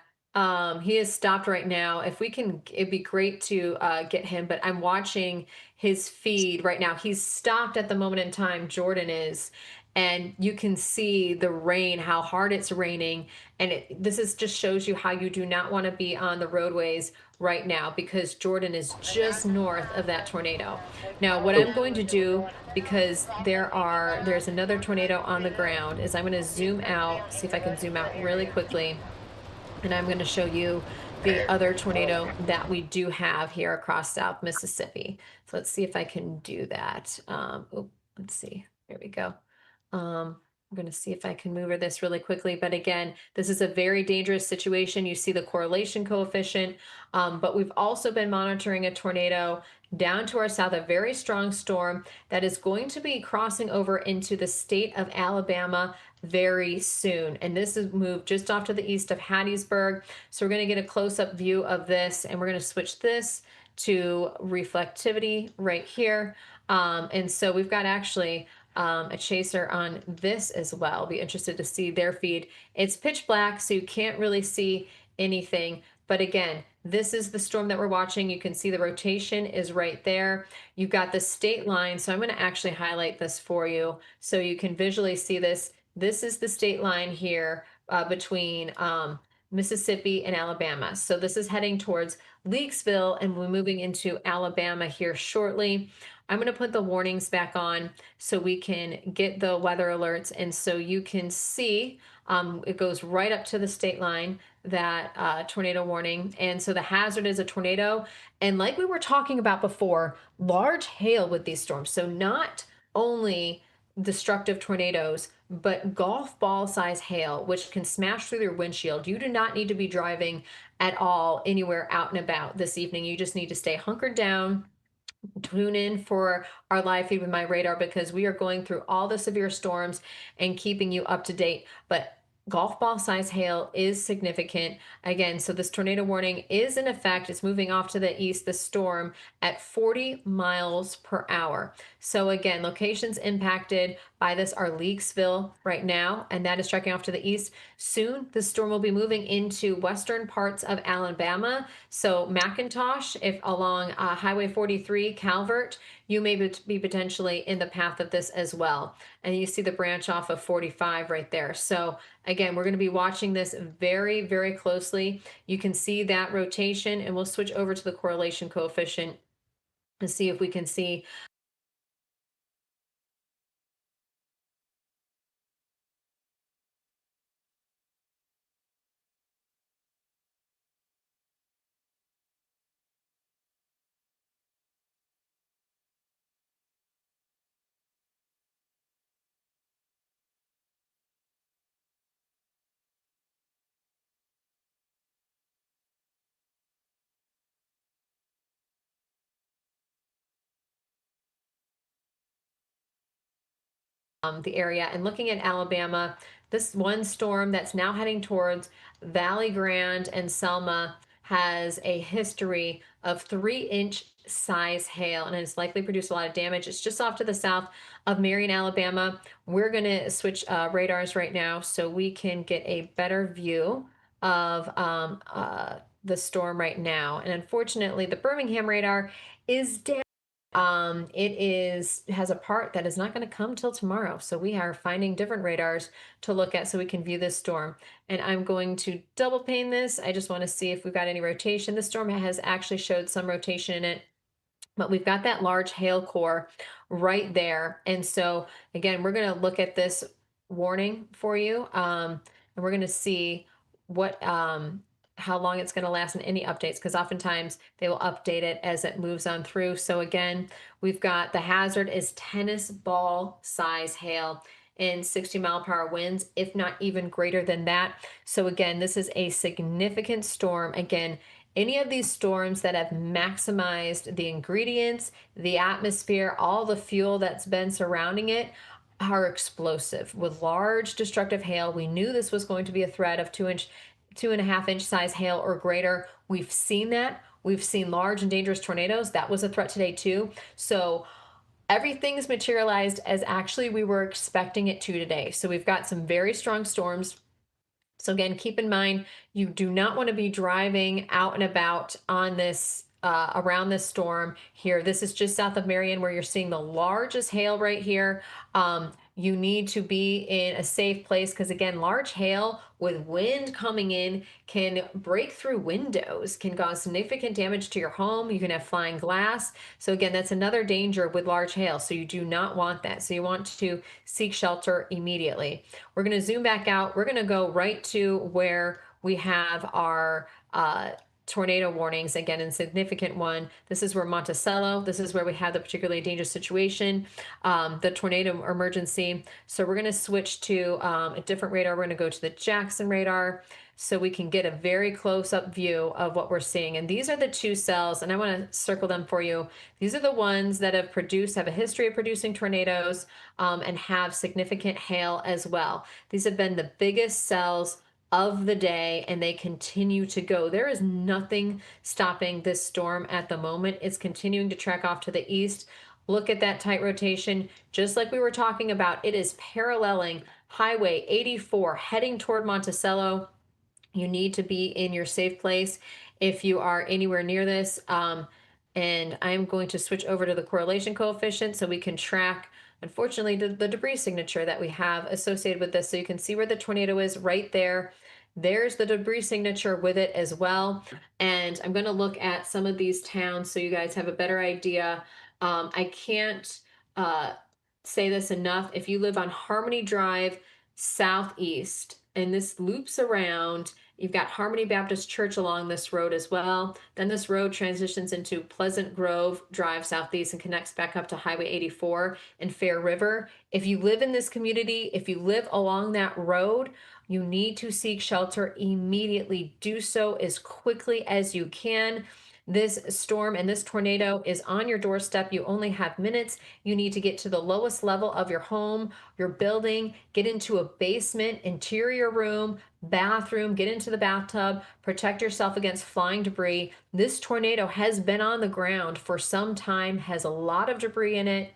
he is stopped right now. If we can, it'd be great to get him, but I'm watching his feed right now. He's stopped at the moment in time, Jordan is, and you can see the rain, how hard it's raining. And this is just shows you how you do not want to be on the roadways right now because Jordan is just north of that tornado. Now, what I'm going to do, because there's another tornado on the ground, is I'm going to zoom out, see if I can zoom out really quickly. And I'm going to show you the other tornado that we do have here across South Mississippi. So let's see if I can do that. Let's see. There we go. I'm going to see if I can move this really quickly. But again, this is a very dangerous situation. You see the correlation coefficient, but we've also been monitoring a tornado down to our south, a very strong storm that is going to be crossing over into the state of Alabama very soon. And this is moved just off to the east of Hattiesburg. So we're going to get a close-up view of this, and we're going to switch this to reflectivity right here. And so we've got actually a chaser on this as well. Be interested to see their feed. It's pitch black, so you can't really see anything. But again, this is the storm that we're watching. You can see the rotation is right there. You've got the state line. So I'm going to actually highlight this for you so you can visually see this. This is the state line here between Mississippi and Alabama. So this is heading towards Leakesville, and we're moving into Alabama here shortly. I'm going to put the warnings back on so we can get the weather alerts. And so you can see it goes right up to the state line, that tornado warning. And so the hazard is a tornado. And like we were talking about before, large hail with these storms. So not only destructive tornadoes, but golf ball size hail, which can smash through your windshield. You do not need to be driving at all anywhere out and about this evening. You just need to stay hunkered down. Tune in for our live feed with MyRadar because we are going through all the severe storms and keeping you up to date. But golf ball size hail is significant. Again, so this tornado warning is in effect. It's moving off to the east, the storm at 40 miles per hour. So again, locations impacted by this are Leakesville right now, and that is tracking off to the east. Soon, the storm will be moving into western parts of Alabama. So McIntosh, if along Highway 43, Calvert, you may be potentially in the path of this as well. And you see the branch off of 45 right there. So again, we're going to be watching this very, very closely. You can see that rotation, and we'll switch over to the correlation coefficient and see if we can see the area. And looking at Alabama, this one storm that's now heading towards Valley Grande and Selma has a history of 3-inch size hail, and it's likely produced a lot of damage. It's just off to the south of Marion, Alabama. We're going to switch radars right now so we can get a better view of the storm right now. And unfortunately, the Birmingham radar is down. It has a part that is not going to come till tomorrow. So we are finding different radars to look at so we can view this storm. And I'm going to double pane this. I just want to see if we've got any rotation. The storm has actually showed some rotation in it, but we've got that large hail core right there. And so again, we're going to look at this warning for you. And we're going to see what, how long it's going to last and any updates, because oftentimes they will update it as it moves on through. So again, we've got the hazard is tennis ball size hail and 60-mile-per-hour winds, if not even greater than that. So again, this is a significant storm. Again, any of these storms that have maximized the ingredients, the atmosphere, all the fuel that's been surrounding it are explosive with large destructive hail. We knew this was going to be a threat of 2.5-inch size hail or greater. We've seen that. We've seen large and dangerous tornadoes. That was a threat today too. So everything's materialized as actually we were expecting it to today. So we've got some very strong storms. So again, keep in mind, you do not want to be driving out and about on this around this storm here. This is just south of Marion where you're seeing the largest hail right here. You need to be in a safe place because again, large hail with wind coming in can break through windows, can cause significant damage to your home. You can have flying glass. So again, that's another danger with large hail. So you do not want that. So you want to seek shelter immediately. We're going to zoom back out. We're going to go right to where we have our tornado warnings, again, a significant one. This is where Monticello, this is where we have the particularly dangerous situation, the tornado emergency. So we're going to switch to a different radar. We're going to go to the Jackson radar so we can get a very close-up view of what we're seeing. And these are the two cells, and I want to circle them for you. These are the ones that have a history of producing tornadoes and have significant hail as well. These have been the biggest cells of the day, and they continue to go. There is nothing stopping this storm at the moment. It's continuing to track off to the east. Look at that tight rotation. Just like we were talking about, it is paralleling Highway 84 heading toward Monticello. You need to be in your safe place if you are anywhere near this. And I'm going to switch over to the correlation coefficient so we can track, unfortunately, the debris signature that we have associated with this. So you can see where the tornado is right there. There's the debris signature with it as well. And I'm going to look at some of these towns so you guys have a better idea. I can't say this enough. If you live on Harmony Drive Southeast, and this loops around, you've got Harmony Baptist Church along this road as well. Then this road transitions into Pleasant Grove Drive Southeast and connects back up to Highway 84 and Fair River. If you live in this community, if you live along that road, you need to seek shelter immediately. Do so as quickly as you can. This storm and this tornado is on your doorstep. You only have minutes. You need to get to the lowest level of your home, your building, get into a basement, interior room, bathroom, get into the bathtub, protect yourself against flying debris. This tornado has been on the ground for some time, has a lot of debris in it.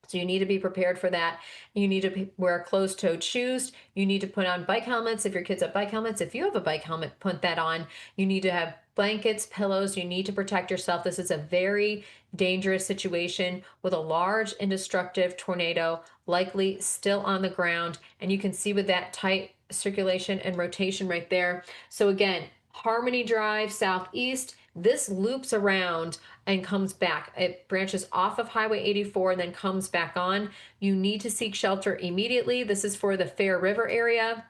So you need to be prepared for that. You need to wear closed-toed shoes. You need to put on bike helmets if your kids have bike helmets. If you have a bike helmet, put that on. You need to have blankets, pillows. You need to protect yourself. This is a very dangerous situation with a large and destructive tornado, likely still on the ground. And you can see with that tight circulation and rotation right there. So again, Harmony Drive Southeast, this loops around and comes back. It branches off of Highway 84 and then comes back on. You need to seek shelter immediately. This is for the Fair River area.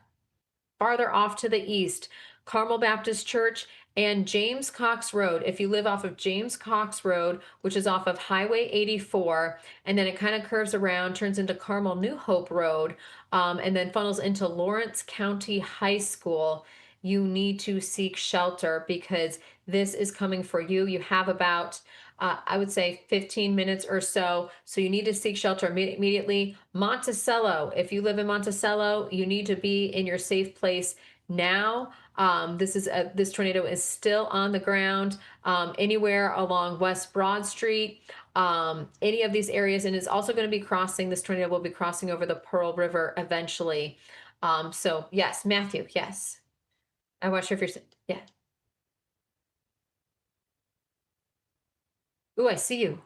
Farther off to the east, Carmel Baptist Church and James Cox Road. If you live off of James Cox Road, which is off of Highway 84, and then it kind of curves around, turns into Carmel New Hope Road, and then funnels into Lawrence County High School, you need to seek shelter because this is coming for you. You have about, I would say 15 minutes or so. So you need to seek shelter immediately. Monticello, if you live in Monticello, you need to be in your safe place now. This tornado is still on the ground anywhere along West Broad Street, any of these areas, and is also going to be crossing. This tornado will be crossing over the Pearl River eventually. So yes, Matthew, yes. I'm not sure if you're, yeah. Ooh, I see you.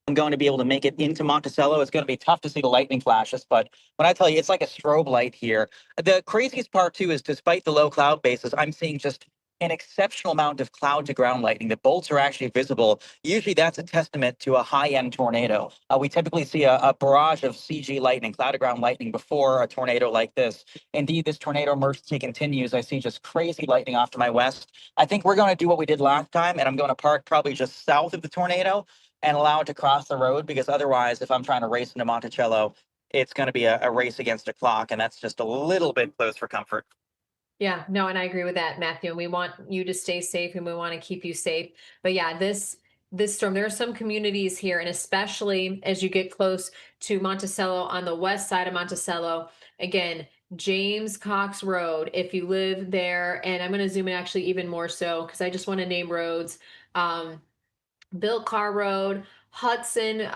I'm going to be able to make it into Monticello. It's going to be tough to see the lightning flashes, but when I tell you, it's like a strobe light here. The craziest part too is despite the low cloud bases, I'm seeing just an exceptional amount of cloud to ground lightning. The bolts are actually visible. Usually that's a testament to a high-end tornado. We typically see a barrage of CG lightning, cloud to ground lightning before a tornado like this. Indeed, this tornado emergency continues. I see just crazy lightning off to my west. I think we're going to do what we did last time, and I'm going to park probably just south of the tornado and allow it to cross the road, because otherwise, if I'm trying to race into Monticello, it's going to be a race against a clock, and that's just a little bit close for comfort. Yeah, no, and I agree with that, Matthew. And we want you to stay safe, and we want to keep you safe. But yeah, this storm, there are some communities here, and especially as you get close to Monticello, on the west side of Monticello, again, James Cox Road, if you live there, and I'm going to zoom in actually even more so because I just want to name roads. Bill Carr Road, Hudson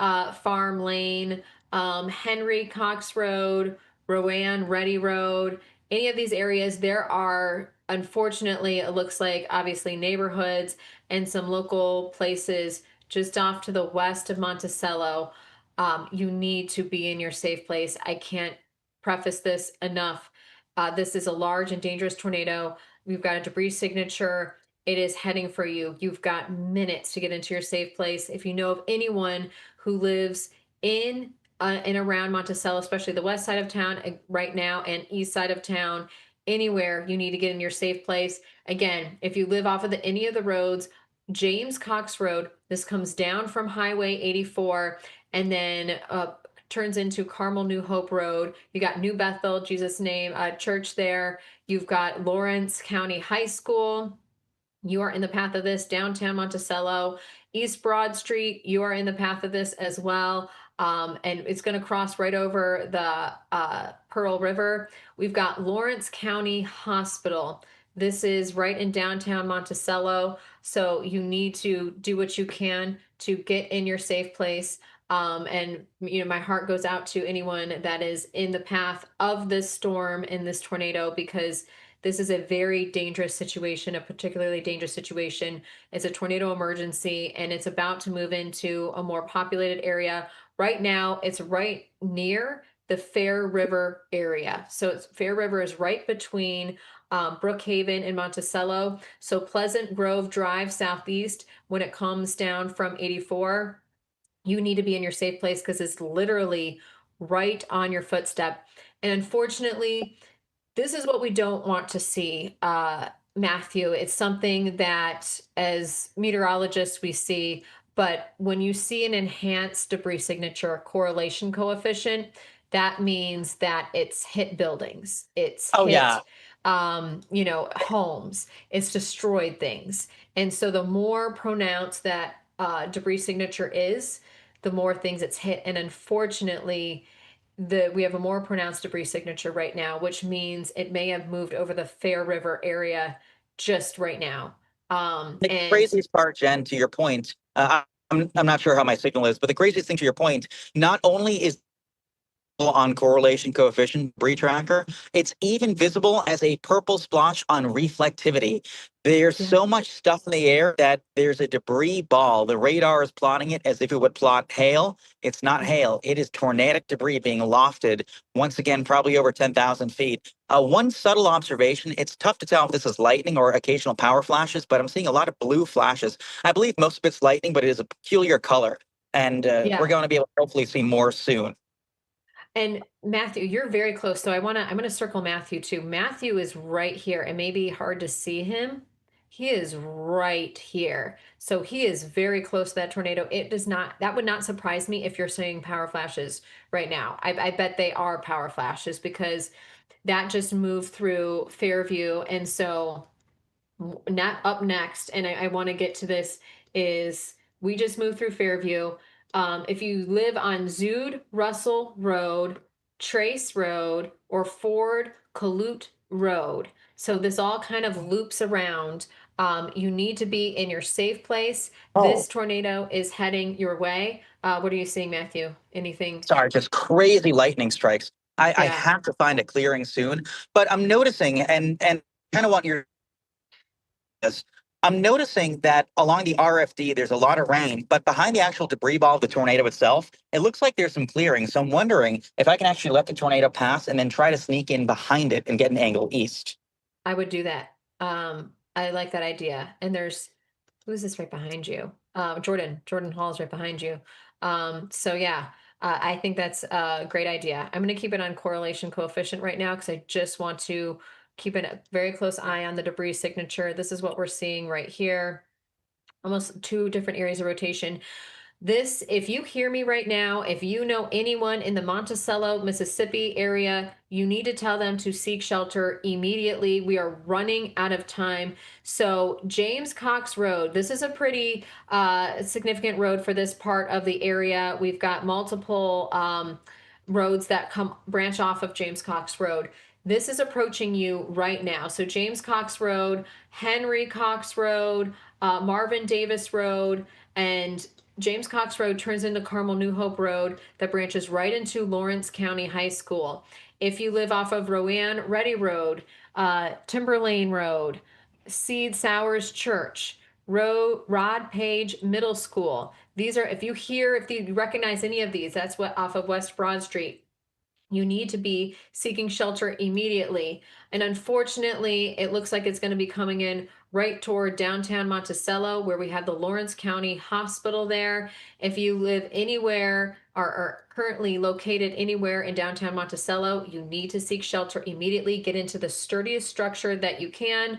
Farm Lane, Henry Cox Road, Rowan Reddy Road, any of these areas, there are, unfortunately, it looks like obviously neighborhoods and some local places just off to the west of Monticello. You need to be in your safe place. I can't preface this enough. This is a large and dangerous tornado. We've got a debris signature. It is heading for you. You've got minutes to get into your safe place. If you know of anyone who lives in and around Monticello, especially the west side of town right now and east side of town, anywhere you need to get in your safe place. Again, if you live off of any of the roads, James Cox Road, this comes down from Highway 84 and then turns into Carmel New Hope Road. You got New Bethel, Jesus Name Church there. You've got Lawrence County High School. You are in the path of this. Downtown Monticello, East Broad Street, you are in the path of this as well. And it's going to cross right over the Pearl River. We've got Lawrence County Hospital. This is right in downtown Monticello. So you need to do what you can to get in your safe place. And my heart goes out to anyone that is in the path of this storm and this tornado, because this is a very dangerous situation, a particularly dangerous situation. It's a tornado emergency, and it's about to move into a more populated area. Right now, it's right near the Fair River area. So Fair River is right between Brookhaven and Monticello. So Pleasant Grove Drive southeast, when it comes down from 84, you need to be in your safe place because it's literally right on your footstep. And unfortunately, this is what we don't want to see, Matthew. It's something that as meteorologists we see, but when you see an enhanced debris signature correlation coefficient, that means that it's hit buildings, it's hit homes, it's destroyed things. And so the more pronounced that debris signature is, the more things it's hit. And unfortunately, we have a more pronounced debris signature right now, which means it may have moved over the Fair River area just right now. The craziest part, Jen, to your point, I'm not sure how my signal is, but the craziest thing to your point, not only is on correlation coefficient debris tracker, it's even visible as a purple splotch on reflectivity. There's so much stuff in the air that there's a debris ball. The radar is plotting it as if it would plot hail. It's not hail. It is tornadic debris being lofted, once again, probably over 10,000 feet. One subtle observation, it's tough to tell if this is lightning or occasional power flashes, but I'm seeing a lot of blue flashes. I believe most of it's lightning, but it is a peculiar color. And we're going to be able to hopefully see more soon. And Matthew, you're very close. So I'm going to circle Matthew too. Matthew is right here. It may be hard to see him. He is right here. So he is very close to that tornado. That would not surprise me if you're seeing power flashes right now. I bet they are power flashes because that just moved through Fairview. And so not up next, and I want to get to this, is we just moved through Fairview. If you live on Zood Russell Road, Trace Road, or Ford Colute Road. So this all kind of loops around. You need to be in your safe place. Oh, This tornado is heading your way. What are you seeing, Matthew? Anything? sorry, just crazy lightning strikes. I Yeah. have to find a clearing soon, but I'm noticing and kind of want your this. I'm noticing that along the RFD, there's a lot of rain, but behind the actual debris ball of the tornado itself, it looks like there's some clearing. So I'm wondering if I can actually let the tornado pass and then try to sneak in behind it and get an angle east. I would do that. I like that idea. And there's who's this right behind you? Jordan Hall is right behind you. So yeah, I think that's a great idea. I'm going to keep it on correlation coefficient right now because I just want to keep a very close eye on the debris signature. This is what we're seeing right here. Almost two different areas of rotation. This, if you hear me right now, if you know anyone in the Monticello, Mississippi area, you need to tell them to seek shelter immediately. We are running out of time. So James Cox Road, this is a pretty significant road for this part of the area. We've got multiple roads that come branch off of James Cox Road. This is approaching you right now. So James Cox Road, Henry Cox Road, Marvin Davis Road, and James Cox Road turns into Carmel New Hope Road that branches right into Lawrence County High School. If you live off of Rowan Ready Road, Timber Lane Road, Seed Sowers Church, Rod Page Middle School. These are, if you recognize any of these, that's what off of West Broad Street. You need to be seeking shelter immediately. And unfortunately, it looks like it's going to be coming in right toward downtown Monticello, where we have the Lawrence County Hospital there. If you live anywhere or are currently located anywhere in downtown Monticello, you need to seek shelter immediately. Get into the sturdiest structure that you can.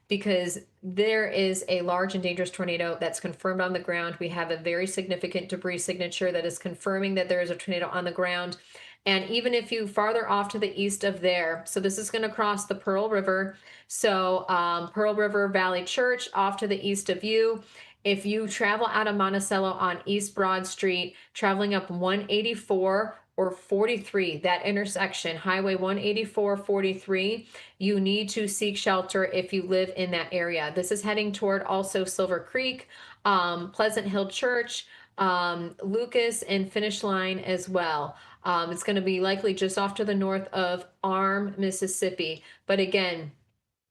Because there is a large and dangerous tornado that's confirmed on the ground. We have a very significant debris signature that is confirming that there is a tornado on the ground. And even if you farther off to the east of there, so this is going to cross the Pearl River. So Pearl River Valley Church off to the east of you. If you travel out of Monticello on East Broad Street, traveling up 184 or 43, that intersection, Highway 184, 43, you need to seek shelter if you live in that area. This is heading toward also Silver Creek, Pleasant Hill Church, Lucas, and Finish Line as well. It's going to be likely just off to the north of Arm, Mississippi. But again,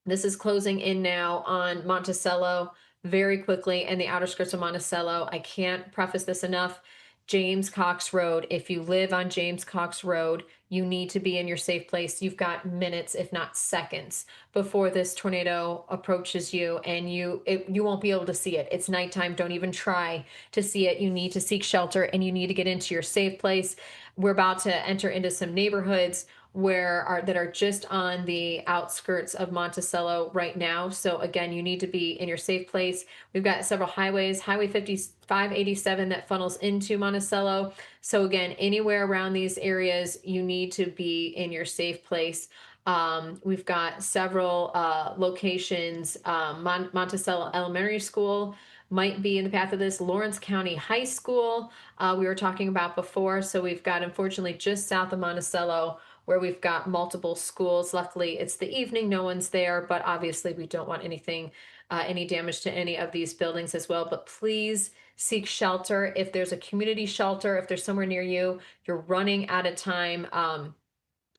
this is closing in now on Monticello very quickly and the outer skirts of Monticello. I can't preface this enough. James Cox Road. If you live on James Cox Road, you need to be in your safe place. You've got minutes, if not seconds, before this tornado approaches you, and you won't be able to see it. It's nighttime. Don't even try to see it. You need to seek shelter and you need to get into your safe place. We're about to enter into some neighborhoods that are just on the outskirts of Monticello right now. So again, you need to be in your safe place. We've got several highways, Highway 587 that funnels into Monticello. So again, anywhere around these areas, you need to be in your safe place. We've got several locations. Monticello Elementary School might be in the path of this. Lawrence County High School, we were talking about before. So we've got, unfortunately, just south of Monticello, where we've got multiple schools. Luckily, it's the evening, no one's there, but obviously we don't want anything, any damage to any of these buildings as well. But please seek shelter. If there's a community shelter, if there's somewhere near you, you're running out of time.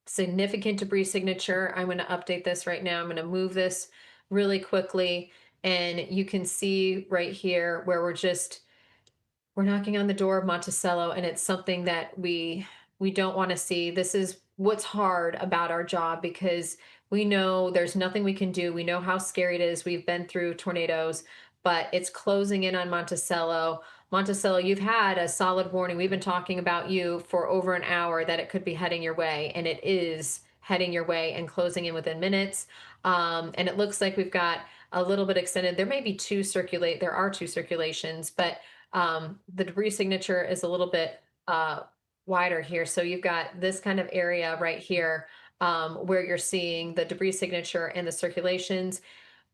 Significant debris signature. I'm going to update this right now. I'm going to move this really quickly. And you can see right here where we're knocking on the door of Monticello, and it's something that we don't want to see. This is what's hard about our job, because we know there's nothing we can do. We know how scary it is. We've been through tornadoes, but it's closing in on Monticello. Monticello, you've had a solid warning. We've been talking about you for over an hour that it could be heading your way, and it is heading your way and closing in within minutes. And it looks like we've got a little bit extended. There are two circulations, but the debris signature is a little bit wider here. So you've got this kind of area right here where you're seeing the debris signature and the circulations.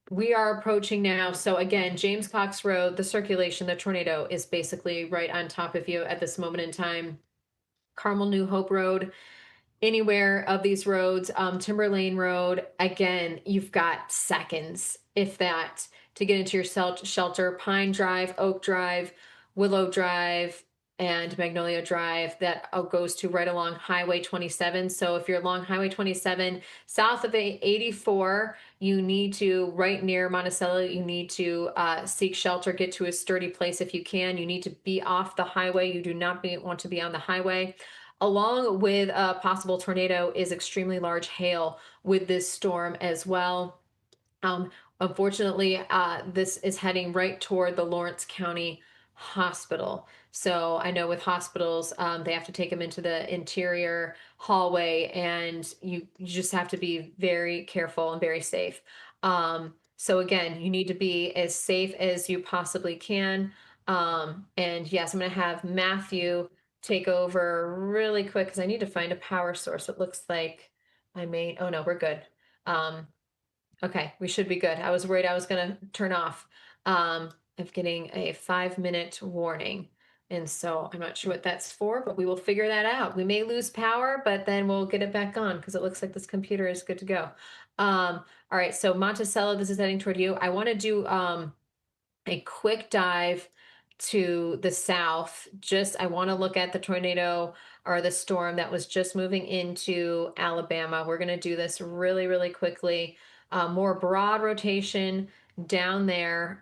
We are approaching now. So again, James Cox Road, the circulation, the tornado is basically right on top of you at this moment in time. Carmel New Hope Road, anywhere of these roads, Timberlane Road, again, you've got seconds, if that, to get into your shelter. Pine Drive, Oak Drive, Willow Drive, and Magnolia Drive, that goes to right along Highway 27. So if you're along Highway 27, south of 84, you need to, right near Monticello, you need to seek shelter, get to a sturdy place if you can. You need to be off the highway. You do not want to be on the highway. Along with a possible tornado is extremely large hail with this storm as well. Unfortunately, this is heading right toward the Lawrence County Hospital. So I know with hospitals, they have to take them into the interior hallway, and you just have to be very careful and very safe. So again, you need to be as safe as you possibly can. And yes, I'm going to have Matthew take over really quick because I need to find a power source. It looks like I may, oh no, we're good. Okay, we should be good. I was worried I was gonna turn off of getting a 5-minute warning. And so I'm not sure what that's for, but we will figure that out. We may lose power, but then we'll get it back on because it looks like this computer is good to go. All right, so Monticello, this is heading toward you. I want to do a quick dive to the south. I want to look at the tornado or the storm that was just moving into Alabama. We're going to do this really, really quickly. More broad rotation down there.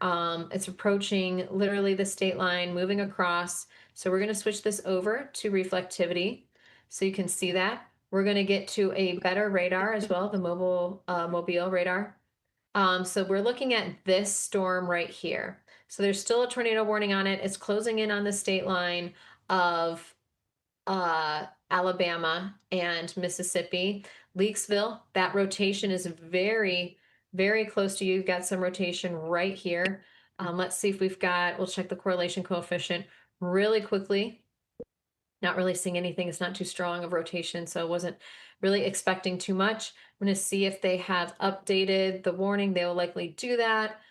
It's approaching literally the state line, moving across. So we're going to switch this over to reflectivity so you can see that. We're going to get to a better radar as well, the mobile radar. So we're looking at this storm right here. So there's still a tornado warning on it. It's closing in on the state line of Alabama and Mississippi. Leakesville, that rotation is very, very close to you. You've got some rotation right here. Let's see if we'll check the correlation coefficient really quickly. Not really seeing anything. It's not too strong of rotation, so I wasn't really expecting too much. I'm going to see if they have updated the warning. They will likely do that.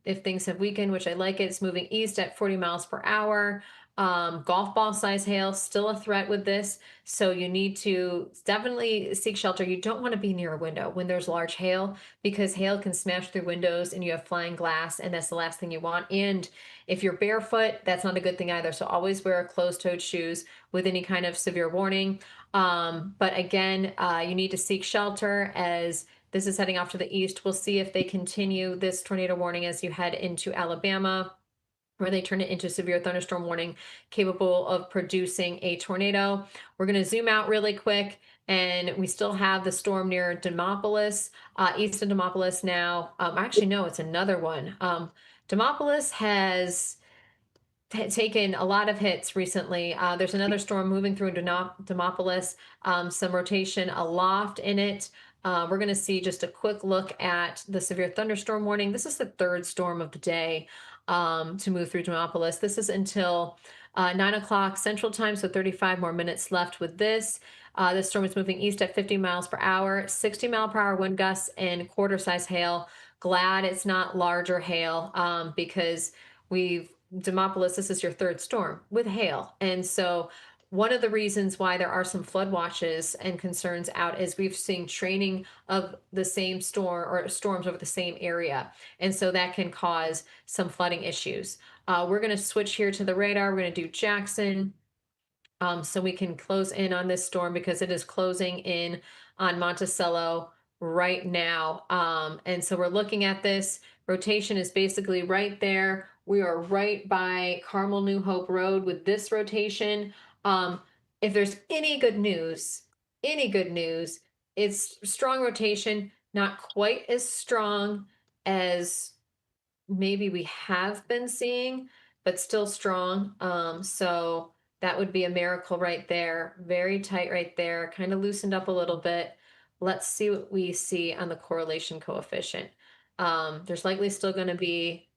If things have weakened, which I like it, it's moving east at 40 miles per hour. Golf ball size hail, still a threat with this. So you need to definitely seek shelter. You don't want to be near a window when there's large hail, because hail can smash through windows and you have flying glass, and that's the last thing you want. And if you're barefoot, that's not a good thing either. So always wear closed-toed shoes with any kind of severe warning. But again, you need to seek shelter as this is heading off to the east. We'll see if they continue this tornado warning as you head into Alabama, where they turn it into severe thunderstorm warning capable of producing a tornado. We're going to zoom out really quick, and we still have the storm near Demopolis, east of Demopolis now. Actually, no, it's another one. Demopolis has taken a lot of hits recently. There's another storm moving through Demopolis, some rotation aloft in it. We're going to see just a quick look at the severe thunderstorm warning. This is the third storm of the day to move through Demopolis. This is until 9 o'clock Central Time, so 35 more minutes left with this. This storm is moving east at 50 miles per hour, 60 mile per hour wind gusts, and quarter-size hail. Glad it's not larger hail because Demopolis, this is your third storm with hail. And so one of the reasons why there are some flood watches and concerns out is we've seen training of the same storm or storms over the same area. And so that can cause some flooding issues. We're going to switch here to the radar. We're going to do Jackson. So we can close in on this storm because it is closing in on Monticello right now. And so we're looking at this. Rotation is basically right there. We are right by Carmel New Hope Road with this rotation. If there's any good news, it's strong rotation, not quite as strong as maybe we have been seeing, but still strong. So that would be a miracle right there. Very tight right there, kind of loosened up a little bit. Let's see what we see on the correlation coefficient. There's likely still going to be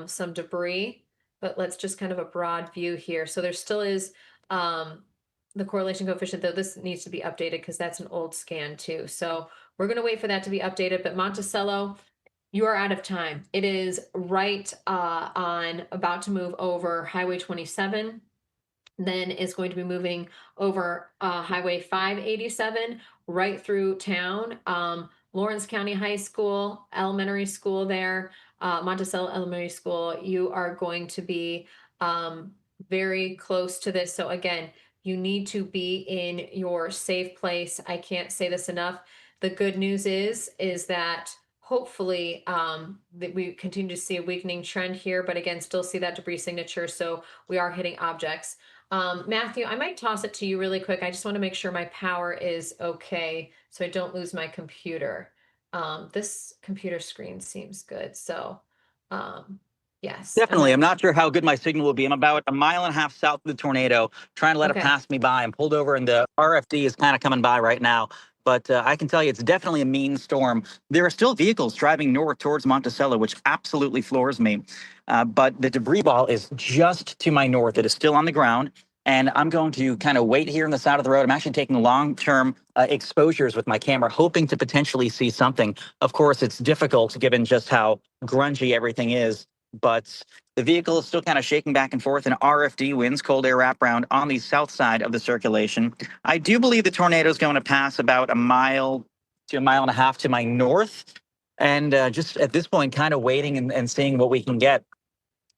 some debris, but let's just kind of a broad view here. So there still is the correlation coefficient, though this needs to be updated because that's an old scan too. So we're going to wait for that to be updated. But Monticello, you are out of time. It is right on about to move over Highway 27. then is going to be moving over Highway 587 right through town. Lawrence County High School, elementary school there, Monticello Elementary School, you are going to be very close to this. So again, you need to be in your safe place. I can't say this enough. The good news is that hopefully that we continue to see a weakening trend here, but again, still see that debris signature. So we are hitting objects. Matthew, I might toss it to you really quick. I just want to make sure my power is okay so I don't lose my computer. This computer screen seems good. So yes. Definitely. I'm not sure how good my signal will be. I'm about a mile and a half south of the tornado, trying to let it pass me by. I'm pulled over and the RFD is kind of coming by right now. But I can tell you it's definitely a mean storm. There are still vehicles driving north towards Monticello, which absolutely floors me. But the debris ball is just to my north. It is still on the ground. And I'm going to kind of wait here on the side of the road. I'm actually taking long-term exposures with my camera, hoping to potentially see something. Of course, it's difficult given just how grungy everything is. But the vehicle is still kind of shaking back and forth, and RFD winds, cold air wraparound on the south side of the circulation. I do believe the tornado is going to pass about a mile to a mile and a half to my north. And just at this point, kind of waiting and seeing what we can get.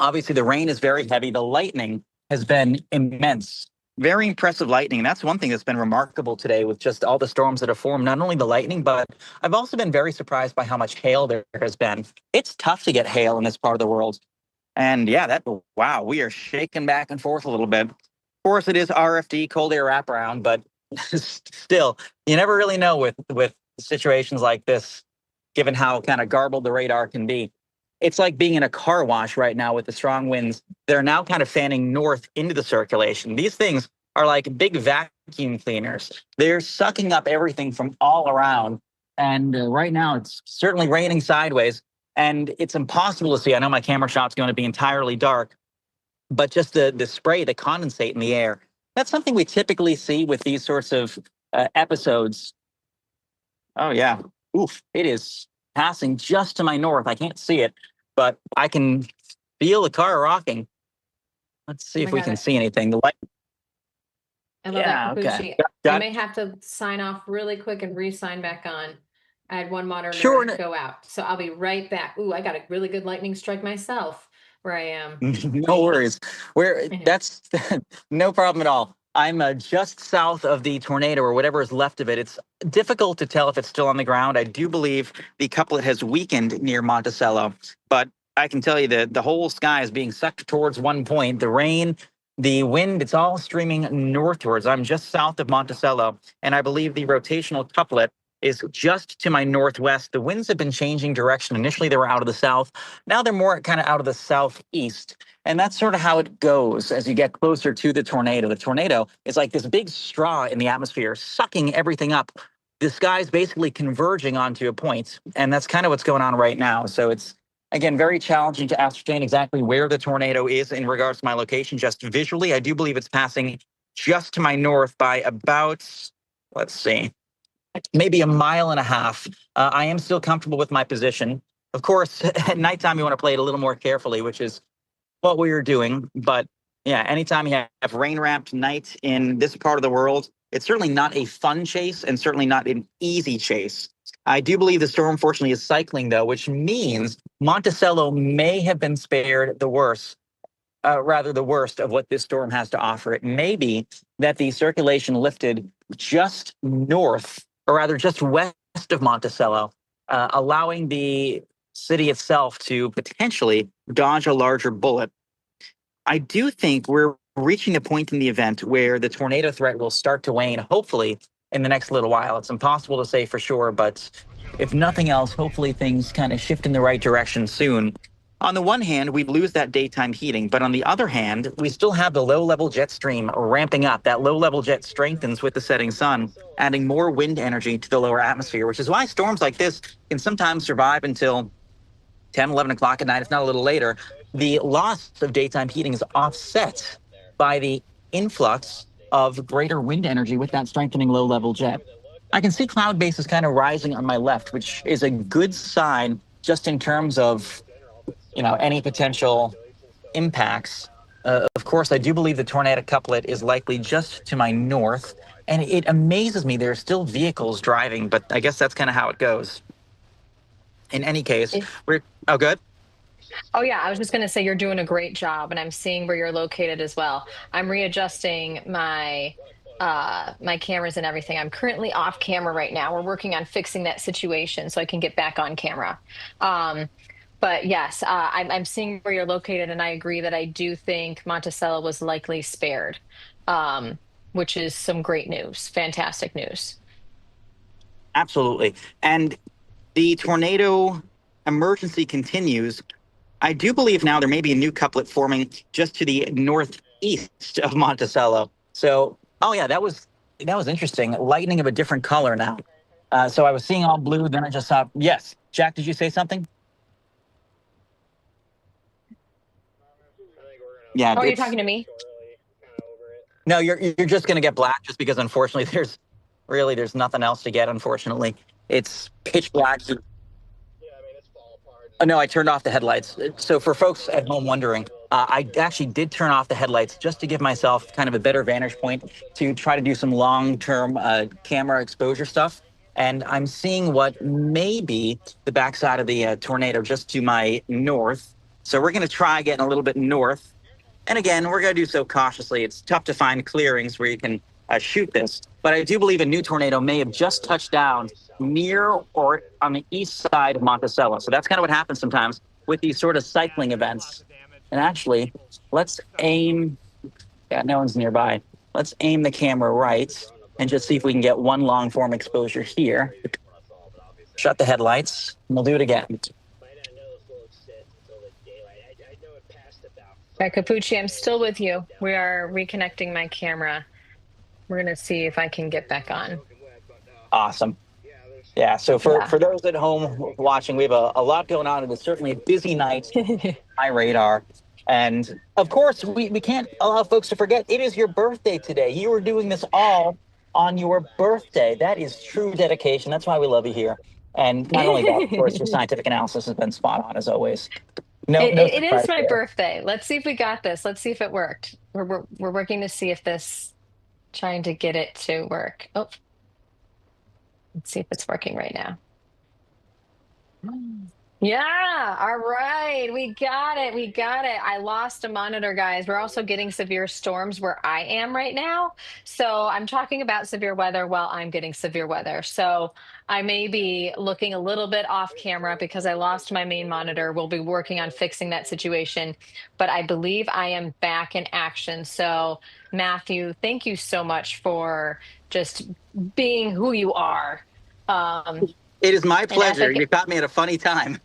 Obviously, the rain is very heavy. The lightning has been immense. Very impressive lightning. And that's one thing that's been remarkable today with just all the storms that have formed, not only the lightning, but I've also been very surprised by how much hail there has been. It's tough to get hail in this part of the world. And yeah, wow, we are shaking back and forth a little bit. Of course, it is RFD, cold air wraparound, but still, you never really know with situations like this, given how kind of garbled the radar can be. It's like being in a car wash right now with the strong winds. They're now kind of fanning north into the circulation. These things are like big vacuum cleaners. They're sucking up everything from all around. And right now it's certainly raining sideways and it's impossible to see. I know my camera shot's going to be entirely dark, but just the spray, the condensate in the air, that's something we typically see with these sorts of episodes. Oh yeah, oof, it is passing just to my north. I can't see it, but I can feel the car rocking. Let's see if we can see anything. The light. I love that, Cappucci. Okay. I may have to sign off really quick and re-sign back on. I had one monitor go out, so I'll be right back. Ooh, I got a really good lightning strike myself where I am. No worries. That's no problem at all. I'm just south of the tornado or whatever is left of it. It's difficult to tell if it's still on the ground. I do believe the couplet has weakened near Monticello, but I can tell you that the whole sky is being sucked towards one point. The rain, the wind, it's all streaming northwards. I'm just south of Monticello, and I believe the rotational couplet is just to my northwest. The winds have been changing direction. Initially, they were out of the south. Now they're more kind of out of the southeast. And that's sort of how it goes as you get closer to the tornado. The tornado is like this big straw in the atmosphere, sucking everything up. The sky's basically converging onto a point. And that's kind of what's going on right now. So it's, again, very challenging to ascertain exactly where the tornado is in regards to my location. Just visually, I do believe it's passing just to my north by about, let's see, maybe a mile and a half. I am still comfortable with my position. Of course, at nighttime, you want to play it a little more carefully, which is what we were doing. But yeah, anytime you have rain-wrapped night in this part of the world, it's certainly not a fun chase and certainly not an easy chase. I do believe the storm, fortunately, is cycling, though, which means Monticello may have been spared the worst. Rather the worst of what this storm has to offer. It may be that the circulation lifted just north, or rather just west of Monticello, allowing the city itself to potentially dodge a larger bullet. I do think we're reaching a point in the event where the tornado threat will start to wane, hopefully, in the next little while. It's impossible to say for sure, but if nothing else, hopefully things kind of shift in the right direction soon. On the one hand, we lose that daytime heating, but on the other hand, we still have the low-level jet stream ramping up. That low-level jet strengthens with the setting sun, adding more wind energy to the lower atmosphere, which is why storms like this can sometimes survive until 10, 11 o'clock at night, if not a little later. The loss of daytime heating is offset by the influx of greater wind energy with that strengthening low-level jet. I can see cloud bases kind of rising on my left, which is a good sign just in terms of any potential impacts. Of course, I do believe the tornado couplet is likely just to my north, and it amazes me there are still vehicles driving, but I guess that's kind of how it goes. In any case, we're oh good. Oh yeah, I was just going to say you're doing a great job, and I'm seeing where you're located as well. I'm readjusting my cameras and everything. I'm currently off camera right now. We're working on fixing that situation so I can get back on camera. Um, but yes, I'm seeing where you're located, and I agree that I do think Monticello was likely spared, um, which is some great news, fantastic news. Absolutely. And the tornado emergency continues. I do believe now there may be a new couplet forming just to the northeast of Monticello. So, oh yeah, that was interesting. Lightning of a different color now. So I was seeing all blue, then I just saw. Yes, Jack, did you say something? Yeah. Oh, are you talking to me? No, you're just going to get black just because unfortunately there's nothing else to get. Unfortunately, it's pitch black. Oh, no, I turned off the headlights. So for folks at home wondering, I actually did turn off the headlights just to give myself kind of a better vantage point to try to do some long-term camera exposure stuff. And I'm seeing what may be the backside of the tornado just to my north. So we're going to try getting a little bit north. And again, we're going to do so cautiously. It's tough to find clearings where you can shoot this. But I do believe a new tornado may have just touched down near or on the east side of Monticello. So that's kind of what happens sometimes with these sort of cycling events. And actually, let's aim. Yeah, no one's nearby. Let's aim the camera right and just see if we can get one long form exposure here. Shut the headlights, and we'll do it again. Cappucci, I'm still with you. We are reconnecting my camera. We're going to see if I can get back on. Awesome. Yeah, so for those at home watching, we have a lot going on. It is certainly a busy night on MyRadar. And of course, we can't allow folks to forget it is your birthday today. You are doing this all on your birthday. That is true dedication. That's why we love you here. And not only that, of course, your scientific analysis has been spot on as always. It is my birthday. Let's see if we got this. Let's see if it worked. We're working to see if trying to get it to work. Oh, let's see if it's working right now. Yeah, all right. We got it. We got it. I lost a monitor, guys. We're also getting severe storms where I am right now. So I'm talking about severe weather while I'm getting severe weather. So I may be looking a little bit off camera because I lost my main monitor. We'll be working on fixing that situation, but I believe I am back in action. So Matthew, thank you so much for just being who you are. It is my pleasure. You caught me at a funny time.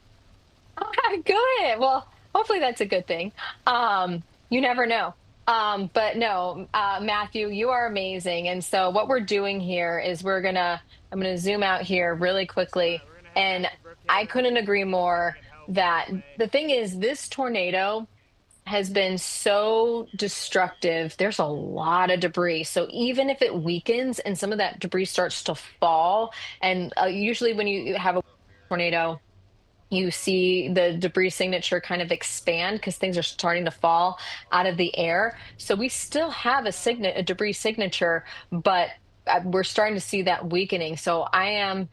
Okay, good. Well, hopefully that's a good thing. You never know. But no, Matthew, you are amazing. And so what we're doing here is I'm gonna zoom out here really quickly. And I couldn't agree more that the thing is this tornado has been so destructive. There's a lot of debris. So even if it weakens and some of that debris starts to fall, and usually when you have a tornado, you see the debris signature kind of expand because things are starting to fall out of the air. So we still have a debris signature, but we're starting to see that weakening. So I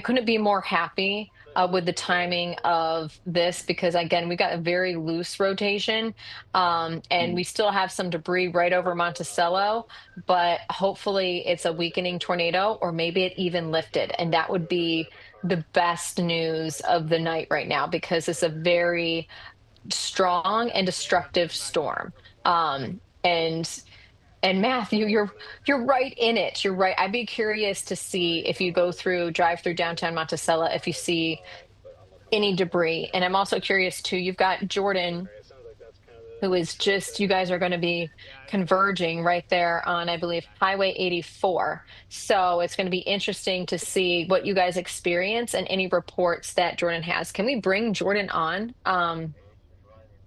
couldn't be more happy with the timing of this because again, we got a very loose rotation and we still have some debris right over Monticello, but hopefully it's a weakening tornado or maybe it even lifted. And that would be the best news of the night right now because it's a very strong and destructive storm. And Matthew, you're right in it. You're right. I'd be curious to see if you drive through downtown Monticello, if you see any debris. And I'm also curious too, you've got Jordan, who is you guys are going to be converging right there on, I believe, Highway 84. So it's going to be interesting to see what you guys experience and any reports that Jordan has. Can we bring Jordan on?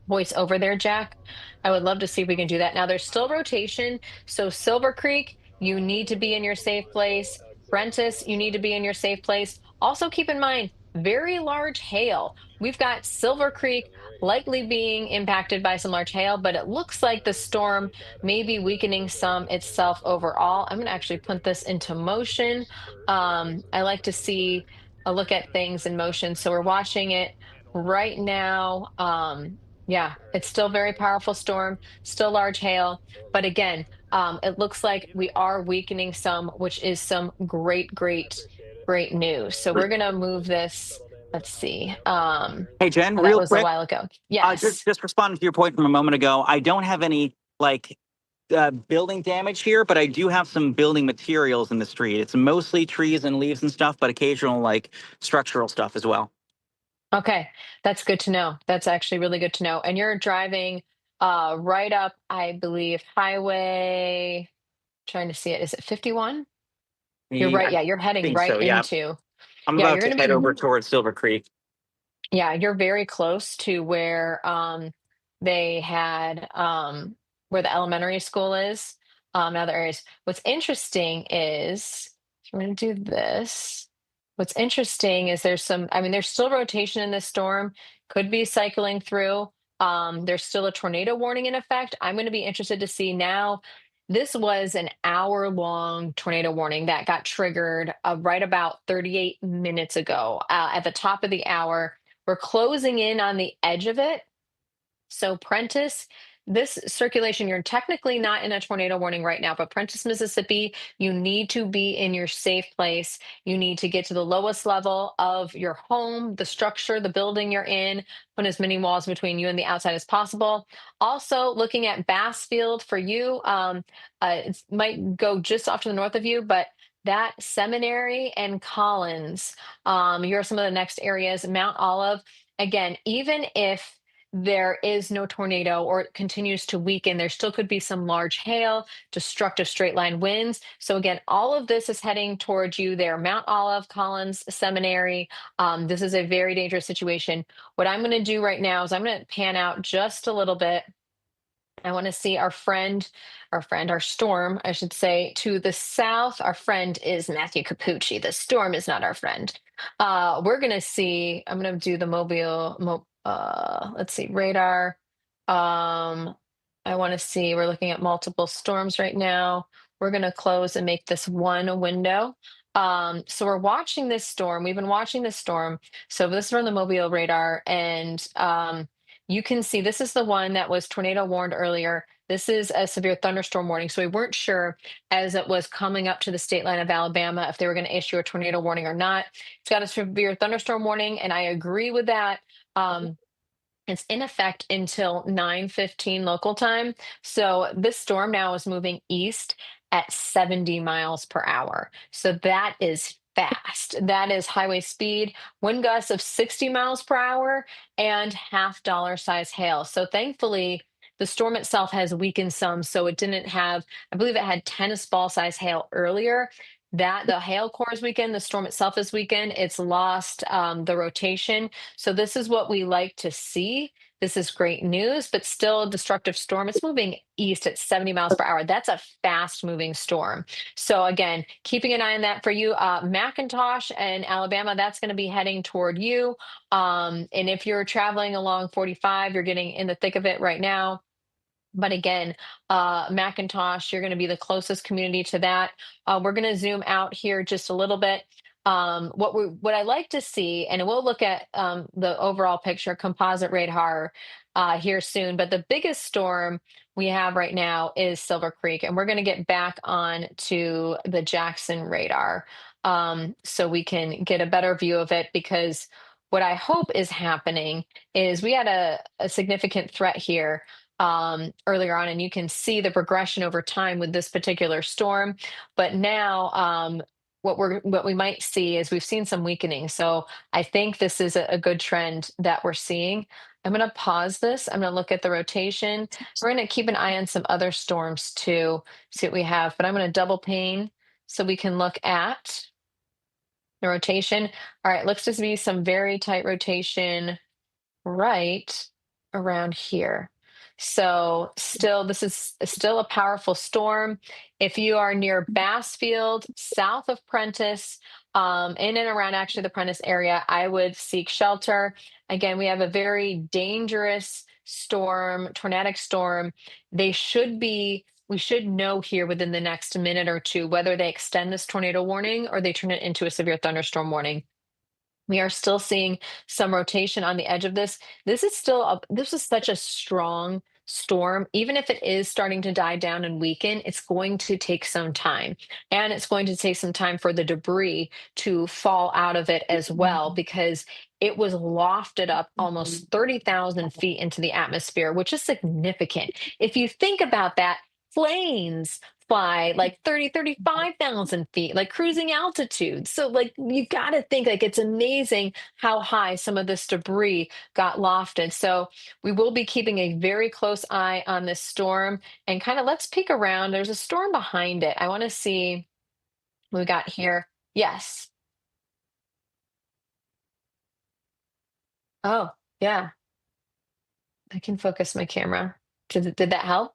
Voice over there, Jack? I would love to see if we can do that. Now there's still rotation. So Silver Creek, you need to be in your safe place. Prentice, you need to be in your safe place. Also keep in mind, very large hail. We've got Silver Creek likely being impacted by some large hail, but it looks like the storm may be weakening some itself overall. I'm going to actually put this into motion. I like to see a look at things in motion. So we're watching it right now. Yeah, it's still very powerful storm, still large hail. But again, it looks like we are weakening some, which is some great news. So we're gonna move this. Let's see. Hey, Jen, That real was a quick, while ago. Yes. just responding to your point from a moment ago. I don't have any like building damage here, but I do have some building materials in the street. It's mostly trees and leaves and stuff, but occasional like structural stuff as well. Okay, that's good to know. That's actually really good to know. And you're driving right up, I believe, highway. Trying to see it. Is it 51? You're right. I Yeah, you're heading think right so. Yeah, into. I'm Yeah, about you're to going to head be. over towards Silver Creek. Yeah, you're very close to they had where the elementary school is, and other areas. What's interesting is I'm gonna do this. What's interesting is I mean, there's still rotation in this storm, could be cycling through. There's still a tornado warning in effect. I'm going to be interested to see now. This was an hour-long tornado warning that got triggered right about 38 minutes ago. At the top of the hour, we're closing in on the edge of it. So Prentice, this circulation, you're technically not in a tornado warning right now, but Prentice, Mississippi, you need to be in your safe place. You need to get to the lowest level of your home, the structure, the building you're in, put as many walls between you and the outside as possible. Also, looking at Bassfield for you, it might go just off to the north of you, but that Seminary and Collins, here are some of the next areas. Mount Olive, again, even if there is no tornado or it continues to weaken, there still could be some large hail, destructive straight line winds. So again, all of this is heading towards you there. Mount Olive, Collins, Seminary. This is a very dangerous situation. What I'm going to do right now is I'm going to pan out just a little bit. I want to see our storm, I should say, to the south. Our friend is Matthew Cappucci. The storm is not our friend. We're going to see, I'm going to do the let's see, radar. I want to see, we're looking at multiple storms right now. We're going to close and make this one window. So we're watching this storm. We've been watching this storm. So this is from the Mobile radar, and you can see this is the one that was tornado warned earlier. This is a severe thunderstorm warning. So we weren't sure as it was coming up to the state line of Alabama if they were going to issue a tornado warning or not. It's got a severe thunderstorm warning, and I agree with that. It's in effect until 9:15 local time. So this storm now is moving east at 70 miles per hour. So that is fast. That is highway speed, wind gusts of 60 miles per hour, and half-dollar size hail. So thankfully, the storm itself has weakened some. So it didn't have, I believe it had tennis ball size hail earlier. That the hail core is weakened, the storm itself is weakened. It's lost the rotation. So this is what we like to see. This is great news, but still a destructive storm. It's moving east at 70 miles per hour. That's a fast moving storm. So again, keeping an eye on that for you. McIntosh and Alabama, that's going to be heading toward you. And if you're traveling along 45, you're getting in the thick of it right now. But again, McIntosh, you're going to be the closest community to that. We're going to zoom out here just a little bit. What I like to see, and we'll look at the overall picture, composite radar here soon. But the biggest storm we have right now is Silver Creek, and we're going to get back on to the Jackson radar so we can get a better view of it. Because what I hope is happening is we had a significant threat here earlier on, and you can see the progression over time with this particular storm. But now, what we might see is we've seen some weakening. So I think this is a good trend that we're seeing. I'm going to pause this. I'm going to look at the rotation. We're going to keep an eye on some other storms too, see what we have. But I'm going to double pane so we can look at the rotation. All right, looks to be some very tight rotation right around here. So still, this is still a powerful storm. If you are near Bassfield, south of Prentice, in and around actually the Prentice area, I would seek shelter. Again, we have a very dangerous storm, tornadic storm. We should know here within the next minute or two whether they extend this tornado warning or they turn it into a severe thunderstorm warning. We are still seeing some rotation on the edge of this. This is such a strong storm. Even if it is starting to die down and weaken, it's going to take some time. And it's going to take some time for the debris to fall out of it as well, because it was lofted up almost 30,000 feet into the atmosphere, which is significant. If you think about that, planes fly like 35,000 feet, like cruising altitude. So like you got to think, like, it's amazing how high some of this debris got lofted. So we will be keeping a very close eye on this storm, and kind of let's peek around. There's a storm behind it. I want to see what we got here. Yes. Oh, yeah. I can focus my camera. Did that help?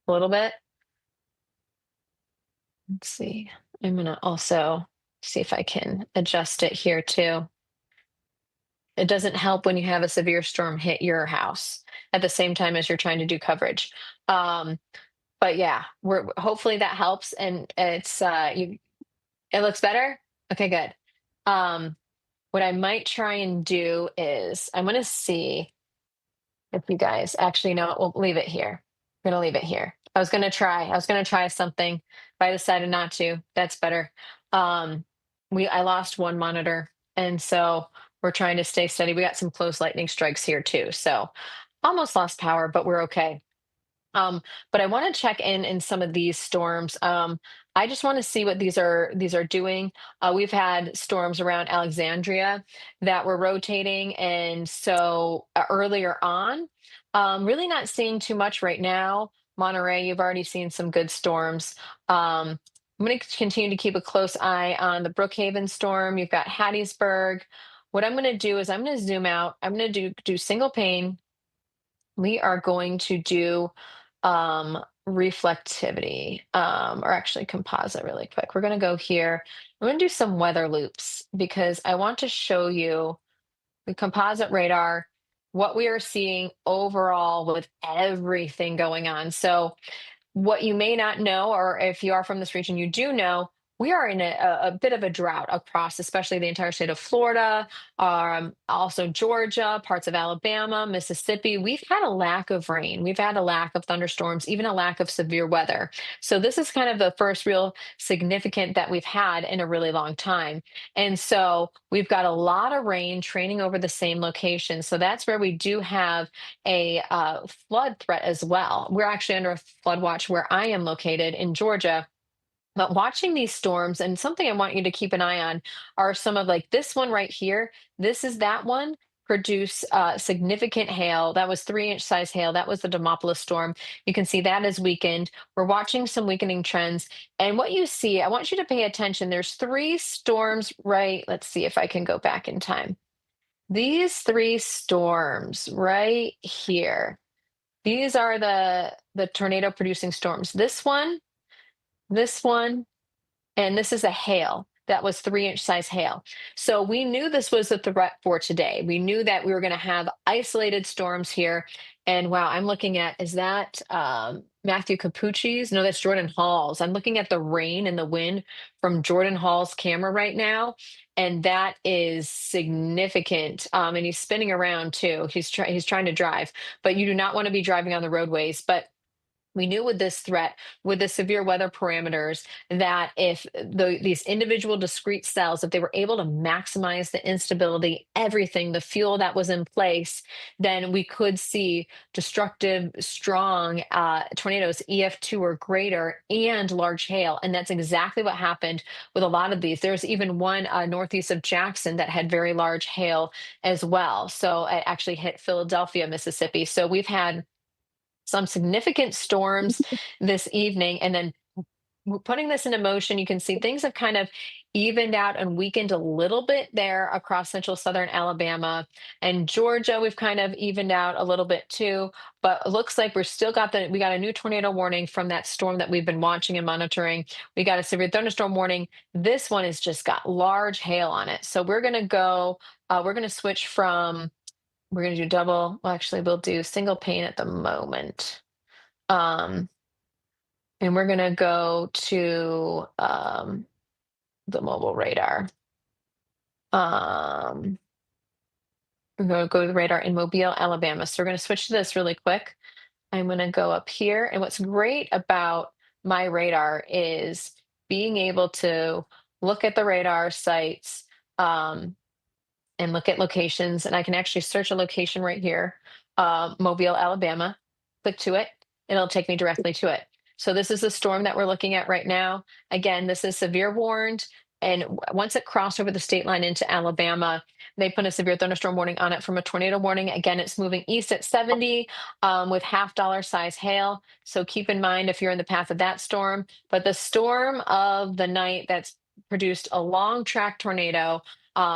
A little bit? Let's see. I'm gonna also see if I can adjust it here too. It doesn't help when you have a severe storm hit your house at the same time as you're trying to do coverage. Um, but yeah, we're hopefully that helps, and it looks better. Okay, good. Um, what I might try and do is I'm gonna see if you guys actually know it. We'll leave it here. We're gonna leave it here. I was gonna try something, but I decided not to. That's better. Um, I lost one monitor, and so we're trying to stay steady. We got some close lightning strikes here too. So almost lost power, but we're okay. Um, but I want to check in some of these storms. I just want to see what these are doing. We've had storms around Alexandria that were rotating, and so earlier on, really not seeing too much right now. Monterey, you've already seen some good storms. I'm going to continue to keep a close eye on the Brookhaven storm. You've got Hattiesburg. What I'm going to do is I'm going to zoom out. I'm going to do single pane. We are going to do reflectivity, or actually composite really quick. We're going to go here. I'm going to do some weather loops because I want to show you the composite radar, what we are seeing overall with everything going on. So what you may not know, or if you are from this region, you do know, we are in a bit of a drought across, especially the entire state of Florida, also Georgia, parts of Alabama, Mississippi. We've had a lack of rain. We've had a lack of thunderstorms, even a lack of severe weather. So this is kind of the first real significant that we've had in a really long time. And so we've got a lot of rain training over the same location. So that's where we do have a flood threat as well. We're actually under a flood watch where I am located in Georgia. But watching these storms, and something I want you to keep an eye on, are some of, like, this one right here. This is that one produce significant hail. That was 3-inch size hail. That was the Demopolis storm. You can see that is weakened. We're watching some weakening trends. And what you see, I want you to pay attention. There's 3 storms, right? Let's see if I can go back in time. These 3 storms right here. These are the tornado producing storms. This one, and this is a hail. That was 3-inch size hail. So we knew this was a threat for today. We knew that we were going to have isolated storms here. And wow, I'm looking at, is that Matthew Cappucci's? No, that's Jordan Hall's. I'm looking at the rain and the wind from Jordan Hall's camera right now. And that is significant. And he's spinning around too. He's trying to drive, but you do not want to be driving on the roadways. But we knew with this threat, with the severe weather parameters, that if these individual discrete cells, if they were able to maximize the instability, everything, the fuel that was in place, then we could see destructive, strong tornadoes, EF2 or greater, and large hail. And that's exactly what happened with a lot of these. There's even one northeast of Jackson that had very large hail as well. So it actually hit Philadelphia, Mississippi. So we've had some significant storms this evening, and then we're putting this into motion, you can see things have kind of evened out and weakened a little bit there across central southern Alabama and Georgia. We've kind of evened out a little bit too, but it looks like we got a new tornado warning from that storm that we've been watching and monitoring. We got a severe thunderstorm warning. This one has just got large hail on it. So we're going to switch from, we're going to do double. Well, actually, we'll do single pane at the moment. And we're going to go to the mobile radar. We're going to go to the radar in Mobile, Alabama. So we're going to switch to this really quick. I'm going to go up here. And what's great about MyRadar is being able to look at the radar sites and look at locations. And I can actually search a location right here, Mobile, Alabama. Click to it. It'll take me directly to it. So this is the storm that we're looking at right now. Again, this is severe warned. And once it crossed over the state line into Alabama, they put a severe thunderstorm warning on it from a tornado warning. Again, it's moving east at 70 with $half size hail. So keep in mind if you're in the path of that storm. But the storm of the night that's produced a long track tornado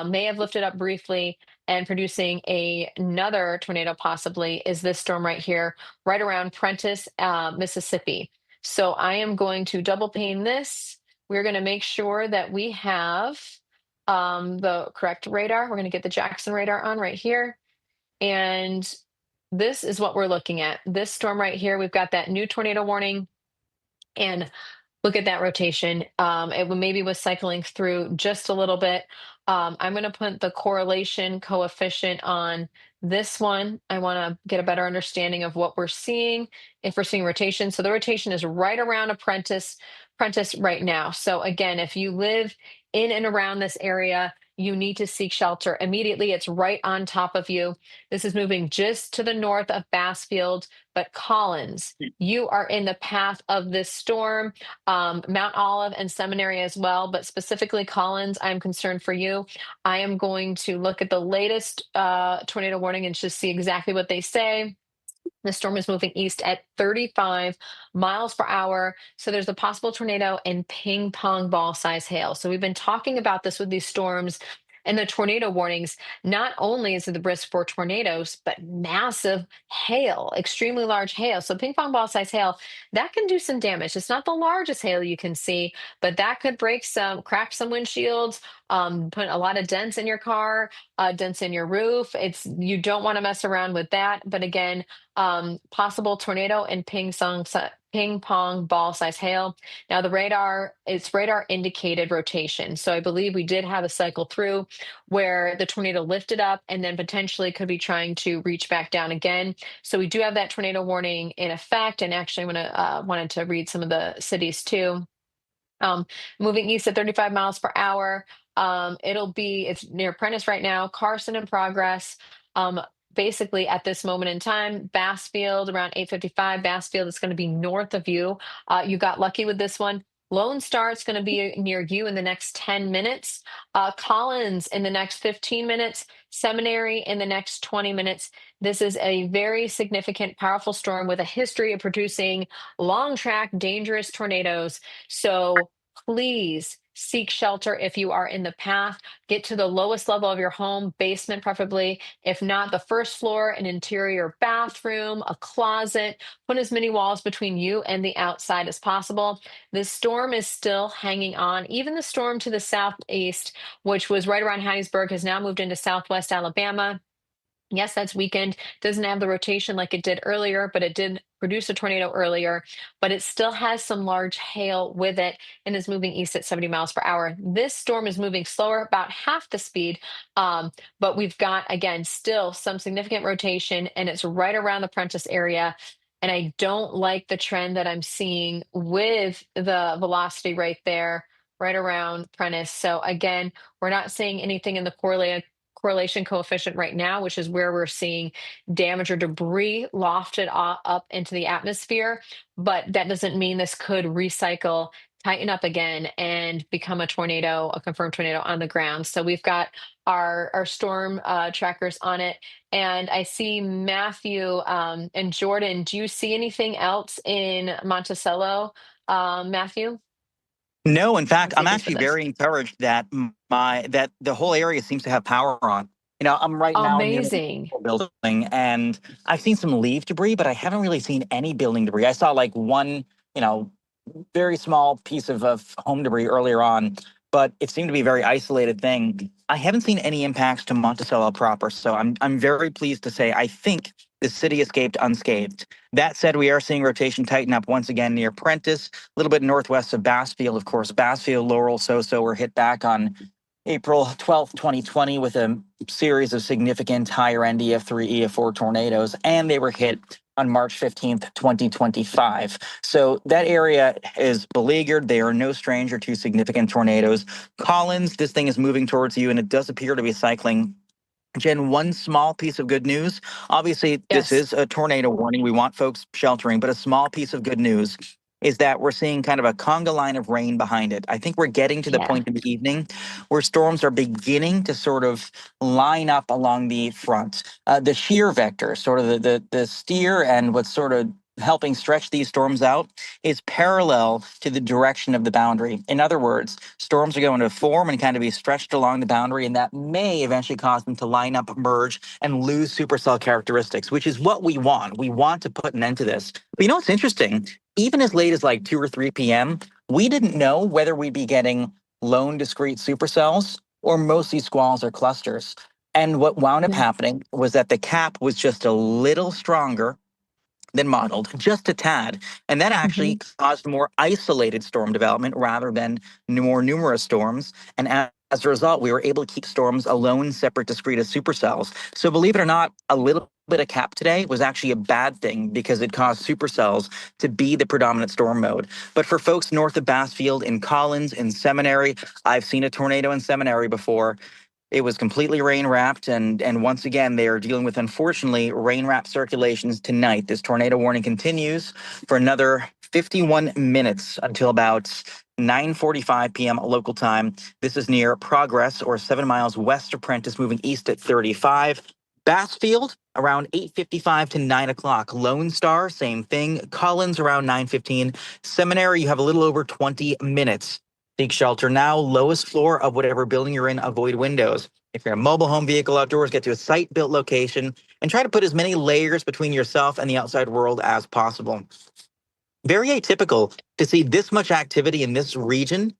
may have lifted up briefly and producing another tornado possibly is this storm right here, right around Prentice, Mississippi. So I am going to double pane this. We're going to make sure that we have the correct radar. We're going to get the Jackson radar on right here. And this is what we're looking at. This storm right here, we've got that new tornado warning. And look at that rotation. It maybe was cycling through just a little bit. I'm going to put the correlation coefficient on this one. I want to get a better understanding of what we're seeing, if we're seeing rotation. So the rotation is right around Prentice right now. So again, if you live in and around this area, you need to seek shelter immediately. It's right on top of you. This is moving just to the north of Bassfield, but Collins, you are in the path of this storm. Mount Olive and Seminary as well, but specifically Collins, I'm concerned for you. I am going to look at the latest tornado warning and just see exactly what they say. The storm is moving east at 35 miles per hour. So there's a possible tornado and ping pong ball size hail. So we've been talking about this with these storms and the tornado warnings. Not only is it the risk for tornadoes, but massive hail, extremely large hail. So ping pong ball size hail, that can do some damage. It's not the largest hail you can see, but that could crack some windshields, put a lot of dents in your car, dents in your roof. You don't want to mess around with that. But again, possible tornado and ping pong ball size hail. Now it's radar indicated rotation. So I believe we did have a cycle through where the tornado lifted up and then potentially could be trying to reach back down again. So we do have that tornado warning in effect. And actually wanted to read some of the cities too. Moving east at 35 miles per hour. It's near Prentice right now, Carson in progress. Basically at this moment in time, Bassfield around 8:55. Bassfield is going to be north of you. You got lucky with this one. Lone Star is going to be near you in the next 10 minutes. Collins in the next 15 minutes. Seminary in the next 20 minutes. This is a very significant, powerful storm with a history of producing long track, dangerous tornadoes. So please seek shelter if you are in the path. Get to the lowest level of your home, basement preferably. If not, the first floor, an interior bathroom, a closet. Put as many walls between you and the outside as possible. This storm is still hanging on. Even the storm to the southeast, which was right around Hattiesburg, has now moved into southwest Alabama. Yes, that's weakened. Doesn't have the rotation like it did earlier, but it did produce a tornado earlier. But it still has some large hail with it and is moving east at 70 miles per hour. This storm is moving slower, about half the speed. But we've got, again, still some significant rotation, and it's right around the Prentice area. And I don't like the trend that I'm seeing with the velocity right there, right around Prentice. So again, we're not seeing anything in the correlation coefficient right now, which is where we're seeing damage or debris lofted up into the atmosphere. But that doesn't mean this could recycle, tighten up again, and become a confirmed tornado on the ground. So we've got our storm trackers on it. And I see Matthew and Jordan. Do you see anything else in Monticello, Matthew? No, in fact, I'm Thank you for actually this. very encouraged that that the whole area seems to have power on. I'm right now near Amazing. the building, and I've seen some leaf debris, but I haven't really seen any building debris. I saw like one, very small piece of home debris earlier on, but it seemed to be a very isolated thing. I haven't seen any impacts to Monticello proper, so I'm very pleased to say I think the city escaped unscathed. That said, we are seeing rotation tighten up once again near Prentice, a little bit northwest of Bassfield, of course. Bassfield, Laurel, So were hit back on April 12th, 2020, with a series of significant higher end EF3, EF4 tornadoes, and they were hit on March 15th, 2025. So that area is beleaguered. They are no stranger to significant tornadoes. Collins, this thing is moving towards you, and it does appear to be cycling. Jen, one small piece of good news. Obviously, this Yes. is a tornado warning. We want folks sheltering, but a small piece of good news is that we're seeing kind of a conga line of rain behind it. I think we're getting to the Yeah. point in the evening where storms are beginning to sort of line up along the front. The shear vector, sort of the steer, and what's sort of helping stretch these storms out is parallel to the direction of the boundary. In other words, storms are going to form and kind of be stretched along the boundary, and that may eventually cause them to line up, merge, and lose supercell characteristics, which is what we want. We want to put an end to this. But what's interesting? Even as late as like 2 or 3 p.m., we didn't know whether we'd be getting lone discrete supercells or mostly squalls or clusters. And what wound up happening was that the cap was just a little stronger than modeled, just a tad. And that actually caused more isolated storm development rather than more numerous storms. And as a result, we were able to keep storms alone, separate, discrete as supercells. So believe it or not, a little bit of cap today was actually a bad thing because it caused supercells to be the predominant storm mode. But for folks north of Bassfield, in Collins, in Seminary, I've seen a tornado in Seminary before. It was completely rain wrapped, and once again, they are dealing with, unfortunately, rain wrapped circulations tonight. This tornado warning continues for another 51 minutes until about 9:45 p.m. local time. This is near Progress, or 7 miles west of Prentice, moving east at 35. Bassfield around 8:55 to 9 o'clock. Lone Star, same thing. Collins around 9:15. Seminary, you have a little over 20 minutes. Seek shelter now. Lowest floor of whatever building you're in. Avoid windows. If you're a mobile home vehicle outdoors, get to a site-built location and try to put as many layers between yourself and the outside world as possible. Very atypical to see this much activity in this region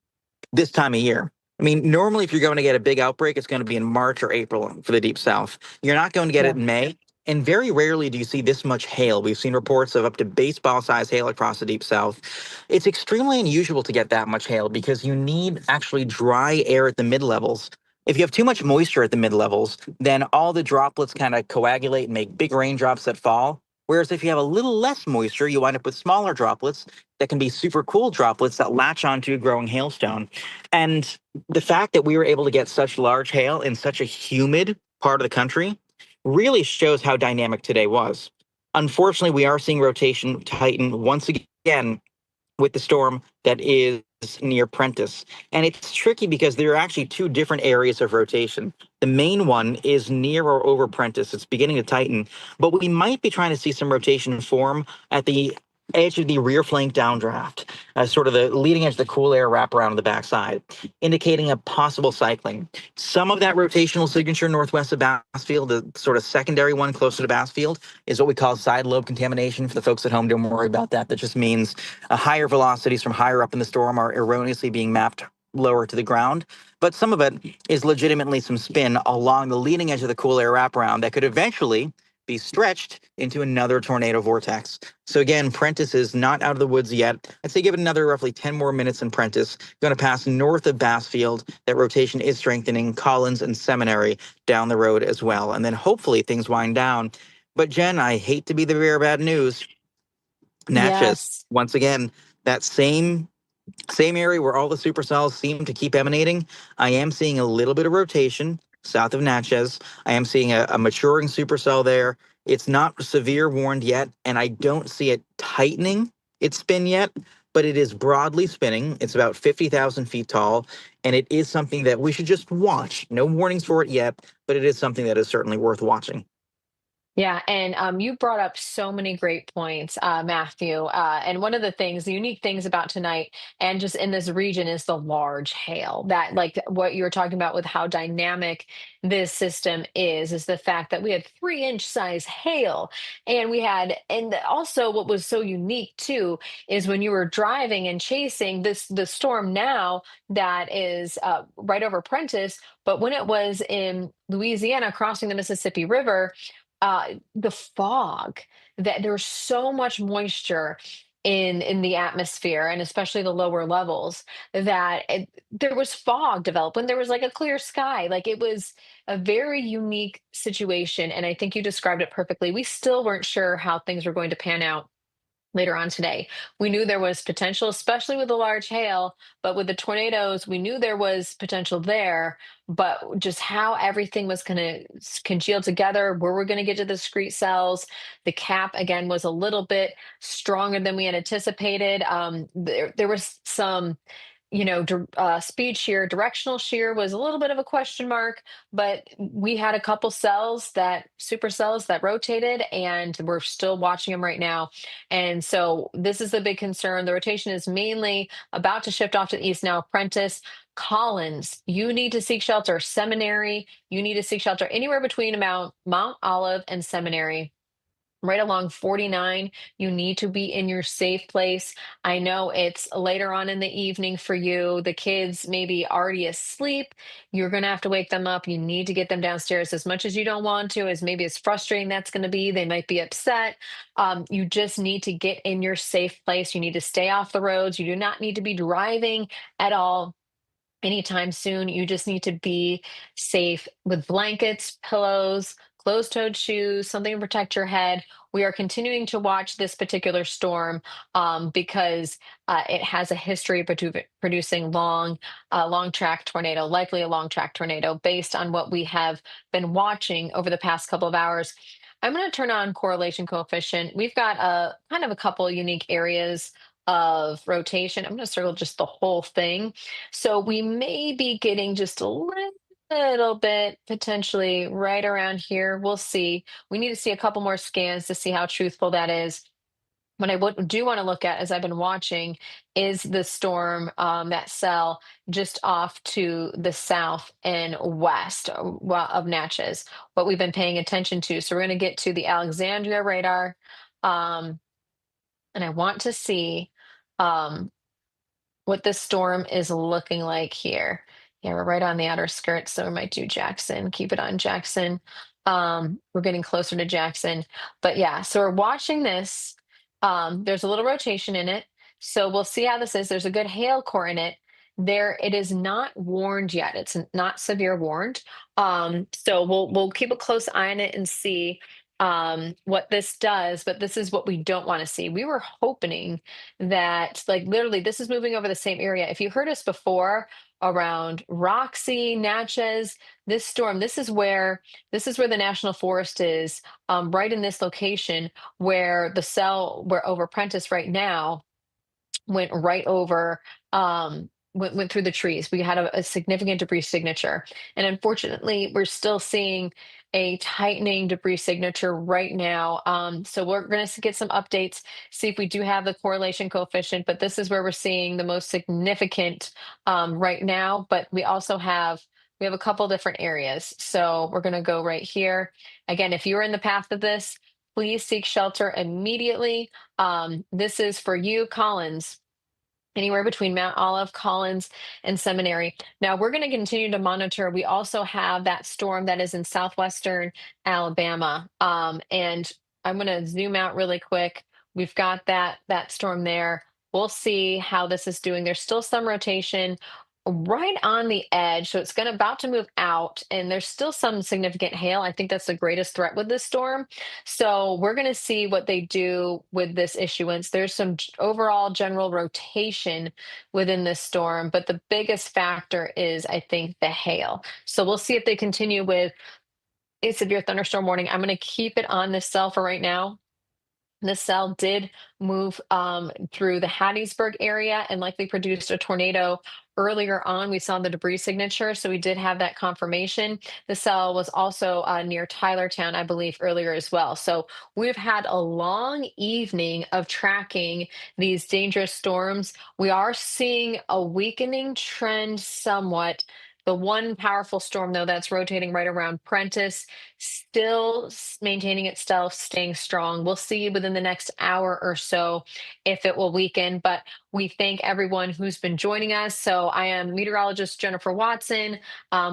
this time of year. I mean, normally if you're going to get a big outbreak, it's going to be in March or April for the Deep South. You're not going to get it in May. And very rarely do you see this much hail. We've seen reports of up to baseball-sized hail across the Deep South. It's extremely unusual to get that much hail because you need actually dry air at the mid-levels. If you have too much moisture at the mid-levels, then all the droplets kind of coagulate and make big raindrops that fall. Whereas if you have a little less moisture, you wind up with smaller droplets that can be super cool droplets that latch onto a growing hailstone. And the fact that we were able to get such large hail in such a humid part of the country really shows how dynamic today was. Unfortunately, we are seeing rotation tighten once again with the storm that is near Prentice. And it's tricky because there are actually two different areas of rotation. The main one is near or over Prentice. It's beginning to tighten, but we might be trying to see some rotation form at the edge of the rear flank downdraft, sort of the leading edge of the cool air wraparound on the backside, indicating a possible cycling. Some of that rotational signature northwest of Bassfield, the sort of secondary one closer to Bassfield, is what we call side lobe contamination. For the folks at home, don't worry about that. That just means higher velocities from higher up in the storm are erroneously being mapped lower to the ground. But some of it is legitimately some spin along the leading edge of the cool air wraparound that could eventually be stretched into another tornado vortex. So again, Prentice is not out of the woods yet. I'd say give it another roughly 10 more minutes in Prentice. Going to pass north of Bassfield. That rotation is strengthening. Collins and Seminary down the road as well. And then hopefully things wind down. But Jen, I hate to be the bearer of bad news. Natchez, once again, that same area where all the supercells seem to keep emanating. I am seeing a little bit of rotation south of Natchez. I am seeing a maturing supercell there. It's not severe warned yet, and I don't see it tightening its spin yet, but it is broadly spinning. It's about 50,000 feet tall, and it is something that we should just watch. No warnings for it yet, but it is something that is certainly worth watching. Yeah, and you brought up so many great points, Matthew. And one of the unique things about tonight, and just in this region, is the large hail. That, like what you were talking about with how dynamic this system is the fact that we had 3-inch size hail, and also what was so unique too is when you were driving and chasing the storm now that is right over Prentice, but when it was in Louisiana crossing the Mississippi River, the fog, that there's so much moisture in the atmosphere, and especially the lower levels, that there was fog developed when there was like a clear sky. Like, it was a very unique situation, and I think you described it perfectly. We still weren't sure how things were going to pan out later on today. We knew there was potential, especially with the large hail, but with the tornadoes, we knew there was potential there, but just how everything was going to congeal together, where we're going to get to the discrete cells. The cap, again, was a little bit stronger than we had anticipated. There was some, speed shear, directional shear was a little bit of a question mark, but we had a couple super cells that rotated, and we're still watching them right now. And so this is the big concern. The rotation is mainly about to shift off to the east now. Prentice, Collins, you need to seek shelter. Seminary, you need to seek shelter anywhere between about Mount Olive and Seminary. Right along 49, you need to be in your safe place. I know it's later on in the evening for you. The kids may be already asleep. You're going to have to wake them up. You need to get them downstairs as much as you don't want to, as maybe as frustrating that's going to be. They might be upset. You just need to get in your safe place. You need to stay off the roads. You do not need to be driving at all anytime soon. You just need to be safe with blankets, pillows, closed-toed shoes, something to protect your head. We are continuing to watch this particular storm because it has a history of producing long track tornado, likely a long track tornado, based on what we have been watching over the past couple of hours. I'm going to turn on correlation coefficient. We've got a kind of a couple unique areas of rotation. I'm going to circle just the whole thing. So we may be getting just a little bit potentially right around here. We'll see. We need to see a couple more scans to see how truthful that is. What I do want to look at, as I've been watching, is the storm, that cell just off to the south and west of Natchez, what we've been paying attention to. So we're going to get to the Alexandria radar. And I want to see um, what this storm is looking like here. Yeah, we're right on the outer skirts, so we might do Jackson. Keep it on Jackson. We're getting closer to Jackson. But yeah, so we're watching this. There's a little rotation in it. So we'll see how this is. There's a good hail core in it. It is not warned yet. It's not severe warned. So we'll keep a close eye on it and see what this does, but this is what we don't want to see. We were hoping that, like, literally this is moving over the same area. If you heard us before around Roxy, Natchez, this storm, this is where the National Forest is, right in this location where we're over Prentice right now, went right over, went through the trees. We had a significant debris signature, and unfortunately we're still seeing a tightening debris signature right now. So we're going to get some updates, see if we do have the correlation coefficient, but this is where we're seeing the most significant right now. But we have a couple different areas. So we're going to go right here. Again, if you're in the path of this, please seek shelter immediately. This is for you, Collins, anywhere between Mount Olive, Collins, and Seminary. Now we're going to continue to monitor. We also have that storm that is in southwestern Alabama. And I'm going to zoom out really quick. We've got that storm there. We'll see how this is doing. There's still some rotation right on the edge, so it's about to move out, and there's still some significant hail. I think that's the greatest threat with this storm. So we're going to see what they do with this issuance. There's some overall general rotation within this storm, but the biggest factor is, I think, the hail. So we'll see if they continue with a severe thunderstorm warning. I'm going to keep it on this cell for right now. This cell did move through the Hattiesburg area and likely produced a tornado earlier on, we saw the debris signature, so we did have that confirmation. The cell was also near Tylertown, I believe, earlier as well. So we've had a long evening of tracking these dangerous storms. We are seeing a weakening trend somewhat. The one powerful storm, though, that's rotating right around Prentice, still maintaining itself, staying strong. We'll see within the next hour or so if it will weaken, but we thank everyone who's been joining us. So I am meteorologist Jennifer Watson.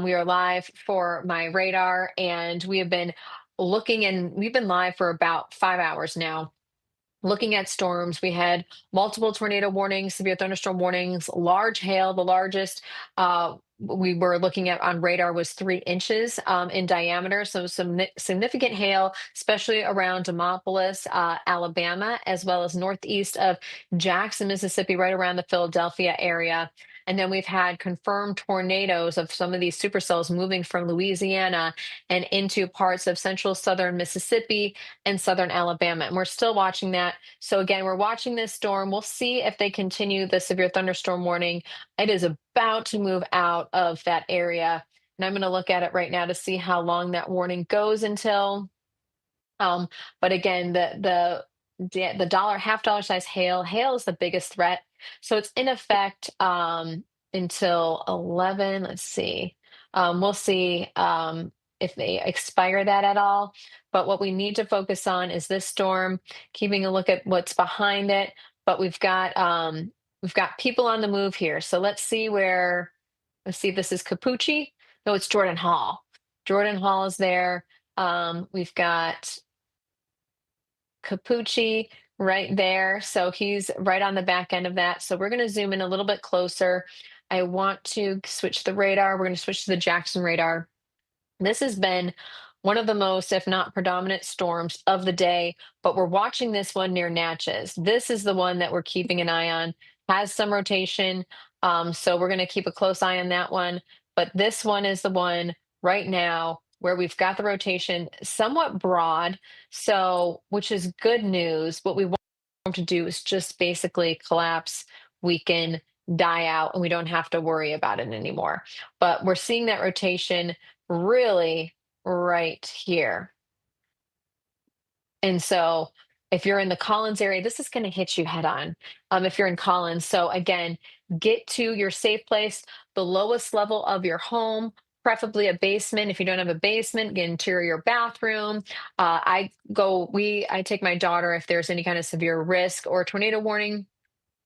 We are live for MyRadar, and we have been we've been live for about 5 hours now. Looking at storms, we had multiple tornado warnings, severe thunderstorm warnings, large hail. The largest we were looking at on radar was 3 inches in diameter. So some significant hail, especially around Demopolis, Alabama, as well as northeast of Jackson, Mississippi, right around the Philadelphia area. And then we've had confirmed tornadoes of some of these supercells moving from Louisiana and into parts of central southern Mississippi and southern Alabama. And we're still watching that. So again, we're watching this storm. We'll see if they continue the severe thunderstorm warning. It is about to move out of that area. And I'm going to look at it right now to see how long that warning goes until. But again, the half dollar size hail is the biggest threat. So it's in effect until 11. Let's see. We'll see if they expire that at all. But what we need to focus on is this storm, keeping a look at what's behind it. But we've got people on the move here. So let's see if this is Cappucci. No, it's Jordan Hall. Jordan Hall is there. We've got Cappucci right there. So he's right on the back end of that. So we're going to zoom in a little bit closer. I want to switch the radar. We're going to switch to the Jackson radar. This has been one of the most, if not predominant, storms of the day, but we're watching this one near Natchez. This is the one that we're keeping an eye on. Has some rotation, so we're going to keep a close eye on that one. But this one is the one right now where we've got the rotation somewhat broad, so which is good news. What we want them to do is just basically collapse, weaken, die out, and we don't have to worry about it anymore. But we're seeing that rotation really right here. And so if you're in the Collins area, this is going to hit you head on if you're in Collins. So again, get to your safe place, the lowest level of your home, preferably a basement. If you don't have a basement, get interior bathroom. I take my daughter if there's any kind of severe risk or tornado warning.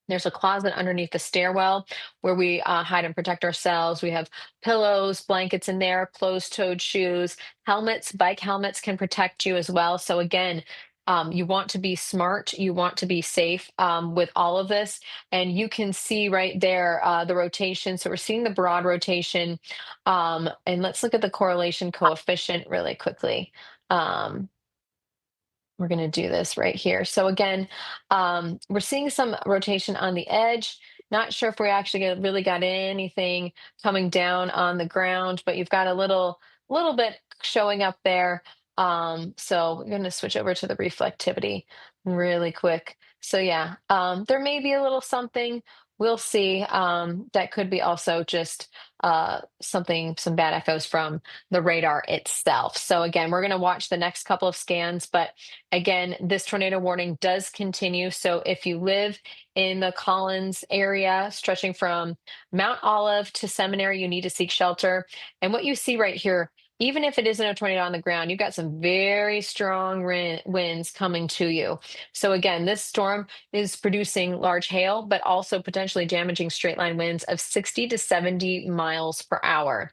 There's a closet underneath the stairwell where we hide and protect ourselves. We have pillows, blankets in there, closed-toed shoes, helmets. Bike helmets can protect you as well. So again, you want to be smart. You want to be safe with all of this. And you can see right there the rotation. So we're seeing the broad rotation. And let's look at the correlation coefficient really quickly. We're going to do this right here. So again, we're seeing some rotation on the edge. Not sure if we actually really got anything coming down on the ground, but you've got a little bit showing up there. So we're going to switch over to the reflectivity really quick. So yeah, there may be a little something. We'll see. That could be also just some bad echoes from the radar itself. So again, we're going to watch the next couple of scans, but again, this tornado warning does continue. So if you live in the Collins area, stretching from Mount Olive to Seminary, you need to seek shelter. And what you see right here, even if it isn't a tornado on the ground, you've got some very strong winds coming to you. So again, this storm is producing large hail, but also potentially damaging straight line winds of 60 to 70 miles per hour.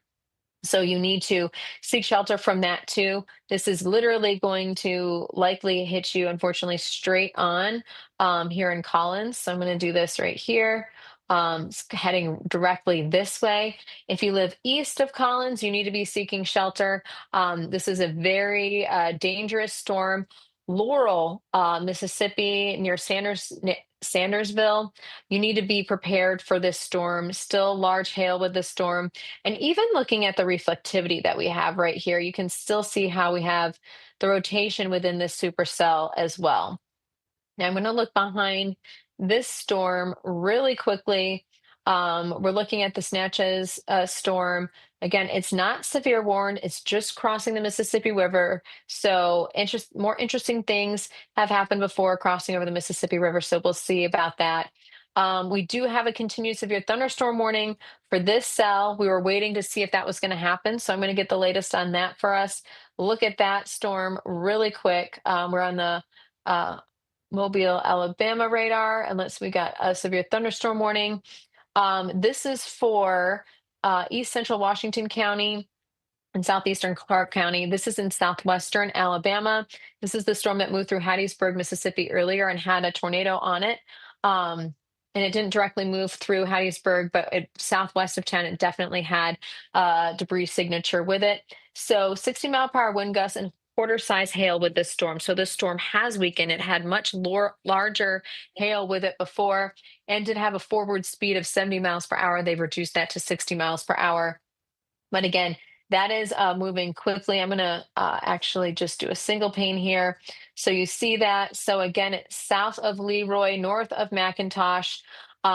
So you need to seek shelter from that too. This is literally going to likely hit you, unfortunately, straight on here in Collins. So I'm going to do this right here. Heading directly this way. If you live east of Collins, you need to be seeking shelter. This is a very dangerous storm. Laurel, Mississippi, near Sandersville, you need to be prepared for this storm. Still large hail with this storm. And even looking at the reflectivity that we have right here, you can still see how we have the rotation within this supercell as well. Now I'm going to look behind this storm really quickly. We're looking at this Natchez storm. Again, it's not severe warned. It's just crossing the Mississippi River. So more interesting things have happened before crossing over the Mississippi River. So we'll see about that. We do have a continued severe thunderstorm warning for this cell. We were waiting to see if that was going to happen. So I'm going to get the latest on that for us. Look at that storm really quick. We're on the Mobile, Alabama radar. And we got a severe thunderstorm warning. This is for East Central Washington County and southeastern Clark County. This is in southwestern Alabama. This is the storm that moved through Hattiesburg, Mississippi earlier and had a tornado on it. And it didn't directly move through Hattiesburg, but southwest of town, it definitely had debris signature with it. So 60-mile-per-hour wind gusts and quarter-size hail with this storm. So this storm has weakened. It had much larger hail with it before and did have a forward speed of 70 miles per hour. They've reduced that to 60 miles per hour. But again, that is moving quickly. I'm going to actually just do a single pane here. So you see that. So again, it's south of Leroy, north of McIntosh,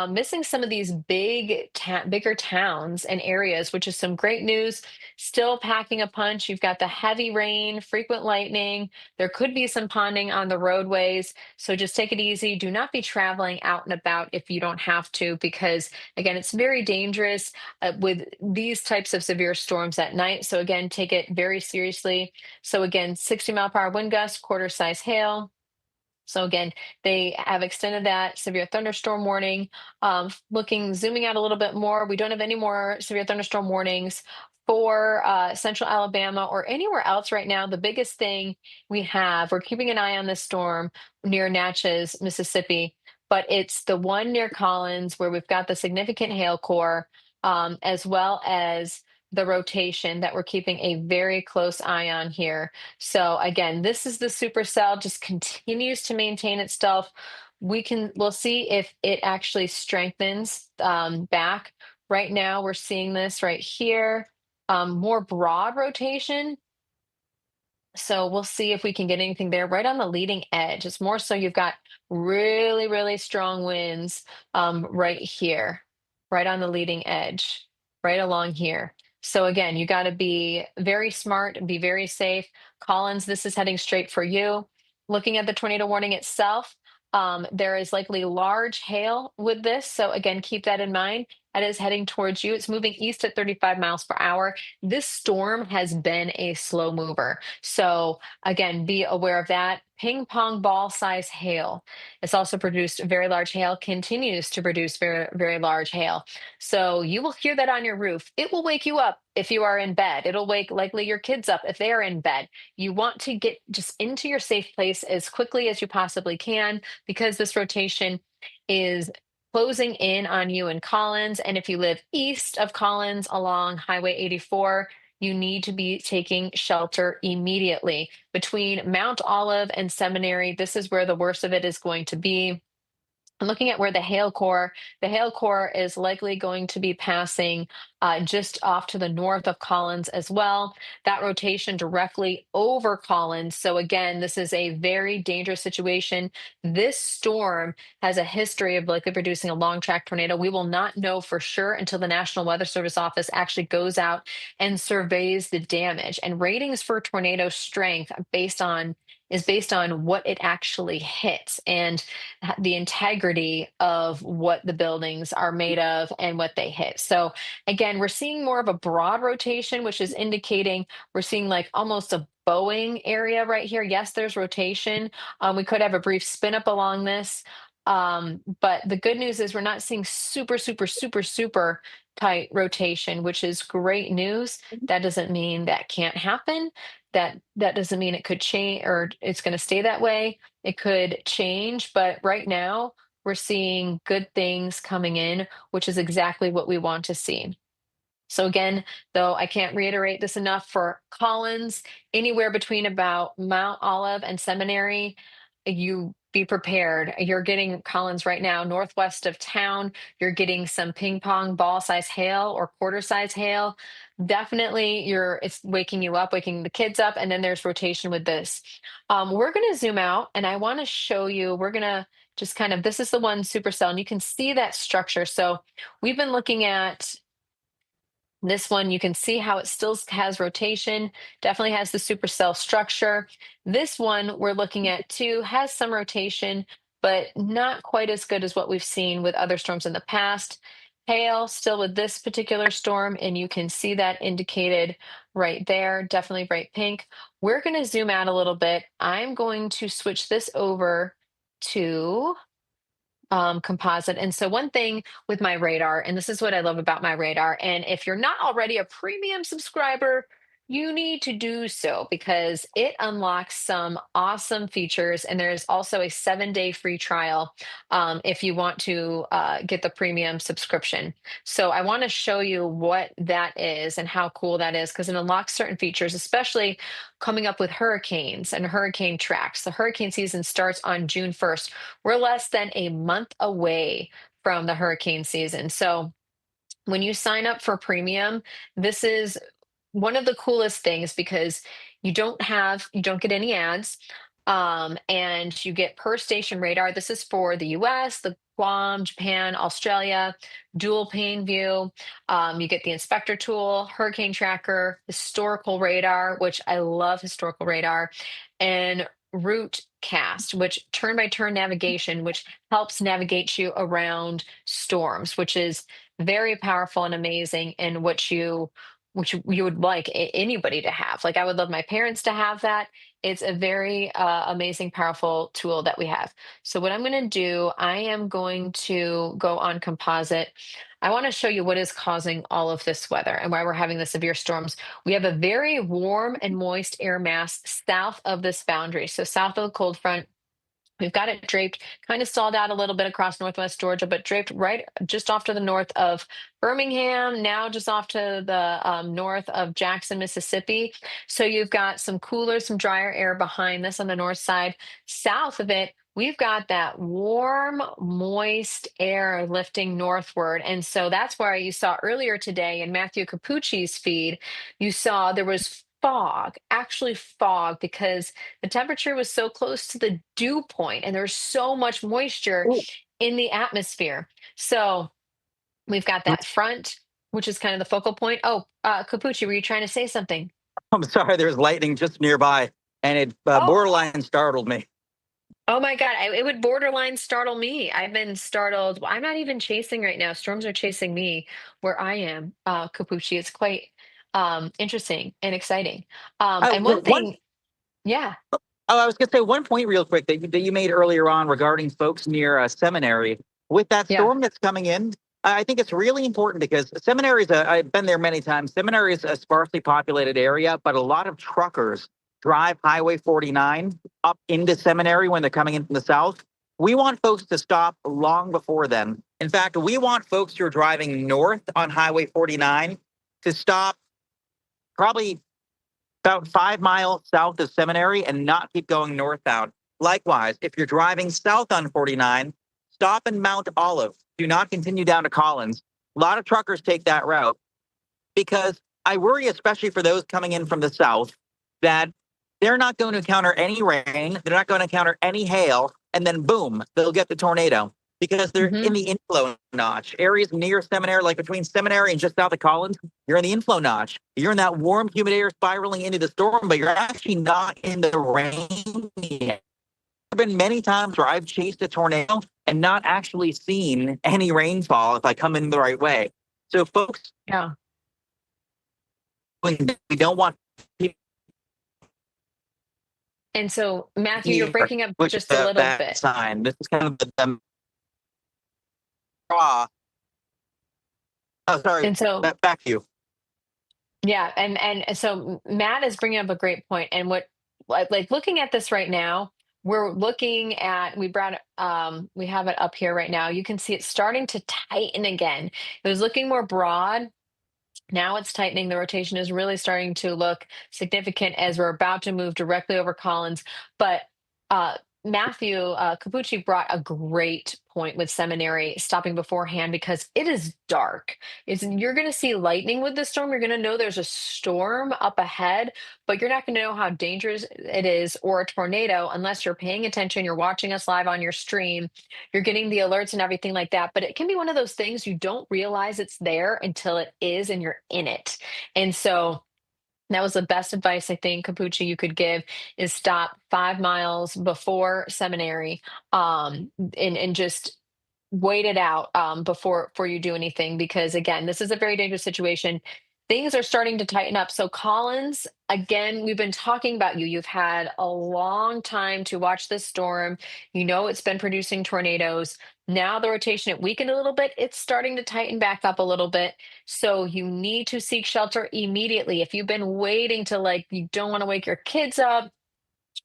missing some of these bigger towns and areas, which is some great news. Still packing a punch. You've got the heavy rain, frequent lightning. There could be some ponding on the roadways. So just take it easy. Do not be traveling out and about if you don't have to, because again, it's very dangerous with these types of severe storms at night. So again, take it very seriously. So again, 60-mile-per-hour wind gusts, quarter-size hail. So again, they have extended that severe thunderstorm warning. Zooming out a little bit more, we don't have any more severe thunderstorm warnings for central Alabama or anywhere else right now. The biggest thing we're keeping an eye on this storm near Natchez, Mississippi, but it's the one near Collins where we've got the significant hail core, as well as the rotation that we're keeping a very close eye on here. So again, this is the supercell, just continues to maintain itself. We'll see if it actually strengthens back. Right now, we're seeing this right here, more broad rotation. So we'll see if we can get anything there right on the leading edge. It's more so you've got really, really strong winds right here, right on the leading edge, right along here. So again, you got to be very smart and be very safe. Collins, this is heading straight for you. Looking at the tornado warning itself, there is likely large hail with this. So again, keep that in mind. It is heading towards you. It's moving east at 35 miles per hour. This storm has been a slow mover. So again, be aware of that. Ping pong ball size hail. It's also produced very large hail, continues to produce very, very large hail. So you will hear that on your roof. It will wake you up if you are in bed. It'll wake likely your kids up if they are in bed. You want to get just into your safe place as quickly as you possibly can, because this rotation is closing in on you in Collins. And if you live east of Collins along Highway 84, you need to be taking shelter immediately. Between Mount Olive and Seminary, this is where the worst of it is going to be. Looking at where the hail core is likely going to be passing just off to the north of Collins as well. That rotation directly over Collins. So again, this is a very dangerous situation. This storm has a history of likely producing a long track tornado. We will not know for sure until the National Weather Service office actually goes out and surveys the damage. And ratings for tornado strength is based on what it actually hits and the integrity of what the buildings are made of and what they hit. So again, we're seeing more of a broad rotation, which is indicating we're seeing like almost a bowing area right here. Yes, there's rotation. We could have a brief spin up along this. But the good news is we're not seeing super, super, super, super tight rotation, which is great news. That doesn't mean that can't happen. That doesn't mean it could change or it's going to stay that way. It could change, but right now we're seeing good things coming in, which is exactly what we want to see. So again, though, I can't reiterate this enough, for Collins, anywhere between about Mount Olive and Seminary, you be prepared. You're getting Collins right now, northwest of town. You're getting some ping pong ball size hail or quarter size hail. Definitely it's waking you up, waking the kids up. And then there's rotation with this. We're going to zoom out and I want to show you, we're going to just kind of, this is the one supercell, and you can see that structure. So we've been looking at this one. You can see how it still has rotation, definitely has the supercell structure. This one we're looking at too has some rotation, but not quite as good as what we've seen with other storms in the past. Hail still with this particular storm, and you can see that indicated right there, definitely bright pink. We're going to zoom out a little bit. I'm going to switch this over to composite. And so one thing with MyRadar, and this is what I love about MyRadar, and if you're not already a premium subscriber, you need to do so because it unlocks some awesome features. And there's also a 7-day free trial if you want to get the premium subscription. So I want to show you what that is and how cool that is, because it unlocks certain features, especially coming up with hurricanes and hurricane tracks. The hurricane season starts on June 1st. We're less than a month away from the hurricane season. So when you sign up for premium, this is one of the coolest things because you don't get any ads, and you get per station radar. This is for the US, the Guam, Japan, Australia, dual pane view. You get the inspector tool, hurricane tracker, historical radar, which I love historical radar, and route cast, which turn by turn navigation, which helps navigate you around storms, which is very powerful and amazing, and which you would like anybody to have. Like, I would love my parents to have that. It's a very amazing, powerful tool that we have. So what I'm going to do, I am going to go on composite. I want to show you what is causing all of this weather and why we're having the severe storms. We have a very warm and moist air mass south of this boundary. So south of the cold front, we've got it draped, kind of stalled out a little bit across northwest Georgia, but draped right just off to the north of Birmingham, now just off to the north of Jackson, Mississippi. So you've got some cooler, some drier air behind this on the north side. South of it, we've got that warm, moist air lifting northward. And so that's why you saw earlier today in Matthew Cappucci's feed, you saw there was fog, actually fog, because the temperature was so close to the dew point and there's so much moisture in the atmosphere. So we've got that front, which is kind of the focal point. Oh, Cappucci, were you trying to say something? I'm sorry, there's lightning just nearby, and it borderline startled me. Oh my God, it would borderline startle me. I've been startled. Well, I'm not even chasing right now. Storms are chasing me where I am, Cappucci. It's quite interesting and exciting. And one thing, yeah. Oh, I was going to say one point real quick that you made earlier on regarding folks near a seminary. With that storm that's coming in, I think it's really important because seminaries, I've been there many times. Seminary is a sparsely populated area, but a lot of truckers drive Highway 49 up into seminary when they're coming in from the south. We want folks to stop long before then. In fact, we want folks who are driving north on Highway 49 to stop probably about 5 miles south of seminary and not keep going northbound. Likewise, if you're driving south on 49, stop in Mount Olive. Do not continue down to Collins. A lot of truckers take that route because I worry, especially for those coming in from the south, that they're not going to encounter any rain, they're not going to encounter any hail, and then boom, they'll get the tornado because they're in the inflow notch. Areas near seminary, like between seminary and just south of Collins, you're in the inflow notch. You're in that warm, humid air spiraling into the storm, but you're actually not in the rain yet. There have been many times where I've chased a tornado and not actually seen any rainfall if I come in the right way. So folks, we don't want people. And so, Matthew, you're breaking up just a little bit. Sign. This is kind of the draw. Oh, sorry. And so, back to you. Yeah, and so Matt is bringing up a great point. And what, like looking at this right now, we're looking at, we have it up here right now. You can see it's starting to tighten again. It was looking more broad. Now it's tightening. The rotation is really starting to look significant as we're about to move directly over Collins. But Matthew Cappucci brought a great point with seminary stopping beforehand because it is dark. You're going to see lightning with the storm. You're going to know there's a storm up ahead, but you're not going to know how dangerous it is or a tornado unless you're paying attention. You're watching us live on your stream. You're getting the alerts and everything like that. But it can be one of those things you don't realize it's there until it is and you're in it. And so that was the best advice I think, Capucci, you could give is stop 5 miles before seminary, and just wait it out before you do anything because again, this is a very dangerous situation. Things are starting to tighten up. So Collins, again, we've been talking about you. You've had a long time to watch this storm. You know it's been producing tornadoes. Now the rotation it weakened a little bit. It's starting to tighten back up a little bit. So you need to seek shelter immediately. If you've been waiting to like you don't want to wake your kids up,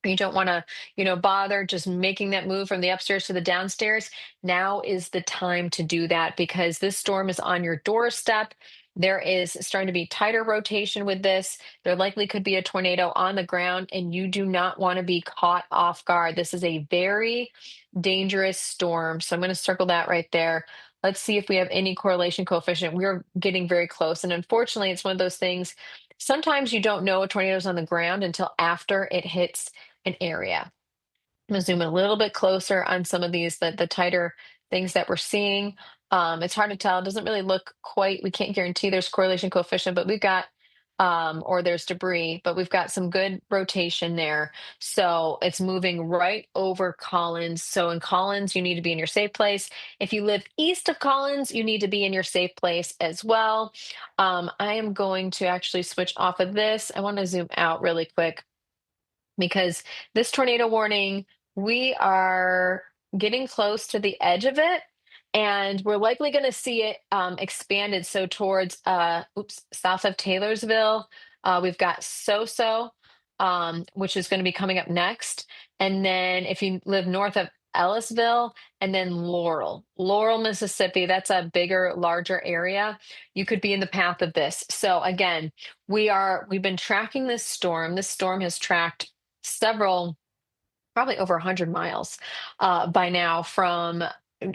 you don't want to, bother just making that move from the upstairs to the downstairs. Now is the time to do that because this storm is on your doorstep. There is starting to be tighter rotation with this. There likely could be a tornado on the ground, and you do not want to be caught off guard. This is a very dangerous storm. So I'm going to circle that right there. Let's see if we have any correlation coefficient. We're getting very close. And unfortunately, it's one of those things. Sometimes you don't know a tornado is on the ground until after it hits an area. I'm going to zoom in a little bit closer on some of these, the tighter things that we're seeing. It's hard to tell. It doesn't really look quite, we can't guarantee there's correlation coefficient, but we've got, or there's debris, but we've got some good rotation there. So it's moving right over Collins. So in Collins, you need to be in your safe place. If you live east of Collins, you need to be in your safe place as well. I am going to actually switch off of this. I want to zoom out really quick because this tornado warning, we are getting close to the edge of it, and we're likely going to see it expanded. So towards, south of Taylorsville, we've got Soso, which is going to be coming up next. And then if you live north of Ellisville, and then Laurel, Mississippi, that's a bigger, larger area. You could be in the path of this. So again, we've been tracking this storm. This storm has tracked several, probably over 100 miles by now from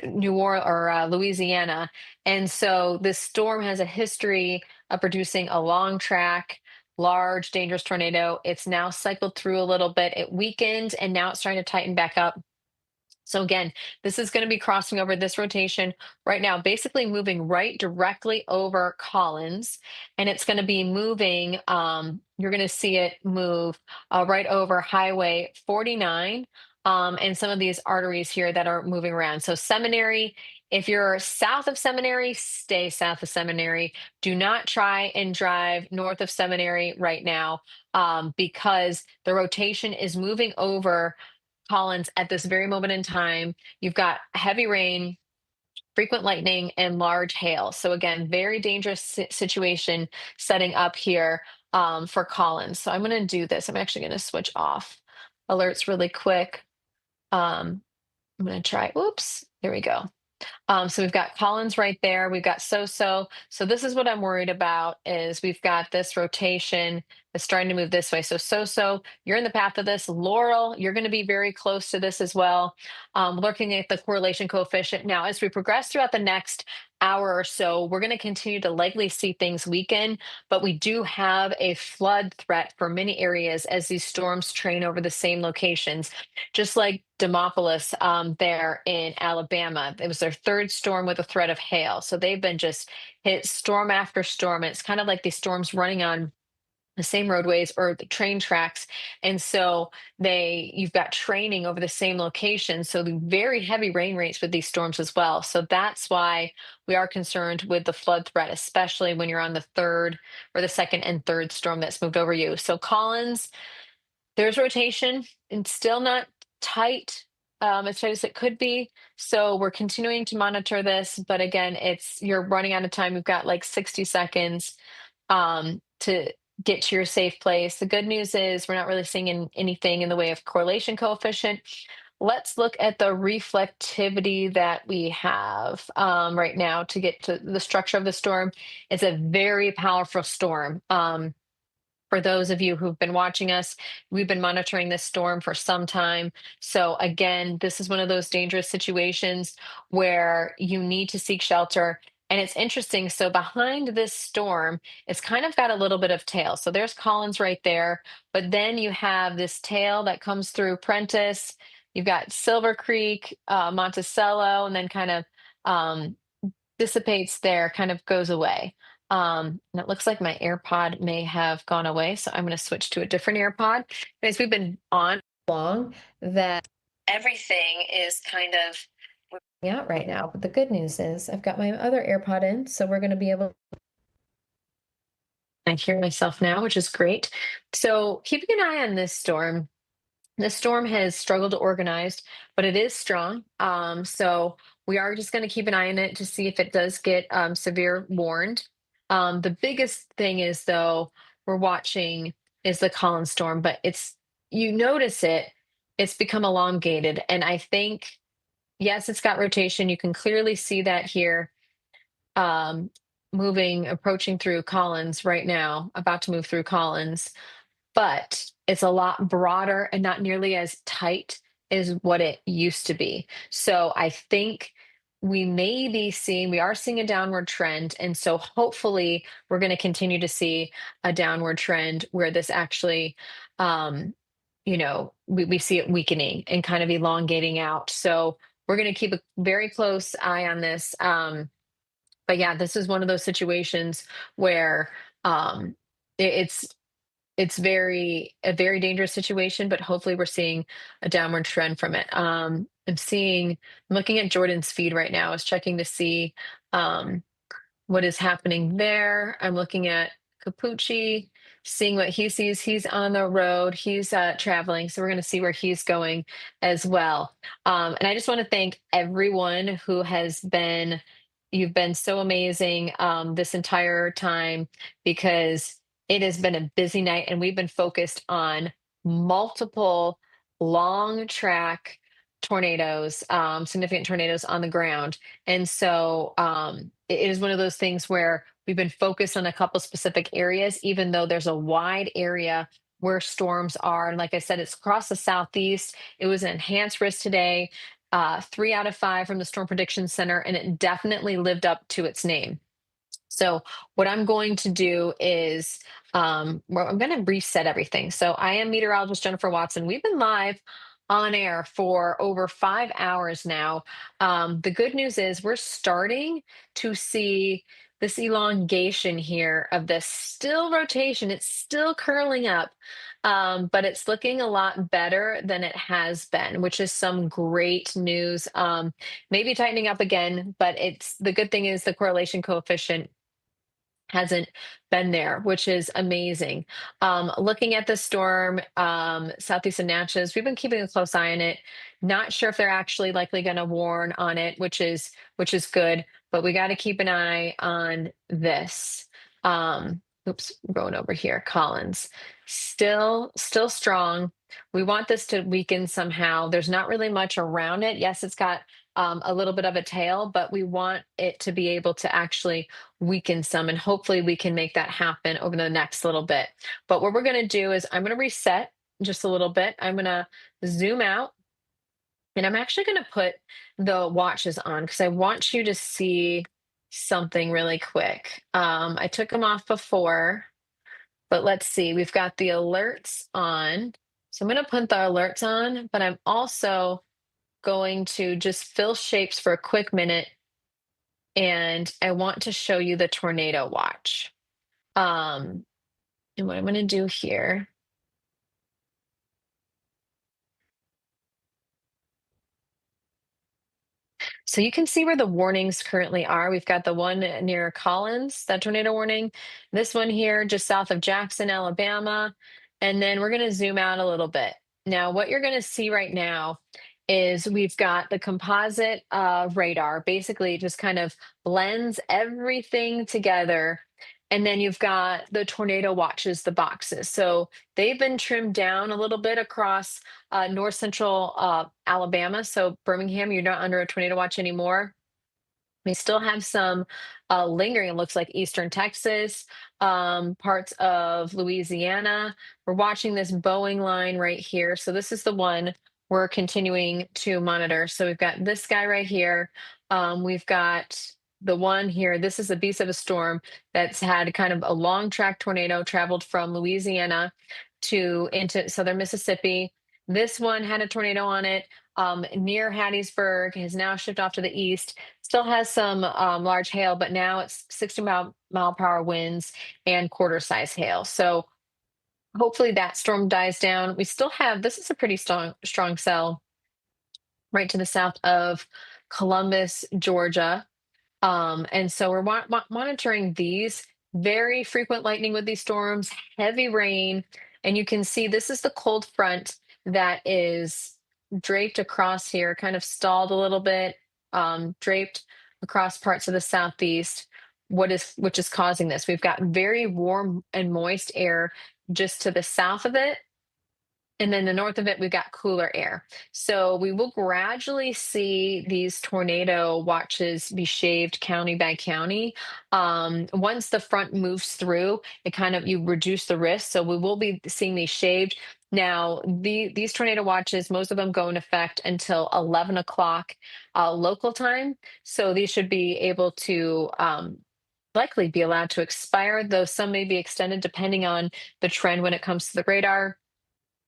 New Orleans or Louisiana. And so this storm has a history of producing a long track, large, dangerous tornado. It's now cycled through a little bit. It weakened and now it's trying to tighten back up. So again, this is going to be crossing over this rotation right now, basically moving right directly over Collins, and it's going to be moving. You're going to see it move right over Highway 49 and some of these arteries here that are moving around. So Seminary, if you're south of Seminary, stay south of Seminary. Do not try and drive north of Seminary right now because the rotation is moving over Collins at this very moment in time. You've got heavy rain, frequent lightning, and large hail. So again, very dangerous situation setting up here for Collins. So I'm going to do this. I'm actually going to switch off alerts really quick. I'm going to try, oops, there we go. So we've got Collins right there. We've got Soso. So this is what I'm worried about is we've got this rotation that's starting to move this way. So Soso, you're in the path of this. Laurel, you're going to be very close to this as well. Looking at the correlation coefficient. Now, as we progress throughout the next hour or so, we're going to continue to likely see things weaken, but we do have a flood threat for many areas as these storms train over the same locations, just like Demopolis there in Alabama. It was their third storm with a threat of hail. So they've been just hit storm after storm. And it's kind of like these storms running on the same roadways or the train tracks. And so you've got training over the same location. So the very heavy rain rates with these storms as well. So that's why we are concerned with the flood threat, especially when you're on the third or the second and third storm that's moved over you. So Collins, there's rotation and still not tight as tight as it could be. So we're continuing to monitor this. But again, you're running out of time. We've got like 60 seconds to get to your safe place. The good news is we're not really seeing anything in the way of correlation coefficient. Let's look at the reflectivity that we have right now to get to the structure of the storm. It's a very powerful storm. For those of you who've been watching us, we've been monitoring this storm for some time. So again, this is one of those dangerous situations where you need to seek shelter. And it's interesting. So behind this storm, it's kind of got a little bit of tail. So there's Collins right there, but then you have this tail that comes through Prentice. You've got Silver Creek, Monticello, and then kind of dissipates there, kind of goes away. And it looks like my AirPod may have gone away, so I'm going to switch to a different AirPod. Guys, we've been on long that everything is kind of out right now. But the good news is I've got my other AirPod in, so we're going to be able. I hear myself now, which is great. So keeping an eye on this storm. The storm has struggled to organize, but it is strong. So we are just going to keep an eye on it to see if it does get severe warned. The biggest thing is, though, we're watching is the Collins storm, but you notice it's become elongated. And I think, yes, it's got rotation. You can clearly see that here, approaching through Collins right now, about to move through Collins. But it's a lot broader and not nearly as tight as what it used to be. So I think we are seeing a downward trend. And so hopefully we're going to continue to see a downward trend where this actually, we see it weakening and kind of elongating out. So we're going to keep a very close eye on this. But yeah, this is one of those situations where it's a very dangerous situation, but hopefully we're seeing a downward trend from it. I'm looking at Jordan's feed right now. I was checking to see what is happening there. I'm looking at Cappucci, seeing what he sees. He's on the road. He's traveling. So we're going to see where he's going as well. And I just want to thank everyone who you've been so amazing this entire time, because it has been a busy night and we've been focused on multiple long track tornadoes, significant tornadoes on the ground. And so it is one of those things where we've been focused on a couple specific areas, even though there's a wide area where storms are. And like I said, it's across the Southeast. It was an enhanced risk today, 3 out of 5 from the Storm Prediction Center, and it definitely lived up to its name. So what I'm going to do is I'm going to reset everything. So I am meteorologist Jennifer Watson. We've been live on air for over 5 hours now. The good news is we're starting to see this elongation here of this still rotation. It's still curling up, but it's looking a lot better than it has been, which is some great news. Maybe tightening up again, but the good thing is the correlation coefficient hasn't been there, which is amazing. Looking at the storm, southeast of Natchez, we've been keeping a close eye on it. Not sure if they're actually likely going to warn on it, which is good, but we got to keep an eye on this. Oops, I'm going over here. Collins, still strong. We want this to weaken somehow. There's not really much around it. Yes, it's got a little bit of a tail, but we want it to be able to actually weaken some, and hopefully we can make that happen over the next little bit. But what we're going to do is I'm going to reset just a little bit. I'm going to zoom out, and I'm actually going to put the watches on because I want you to see something really quick. I took them off before, but let's see. We've got the alerts on. So I'm going to put the alerts on, but I'm also going to just fill shapes for a quick minute, and I want to show you the tornado watch. And what I'm going to do here, so you can see where the warnings currently are. We've got the one near Collins, that tornado warning, this one here just south of Jackson, Alabama, and then we're going to zoom out a little bit. Now, what you're going to see right now is we've got the composite radar, basically just kind of blends everything together. And then you've got the tornado watches, the boxes. So they've been trimmed down a little bit across north central Alabama. So Birmingham, you're not under a tornado watch anymore. We still have some lingering, it looks like eastern Texas, parts of Louisiana. We're watching this Boeing line right here. So this is the one we're continuing to monitor. So we've got this guy right here. We've got the one here. This is a beast of a storm that's had kind of a long track tornado, traveled from Louisiana to into southern Mississippi. This one had a tornado on it near Hattiesburg, has now shifted off to the east. Still has some large hail, but now it's 60 mile per hour winds and quarter size hail. So hopefully that storm dies down. We still have, this is a pretty strong cell right to the south of Columbus, Georgia. And so we're monitoring these very frequent lightning with these storms, heavy rain, and you can see this is the cold front that is draped across here, kind of stalled a little bit, draped across parts of the southeast. Which is causing this? We've got very warm and moist air just to the south of it. And then the north of it, we've got cooler air. So we will gradually see these tornado watches be shaved county by county. Once the front moves through, it kind of, you reduce the risk. So we will be seeing these shaved. Now, these tornado watches, most of them go in effect until 11 o'clock local time. So these should be able to likely be allowed to expire, though some may be extended depending on the trend when it comes to the radar.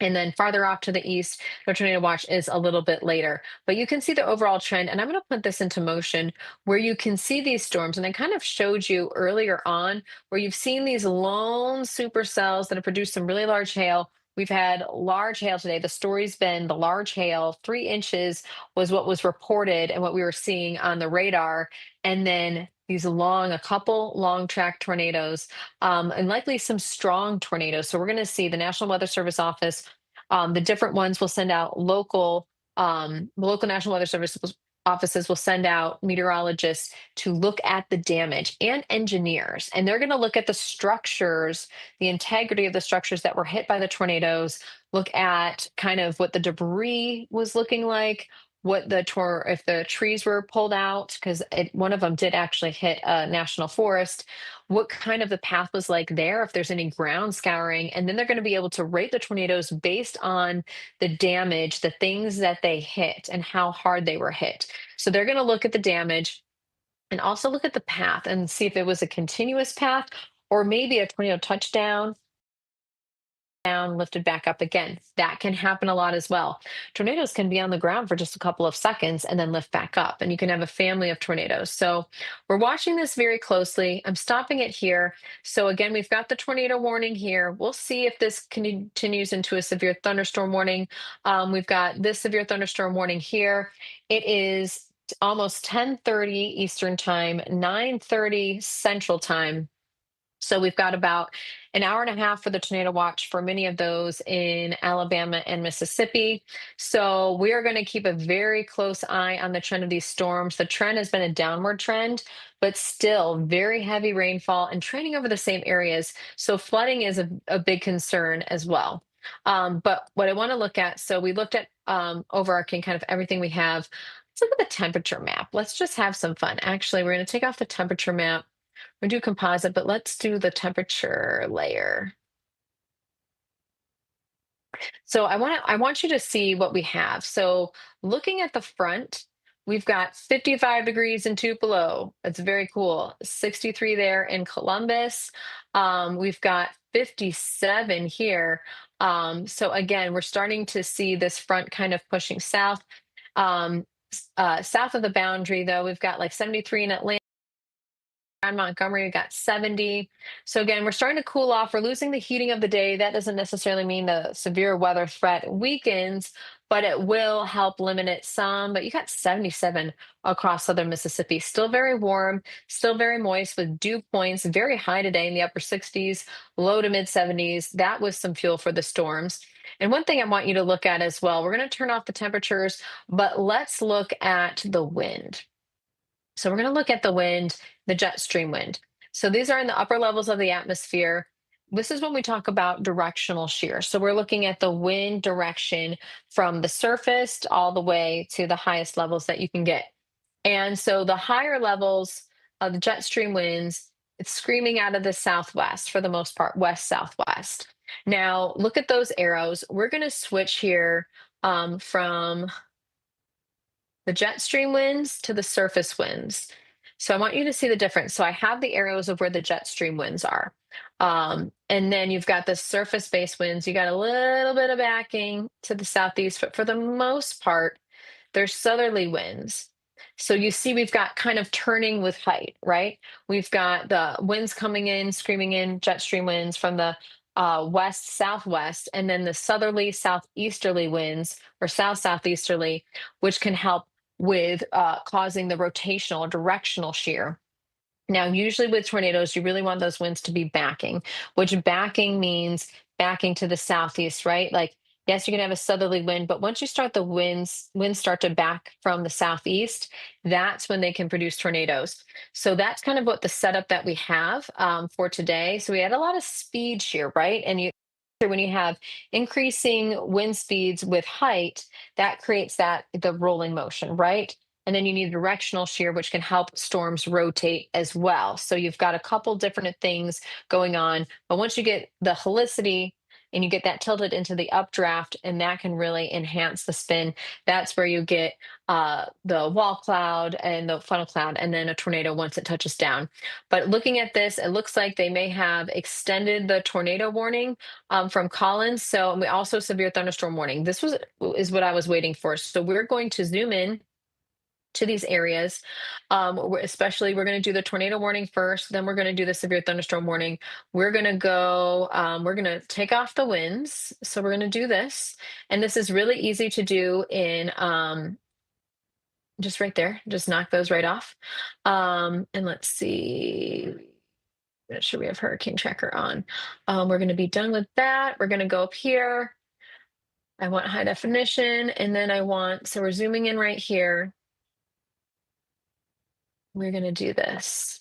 And then farther off to the east, the tornado watch is a little bit later. But you can see the overall trend, and I'm going to put this into motion where you can see these storms. And I kind of showed you earlier on where you've seen these lone supercells that have produced some really large hail. We've had large hail today. The story's been the large hail, 3 inches was what was reported and what we were seeing on the radar. And then these a couple long track tornadoes, and likely some strong tornadoes. So we're going to see the National Weather Service office, the different ones will send out the local National Weather Service offices will send out meteorologists to look at the damage, and engineers. And they're going to look at the structures, the integrity of the structures that were hit by the tornadoes, look at kind of what the debris was looking like, what if the trees were pulled out, because one of them did actually hit a national forest, what kind of the path was like there, if there's any ground scouring. And then they're going to be able to rate the tornadoes based on the damage, the things that they hit and how hard they were hit. So they're going to look at the damage and also look at the path and see if it was a continuous path or maybe a tornado touchdown, down, lifted back up again. That can happen a lot as well. Tornadoes can be on the ground for just a couple of seconds and then lift back up, and you can have a family of tornadoes. So we're watching this very closely. I'm stopping it here. So again, we've got the tornado warning here. We'll see if this continues into a severe thunderstorm warning. We've got this severe thunderstorm warning here. It is almost 10:30 Eastern time, 9:30 Central time. So we've got about an hour and a half for the tornado watch for many of those in Alabama and Mississippi. So we are going to keep a very close eye on the trend of these storms. The trend has been a downward trend, but still very heavy rainfall and trending over the same areas. So flooding is a big concern as well. But what I want to look at, so we looked at overarching kind of everything we have. Let's look at the temperature map. Let's just have some fun. Actually, we're going to take off the temperature map. We do composite, but let's do the temperature layer. So I want you to see what we have. So looking at the front, we've got 55 degrees in Tupelo. That's very cool. 63 there in Columbus. We've got 57 here. So again, we're starting to see this front kind of pushing south. South of the boundary, though, we've got like 73 in Atlanta. Montgomery, we got 70. So again, we're starting to cool off. We're losing the heating of the day. That doesn't necessarily mean the severe weather threat weakens, but it will help limit it some. But you got 77 across southern Mississippi. Still very warm, still very moist with dew points, very high today in the upper 60s, low to mid 70s. That was some fuel for the storms. And one thing I want you to look at as well, we're going to turn off the temperatures, but let's look at the wind. So we're going to look at the wind, the jet stream wind. So these are in the upper levels of the atmosphere. This is when we talk about directional shear. So we're looking at the wind direction from the surface all the way to the highest levels that you can get. And so the higher levels of the jet stream winds, it's screaming out of the southwest for the most part, west southwest. Now, look at those arrows. We're going to switch here from the jet stream winds to the surface winds. So I want you to see the difference. So I have the arrows of where the jet stream winds are. And then you've got the surface based winds. You got a little bit of backing to the southeast, but for the most part, there's southerly winds. So you see we've got kind of turning with height, right? We've got the winds coming in, screaming in, jet stream winds from the west southwest, and then the southerly southeasterly winds or south southeasterly, which can help with causing the rotational directional shear. Now, usually with tornadoes, you really want those winds to be backing, which backing means backing to the southeast, right? Like, yes, you can have a southerly wind, but once you start the winds start to back from the southeast, that's when they can produce tornadoes. So that's kind of what the setup that we have for today. So we had a lot of speed shear, right? And when you have increasing wind speeds with height, that creates the rolling motion, right? And then you need directional shear, which can help storms rotate as well. So you've got a couple different things going on. But once you get the helicity and you get that tilted into the updraft, and that can really enhance the spin, that's where you get the wall cloud and the funnel cloud, and then a tornado once it touches down. But looking at this, it looks like they may have extended the tornado warning from Collins. So and we also severe thunderstorm warning. This is what I was waiting for. So we're going to zoom in to these areas. Especially, we're going to do the tornado warning first, then we're going to do the severe thunderstorm warning. We're going to go, we're going to take off the winds. So we're going to do this. And this is really easy to do in just right there, just knock those right off. And let's see. Make sure we have hurricane tracker on. We're going to be done with that. We're going to go up here. I want high definition. And then so we're zooming in right here. We're going to do this.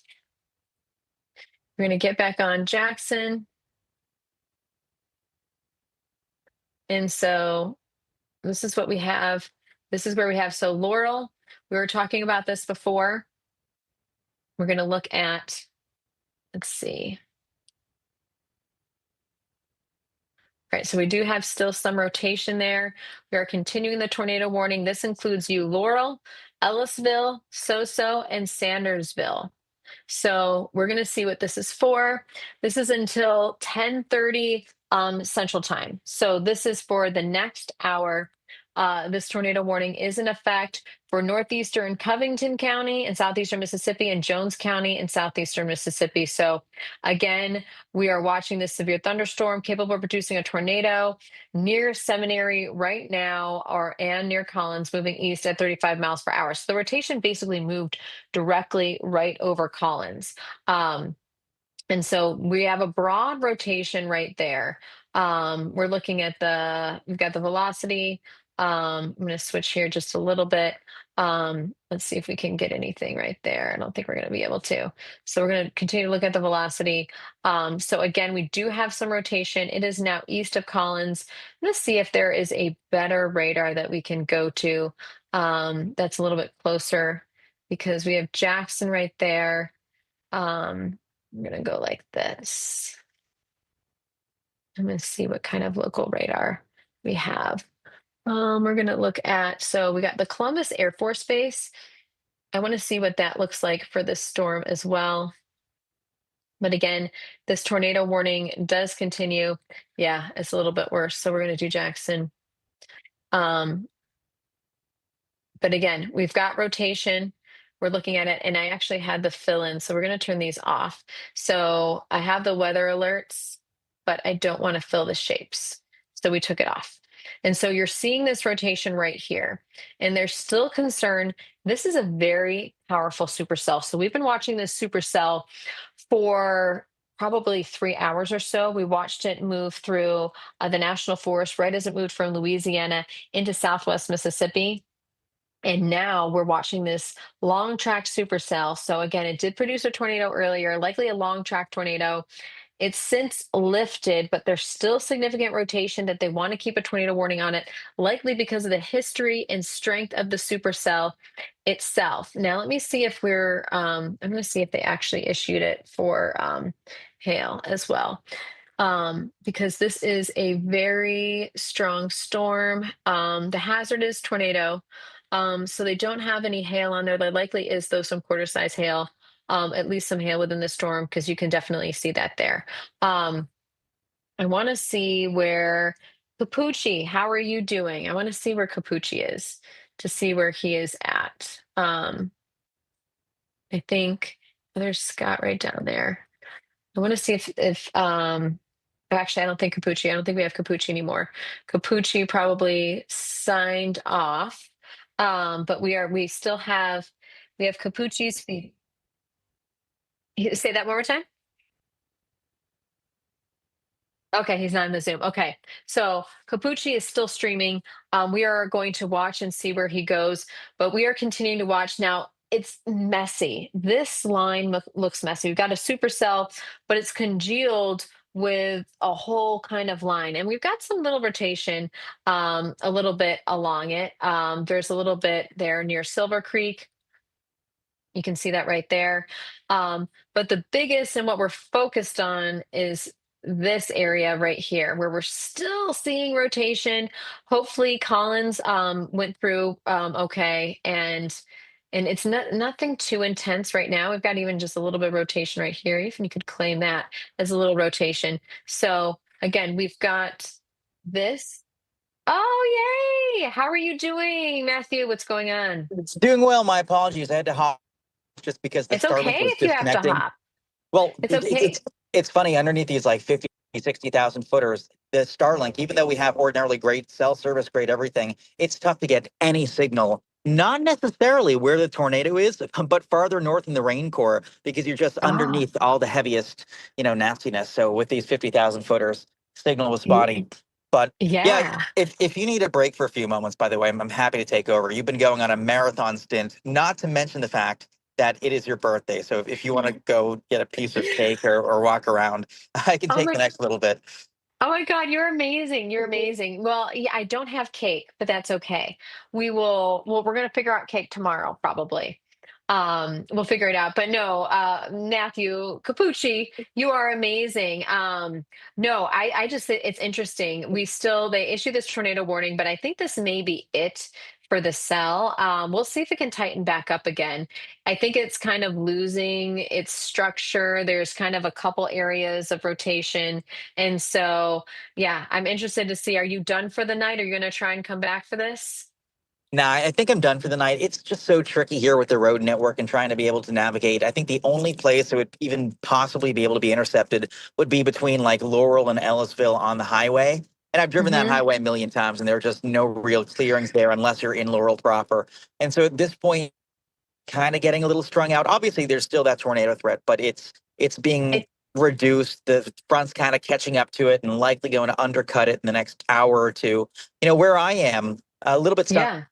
We're going to get back on Jackson. And so this is what we have. This is where we have. So Laurel, we were talking about this before. We're going to look at, let's see. All right, so we do have still some rotation there. We are continuing the tornado warning. This includes Laurel, Ellisville, Soso, and Sandersville. So we're going to see what this is for. This is until 10:30 Central Time. So this is for the next hour. This tornado warning is in effect for northeastern Covington County and southeastern Mississippi and Jones County and southeastern Mississippi. So again, we are watching this severe thunderstorm capable of producing a tornado near Seminary right now and near Collins, moving east at 35 miles per hour. So the rotation basically moved directly right over Collins. And so we have a broad rotation right there. We're looking at we've got the velocity. I'm going to switch here just a little bit. Let's see if we can get anything right there. I don't think we're going to be able to. So we're going to continue to look at the velocity. So again, we do have some rotation. It is now east of Collins. Let's see if there is a better radar that we can go to that's a little bit closer, because we have Jackson right there. I'm going to go like this. I'm going to see what kind of local radar we have. We're going to look at, so we got the Columbus Air Force Base. I want to see what that looks like for this storm as well. But again, this tornado warning does continue. Yeah, it's a little bit worse. So we're going to do Jackson. But again, we've got rotation. We're looking at it, and I actually had the fill-in, so we're going to turn these off. So I have the weather alerts, but I don't want to fill the shapes. So we took it off. And so you're seeing this rotation right here, and there's still concern. This is a very powerful supercell. So we've been watching this supercell for probably 3 hours or so. We watched it move through the National Forest right as it moved from Louisiana into Southwest Mississippi. And now we're watching this long track supercell. So again, it did produce a tornado earlier, likely a long track tornado. It's since lifted, but there's still significant rotation that they want to keep a tornado warning on it, likely because of the history and strength of the supercell itself. Now, let me see if I'm going to see if they actually issued it for hail as well. Because this is a very strong storm. The hazard is tornado. So they don't have any hail on there. There likely is, though, some quarter-size hail, at least some hail within the storm, because you can definitely see that there. I want to see where Cappucci, how are you doing? I want to see where Cappucci is to see where he is at. I think there's Scott right down there. I want to see if actually, I don't think Cappucci. I don't think we have Cappucci anymore. Cappucci probably signed off. But we still have Cappucci's feed. Say that one more time. Okay, he's not in the Zoom. Okay, so Cappucci is still streaming. We are going to watch and see where he goes, but we are continuing to watch now. It's messy. This line looks messy. We've got a supercell, but it's congealed with a whole kind of line, and we've got some little rotation, a little bit along it. There's a little bit there near Silver Creek. You can see that right there. But the biggest and what we're focused on is this area right here where we're still seeing rotation. Hopefully Collins went through okay, and it's nothing too intense right now. We've got even just a little bit of rotation right here. Even you could claim that as a little rotation. So again, we've got this. Oh, yay! How are you doing, Matthew? What's going on? It's doing well. My apologies. I had to hop just because the It's okay Starlink was if you have to disconnecting. hop. Well, It's okay. it's funny, underneath these like 50, 60,000 footers, the Starlink, even though we have ordinarily great cell service, great everything, it's tough to get any signal. Not necessarily where the tornado is, but farther north in the rain core, because you're just Oh, underneath all the heaviest, nastiness. So with these 50,000 footers, signal was y- spotty. But yeah, yeah. if you need a break for a few moments, by the way, I'm happy to take over. You've been going on a marathon stint, not to mention the fact that it is your birthday. So if you want to go get a piece of cake or walk around, I can Oh take my, the next little bit. oh my God, you're amazing. You're amazing. Well, yeah, I don't have cake, but that's okay. We're gonna figure out cake tomorrow, probably. We'll figure it out. But no, Matthew Cappucci, you are amazing. No, I just it's interesting. They issue this tornado warning, but I think this may be it for the cell. We'll see if it can tighten back up again. I think it's kind of losing its structure. There's kind of a couple areas of rotation. And so, yeah, I'm interested to see, are you done for the night? Are you going to try and come back for this? Nah, I think I'm done for the night. It's just so tricky here with the road network and trying to be able to navigate. I think the only place it would even possibly be able to be intercepted would be between like Laurel and Ellisville on the highway. And I've driven that Hmm. highway a million times, and there are just no real clearings there unless you're in Laurel proper. And so at this point, kind of getting a little strung out. Obviously, there's still that tornado threat, but it's being reduced. The front's kind of catching up to it and likely going to undercut it in the next hour or two. Where I am, a little bit stuck Yeah.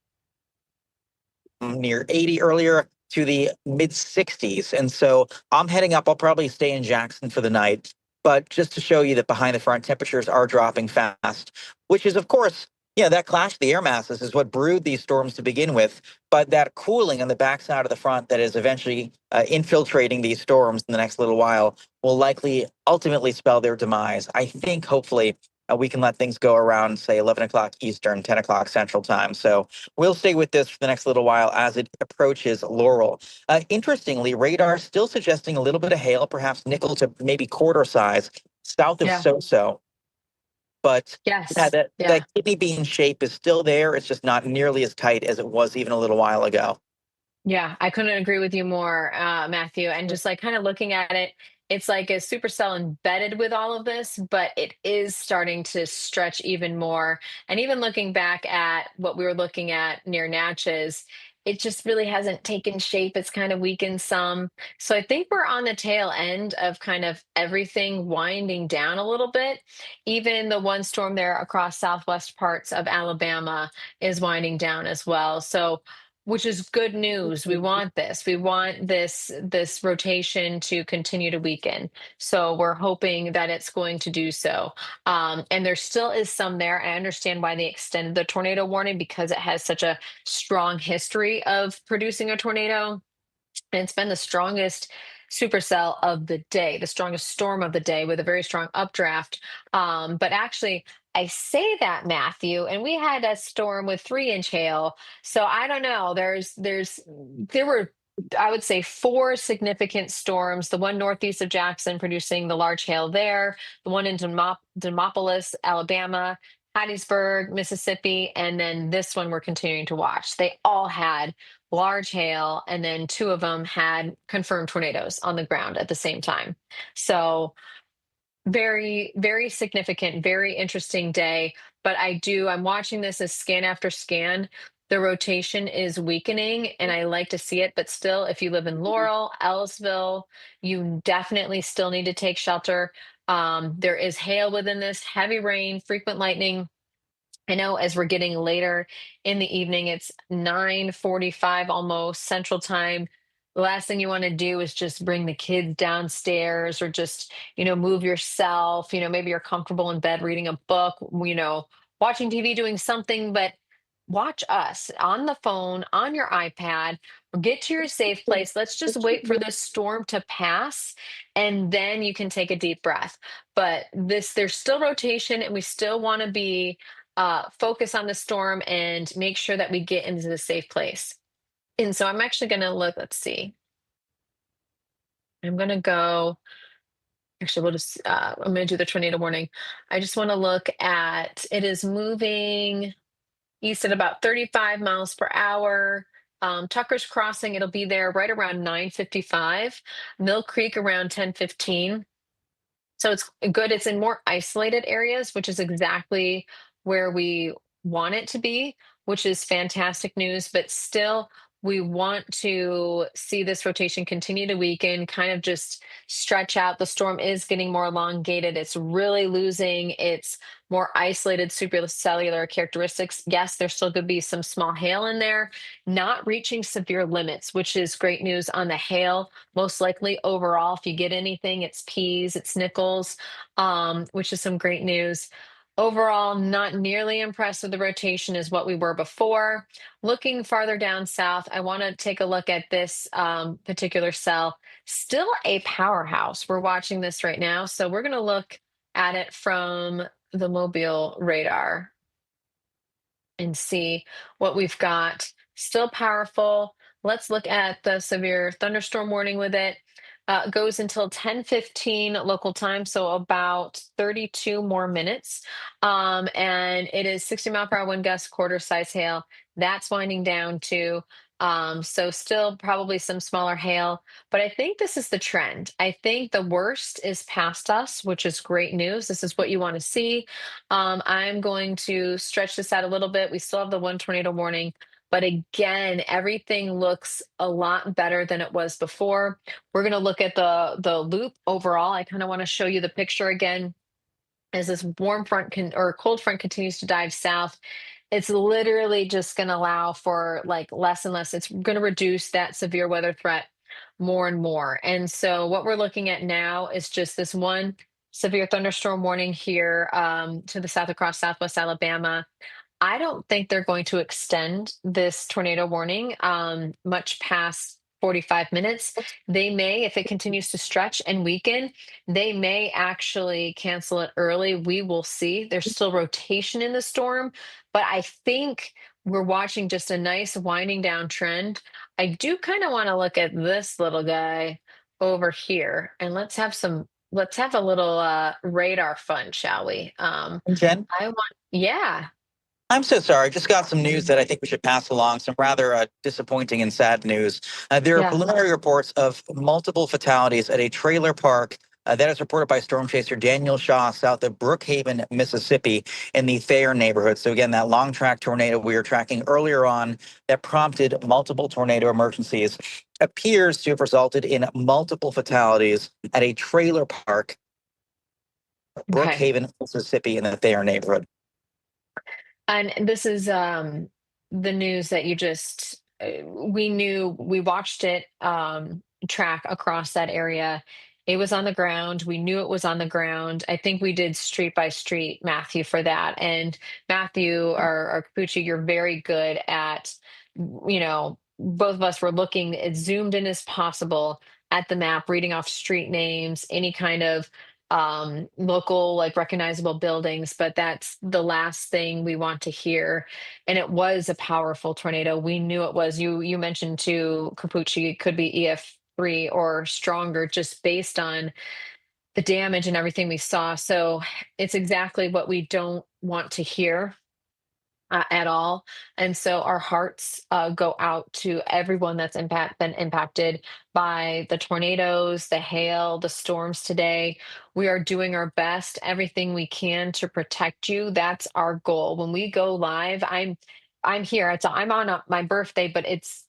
near 80 earlier to the mid 60s. And so I'm heading up. I'll probably stay in Jackson for the night. But just to show you that behind the front, temperatures are dropping fast, which is, of course, that clash of the air masses is what brewed these storms to begin with. But that cooling on the backside of the front that is eventually infiltrating these storms in the next little while will likely ultimately spell their demise. I think, hopefully, we can let things go around, say, 11 o'clock Eastern, 10 o'clock Central Time. So we'll stay with this for the next little while as it approaches Laurel. Interestingly, radar still suggesting a little bit of hail, perhaps nickel to maybe quarter size, south of Yeah. So-So. But yeah, Yes. that, Yeah. that kidney bean shape is still there. It's just not nearly as tight as it was even a little while ago. Yeah, I couldn't agree with you more, Matthew. And just like kind of looking at it, it's like a supercell embedded with all of this, but it is starting to stretch even more. And even looking back at what we were looking at near Natchez, it just really hasn't taken shape. It's kind of weakened some. So I think we're on the tail end of kind of everything winding down a little bit. Even the one storm there across southwest parts of Alabama is winding down as well. So which is good news. We want this. We want this rotation to continue to weaken. So we're hoping that it's going to do so. And there still is some there. I understand why they extended the tornado warning, because it has such a strong history of producing a tornado. And it's been the strongest supercell of the day, the strongest storm of the day, with a very strong updraft. But actually, I say that, Matthew, and we had a storm with 3-inch hail. So I don't know. There were, I would say, 4 significant storms. The one northeast of Jackson producing the large hail there, the one in Demopolis, Alabama, Hattiesburg, Mississippi, and then this one we're continuing to watch. They all had large hail, and then 2 of them had confirmed tornadoes on the ground at the same time. So very, very significant, very interesting day. But I'm watching this as scan after scan. The rotation is weakening, and I like to see it. But still, if you live in Laurel, Ellisville, you definitely still need to take shelter. There is hail within this, heavy rain, frequent lightning. I know as we're getting later in the evening, it's 9:45 almost Central Time. The last thing you want to do is just bring the kids downstairs, or just, move yourself. Maybe you're comfortable in bed reading a book, watching TV, doing something, but watch us on the phone, on your iPad, or get to your safe place. Let's just wait for this storm to pass, and then you can take a deep breath. But there's still rotation, and we still want to be focus on the storm and make sure that we get into the safe place. And so I'm actually going to look, let's see. I'm going to go, actually, I'm going to do the tornado warning. I just want to look at, it is moving east at about 35 miles per hour. Tucker's Crossing, it'll be there right around 9:55. Mill Creek around 10:15. So it's good. It's in more isolated areas, which is exactly where we want it to be, which is fantastic news. But still, we want to see this rotation continue to weaken, kind of just stretch out. The storm is getting more elongated. It's really losing its more isolated supercellular characteristics. Yes, there still could be some small hail in there, not reaching severe limits, which is great news on the hail. Most likely overall, if you get anything, it's peas, it's nickels, which is some great news. Overall, not nearly impressed with the rotation as what we were before. Looking farther down south, I want to take a look at this particular cell. Still a powerhouse. We're watching this right now. So we're going to look at it from the mobile radar and see what we've got. Still powerful. Let's look at the severe thunderstorm warning with it. Goes until 10:15 local time, so about 32 more minutes. And it is 60-mile-per-hour wind gusts, quarter size hail. That's winding down too. So still probably some smaller hail, but I think this is the trend. I think the worst is past us, which is great news. This is what you want to see. I'm going to stretch this out a little bit. We still have the 1 tornado warning, but again, everything looks a lot better than it was before. We're going to look at the loop overall. I kind of want to show you the picture again as this warm front or cold front continues to dive south. It's literally just going to allow for like less and less. It's going to reduce that severe weather threat more and more. And so what we're looking at now is just this one severe thunderstorm warning here to the south across southwest Alabama. I don't think they're going to extend this tornado warning much past 45 minutes. They may, if it continues to stretch and weaken, they may actually cancel it early. We will see. There's still rotation in the storm, but I think we're watching just a nice winding down trend. I do kind of want to look at this little guy over here, and let's have a little radar fun, shall we? Jen? Yeah. I'm so sorry. I just got some news that I think we should pass along, some rather disappointing and sad news. There are preliminary reports of multiple fatalities at a trailer park that is reported by storm chaser Daniel Shaw south of Brookhaven, Mississippi, in the Thayer neighborhood. So again, that long track tornado we were tracking earlier on that prompted multiple tornado emergencies appears to have resulted in multiple fatalities at a trailer park, Brookhaven, Mississippi, in the Thayer neighborhood. And this is the news that you just we watched it track across that area. It was on the ground. We knew it was on the ground. I think we did street by street, Matthew, for that. And Matthew or Cappucci, you're very good at, both of us were looking as zoomed in as possible at the map, reading off street names, any kind of local, like recognizable buildings. But that's the last thing we want to hear. And it was a powerful tornado. We knew it was. You mentioned too, Cappucci, it could be EF3 or stronger, just based on the damage and everything we saw. So it's exactly what we don't want to hear at all. And so our hearts go out to everyone that's been impacted by the tornadoes, the hail, the storms today. We are doing our best, everything we can to protect you. That's our goal. When we go live, I'm here. I'm on my birthday, but it's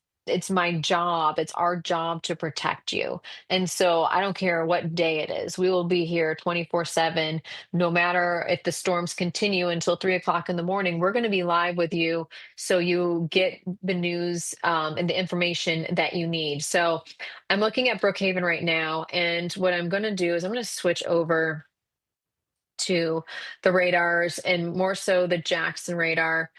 my job. It's our job to protect you. And so I don't care what day it is. We will be here 24/7, no matter if the storms continue until 3 o'clock in the morning. We're going to be live with you so you get the news and the information that you need. So I'm looking at Brookhaven right now. And what I'm going to do is I'm going to switch over to the radars and more so the Jackson radar.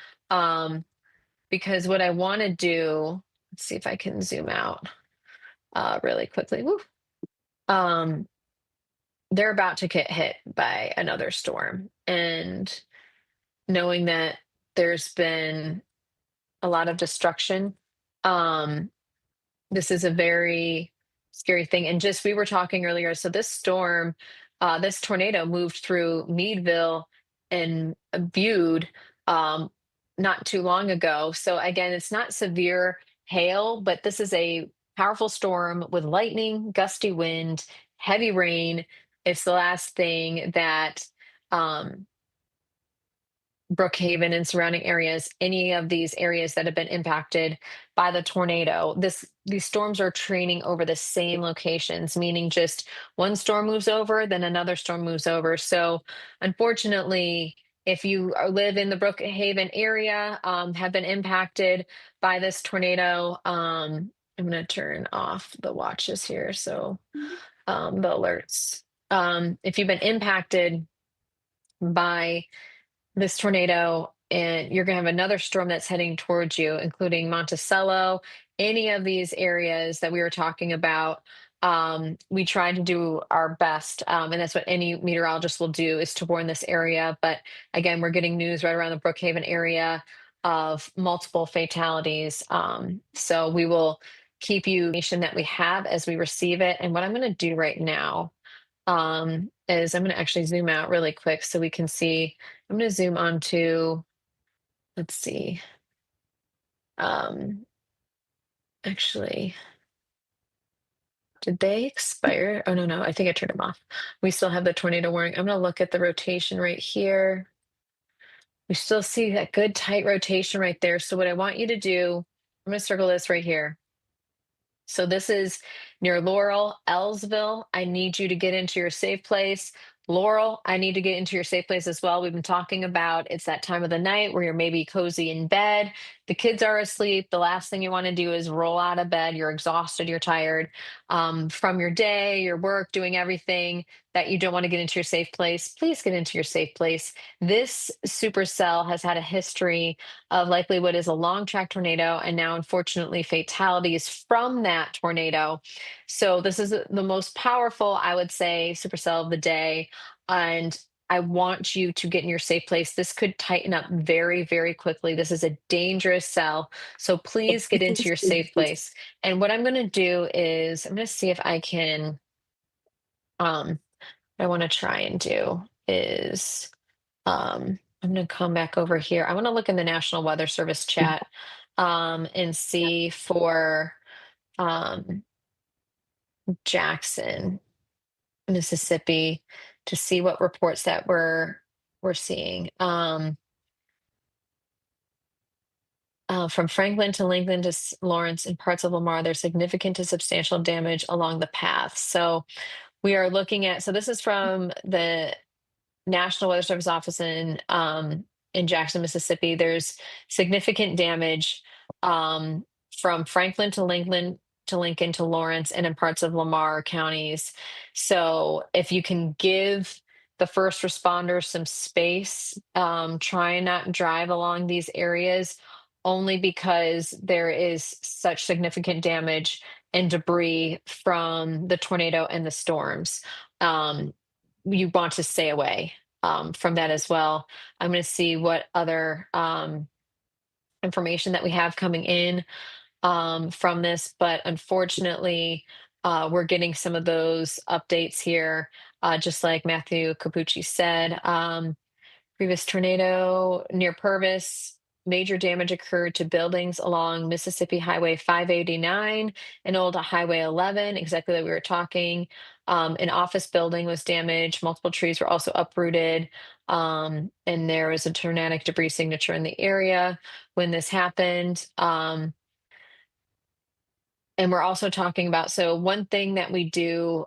Because what I want to do, let's see if I can zoom out really quickly. Woo. They're about to get hit by another storm. And knowing that there's been a lot of destruction, this is a very scary thing. And just, we were talking earlier. So this storm, this tornado moved through Meadville and Bude not too long ago. So again, it's not severe hail, but this is a powerful storm with lightning, gusty wind, heavy rain. It's the last thing that Brookhaven and surrounding areas, any of these areas that have been impacted by the tornado, these storms are training over the same locations, meaning just one storm moves over, then another storm moves over. So unfortunately, if you live in the Brookhaven area, have been impacted by this tornado, I'm going to turn off the watches here. So the alerts. If you've been impacted by this tornado, and you're going to have another storm that's heading towards you, including Monticello, any of these areas that we were talking about. We try to do our best, and that's what any meteorologist will do, is to warn this area. But again, we're getting news right around the Brookhaven area of multiple fatalities. So we will keep you information that we have as we receive it. And what I'm going to do right now is I'm going to actually zoom out really quick so we can see. I'm going to zoom on to, let's see. Actually, did they expire? Oh, no, I think I turned them off. We still have the tornado warning. I'm going to look at the rotation right here. We still see that good tight rotation right there. So what I want you to do, I'm going to circle this right here. So this is near Laurel, Ellsville. I need you to get into your safe place. Laurel, I need to get into your safe place as well. We've been talking about, it's that time of the night where you're maybe cozy in bed. The kids are asleep. The last thing you want to do is roll out of bed. You're exhausted, you're tired from your day, your work, doing everything that you don't want to get into your safe place. Please get into your safe place. This supercell has had a history of likely what is a long track tornado, and now unfortunately fatalities from that tornado. So this is the most powerful, I would say, supercell of the day. And I want you to get in your safe place. This could tighten up very, very quickly. This is a dangerous cell. So please get into your safe place. And what I'm going to do is I'm going to see if I can, what I want to try and do is, I'm going to come back over here. I want to look in the National Weather Service chat and see for Jackson, Mississippi, to see what reports that we're seeing. From Franklin to Lincoln to Lawrence and parts of Lamar, there's significant to substantial damage along the path. So we are looking at, so this is from the National Weather Service office in Jackson, Mississippi. There's significant damage from Franklin to Lincoln to Lawrence and in parts of Lamar counties. So if you can give the first responders some space, try and not drive along these areas only because there is such significant damage and debris from the tornado and the storms. You want to stay away from that as well. I'm going to see what other information that we have coming in from this, but unfortunately, we're getting some of those updates here, just like Matthew Cappucci said. Previous tornado near Purvis, major damage occurred to buildings along Mississippi Highway 589 and Old Highway 11, exactly like we were talking. An office building was damaged. Multiple trees were also uprooted. And there was a tornadic debris signature in the area when this happened. And we're also talking about, so one thing that we do,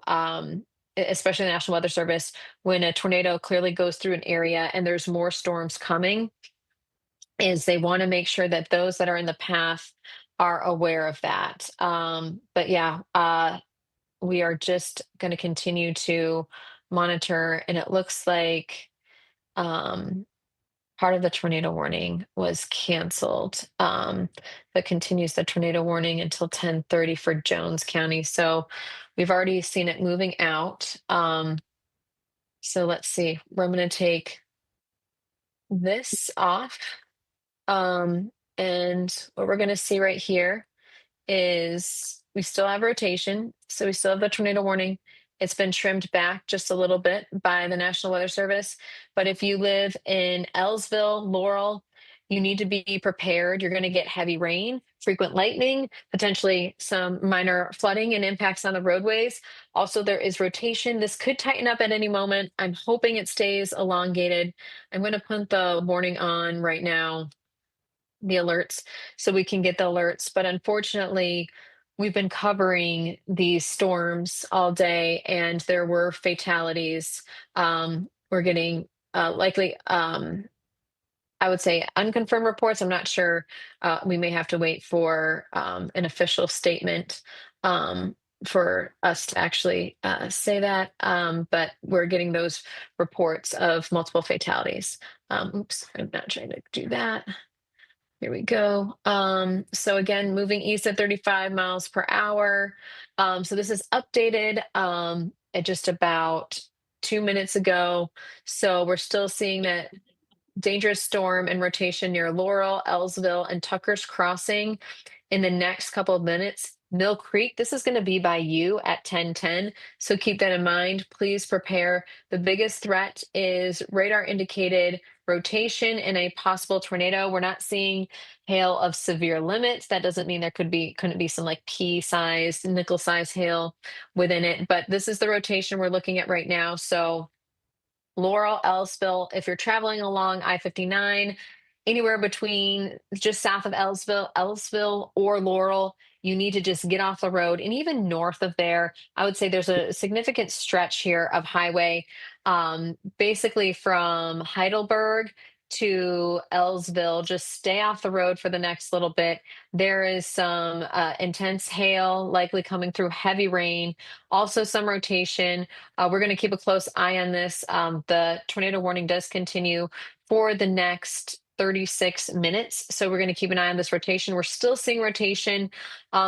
especially the National Weather Service, when a tornado clearly goes through an area and there's more storms coming, is they want to make sure that those that are in the path are aware of that. But yeah, we are just going to continue to monitor, and it looks like part of the tornado warning was canceled, but continues the tornado warning until 10:30 for Jones County. So we've already seen it moving out. So let's see. I'm going to take this off. And what we're going to see right here is we still have rotation. So we still have the tornado warning. It's been trimmed back just a little bit by the National Weather Service. But if you live in Ellsville, Laurel, you need to be prepared. You're going to get heavy rain, frequent lightning, potentially some minor flooding and impacts on the roadways. Also, there is rotation. This could tighten up at any moment. I'm hoping it stays elongated. I'm going to put the warning on right now, the alerts, so we can get the alerts. But unfortunately, we've been covering these storms all day and there were fatalities. We're getting likely, I would say, unconfirmed reports. I'm not sure. We may have to wait for an official statement for us to actually say that. But we're getting those reports of multiple fatalities. Oops, I'm not trying to do that. Here we go. So again, moving east at 35 miles per hour. So this is updated at just about 2 minutes ago. So we're still seeing that dangerous storm and rotation near Laurel, Ellsville, and Tucker's Crossing in the next couple of minutes. Mill Creek, this is going to be by you at 10:10. So keep that in mind. Please prepare. The biggest threat is radar indicated rotation and a possible tornado. We're not seeing hail of severe limits. That doesn't mean there couldn't be some like pea-sized, nickel-sized hail within it. But this is the rotation we're looking at right now. So Laurel, Ellisville, if you're traveling along I-59, anywhere between just south of Ellisville or Laurel, you need to just get off the road. And even north of there, I would say there's a significant stretch here of highway, basically from Heidelberg to Ellsville. Just stay off the road for the next little bit. There is some intense hail likely coming through, heavy rain, also some rotation. We're going to keep a close eye on this. The tornado warning does continue for the next 36 minutes. So we're going to keep an eye on this rotation. We're still seeing rotation.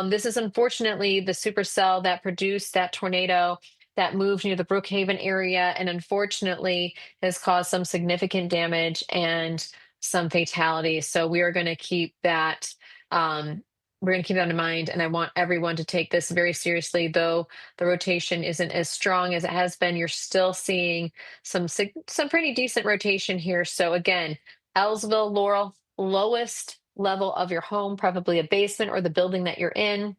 This is unfortunately the supercell that produced that tornado that moved near the Brookhaven area and unfortunately has caused some significant damage and some fatalities. So we are going to keep that. We're going to keep that in mind, and I want everyone to take this very seriously. Though the rotation isn't as strong as it has been, you're still seeing some pretty decent rotation here. So again, Ellsville, Laurel, lowest level of your home, probably a basement or the building that you're in.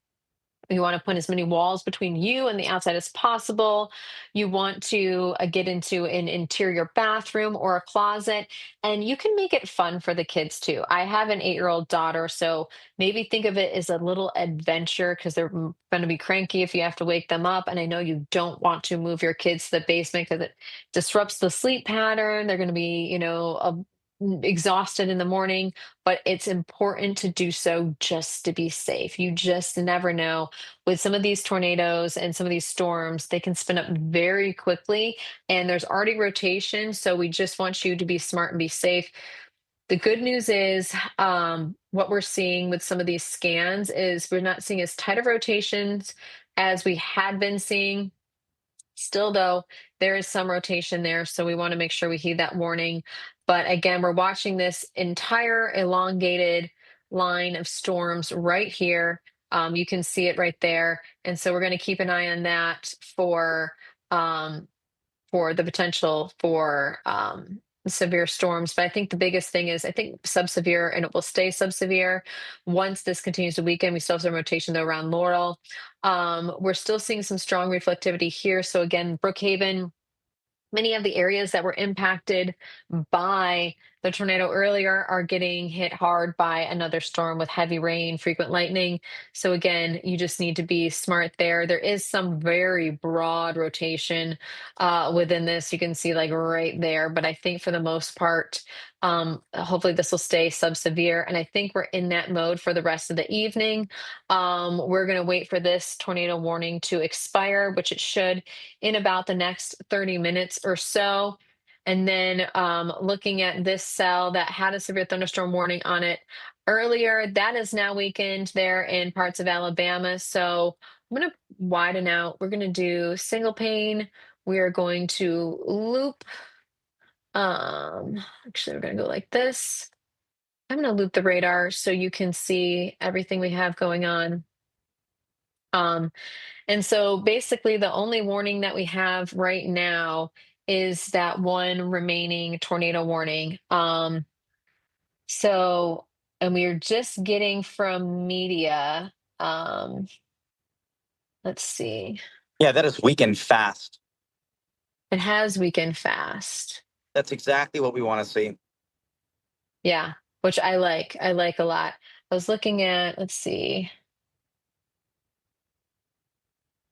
You want to put as many walls between you and the outside as possible. You want to get into an interior bathroom or a closet, and you can make it fun for the kids too. I have an 8-year-old daughter, so maybe think of it as a little adventure because they're going to be cranky if you have to wake them up. And I know you don't want to move your kids to the basement because it disrupts the sleep pattern. They're going to be, exhausted in the morning, but it's important to do so just to be safe. You just never know. With some of these tornadoes and some of these storms, they can spin up very quickly, and there's already rotation. So we just want you to be smart and be safe. The good news is, what we're seeing with some of these scans is we're not seeing as tight of rotations as we had been seeing. Still, though, there is some rotation there, so we want to make sure we heed that warning. But again, we're watching this entire elongated line of storms right here. You can see it right there, and so we're going to keep an eye on that um, for the potential for severe storms. But I think the biggest thing is I think subsevere, and it will stay subsevere once this continues to weaken. We still have some rotation though around Laurel. We're still seeing some strong reflectivity here. So again, Brookhaven, many of the areas that were impacted by the tornado earlier are getting hit hard by another storm with heavy rain, frequent lightning. So again, you just need to be smart there. There is some very broad rotation within this. You can see like right there, but I think for the most part, hopefully this will stay subsevere. And I think we're in that mode for the rest of the evening. We're going to wait for this tornado warning to expire, which it should in about the next 30 minutes or so. And then looking at this cell that had a severe thunderstorm warning on it earlier, that is now weakened there in parts of Alabama. So I'm going to widen out. We're going to do single pane. We are going to loop. Actually, we're going to go like this. I'm going to loop the radar so you can see everything we have going on. And so basically the only warning that we have right now is that one remaining tornado warning. And we're just getting from media. Let's see. Yeah, that is weakened fast. It has weakened fast. That's exactly what we want to see. Yeah, which I like. I like a lot. I was looking at, let's see.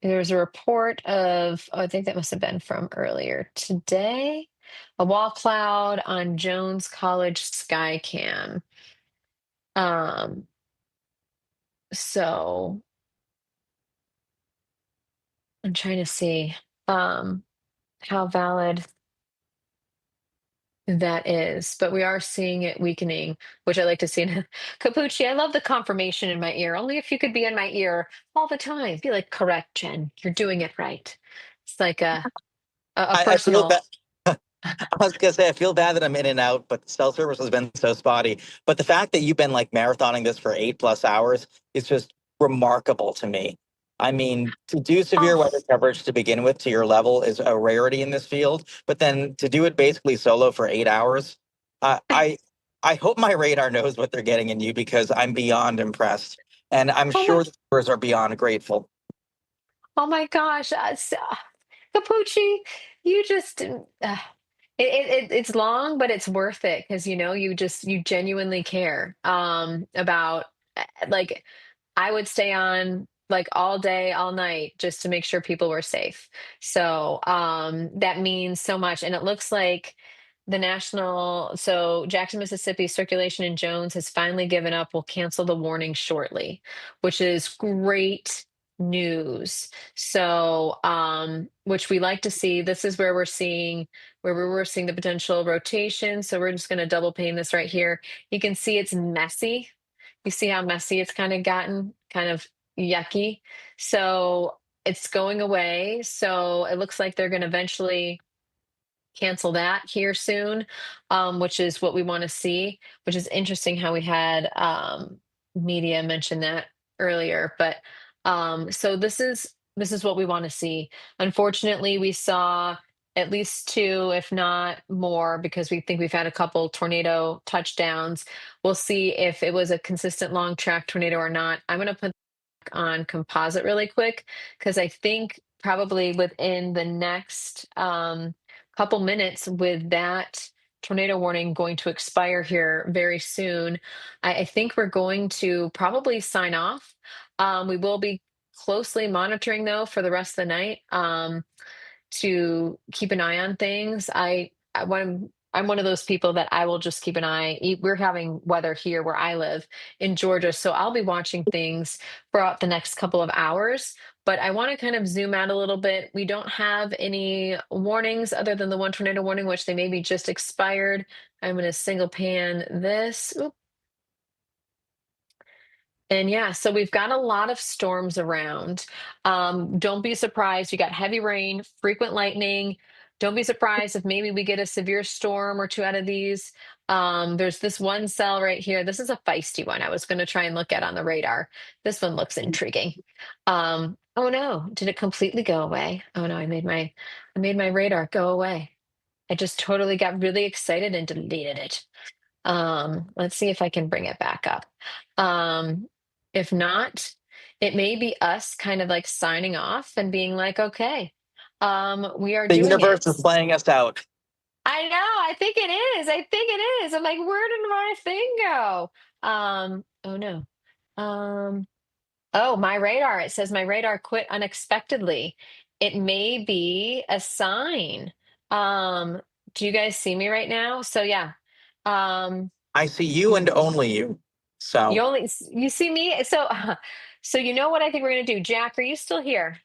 There's a report of, I think that must have been from earlier today, a wall cloud on Jones College Skycam. So I'm trying to see how valid that is, but we are seeing it weakening, which I like to see. Cappucci, I love the confirmation in my ear. Only if you could be in my ear all the time. Be like, correct, Jen. You're doing it right. It's like a I feel personal. that. I was gonna say I feel bad that I'm in and out, but cell service has been so spotty. But the fact that you've been like marathoning this for 8+ hours is just remarkable to me. I mean, to do severe Oh, weather coverage to begin with to your level is a rarity in this field, but then to do it basically solo for 8 hours, uh, I I hope my radar knows what they're getting in you because I'm beyond impressed, and I'm oh my, sure the viewers are beyond grateful. oh my gosh. Capucci, you just it's long, but it's worth it because you genuinely care about like I would stay on like all day, all night just to make sure people were safe. So that means so much. And it looks like so Jackson, Mississippi circulation in Jones has finally given up. We'll cancel the warning shortly, which is great news. So, which we like to see. This is where we were seeing the potential rotation. So we're just going to double pane this right here. You can see it's messy. You see how messy it's kind of gotten, kind of yucky. So it's going away. So it looks like they're going to eventually cancel that here soon, which is what we want to see, which is interesting how we had media mention that earlier. But so this is what we want to see. Unfortunately, we saw at least two, if not more, because we think we've had a couple tornado touchdowns. We'll see if it was a consistent long track tornado or not. I'm going to put on composite really quick because I think probably within the next couple minutes with that tornado warning going to expire here very soon, I think we're going to probably sign off. We will be closely monitoring though for the rest of the night to keep an eye on things. I want to I'm one of those people that I will just keep an eye. We're having weather here where I live in Georgia, so I'll be watching things throughout the next couple of hours. But I want to kind of zoom out a little bit. We don't have any warnings other than the one tornado warning, which they maybe just expired. I'm going to single pan this. Oop. And yeah, so we've got a lot of storms around. Don't be surprised. You got heavy rain, frequent lightning. Don't be surprised if maybe we get a severe storm or two out of these. There's this one cell right here. This is a feisty one. I was going to try and look at on the radar. This one looks intriguing. Oh no, did it completely go away? Oh no, I made my radar go away. I just totally got really excited and deleted it. Let's see if I can bring it back up. If not, it may be us kind of like signing off and being like, okay, we are The doing universe it. is playing us out. I know, I think it is. I think it is. I'm like, where did my thing go? Oh no. Oh, my radar. It says my radar quit unexpectedly. It may be a sign. Do you guys see me right now? So yeah. I see you and only you. So You see me? So so you know what I think we're gonna do. Jack, are you still here?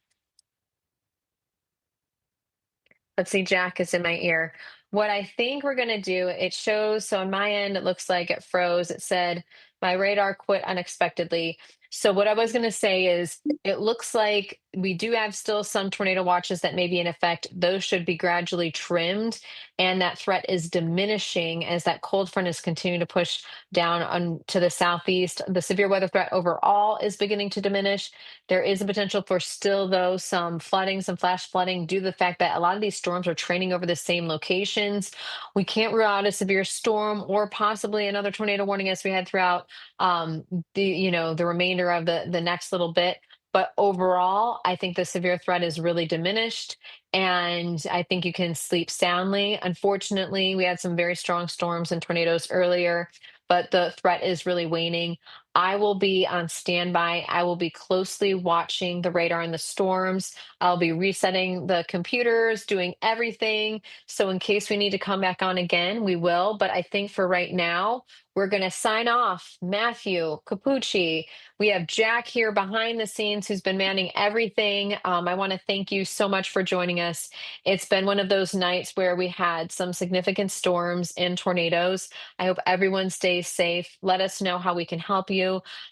Let's see, Jack is in my ear. What I think we're going to do, it shows, so on my end, it looks like it froze. It said, my radar quit unexpectedly. So what I was going to say is, it looks like we do have still some tornado watches that may be in effect. Those should be gradually trimmed, and that threat is diminishing as that cold front is continuing to push down on to the southeast. The severe weather threat overall is beginning to diminish. There is a potential for still, though, some flooding, some flash flooding due to the fact that a lot of these storms are training over the same locations. We can't rule out a severe storm or possibly another tornado warning as we head throughout the remainder of the next little bit. But overall, I think the severe threat is really diminished, and I think you can sleep soundly. Unfortunately, we had some very strong storms and tornadoes earlier, but the threat is really waning. I will be on standby. I will be closely watching the radar and the storms. I'll be resetting the computers, doing everything. So in case we need to come back on again, we will. But I think for right now, we're going to sign off. Matthew Cappucci. We have Jack here behind the scenes who's been manning everything. I want to thank you so much for joining us. It's been one of those nights where we had some significant storms and tornadoes. I hope everyone stays safe. Let us know how we can help you.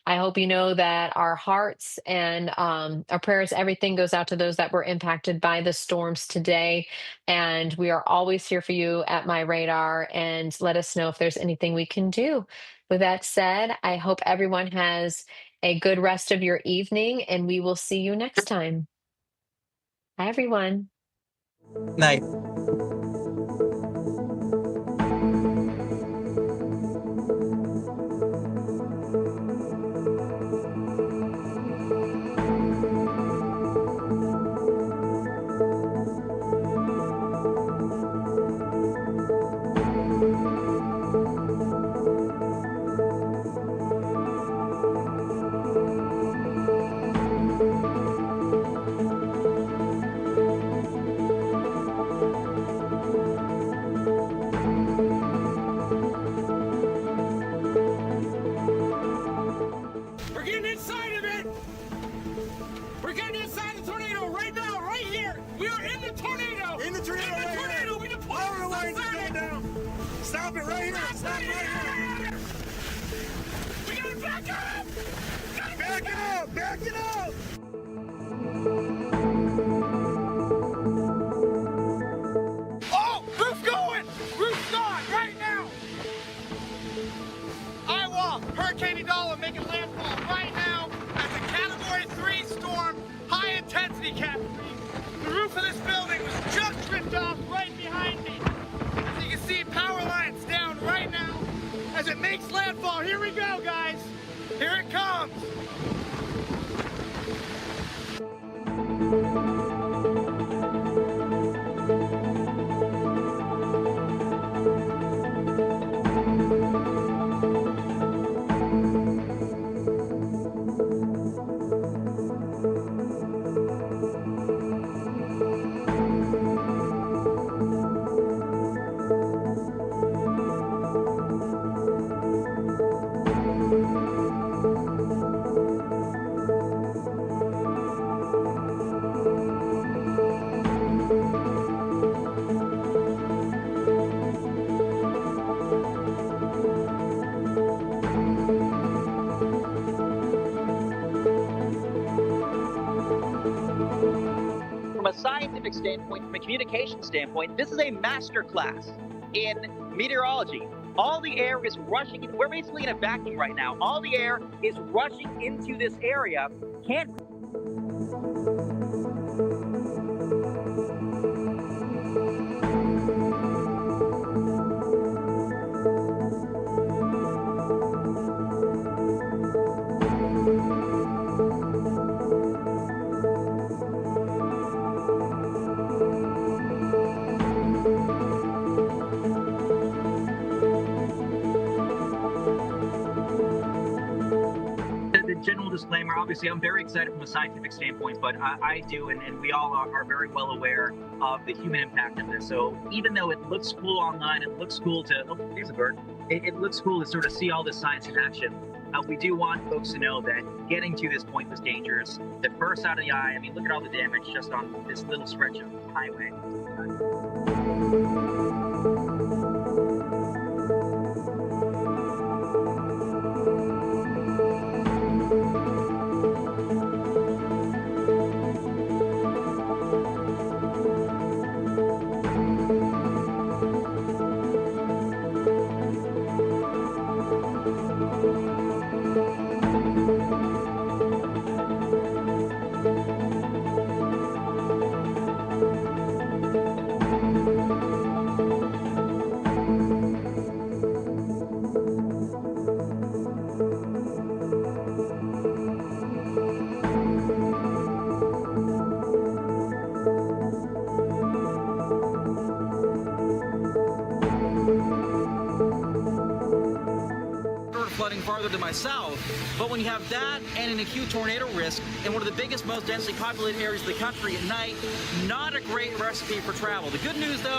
I hope you know that our hearts and our prayers, everything goes out to those that were impacted by the storms today. And we are always here for you at MyRadar, and let us know if there's anything we can do. With that said, I hope everyone has a good rest of your evening, and we will see you next time. Bye, everyone. night. We're getting inside of it! We're getting inside the tornado right now, right here! We are in the tornado! In the tornado! In the tornado! We deploy Power lines are going down! Stop it right here! Stop right here! We gotta back up! Back it up! Back it up! Oh! Roof going! Roof gone right now! Iowa, Hurricane Idala making landfall right now as a Category 3 storm, high intensity Cat 3. The roof of this building was just ripped off right behind me. As you can see, power lines down right now as it makes landfall. Here we go, guys. Here it comes. a scientific standpoint, from a communication standpoint, this is a master class in meteorology. All the air is rushing. We're basically in a vacuum right now. All the air is rushing into this area. Can't. General disclaimer, obviously I'm very excited from a scientific standpoint, but I do and we all are very well aware of the human impact of this. So even though it looks cool online, it looks cool to, oh, there's a bird. It looks cool to sort of see all this science in action. We do want folks to know that getting to this point was dangerous. The first out of the eye, I mean, look at all the damage just on this little stretch of highway. Flooding farther to my south, but when you have that and an acute tornado risk in one of the biggest, most densely populated areas of the country at night, not a great recipe for travel. The good news, though,